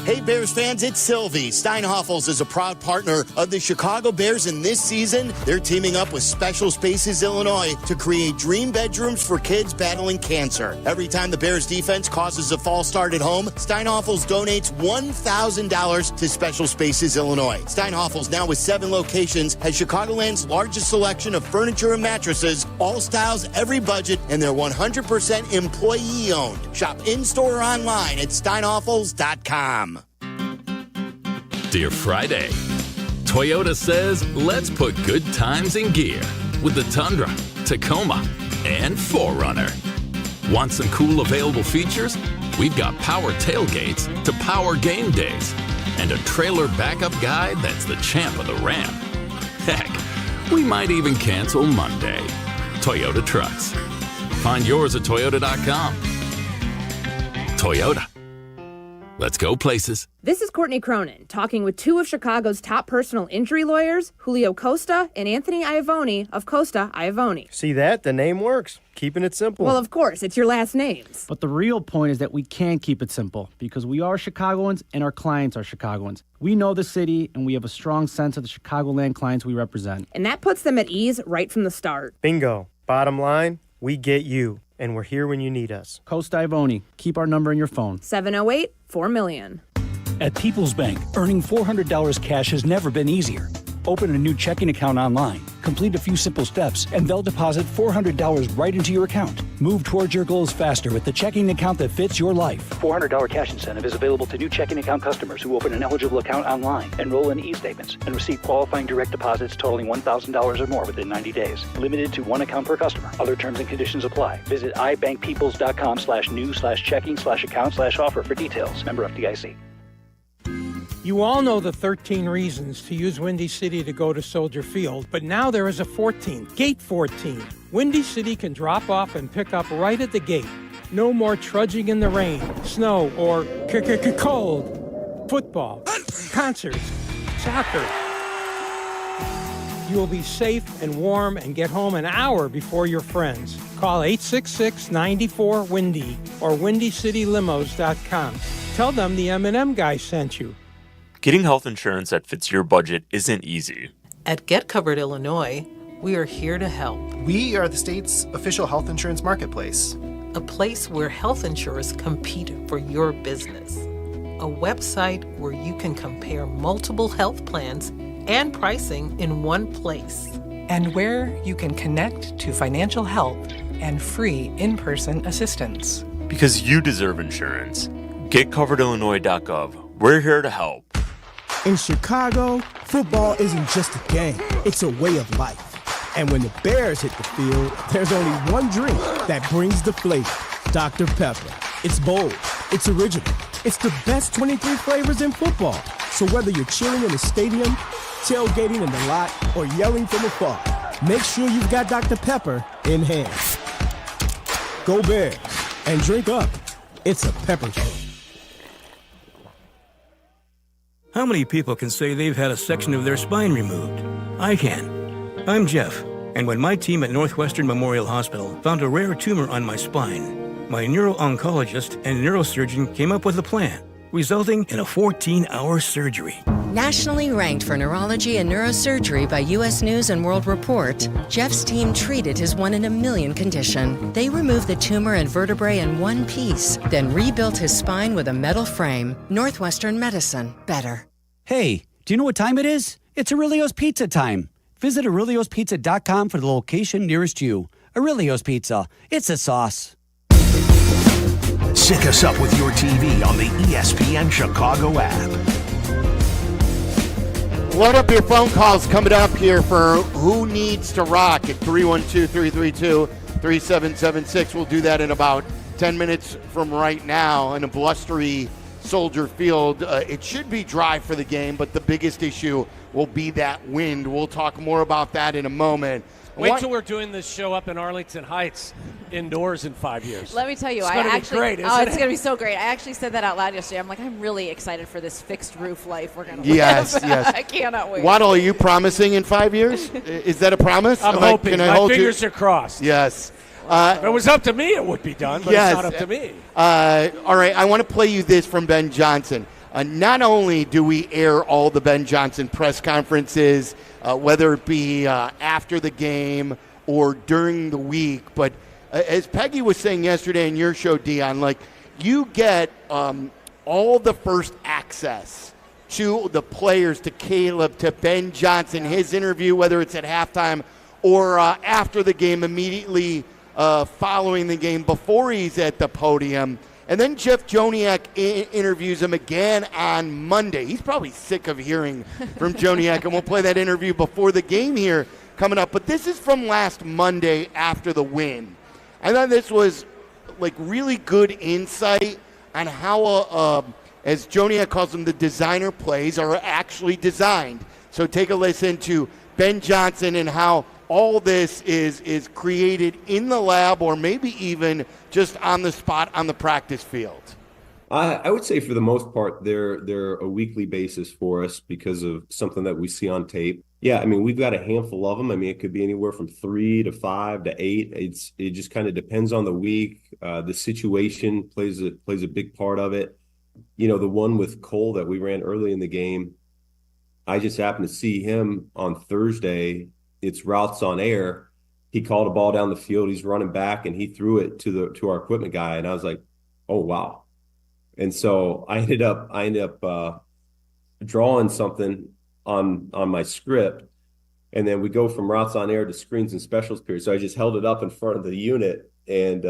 Hey Bears fans, it's Sylvie. Steinhoffels is a proud partner of the Chicago Bears, and this season they're teaming up with Special Spaces Illinois to create dream bedrooms for kids battling cancer. Every time the Bears defense causes a false start at home, Steinhoffels donates $1,000 to Special Spaces Illinois. Steinhoffels, now with 7 locations, has Chicagoland's largest selection of furniture and mattresses, all styles, every budget, and they're 100% employee-owned. Shop in-store or online at steinhoffels.com. Dear Friday, Toyota says let's put good times in gear with the Tundra, Tacoma, and 4Runner. Want some cool available features? We've got power tailgates to power game days and a trailer backup guide that's the champ of the ramp. Heck, we might even cancel Monday. Toyota trucks. Find yours at toyota.com. Toyota. Let's go places. This is Courtney Cronin, talking with 2 of Chicago's top personal injury lawyers, Julio Costa and Anthony Iavone of Costa Iavone. See that? The name works. Keeping it simple. Well, of course, it's your last names. But the real point is that we can keep it simple because we are Chicagoans and our clients are Chicagoans. We know the city and we have a strong sense of the Chicagoland clients we represent. And that puts them at ease right from the start. Bingo. Bottom line, we get you. And we're here when you need us. Costa Iavone. Keep our number in your phone. 708-4 million. At People's Bank, earning $400 cash has never been easier. Open a new checking account online, complete a few simple steps, and they'll deposit $400 right into your account. Move towards your goals faster with the checking account that fits your life. $400 cash incentive is available to new checking account customers who open an eligible account online, enroll in e-statements, and receive qualifying direct deposits totaling $1,000 or more within 90 days. Limited to 1 account per customer. Other terms and conditions apply. Visit ibankpeoples.com/new/checking/account/offer for details. Member FDIC. You all know the 13 reasons to use Windy City to go to Soldier Field, but now there is a 14th, Gate 14. Windy City can drop off and pick up right at the gate. No more trudging in the rain, snow, or cold. Football, concerts, soccer. You will be safe and warm and get home an hour before your friends. Call 866-94-WINDY or WindyCityLimos.com. Tell them the M&M guy sent you. Getting health insurance that fits your budget isn't easy. At Get Covered Illinois, we are here to help. We are the state's official health insurance marketplace. A place where health insurers compete for your business. A website where you can compare multiple health plans and pricing in one place. And where you can connect to financial help and free in-person assistance. Because you deserve insurance. GetCoveredIllinois.gov. We're here to help. In Chicago, football isn't just a game, it's a way of life. And when the Bears hit the field, there's only one drink that brings the flavor, Dr. Pepper. It's bold, it's original, it's the best 23 flavors in football. So whether you're chilling in the stadium, tailgating in the lot, or yelling from afar, make sure you've got Dr. Pepper in hand. Go Bears, and drink up. It's a pepper thing. How many people can say they've had a section of their spine removed? I can. I'm Jeff, and when my team at Northwestern Memorial Hospital found a rare tumor on my spine, my neuro-oncologist and neurosurgeon came up with a plan, resulting in a 14-hour surgery. Nationally ranked for neurology and neurosurgery by U.S. News and World Report, Jeff's team treated his 1 in a million condition. They removed the tumor and vertebrae in one piece, then rebuilt his spine with a metal frame. Northwestern Medicine. Better. Hey, do you know what time it is? It's Aurelio's Pizza time. Visit Aurelio'sPizza.com for the location nearest you. Aurelio's Pizza. It's a sauce. Sync us up with your TV on the ESPN Chicago app. Load up your phone calls coming up here for Who Needs to Rock at 312-332-3776. We'll do that in about 10 minutes from right now in a blustery Soldier Field. It should be dry for the game, but the biggest issue will be that wind. We'll talk more about that in a moment. Wait till we're doing this show up in Arlington Heights indoors in 5 years. Let me tell you, it's going to be great, isn't it? It's going to be so great. I actually said that out loud yesterday. I'm like, I'm really excited for this fixed roof life we're going to live. Yes. I cannot wait. Waddle, are you promising in 5 years? Is that a promise? I'm hoping. My fingers are crossed. Yes. If it was up to me, it would be done, but yes. it's not up to me. All right, I want to play you this from Ben Johnson. Not only do we air all the Ben Johnson press conferences, whether it be after the game or during the week, but as Peggy was saying yesterday in your show, Dion, like you get all the first access to the players, to Caleb, to Ben Johnson, his interview, whether it's at halftime or after the game, immediately following the game, before he's at the podium. And then Jeff Joniak interviews him again on Monday. He's probably sick of hearing from Joniak, and we'll play that interview before the game here coming up. But this is from last Monday after the win. I thought this was like really good insight on how, as Joniak calls them, the designer plays are actually designed. So take a listen to Ben Johnson and how all this is created in the lab or maybe even just on the spot on the practice field. I would say for the most part, they're a weekly basis for us because of something that we see on tape. Yeah, I mean, we've got a handful of them. I mean, it could be anywhere from 3 to 5 to 8. It just kind of depends on the week. The situation plays a big part of it. You know, the one with Cole that we ran early in the game, I just happened to see him on Thursday. It's routes on air. He called a ball down the field. He's running back, and he threw it to our equipment guy, and I was like, "Oh wow!" And so I ended up drawing something on my script, and then we go from routes on air to screens and specials period. So I just held it up in front of the unit, and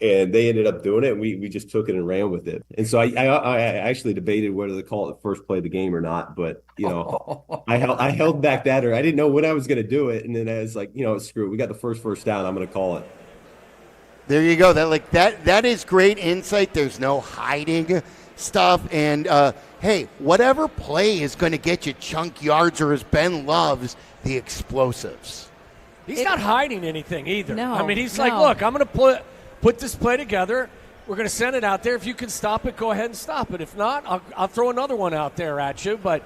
they ended up doing it, and we just took it and ran with it. And so I actually debated whether to call it the first play of the game or not, but you know, I held back that, or I didn't know when I was going to do it, and then I was like, you know, screw it, we got the first down, I'm going to call it. There you go. That is great insight. There's no hiding stuff, and hey, whatever play is going to get you chunk yards, or as Ben loves, the explosives. He's not hiding anything either. No, I mean, he's like, look, I'm going to put this play together. We're going to send it out there. If you can stop it, go ahead and stop it. If not, I'll throw another one out there at you. But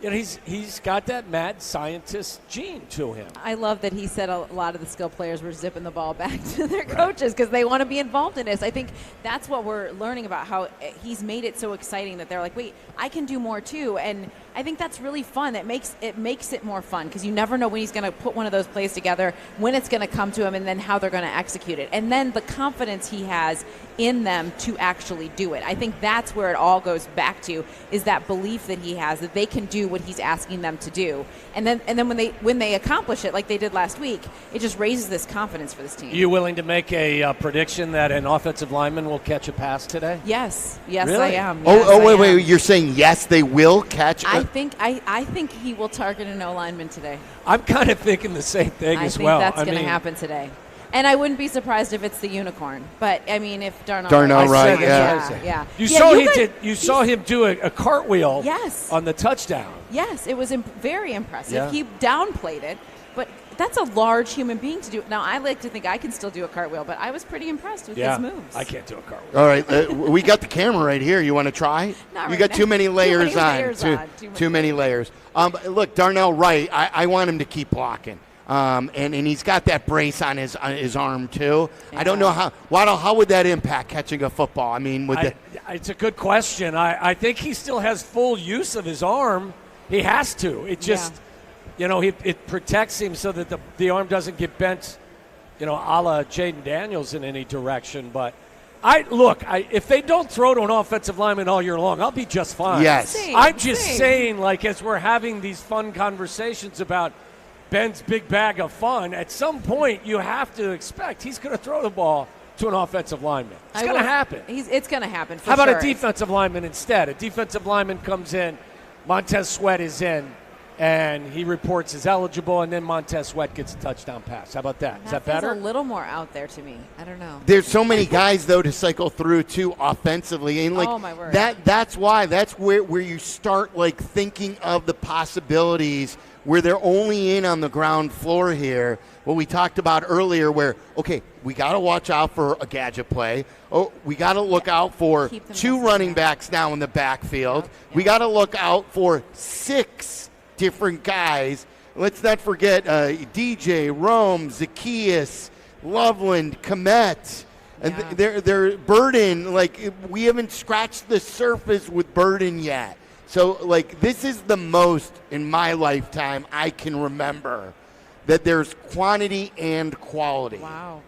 you know, he's got that mad scientist gene to him. I love that he said a lot of the skill players were zipping the ball back to their coaches because they want to be involved in this. I think that's what we're learning about, how he's made it so exciting that they're like, wait, I can do more too. And I think that's really fun. It makes it more fun because you never know when he's going to put one of those plays together, when it's going to come to him, and then how they're going to execute it. And then the confidence he has in them to actually do it. I think that's where it all goes back to, is that belief that he has that they can do what he's asking them to do. And then when they accomplish it like they did last week, it just raises this confidence for this team. Are you willing to make a prediction that an offensive lineman will catch a pass today? Yes, really? I am. Wait, you're saying yes, they will catch I think he will target an O-lineman today. I'm kind of thinking the same thing as well. I think that's going to happen today. And I wouldn't be surprised if it's the unicorn. But I mean, if Darnell Wright, yeah. You saw him do a cartwheel. Yes. On the touchdown. Yes, it was very impressive. Yeah. He downplayed it, but that's a large human being to do. Now, I like to think I can still do a cartway, but I was pretty impressed with his moves. I can't do a cartwheel. All right, we got the camera right here. You want to try? Not you right got now. too many layers Too many layers. Look, Darnell Wright, I want him to keep blocking. And he's got that brace on his arm too. Yeah. I don't know how would that impact catching a football? I mean, it's a good question. I think he still has full use of his arm. He has to. It just, it protects him so that the arm doesn't get bent, a la Jaden Daniels in any direction. But if they don't throw to an offensive lineman all year long, I'll be just fine. Yes. I'm just saying, like, as we're having these fun conversations about Ben's big bag of fun, at some point you have to expect he's going to throw the ball to an offensive lineman. It's going to happen. It's going to happen. How about a defensive lineman instead? A defensive lineman comes in, Montez Sweat is in, and he reports as eligible, and then Montez Sweat gets a touchdown pass. How about that? Is that better? Feels a little more out there to me. I don't know. There's so many guys, though, to cycle through, too, offensively. And, like, oh, my word. That's why. That's where you start, like, thinking of the possibilities where they're only in on the ground floor here. What we talked about earlier where, okay, we got to watch out for a gadget play. Oh, we got to look out for 2 running backs now in the backfield. Yep. We got to look out for 6 different guys. Let's not forget DJ, Rome, Zacchaeus, Loveland, Komet. And they're Burden. Like, we haven't scratched the surface with Burden yet. So, like, this is the most in my lifetime I can remember that there's quantity and quality. Wow,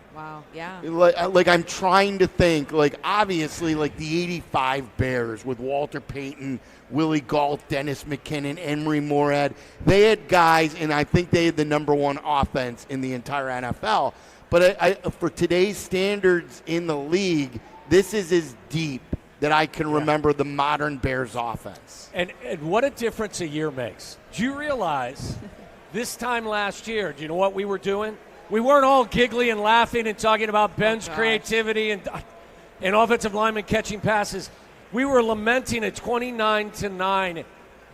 yeah. Like I'm trying to think, like, obviously, like, the 85 Bears with Walter Payton, Willie Gault, Dennis McKinnon, Emery Moorhead. They had guys, and I think they had the number 1 offense in the entire NFL. But I for today's standards in the league, this is as deep that I can remember the modern Bears offense. And what a difference a year makes. Do you realize this time last year, do you know what we were doing? We weren't all giggly and laughing and talking about Ben's creativity and offensive linemen catching passes. We were lamenting a 29-9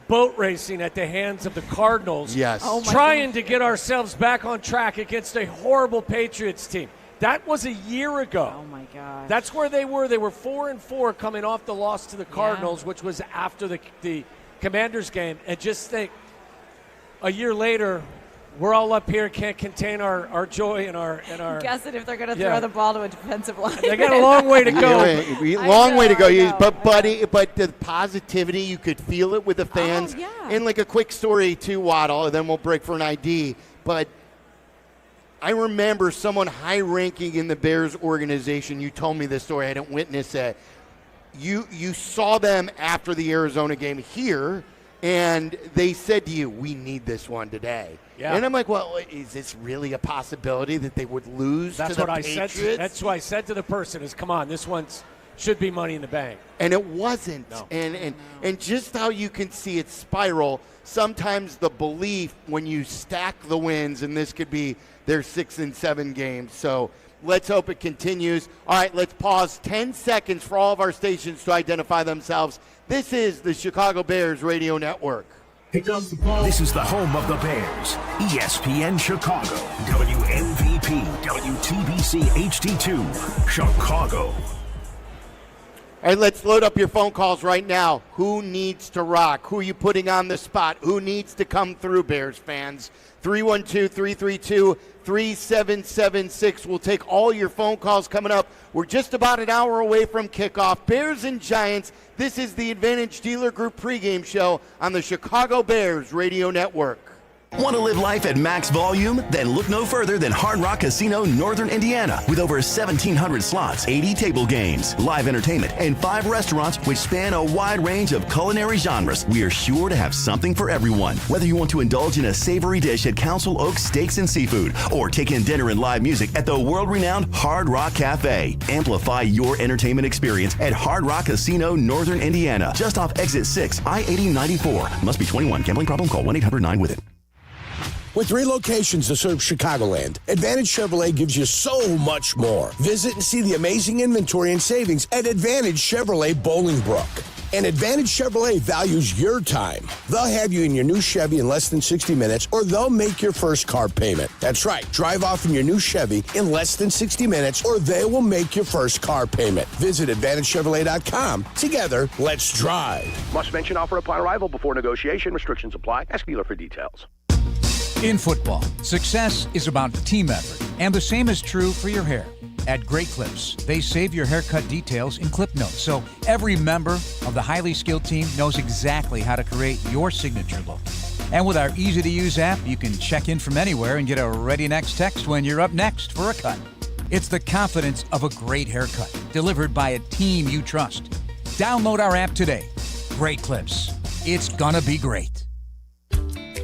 boat racing at the hands of the Cardinals. Yes. Trying to get ourselves back on track against a horrible Patriots team. That was a year ago. Oh, my God. That's where they were. They were 4-4 coming off the loss to the Cardinals, which was after the Commanders game. And just think, a year later, we're all up here, can't contain our joy and our guessing if they're going to throw the ball to a defensive line. They got a long way to go. Long way to go. But the positivity, you could feel it with the fans. Oh, yeah. And like a quick story too, Waddle, and then we'll break for an ID. But I remember someone high-ranking in the Bears organization. You told me this story. I didn't witness it. You saw them after the Arizona game here, and they said to you, "We need this one today." Yeah. And I'm like, well, is this really a possibility that they would lose to the Patriots? That's what I said to the person is, come on, this one should be Money in the Bank. And it wasn't. No. And just how you can see it spiral, sometimes the belief when you stack the wins, and this could be their 6 and 7 games. So let's hope it continues. All right, let's pause 10 seconds for all of our stations to identify themselves. This is the Chicago Bears Radio Network. This is the home of the Bears, ESPN Chicago, WMVP, WTBC HD2, Chicago. All right, let's load up your phone calls right now. Who needs to rock? Who are you putting on the spot? Who needs to come through, Bears fans? 312-332-3776. We'll take all your phone calls coming up. We're just about an hour away from kickoff. Bears and Giants. This is the Advantage Dealer Group pregame show on the Chicago Bears Radio Network. Want to live life at max volume? Then look no further than Hard Rock Casino Northern Indiana. With over 1,700 slots, 80 table games, live entertainment, and 5 restaurants which span a wide range of culinary genres, we are sure to have something for everyone. Whether you want to indulge in a savory dish at Council Oaks Steaks and Seafood or take in dinner and live music at the world-renowned Hard Rock Cafe, amplify your entertainment experience at Hard Rock Casino Northern Indiana, just off Exit 6, I-8094. Must be 21. Gambling problem? Call 1-800-9-WITH-IT. With 3 locations to serve Chicagoland, Advantage Chevrolet gives you so much more. Visit and see the amazing inventory and savings at Advantage Chevrolet Bolingbrook. And Advantage Chevrolet values your time. They'll have you in your new Chevy in less than 60 minutes, or they'll make your first car payment. That's right. Drive off in your new Chevy in less than 60 minutes, or they will make your first car payment. Visit AdvantageChevrolet.com. Together, let's drive. Must mention offer upon arrival before negotiation. Restrictions apply. Ask dealer for details. In football, success is about team effort, and the same is true for your hair. At Great Clips, they save your haircut details in clip notes, so every member of the highly skilled team knows exactly how to create your signature look. And with our easy-to-use app, you can check in from anywhere and get a ready next text when you're up next for a cut. It's the confidence of a great haircut, delivered by a team you trust. Download our app today. Great Clips. It's gonna be great.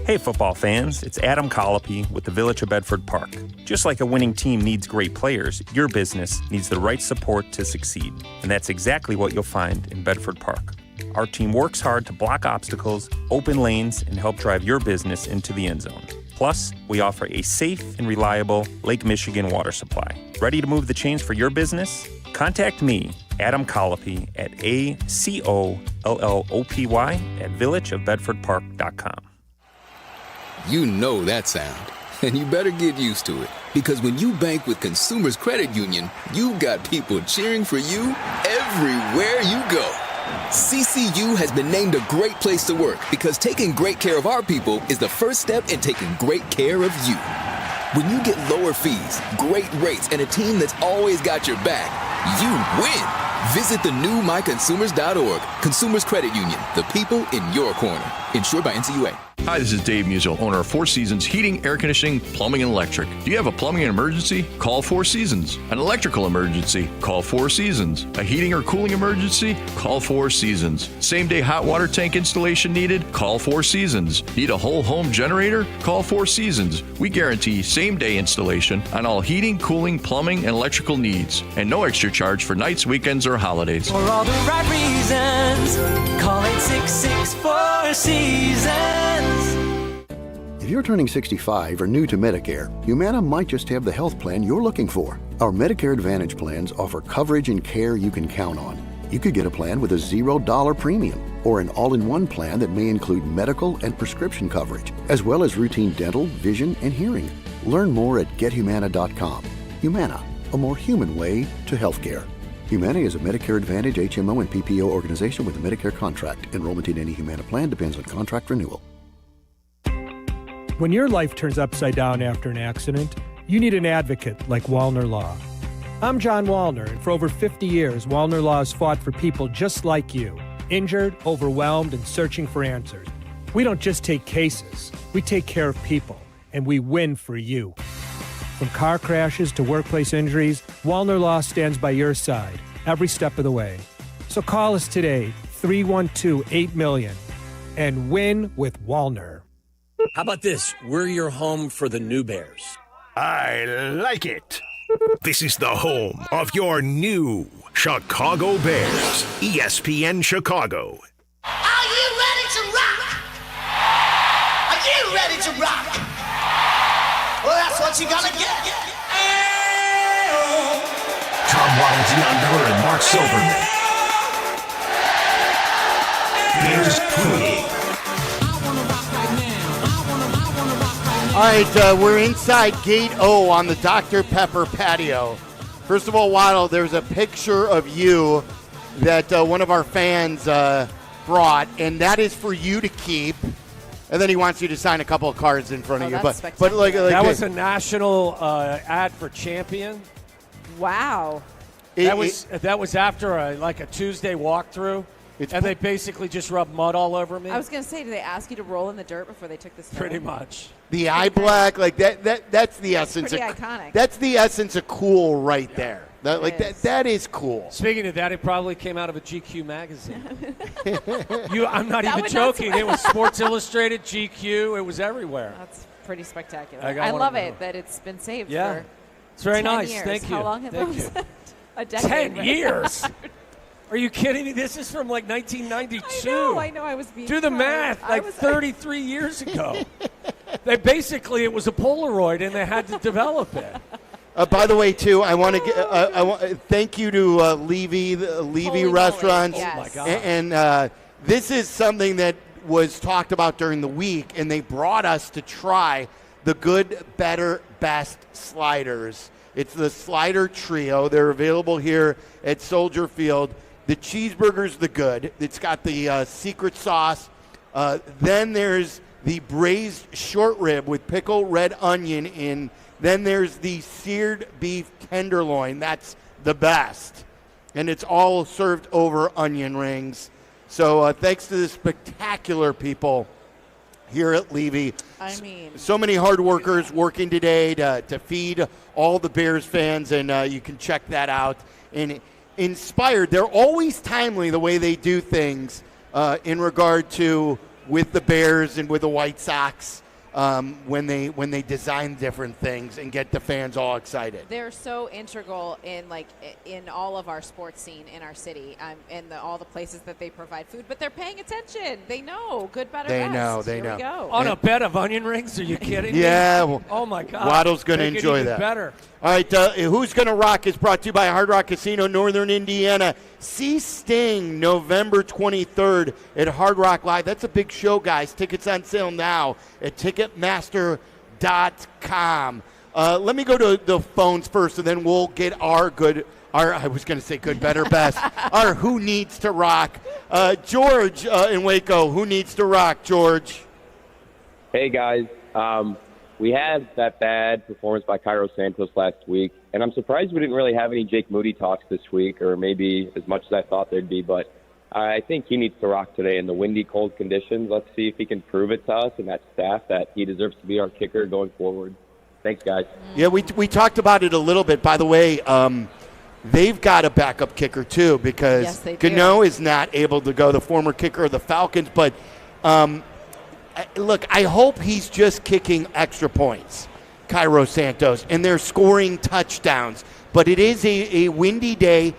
Hey football fans, it's Adam Colopy with the Village of Bedford Park. Just like a winning team needs great players, your business needs the right support to succeed. And that's exactly what you'll find in Bedford Park. Our team works hard to block obstacles, open lanes, and help drive your business into the end zone. Plus, we offer a safe and reliable Lake Michigan water supply. Ready to move the chains for your business? Contact me, Adam Colopy, at ACOLLOPY at villageofbedfordpark.com. You know that sound, and you better get used to it, because when you bank with Consumers Credit Union, you've got people cheering for you everywhere you go. CCU has been named a great place to work because taking great care of our people is the first step in taking great care of you. When you get lower fees, great rates, and a team that's always got your back, you win. Visit the new myconsumers.org. Consumers Credit Union, the people in your corner. Insured by NCUA. Hi, this is Dave Musial, owner of Four Seasons Heating, Air Conditioning, Plumbing, and Electric. Do you have a plumbing emergency? Call Four Seasons. An electrical emergency? Call Four Seasons. A heating or cooling emergency? Call Four Seasons. Same-day hot water tank installation needed? Call Four Seasons. Need a whole home generator? Call Four Seasons. We guarantee same-day installation on all heating, cooling, plumbing, and electrical needs. And no extra charge for nights, weekends, or holidays. For all the right reasons, call 866-4 Seasons. If you're turning 65 or new to Medicare, Humana might just have the health plan you're looking for. Our Medicare Advantage plans offer coverage and care you can count on. You could get a plan with a $0 premium or an all-in-one plan that may include medical and prescription coverage, as well as routine dental, vision, and hearing. Learn more at gethumana.com. Humana, a more human way to healthcare. Humana is a Medicare Advantage HMO and PPO organization with a Medicare contract. Enrollment in any Humana plan depends on contract renewal. When your life turns upside down after an accident, you need an advocate like Wallner Law. I'm John Wallner, and for over 50 years, Wallner Law has fought for people just like you, injured, overwhelmed, and searching for answers. We don't just take cases, we take care of people, and we win for you. From car crashes to workplace injuries, Wallner Law stands by your side every step of the way. So call us today, 312-8-MILLION, and win with Wallner. How about this? We're your home for the new Bears. I like it. This is the home of your new Chicago Bears, ESPN Chicago. Are you ready to rock? Are you ready to rock? Well, that's what you're gonna get. Tom Waddle, Deion Miller, and Mark Silverman. Bears pregame. All right, we're inside Gate O on the Dr. Pepper patio. First of all, Waddle, there's a picture of you that one of our fans brought, and that is for you to keep. And then he wants you to sign a couple of cards in front of you. But like that was a national ad for Champion. Wow. That was after a Tuesday walkthrough. And they basically just rubbed mud all over me. I was going to say, did they ask you to roll in the dirt before they took this? Pretty much. The eye black, like that's the essence. Pretty iconic. That's the essence of cool right there. That is cool. Speaking of that, it probably came out of a GQ magazine. I'm not even joking. It was Sports Illustrated, GQ. It was everywhere. That's pretty spectacular. I love it that it's been saved for it's very 10 nice. years. Thank you. How long have those? A decade. 10 years. Are you kidding me? This is from 1992. I know. I was being Do the math. 33 years ago. It was a Polaroid, and they had to develop it. By the way, too, I want to thank you to Levy Restaurants. Yes. Oh my God. And this is something that was talked about during the week, and they brought us to try the Good, Better, Best sliders. It's the slider trio. They're available here at Soldier Field. The cheeseburger's the good. It's got the secret sauce. Then there's the braised short rib with pickle red onion in. Then there's the seared beef tenderloin. That's the best. And it's all served over onion rings. So thanks to the spectacular people here at Levy. So many hard workers working today to feed all the Bears fans, and you can check that out. And inspired, they're always timely the way they do things in regard to with the Bears and with the White Sox. when they design different things and get the fans all excited. They're so integral in all of our sports scene in our city, and all the places that they provide food. But they're paying attention. They know good, better, best. They Here know. We go. On a bed of onion rings? Are you kidding me? Yeah. Well, oh my God. Waddle's going to Make it enjoy even that. Better. All right, Who's Gonna Rock is brought to you by Hard Rock Casino, Northern Indiana. See Sting November 23rd at Hard Rock Live. That's a big show, guys. Tickets on sale now at Ticketmaster.com. Let me go to the phones first, and then we'll get I was going to say good, better, best. Our Who Needs to Rock. George in Waco, who needs to rock, George? Hey, guys. We had that bad performance by Cairo Santos last week, and I'm surprised we didn't really have any Jake Moody talks this week, or maybe as much as I thought there'd be, but I think he needs to rock today in the windy, cold conditions. Let's see if he can prove it to us and that staff that he deserves to be our kicker going forward. Thanks, guys. Yeah, we talked about it a little bit. By the way, they've got a backup kicker, too, because Gano is not able to go, the former kicker of the Falcons, but look, I hope he's just kicking extra points, Cairo Santos, and they're scoring touchdowns. But it is a windy day.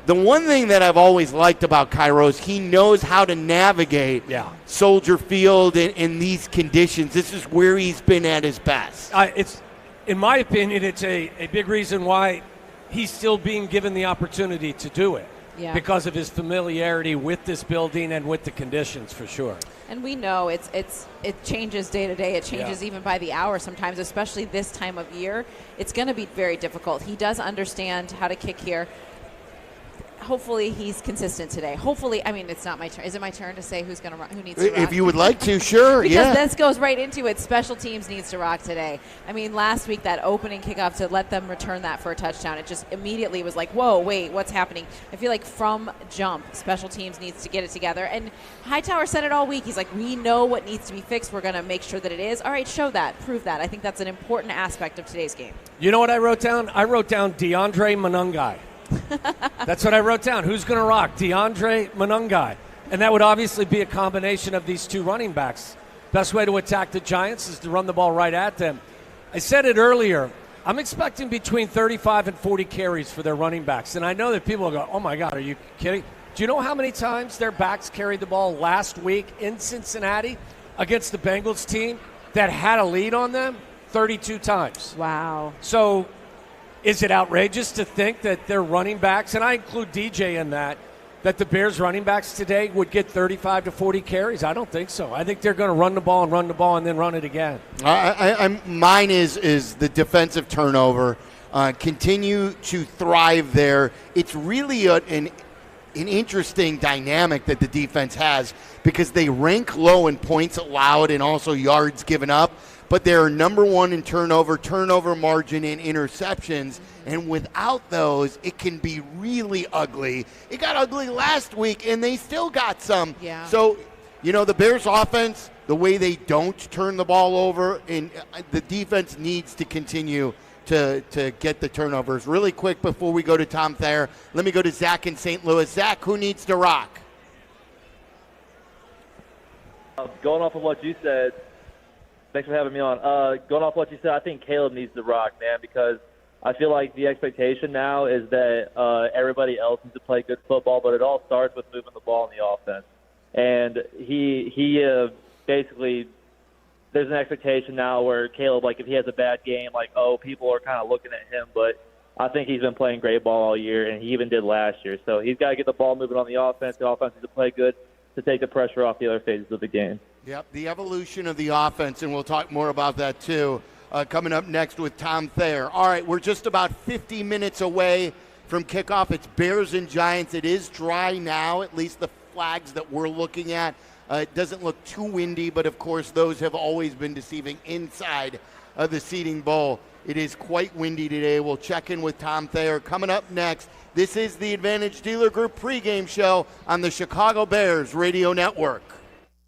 The one thing that I've always liked about Cairo is he knows how to navigate Soldier Field in these conditions. This is where he's been at his best. In my opinion, it's a big reason why he's still being given the opportunity to do it. Yeah. Because of his familiarity with this building and with the conditions, for sure. And we know it changes day to day. It changes even by the hour sometimes, especially this time of year. It's going to be very difficult. He does understand how to kick here. Hopefully he's consistent today. Hopefully, I mean, it's not my turn. Is it my turn to say who needs to rock? If you would like to, sure. Because this goes right into it. Special teams needs to rock today. I mean, last week that opening kickoff to let them return that for a touchdown, it just immediately was like, whoa, wait, what's happening? I feel like from jump, special teams needs to get it together. And Hightower said it all week. He's like, we know what needs to be fixed. We're going to make sure that it is. All right, show that. Prove that. I think that's an important aspect of today's game. You know what I wrote down? I wrote down DeAndre Monungai. That's what I wrote down. Who's going to rock? DeAndre Monungai. And that would obviously be a combination of these two running backs. Best way to attack the Giants is to run the ball right at them. I said it earlier. I'm expecting between 35 and 40 carries for their running backs. And I know that people will go, oh, my God, are you kidding? Do you know how many times their backs carried the ball last week in Cincinnati against the Bengals team that had a lead on them? 32 times. Wow. So is it outrageous to think that their running backs, and I include DJ in that the Bears running backs today would get 35 to 40 carries? I don't think so. I think they're going to run the ball and then run it again. Mine is the defensive turnover. Continue to thrive there. It's really an interesting dynamic that the defense has because they rank low in points allowed and also yards given up. But they're number one in turnover margin, and interceptions. And without those, it can be really ugly. It got ugly last week, and they still got some. Yeah. So, the Bears offense, the way they don't turn the ball over, and the defense needs to continue to get the turnovers. Really quick before we go to Tom Thayer, let me go to Zach in St. Louis. Zach, who needs to rock? Going off of what you said, thanks for having me on. Going off what you said, I think Caleb needs to rock, man, because I feel like the expectation now is that everybody else needs to play good football, but it all starts with moving the ball in the offense. And he basically, there's an expectation now where Caleb, like if he has a bad game, like, oh, people are kind of looking at him, but I think he's been playing great ball all year, and he even did last year. So he's got to get the ball moving on the offense. The offense needs to play good to take the pressure off the other phases of the game. Yep, the evolution of the offense, and we'll talk more about that too, coming up next with Tom Thayer. All right, we're just about 50 minutes away from kickoff. It's Bears and Giants. It is dry now, at least the flags that we're looking at. It doesn't look too windy, but of course those have always been deceiving inside of the seating bowl. It is quite windy today. We'll check in with Tom Thayer. Coming up next, this is the Advantage Dealer Group pregame show on the Chicago Bears Radio Network.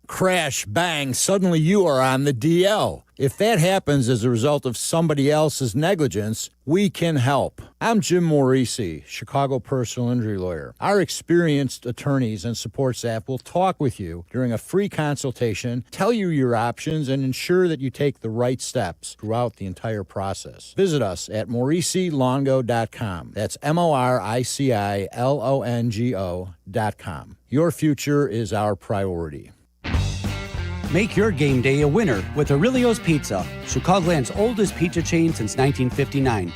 Crash, bang, suddenly you are on the DL. If that happens as a result of somebody else's negligence, we can help. I'm Jim Morisi, Chicago personal injury lawyer. Our experienced attorneys and support staff will talk with you during a free consultation, tell you your options, and ensure that you take the right steps throughout the entire process. Visit us at MorisiLongo.com. That's MoriciLongo.com. Your future is our priority. Make your game day a winner with Aurelio's Pizza, Chicagoland's oldest pizza chain since 1959.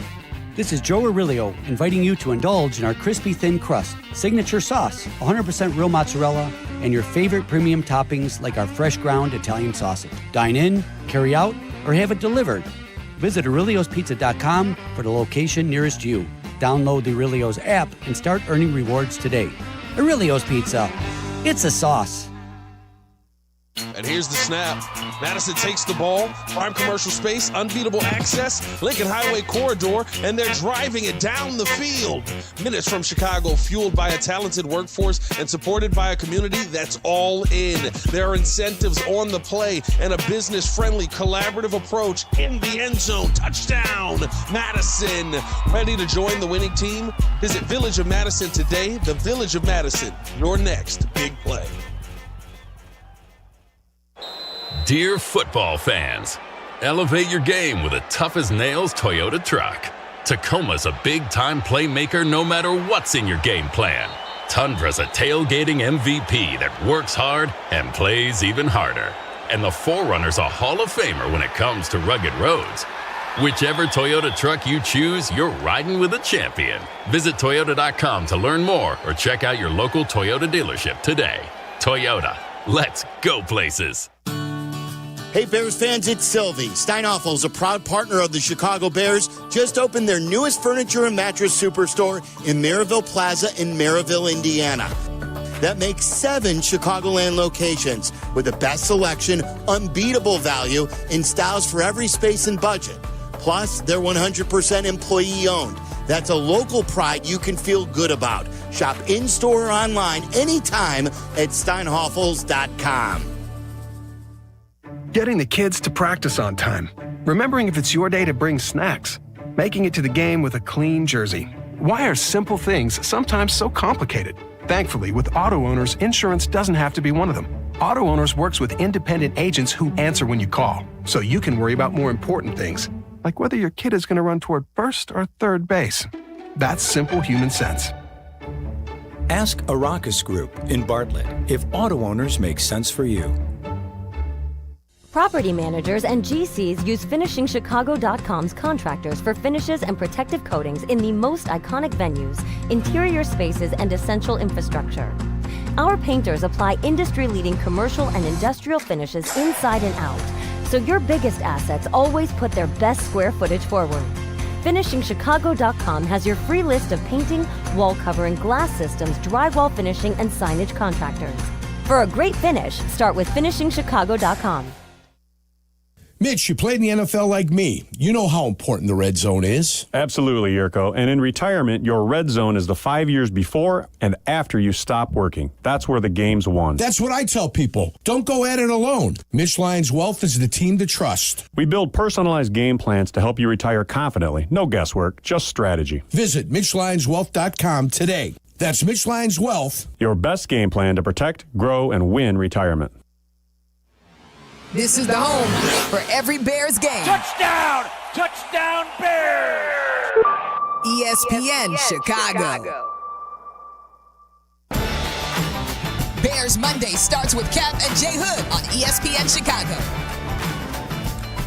This is Joe Aurelio inviting you to indulge in our crispy thin crust, signature sauce, 100% real mozzarella, and your favorite premium toppings like our fresh ground Italian sausage. Dine in, carry out, or have it delivered. Visit Aurelio'sPizza.com for the location nearest you. Download the Aurelio's app and start earning rewards today. Aurelio's Pizza. It's a sauce. And here's the snap. Madison takes the ball, prime commercial space, unbeatable access, Lincoln Highway corridor, and they're driving it down the field. Minutes from Chicago, fueled by a talented workforce and supported by a community that's all in. There are incentives on the play and a business-friendly, collaborative approach in the end zone. Touchdown, Madison. Ready to join the winning team? Visit Village of Madison today. The Village of Madison, your next big play. Dear football fans, elevate your game with a tough-as-nails Toyota truck. Tacoma's a big-time playmaker no matter what's in your game plan. Tundra's a tailgating MVP that works hard and plays even harder. And the 4Runner's a Hall of Famer when it comes to rugged roads. Whichever Toyota truck you choose, you're riding with a champion. Visit Toyota.com to learn more or check out your local Toyota dealership today. Toyota, let's go places. Hey, Bears fans, it's Sylvie. Steinhoffel's a proud partner of the Chicago Bears. Just opened their newest furniture and mattress superstore in Maryville Plaza in Maryville, Indiana. That makes 7 Chicagoland locations with the best selection, unbeatable value, and styles for every space and budget. Plus, they're 100% employee-owned. That's a local pride you can feel good about. Shop in-store or online anytime at steinhoffels.com. Getting the kids to practice on time. Remembering if it's your day to bring snacks. Making it to the game with a clean jersey. Why are simple things sometimes so complicated? Thankfully, with Auto Owners, insurance doesn't have to be one of them. Auto Owners works with independent agents who answer when you call, so you can worry about more important things, like whether your kid is going to run toward first or third base. That's simple human sense. Ask Arrakis Group in Bartlett if Auto Owners make sense for you. Property managers and GCs use FinishingChicago.com's contractors for finishes and protective coatings in the most iconic venues, interior spaces, and essential infrastructure. Our painters apply industry-leading commercial and industrial finishes inside and out, so your biggest assets always put their best square footage forward. FinishingChicago.com has your free list of painting, wall covering, glass systems, drywall finishing, and signage contractors. For a great finish, start with FinishingChicago.com. Mitch, you played in the NFL like me. You know how important the red zone is. Absolutely, Yurko. And in retirement, your red zone is the 5 years before and after you stop working. That's where the game's won. That's what I tell people. Don't go at it alone. Mitch Lyons Wealth is the team to trust. We build personalized game plans to help you retire confidently. No guesswork, just strategy. Visit MitchLyonsWealth.com today. That's Mitch Lyons Wealth. Your best game plan to protect, grow, and win retirement. This is the home for every Bears game. Touchdown! Touchdown Bears! ESPN Chicago. Bears Monday starts with Cap and Jay Hood on ESPN Chicago.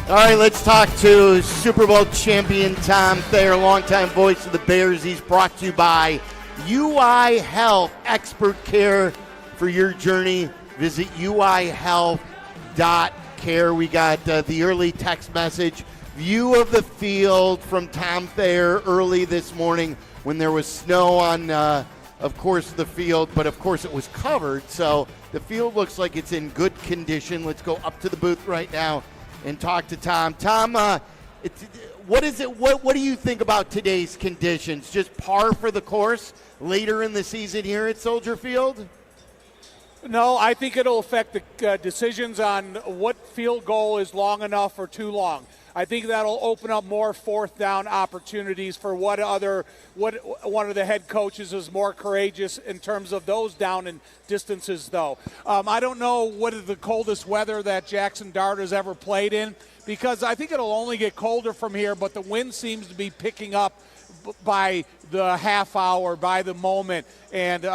All right, let's talk to Super Bowl champion Tom Thayer, longtime voice of the Bears. He's brought to you by UI Health, expert care for your journey. Visit UIHealth.care. We got the early text message, view of the field from Tom Thayer early this morning when there was snow on, of course, the field, but of course it was covered, so the field looks like it's in good condition. Let's go up to the booth right now and talk to Tom. Tom, what is it? What do you think about today's conditions? Just par for the course later in the season here at Soldier Field? No, I think it'll affect the decisions on what field goal is long enough or too long. I think that'll open up more fourth down opportunities for what one of the head coaches is more courageous in terms of those down and distances, though. I don't know what is the coldest weather that Jackson Dart has ever played in, because I think it'll only get colder from here, but the wind seems to be picking up by the half hour, by the moment. And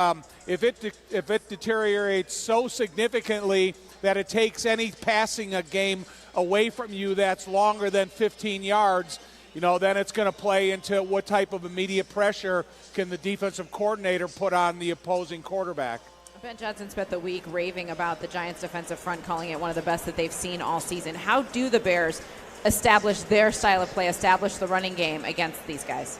if it deteriorates so significantly that it takes any passing a game away from you that's longer than 15 yards, then it's going to play into what type of immediate pressure can the defensive coordinator put on the opposing quarterback. Ben Johnson spent the week raving about the Giants' defensive front, calling it one of the best that they've seen all season. How do the Bears establish their style of play, establish the running game against these guys?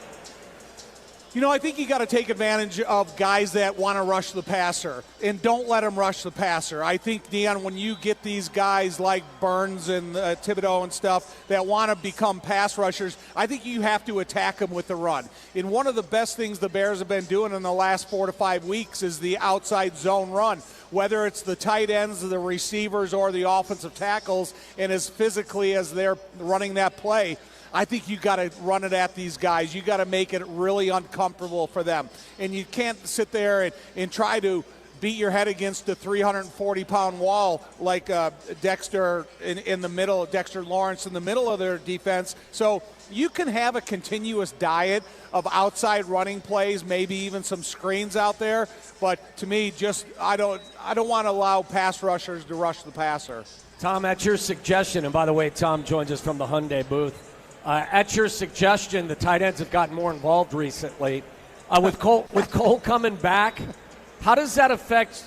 I think you got to take advantage of guys that want to rush the passer, and don't let them rush the passer. I think, Deion, when you get these guys like Burns and Thibodeau and stuff that want to become pass rushers, I think you have to attack them with the run. And one of the best things the Bears have been doing in the last 4 to 5 weeks is the outside zone run, whether it's the tight ends, the receivers, or the offensive tackles, and as physically as they're running that play. I think you got to run it at these guys. You got to make it really uncomfortable for them. And you can't sit there and try to beat your head against a 340-pound wall like Dexter in the middle, Dexter Lawrence in the middle of their defense. So you can have a continuous diet of outside running plays, maybe even some screens out there. But to me, I don't want to allow pass rushers to rush the passer. Tom, at your suggestion, and by the way, Tom joins us from the Hyundai booth. At your suggestion, the tight ends have gotten more involved recently. With Cole coming back, how does that affect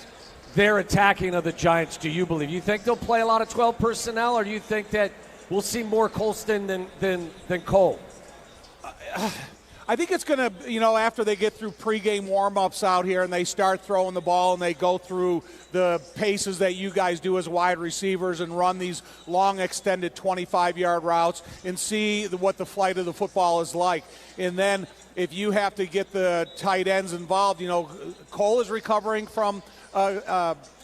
their attacking of the Giants, do you believe? You think they'll play a lot of 12 personnel, or do you think that we'll see more Colston than Cole? I think it's going to, after they get through pregame warm-ups out here and they start throwing the ball and they go through the paces that you guys do as wide receivers and run these long, extended 25-yard routes and see what the flight of the football is like. And then if you have to get the tight ends involved, Cole is recovering from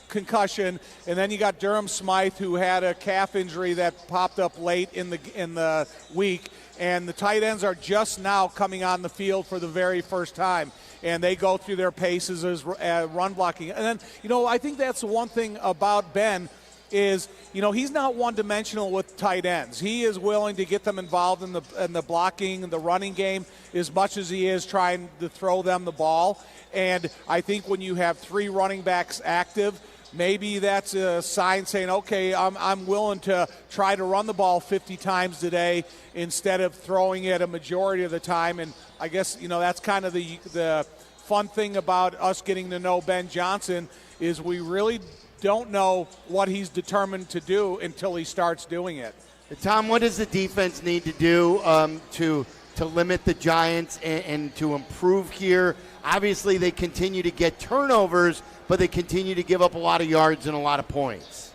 concussion, and then you got Durham Smythe, who had a calf injury that popped up late in the week. And the tight ends are just now coming on the field for the very first time, and they go through their paces as run blocking. And then, I think that's the one thing about Ben is, he's not one-dimensional with tight ends. He is willing to get them involved in the blocking and the running game as much as he is trying to throw them the ball. And I think when you have 3 running backs active, maybe that's a sign saying, okay, I'm willing to try to run the ball 50 times today instead of throwing it a majority of the time. And I guess, that's kind of the fun thing about us getting to know Ben Johnson is we really don't know what he's determined to do until he starts doing it. Tom, what does the defense need to do to limit the Giants and to improve here? Obviously, they continue to get turnovers, but they continue to give up a lot of yards and a lot of points.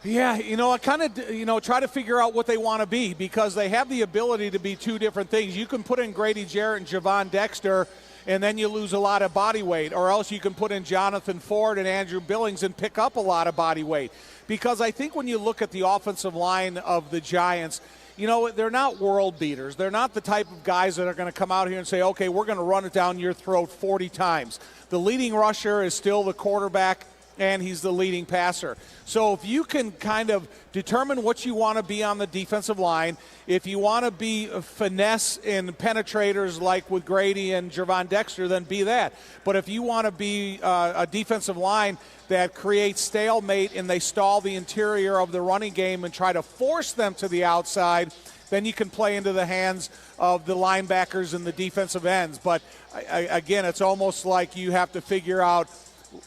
Yeah, I kind of, try to figure out what they want to be, because they have the ability to be 2 different things. You can put in Grady Jarrett and Javon Dexter, and then you lose a lot of body weight. Or else you can put in Jonathan Ford and Andrew Billings and pick up a lot of body weight. Because I think when you look at the offensive line of the Giants, they're not world beaters. They're not the type of guys that are going to come out here and say, okay, we're going to run it down your throat 40 times. The leading rusher is still the quarterback, and he's the leading passer. So if you can kind of determine what you want to be on the defensive line, if you want to be a finesse and penetrators like with Grady and Javon Dexter, then be that. But if you want to be a defensive line that creates stalemate and they stall the interior of the running game and try to force them to the outside, then you can play into the hands of the linebackers and the defensive ends. But again, it's almost like you have to figure out,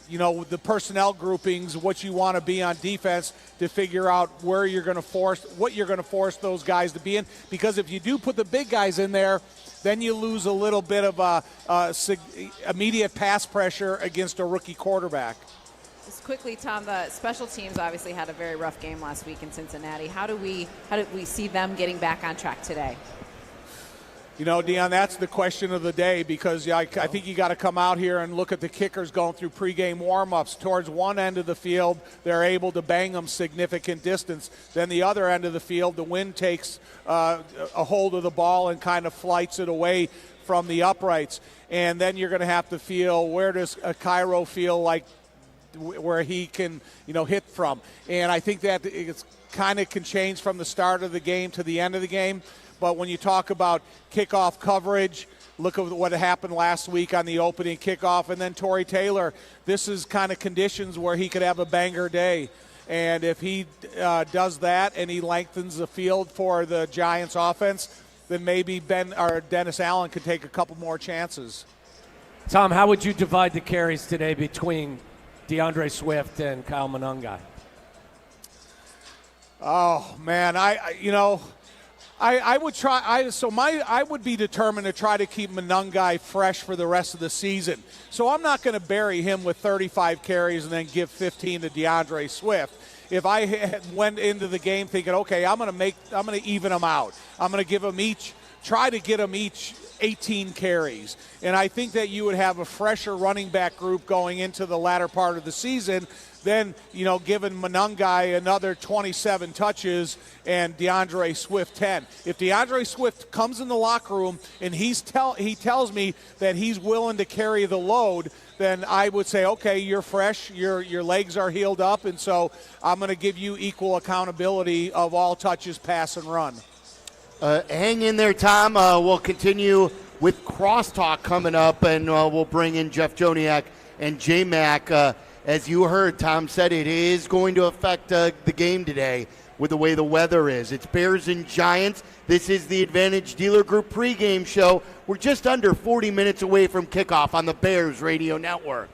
the personnel groupings, what you want to be on defense to figure out what you're going to force those guys to be in. Because if you do put the big guys in there, then you lose a little bit of immediate pass pressure against a rookie quarterback. Just quickly, Tom, the special teams obviously had a very rough game last week in Cincinnati. How did we see them getting back on track today? You know, Dion, that's the question of the day, because I think you got to come out here and look at the kickers going through pregame warm-ups. Towards one end of the field, they're able to bang them significant distance. Then the other end of the field, the wind takes a hold of the ball and kind of flights it away from the uprights. And then you're going to have to feel, where does Cairo feel like where he can, hit from? And I think that it's kind of can change from the start of the game to the end of the game. But when you talk about kickoff coverage, look at what happened last week on the opening kickoff. And then Torrey Taylor, this is kind of conditions where he could have a banger day. And if he does that and he lengthens the field for the Giants offense, then maybe Dennis Allen could take a couple more chances. Tom, how would you divide the carries today between DeAndre Swift and Kyle Monangai? Oh, man, I would try. I would be determined to try to keep Monangai fresh for the rest of the season. So I'm not going to bury him with 35 carries and then give 15 to DeAndre Swift. If I went into the game thinking, okay, I'm going to even them out. I'm going to give them try to get them each 18 carries. And I think that you would have a fresher running back group going into the latter part of the season. Then, giving Monangai another 27 touches and DeAndre Swift 10. If DeAndre Swift comes in the locker room and he tells me that he's willing to carry the load, then I would say, okay, you're fresh, your legs are healed up, and so I'm going to give you equal accountability of all touches, pass, and run. Hang in there, Tom. We'll continue with Crosstalk coming up, and we'll bring in Jeff Joniak and J-Mac. As you heard, Tom said it is going to affect the game today with the way the weather is. It's Bears and Giants. This is the Advantage Dealer Group pregame show. We're just under 40 minutes away from kickoff on the Bears Radio Network.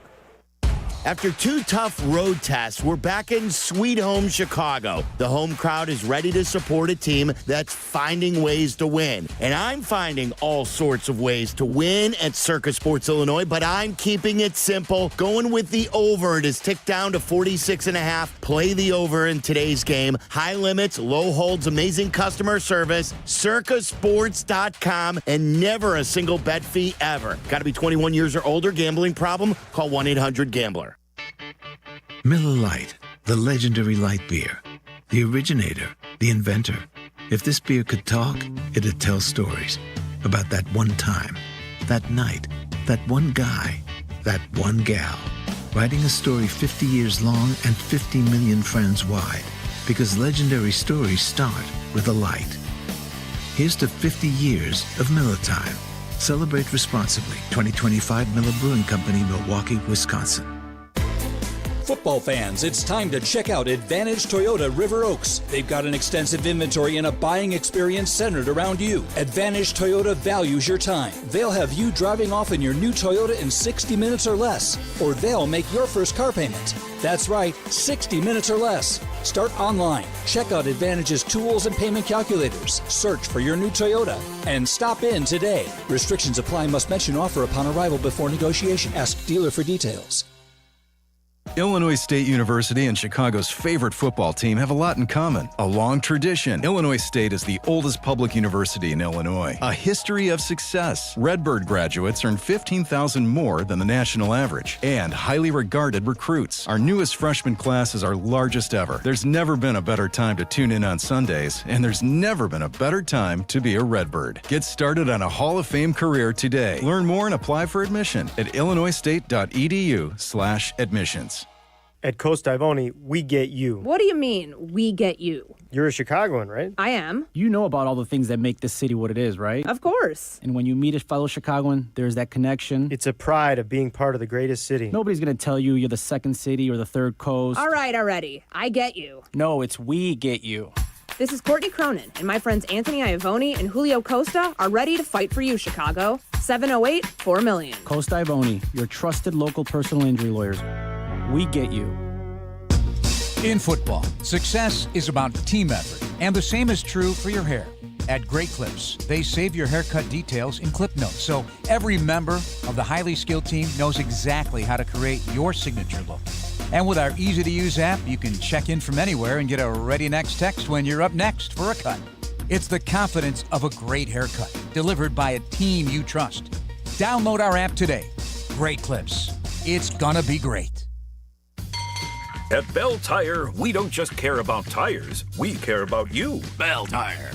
After 2 tough road tests, we're back in Sweet Home Chicago. The home crowd is ready to support a team that's finding ways to win. And I'm finding all sorts of ways to win at Circus Sports Illinois, but I'm keeping it simple. Going with the over. It is ticked down to 46.5. Play the over in today's game. High limits, low holds, amazing customer service. CircusSports.com, and never a single bet fee ever. Got to be 21 years or older. Gambling problem? Call 1-800-GAMBLER. Miller Lite, the legendary light beer. The originator, the inventor. If this beer could talk, it'd tell stories about that one time, that night, that one guy, that one gal. Writing a story 50 years long and 50 million friends wide. Because legendary stories start with a light. Here's to 50 years of Miller time. Celebrate responsibly. 2025 Miller Brewing Company, Milwaukee, Wisconsin. Football fans, it's time to check out Advantage Toyota River Oaks. They've got an extensive inventory and a buying experience centered around you. Advantage Toyota values your time. They'll have you driving off in your new Toyota in 60 minutes or less, or they'll make your first car payment. That's right, 60 minutes or less. Start online. Check out Advantage's tools and payment calculators. Search for your new Toyota and stop in today. Restrictions apply. Must mention offer upon arrival before negotiation. Ask dealer for details. Illinois State University and Chicago's favorite football team have a lot in common. A long tradition. Illinois State is the oldest public university in Illinois. A history of success. Redbird graduates earn $15,000 more than the national average. And highly regarded recruits. Our newest freshman class is our largest ever. There's never been a better time to tune in on Sundays, and there's never been a better time to be a Redbird. Get started on a Hall of Fame career today. Learn more and apply for admission at illinoisstate.edu/admissions. At Coast Ivoni, we get you. What do you mean, we get you? You're a Chicagoan, right? I am. You know about all the things that make this city what it is, right? Of course. And when you meet a fellow Chicagoan, there's that connection. It's a pride of being part of the greatest city. Nobody's going to tell you you're the second city or the third coast. All right, already. I get you. No, it's we get you. This is Courtney Cronin, and my friends Anthony Iavoni and Julio Costa are ready to fight for you, Chicago. 708-4million. Coast Ivoni, your trusted local personal injury lawyers. We get you. In football, success is about team effort, and the same is true for your hair. At Great Clips, they save your haircut details in clip notes, so every member of the highly skilled team knows exactly how to create your signature look. And with our easy-to-use app, you can check in from anywhere and get a ready next text when you're up next for a cut. It's the confidence of a great haircut, delivered by a team you trust. Download our app today. Great clips. It's gonna be great. At Bell Tire, we don't just care about tires, we care about you. Bell Tire.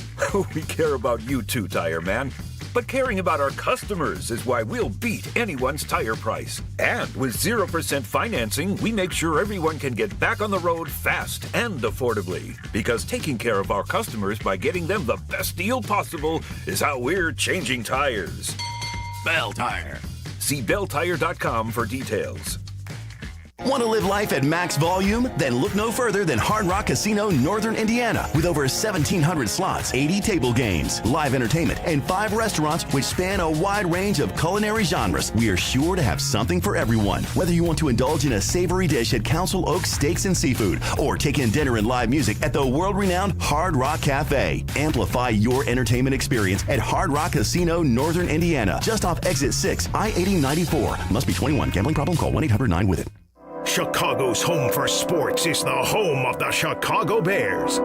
We care about you too, Tire Man. But caring about our customers is why we'll beat anyone's tire price. And with 0% financing, we make sure everyone can get back on the road fast and affordably. Because taking care of our customers by getting them the best deal possible is how we're changing tires. Bell Tire. See belltire.com for details. Want to live life at max volume? Then look no further than Hard Rock Casino Northern Indiana. With over 1,700 slots, 80 table games, live entertainment, and 5 restaurants which span a wide range of culinary genres, we are sure to have something for everyone. Whether you want to indulge in a savory dish at Council Oaks Steaks and Seafood, or take in dinner and live music at the world-renowned Hard Rock Cafe. Amplify your entertainment experience at Hard Rock Casino Northern Indiana, just off Exit 6, I-8094. Must be 21. Gambling problem? Call 1-800-9-WITH-IT. Chicago's home for sports is the home of the Chicago Bears.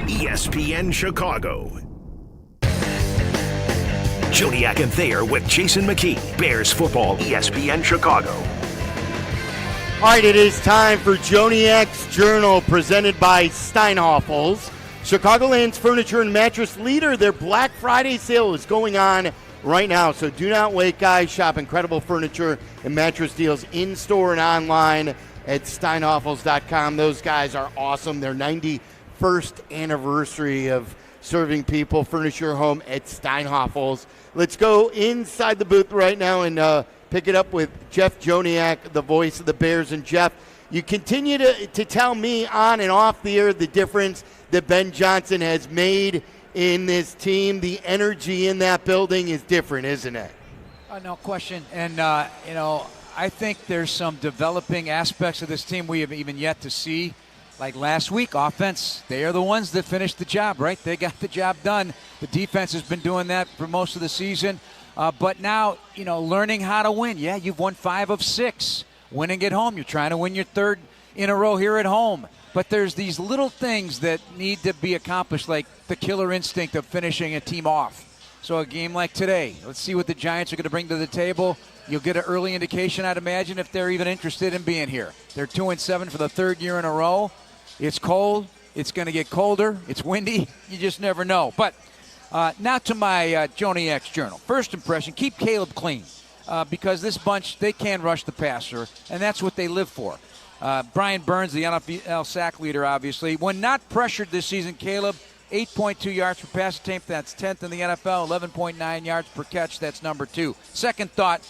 ESPN Chicago. Joniak and Thayer with Jason McKee. Bears football, ESPN Chicago. All right, it is time for Joniak's Journal, presented by Steinhoffels. Chicagoland's furniture and mattress leader. Their Black Friday sale is going on right now, so do not wait, guys. Shop incredible furniture and mattress deals in-store and online at steinhoffels.com. Those guys are awesome. Their 91st anniversary of serving people furniture home at Steinhoffels. Let's go inside the booth right now and pick it up with Jeff Joniak, the voice of the Bears. And Jeff, you continue to tell me on and off the air the difference that Ben Johnson has made in this team. The energy in that building is different, isn't it? No question. And, I think there's some developing aspects of this team we have even yet to see. Like last week, offense, they are the ones that finished the job, right? They got the job done. The defense has been doing that for most of the season. But now, learning how to win. Yeah, you've won 5 of 6. Winning at home. You're trying to win your 3rd in a row here at home. But there's these little things that need to be accomplished, like the killer instinct of finishing a team off. So a game like today, let's see what the Giants are going to bring to the table. You'll get an early indication, I'd imagine, if they're even interested in being here. They're 2-7 for the 3rd year in a row. It's cold. It's going to get colder. It's windy. You just never know. But now to my Joniak's Journal. First impression, keep Caleb clean because this bunch, they can rush the passer, and that's what they live for. Brian Burns, the NFL sack leader, obviously. When not pressured this season, Caleb, 8.2 yards per pass attempt. That's 10th in the NFL. 11.9 yards per catch. That's number 2. Second thought,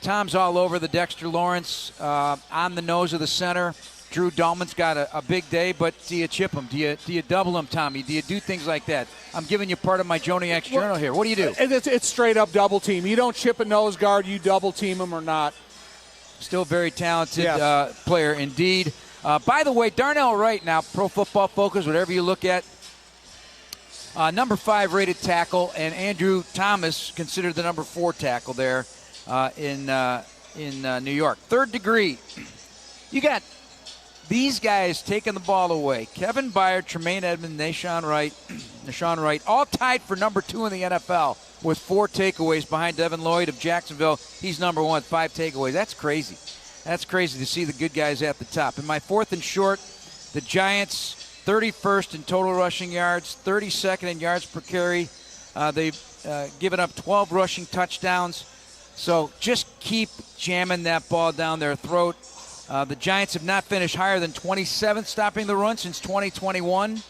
Tom's all over the Dexter Lawrence on the nose of the center. Drew Dahlman's got a big day, but do you chip him? Do you double him, Tommy? Do you do things like that? I'm giving you part of my Joniak's Journal here. What do you do? It's straight up double team. You don't chip a nose guard. You double team him or not. Still very talented player indeed. By the way, Darnell Wright now, Pro Football Focus, whatever you look at, number 5 rated tackle, and Andrew Thomas considered the number 4 tackle there in New York. 3rd degree. You got these guys taking the ball away. Kevin Byard, Tremaine Edmonds, Nashawn Wright, all tied for number 2 in the NFL with 4 takeaways behind Devin Lloyd of Jacksonville. He's number 1 with 5 takeaways. That's crazy. That's crazy to see the good guys at the top. In my 4th and short, the Giants, 31st in total rushing yards, 32nd in yards per carry. They've given up 12 rushing touchdowns. So just keep jamming that ball down their throat. The Giants have not finished higher than 27th stopping the run since 2021.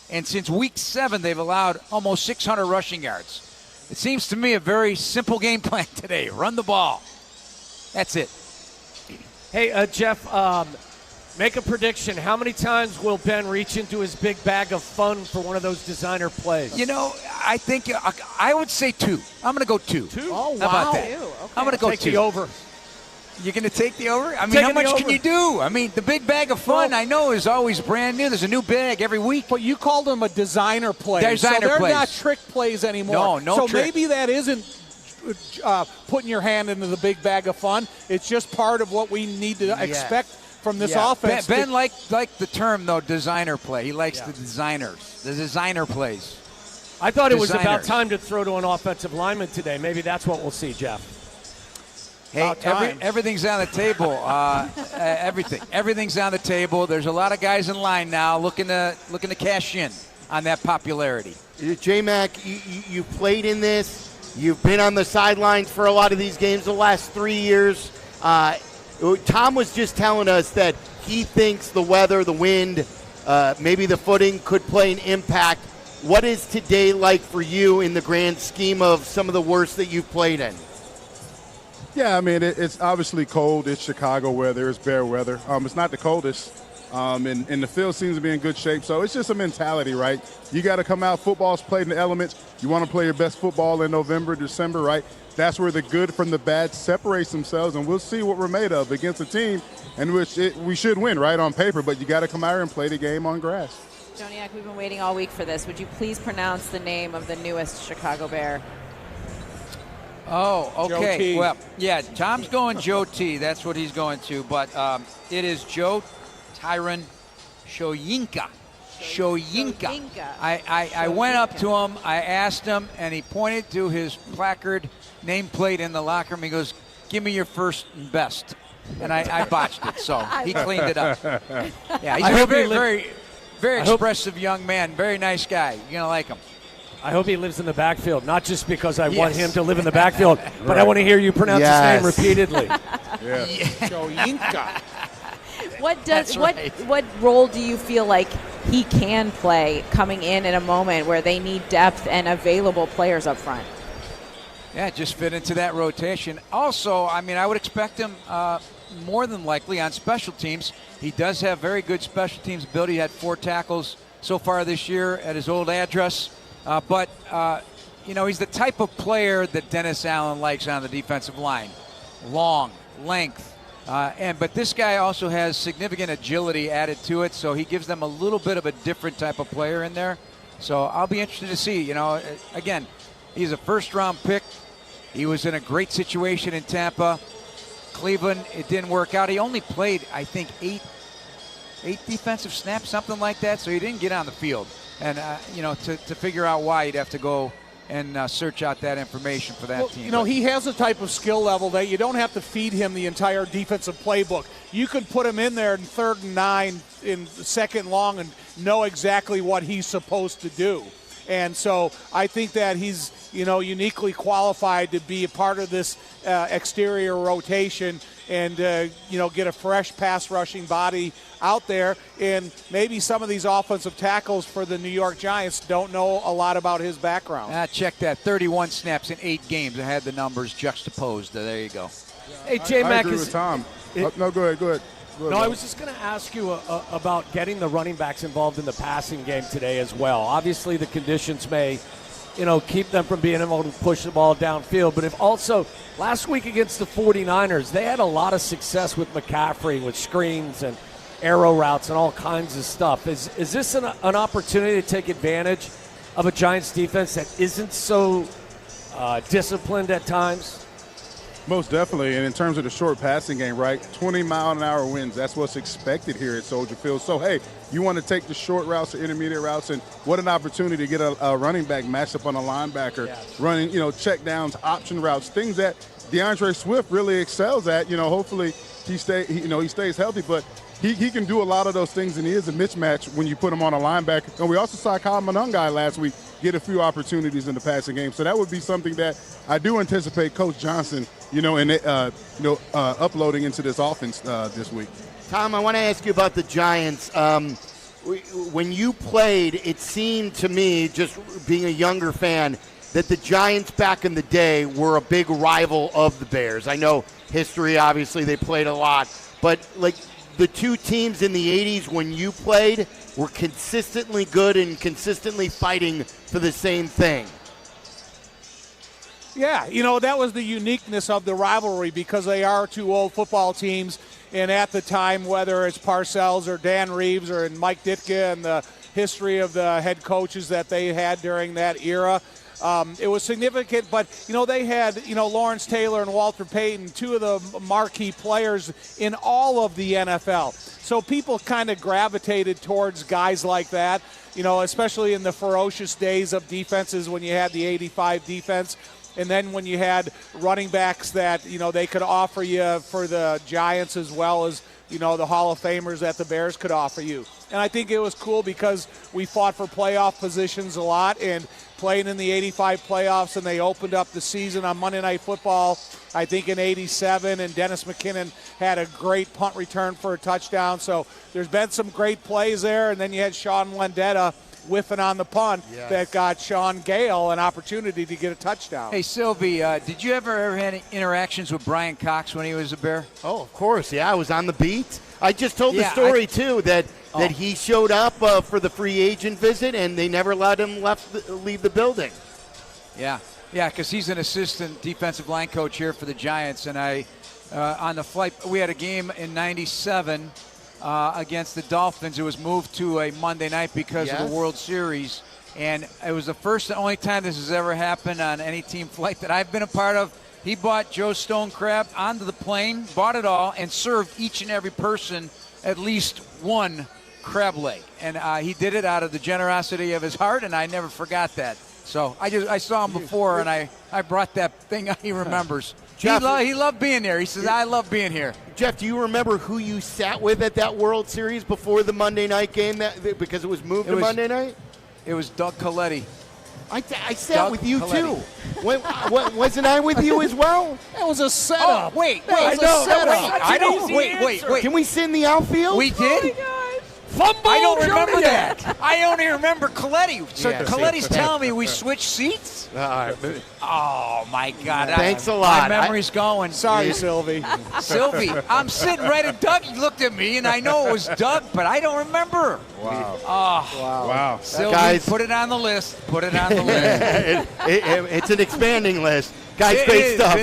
And since week 7, they've allowed almost 600 rushing yards. It seems to me a very simple game plan today. Run the ball. That's it. Hey, Jeff, make a prediction. How many times will Ben reach into his big bag of fun for one of those designer plays? I think I would say 2. I'm going to go 2. 2? Oh, wow. How about that? Okay. I'm going to go 2. Take the over. You're going to take the over? I mean, how much can you do? I mean, the big bag of fun, I know, is always brand new. There's a new bag every week. But you called them a designer play. So they're not trick plays anymore. No so trick. Maybe that isn't putting your hand into the big bag of fun. It's just part of what we need to expect from this offense. Ben liked the term, though, designer play. He likes the designer plays. I thought it was about time to throw to an offensive lineman today. Maybe that's what we'll see, Jeff. Hey, everything's on the table. Everything's on the table. There's a lot of guys in line now looking to cash in on that popularity. J-Mac, you played in this. You've been on the sidelines for a lot of these games the last 3 years. Tom was just telling us that he thinks the weather, the wind, maybe the footing could play an impact. What is today like for you in the grand scheme of some of the worst that you've played in? Yeah, I mean, it's obviously cold. It's Chicago weather. It's bear weather. It's not the coldest. And the field seems to be in good shape. So it's just a mentality, right? You got to come out. Football's played in the elements. You want to play your best football in November, December, right? That's where the good from the bad separates themselves, and we'll see what we're made of against a team in which we should win, right, on paper. But you got to come out here and play the game on grass. Joniak, we've been waiting all week for this. Would you please pronounce the name of the newest Chicago Bear? Oh, okay. Well, yeah, Tom's going Joe T. That's what he's going to. But it is Joe Tyron Shoyinka. I went up to him. I asked him, and he pointed to his placard nameplate in the locker room. He goes, "Give me your first and best." And I botched it, so he cleaned it up. Yeah, he's a very expressive young man. Very nice guy. You're going to like him. I hope he lives in the backfield, not just because I want him to live in the backfield, but I want to hear you pronounce his name repeatedly. Shoyinka. What role do you feel like he can play coming in a moment where they need depth and available players up front? Yeah, just fit into that rotation. Also, I mean, I would expect him more than likely on special teams. He does have very good special teams ability. He had 4 tackles so far this year at his old address. But he's the type of player that Dennis Allen likes on the defensive line. Long, length. But this guy also has significant agility added to it, so he gives them a little bit of a different type of player in there. So I'll be interested to see. Again, he's a first-round pick. He was in a great situation in Tampa. Cleveland, it didn't work out. He only played, I think, eight defensive snaps, something like that, so he didn't get on the field. And, to figure out why, you'd have to go and search out that information for that team. He has a type of skill level that you don't have to feed him the entire defensive playbook. You can put him in there in 3rd and 9 in 2nd long and know exactly what he's supposed to do. And so I think that he's, uniquely qualified to be a part of this exterior rotation and, get a fresh pass rushing body out there. And maybe some of these offensive tackles for the New York Giants don't know a lot about his background. Check that. 31 snaps in 8 games. I had the numbers juxtaposed. There you go. Hey, J-Mac, I agree with Tom. No, go ahead. No, I was just going to ask you about getting the running backs involved in the passing game today as well. Obviously, the conditions may, keep them from being able to push the ball downfield. But if also, last week against the 49ers, they had a lot of success with McCaffrey, with screens and arrow routes and all kinds of stuff. Is this an opportunity to take advantage of a Giants defense that isn't so disciplined at times? Most definitely, and in terms of the short passing game, right, 20-mile-an-hour winds, that's what's expected here at Soldier Field. So, hey, you want to take the short routes, the intermediate routes, and what an opportunity to get a running back matched up on a linebacker, running, check downs, option routes, things that DeAndre Swift really excels at. Hopefully he stays healthy, but he can do a lot of those things, and he is a mismatch when you put him on a linebacker. And we also saw Kyle Monangai last week get a few opportunities in the passing game. So that would be something that I do anticipate Coach Johnson, uploading into this offense this week. Tom, I want to ask you about the Giants. When you played, it seemed to me, just being a younger fan, that the Giants back in the day were a big rival of the Bears. I know history, obviously, they played a lot. But, the two teams in the 80s when you played were consistently good and consistently fighting for the same thing. Yeah, that was the uniqueness of the rivalry because they are 2 old football teams. And at the time, whether it's Parcells or Dan Reeves or Mike Ditka and the history of the head coaches that they had during that era, it was significant. But, they had, Lawrence Taylor and Walter Payton, two of the marquee players in all of the NFL. So people kind of gravitated towards guys like that, especially in the ferocious days of defenses when you had the 85 defense. And then when you had running backs that, they could offer you for the Giants as well as, the Hall of Famers that the Bears could offer you. And I think it was cool because we fought for playoff positions a lot and playing in the 85 playoffs, and they opened up the season on Monday Night Football, I think, in 87, and Dennis McKinnon had a great punt return for a touchdown. So there's been some great plays there, and then you had Sean Landeta whiffing on the punt that got Sean Gale an opportunity to get a touchdown. Hey, Sylvie, did you ever have any interactions with Brian Cox when he was a Bear? Oh, of course. Yeah, I was on the beat. I just told the story, too, that he showed up for the free agent visit, and they never let him leave the building. Yeah, because he's an assistant defensive line coach here for the Giants. And on the flight, we had a game in 97 against the Dolphins. It was moved to a Monday night because of the World Series. And it was the first and only time this has ever happened on any team flight that I've been a part of. He bought Joe Stone crab onto the plane, bought it all, and served each and every person at least one crab leg. And he did it out of the generosity of his heart, and I never forgot that. So I saw him before, and I brought that thing he remembers. Jeff, he loved being there. He says, I love being here. Jeff, do you remember who you sat with at that World Series before the Monday night game because it was moved to Monday night? It was Doug Coletti. I sat with you, too. Wasn't I with you as well? That was a setup. Oh, wait. I don't. Wait. Can we sit in the outfield? We did? Fumble, I don't remember Junior. that. I only remember Coletti. So Coletti's telling me we switched seats? Oh, my God. Thanks a lot. My memory's going. Sorry, Sylvie. Sylvie, I'm sitting right at Doug. He looked at me, and I know it was Doug, but I don't remember. Wow. Oh. Wow. Sylvie, Guys, put it on the list. Put it on the list. It's an expanding list. Guys, great stuff.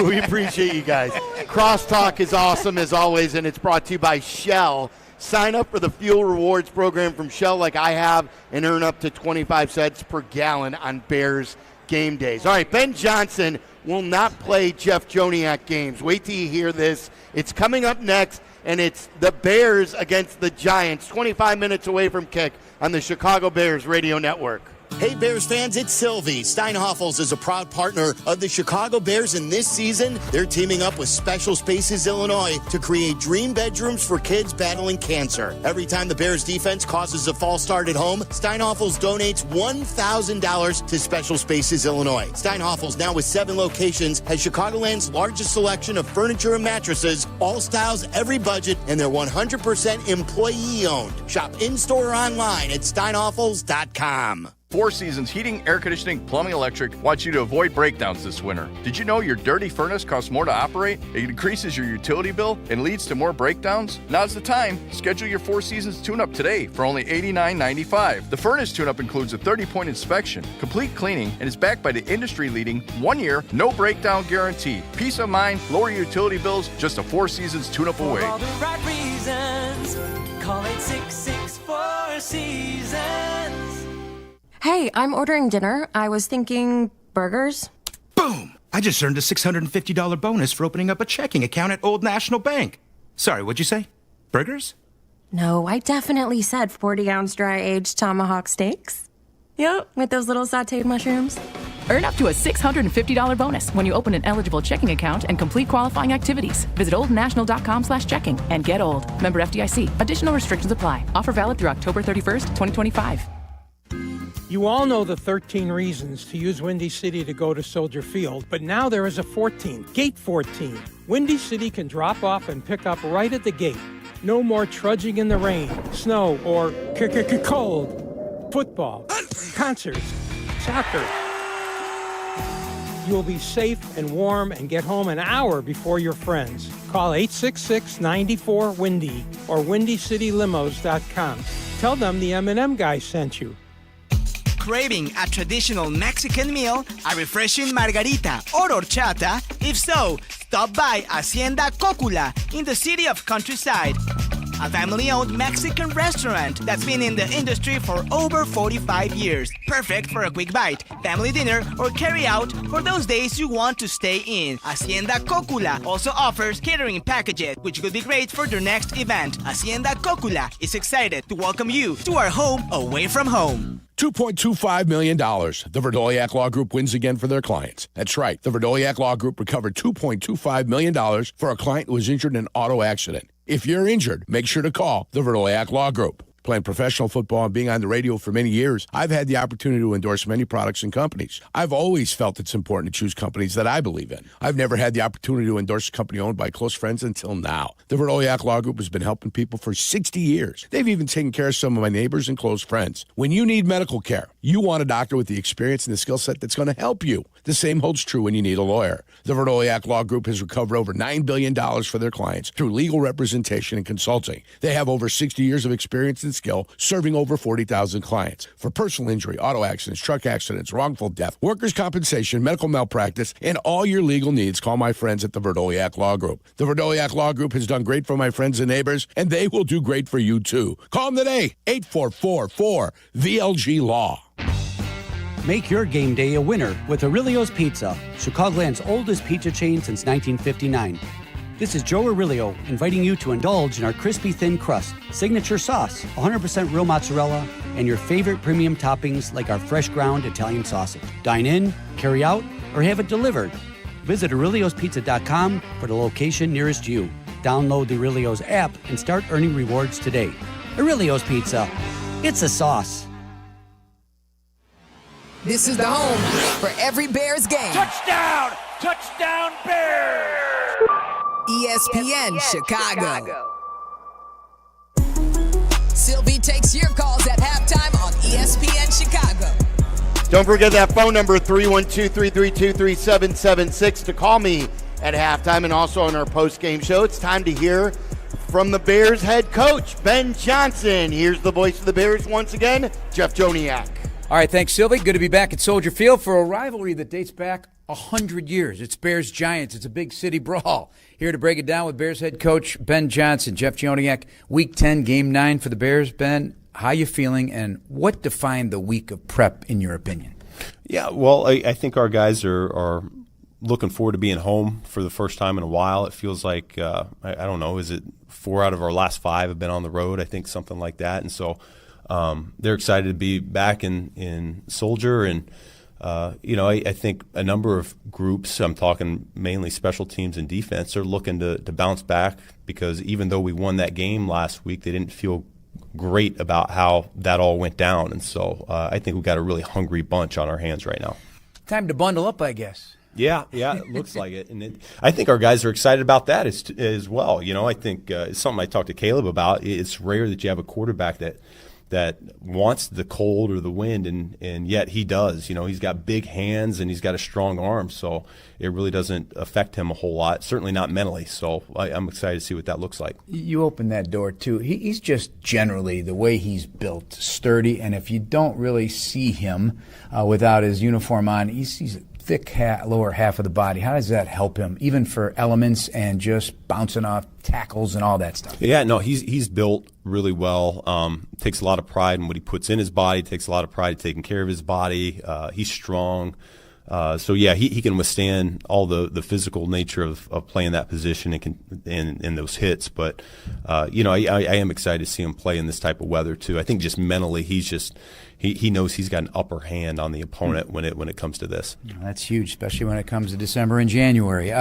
We appreciate you guys. Crosstalk is awesome as always, and it's brought to you by Shell. Sign up for the Fuel Rewards program from Shell like I have and earn up to 25 cents per gallon on Bears game days. All right, Ben Johnson will not play Jeff Joniak games. Wait till you hear this. It's coming up next, and it's the Bears against the Giants, 25 minutes away from kick on the Chicago Bears radio network. Hey, Bears fans, it's Sylvie. Steinhoffels is a proud partner of the Chicago Bears, and this season, they're teaming up with Special Spaces Illinois to create dream bedrooms for kids battling cancer. Every time the Bears defense causes a false start at home, Steinhoffels donates $1,000 to Special Spaces Illinois. Steinhoffels, now with 7 locations, has Chicagoland's largest selection of furniture and mattresses, all styles, every budget, and they're 100% employee-owned. Shop in-store or online at steinhoffels.com. Four Seasons Heating, Air Conditioning, Plumbing, Electric wants you to avoid breakdowns this winter. Did you know your dirty furnace costs more to operate? It increases your utility bill and leads to more breakdowns? Now's the time. Schedule your Four Seasons tune-up today for only $89.95. The furnace tune-up includes a 30-point inspection, complete cleaning, and is backed by the industry-leading 1-year, no-breakdown guarantee. Peace of mind, lower utility bills, just a Four Seasons tune-up away. For all the right reasons, call 866-4 Seasons. Hey, I'm ordering dinner. I was thinking burgers. Boom! I just earned a $650 bonus for opening up a checking account at Old National Bank. Sorry, what'd you say? Burgers? No, I definitely said 40-ounce dry-aged tomahawk steaks. Yep, with those little sautéed mushrooms. Earn up to a $650 bonus when you open an eligible checking account and complete qualifying activities. Visit oldnational.com/checking and get old. Member FDIC. Additional restrictions apply. Offer valid through October 31st, 2025. You all know the 13 reasons to use Windy City to go to Soldier Field, but now there is a 14th, Gate 14. Windy City can drop off and pick up right at the gate. No more trudging in the rain, snow, or cold. Football, concerts, soccer. You'll be safe and warm and get home an hour before your friends. Call 866-94-WINDY or WindyCityLimos.com. Tell them the M&M guy sent you. Craving a traditional Mexican meal, a refreshing margarita or horchata? If so, stop by Hacienda Cocula in the city of Countryside. a family-owned Mexican restaurant that's been in the industry for over 45 years. Perfect for a quick bite, family dinner, or carry out for those days you want to stay in. Hacienda Cocula also offers catering packages, which could be great for their next event. Hacienda Cocula is excited to welcome you to our home away from home. $2.25 million. The Verdoliak Law Group wins again for their clients. That's right. The Verdoliak Law Group recovered $2.25 million for a client who was injured in an auto accident. If you're injured, make sure to call the Verdoliak Law Group. Playing professional football and being on the radio for many years, I've had the opportunity to endorse many products and companies. I've always felt it's important to choose companies that I believe in. I've never had the opportunity to endorse a company owned by close friends until now. The Verdoliak Law Group has been helping people for 60 years. They've even taken care of some of my neighbors and close friends. When you need medical care, you want a doctor with the experience and the skill set that's going to help you. The same holds true when you need a lawyer. The Verdoliak Law Group has recovered over $9 billion for their clients through legal representation and consulting. They have over 60 years of experience and skill serving over 40,000 clients. For personal injury, auto accidents, truck accidents, wrongful death, workers' compensation, medical malpractice, and all your legal needs, call my friends at the Verdoliak Law Group. The Verdoliak Law Group has done great for my friends and neighbors, and they will do great for you too. Call them today, 844-4VLG-LAW. Make your game day a winner with Aurelio's Pizza, Chicagoland's oldest pizza chain since 1959. This is Joe Aurelio inviting you to indulge in our crispy thin crust, signature sauce, 100% real mozzarella, and your favorite premium toppings like our fresh ground Italian sausage. Dine in, carry out, or have it delivered. Visit Aurelio'sPizza.com for the location nearest you. Download the Aurelio's app and start earning rewards today. Aurelio's Pizza. It's a sauce. This is the home for every Bears game. Touchdown! Touchdown Bears! ESPN Chicago. Sylvie takes your calls at halftime on ESPN Chicago. Don't forget that phone number, 312-332-3776, to call me at halftime and also on our post-game show. It's time to hear from the Bears head coach, Ben Johnson. Here's the voice of the Bears once again, Jeff Joniak. All right, thanks, Sylvie. Good to be back at Soldier Field for a rivalry that dates back 100 years. It's Bears-Giants. It's a big city brawl. Here to break it down with Bears head coach Ben Johnson. Jeff Joniak, Week 10, Game 9 for the Bears. Ben, how you feeling, and what defined the week of prep in your opinion? Yeah, well, I think our guys are looking forward to being home for the first time in a while. It feels like, I don't know, is it 4 out of our last 5 have been on the road? I think something like that. And so they're excited to be back in Soldier. And, I think a number of groups, I'm talking mainly special teams and defense, are looking to bounce back because even though we won that game last week, they didn't feel great about how that all went down. And so I think we've got a really hungry bunch on our hands right now. Time to bundle up, I guess. Yeah, it looks like it. And I think our guys are excited about that as well. I think it's something I talked to Caleb about. It's rare that you have a quarterback that wants the cold or the wind, and yet he does. He's got big hands and he's got a strong arm, so it really doesn't affect him a whole lot, certainly not mentally. So I'm excited to see what that looks like. You opened that door, too. He's just generally, the way he's built, sturdy, and if you don't really see him without his uniform on, he's a thick lower half of the body. How does that help him, even for elements and just bouncing off tackles and all that stuff? Yeah, no, he's built really well. Takes a lot of pride in what he puts in his body. Takes a lot of pride in taking care of his body. He's strong. So yeah, he can withstand all the physical nature of playing that position and those hits. But I am excited to see him play in this type of weather too. I think just mentally, he knows he's got an upper hand on the opponent when it comes to this. That's huge, especially when it comes to December and January.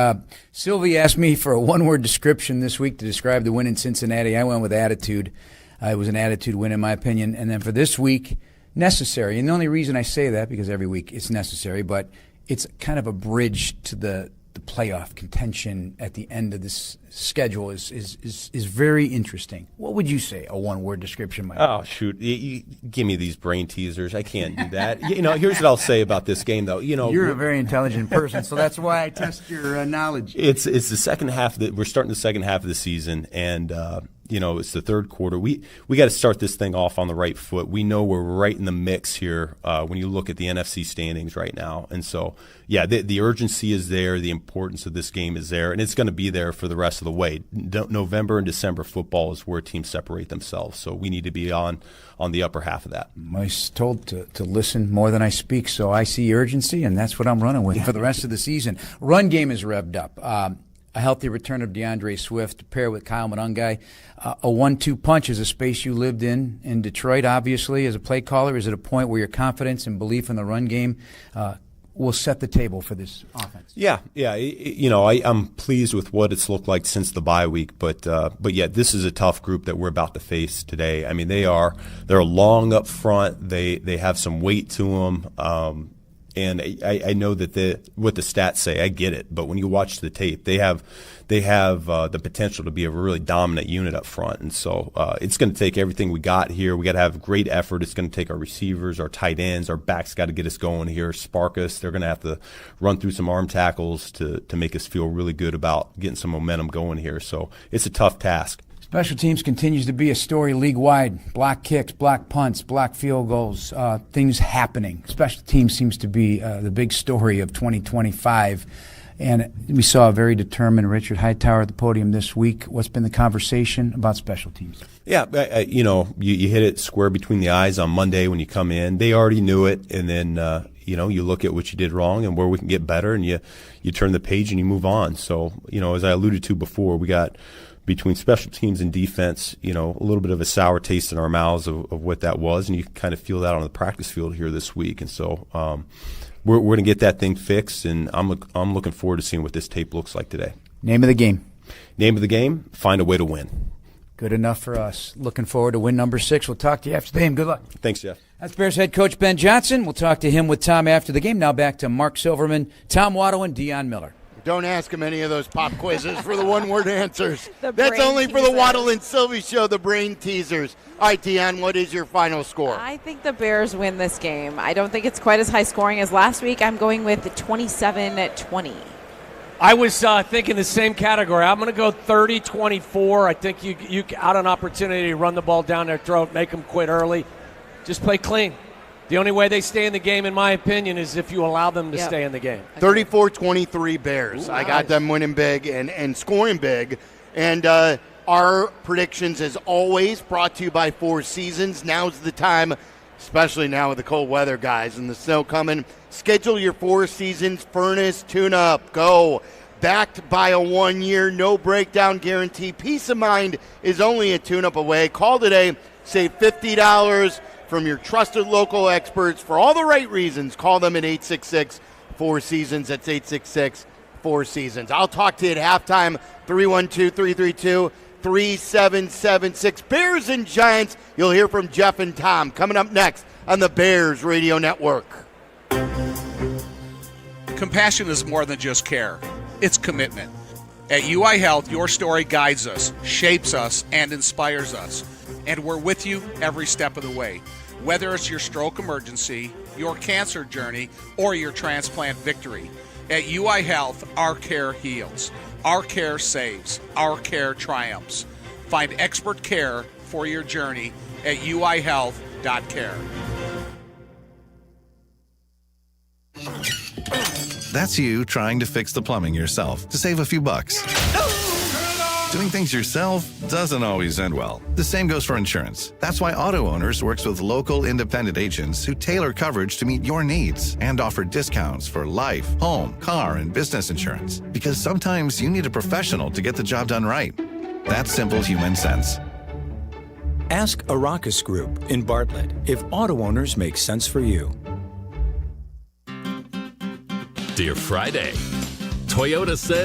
Sylvie asked me for a one-word description this week to describe the win in Cincinnati. I went with attitude. It was an attitude win, in my opinion. And then for this week, necessary. And the only reason I say that, because every week it's necessary, but it's kind of a bridge to the playoff contention at the end of this schedule is very interesting. What would you say a one-word description might be? Oh, shoot. You give me these brain teasers. I can't do that. Here's what I'll say about this game, though. You're a very intelligent person, so that's why I test your knowledge. It's the second half. We're starting the second half of the season, and it's the third quarter. We got to start this thing off on the right foot. We know we're right in the mix here when you look at the NFC standings right now. And so, yeah, the urgency is there. The importance of this game is there, and it's going to be there for the rest of the way. November and December football is where teams separate themselves. So we need to be on the upper half of that. I was told to listen more than I speak, so I see urgency, and that's what I'm running with for the rest of the season. Run game is revved up. A healthy return of DeAndre Swift to pair with Kyle Monangai. A 1-2 punch is a space you lived in Detroit, obviously, as a play caller. Is it a point where your confidence and belief in the run game will set the table for this offense? Yeah. I'm pleased with what it's looked like since the bye week, but yeah, this is a tough group that we're about to face today. I mean, they're long up front. They have some weight to them. And I know that what the stats say, I get it. But when you watch the tape, they have the potential to be a really dominant unit up front. And so it's going to take everything we got here. We got to have great effort. It's going to take our receivers, our tight ends, our backs got to get us going here, spark us. They're going to have to run through some arm tackles to make us feel really good about getting some momentum going here. So it's a tough task. Special teams continues to be a story league-wide. Block kicks, block punts, block field goals, things happening. Special teams seems to be the big story of 2025. And we saw a very determined Richard Hightower at the podium this week. What's been the conversation about special teams? Yeah, you hit it square between the eyes on Monday when you come in. They already knew it, and then you look at what you did wrong and where we can get better, and you turn the page and you move on. So, as I alluded to before, we got between special teams and defense, a little bit of a sour taste in our mouths of what that was, and you can kind of feel that on the practice field here this week. And so we're going to get that thing fixed, and I'm looking forward to seeing what this tape looks like today. Name of the game? Name of the game, find a way to win. Good enough for us. Looking forward to win number 6. We'll talk to you after the game. Good luck. Thanks, Jeff. That's Bears head coach Ben Johnson. We'll talk to him with Tom after the game. Now back to Mark Silverman, Tom Waddle, and Deion Miller. Don't ask him any of those pop quizzes for the one-word answers. That's only for the Waddle and Sylvie show, the brain teasers. All right, Deion, what is your final score? I think the Bears win this game. I don't think it's quite as high scoring as last week. I'm going with 27-20. I was thinking the same category. I'm going to go 30-24. I think you out an opportunity to run the ball down their throat, make them quit early. Just play clean. The only way they stay in the game, in my opinion, is if you allow them to stay in the game. 34-23 Bears. Ooh, I got them winning big and scoring big. And our predictions, as always, brought to you by Four Seasons. Now's the time, especially now with the cold weather, guys, and the snow coming. Schedule your Four Seasons furnace tune-up. Go. Backed by a 1-year, no breakdown guarantee. Peace of mind is only a tune-up away. Call today. Save $50 from your trusted local experts for all the right reasons. Call them at 866-4SEASONS. That's 866-4SEASONS. I'll talk to you at halftime, 312-332-3776. Bears and Giants. You'll hear from Jeff and Tom coming up next on the Bears Radio Network. Compassion is more than just care. It's commitment. At UI Health, your story guides us, shapes us, and inspires us. And we're with you every step of the way. Whether it's your stroke emergency, your cancer journey, or your transplant victory. At UI Health, our care heals. Our care saves. Our care triumphs. Find expert care for your journey at uihealth.care. That's you trying to fix the plumbing yourself to save a few bucks. Doing things yourself doesn't always end well. The same goes for insurance. That's why Auto Owners works with local independent agents who tailor coverage to meet your needs and offer discounts for life, home, car, and business insurance. Because sometimes you need a professional to get the job done right. That's simple human sense. Ask Arrakis Group in Bartlett if Auto Owners make sense for you. Dear Friday, Toyota says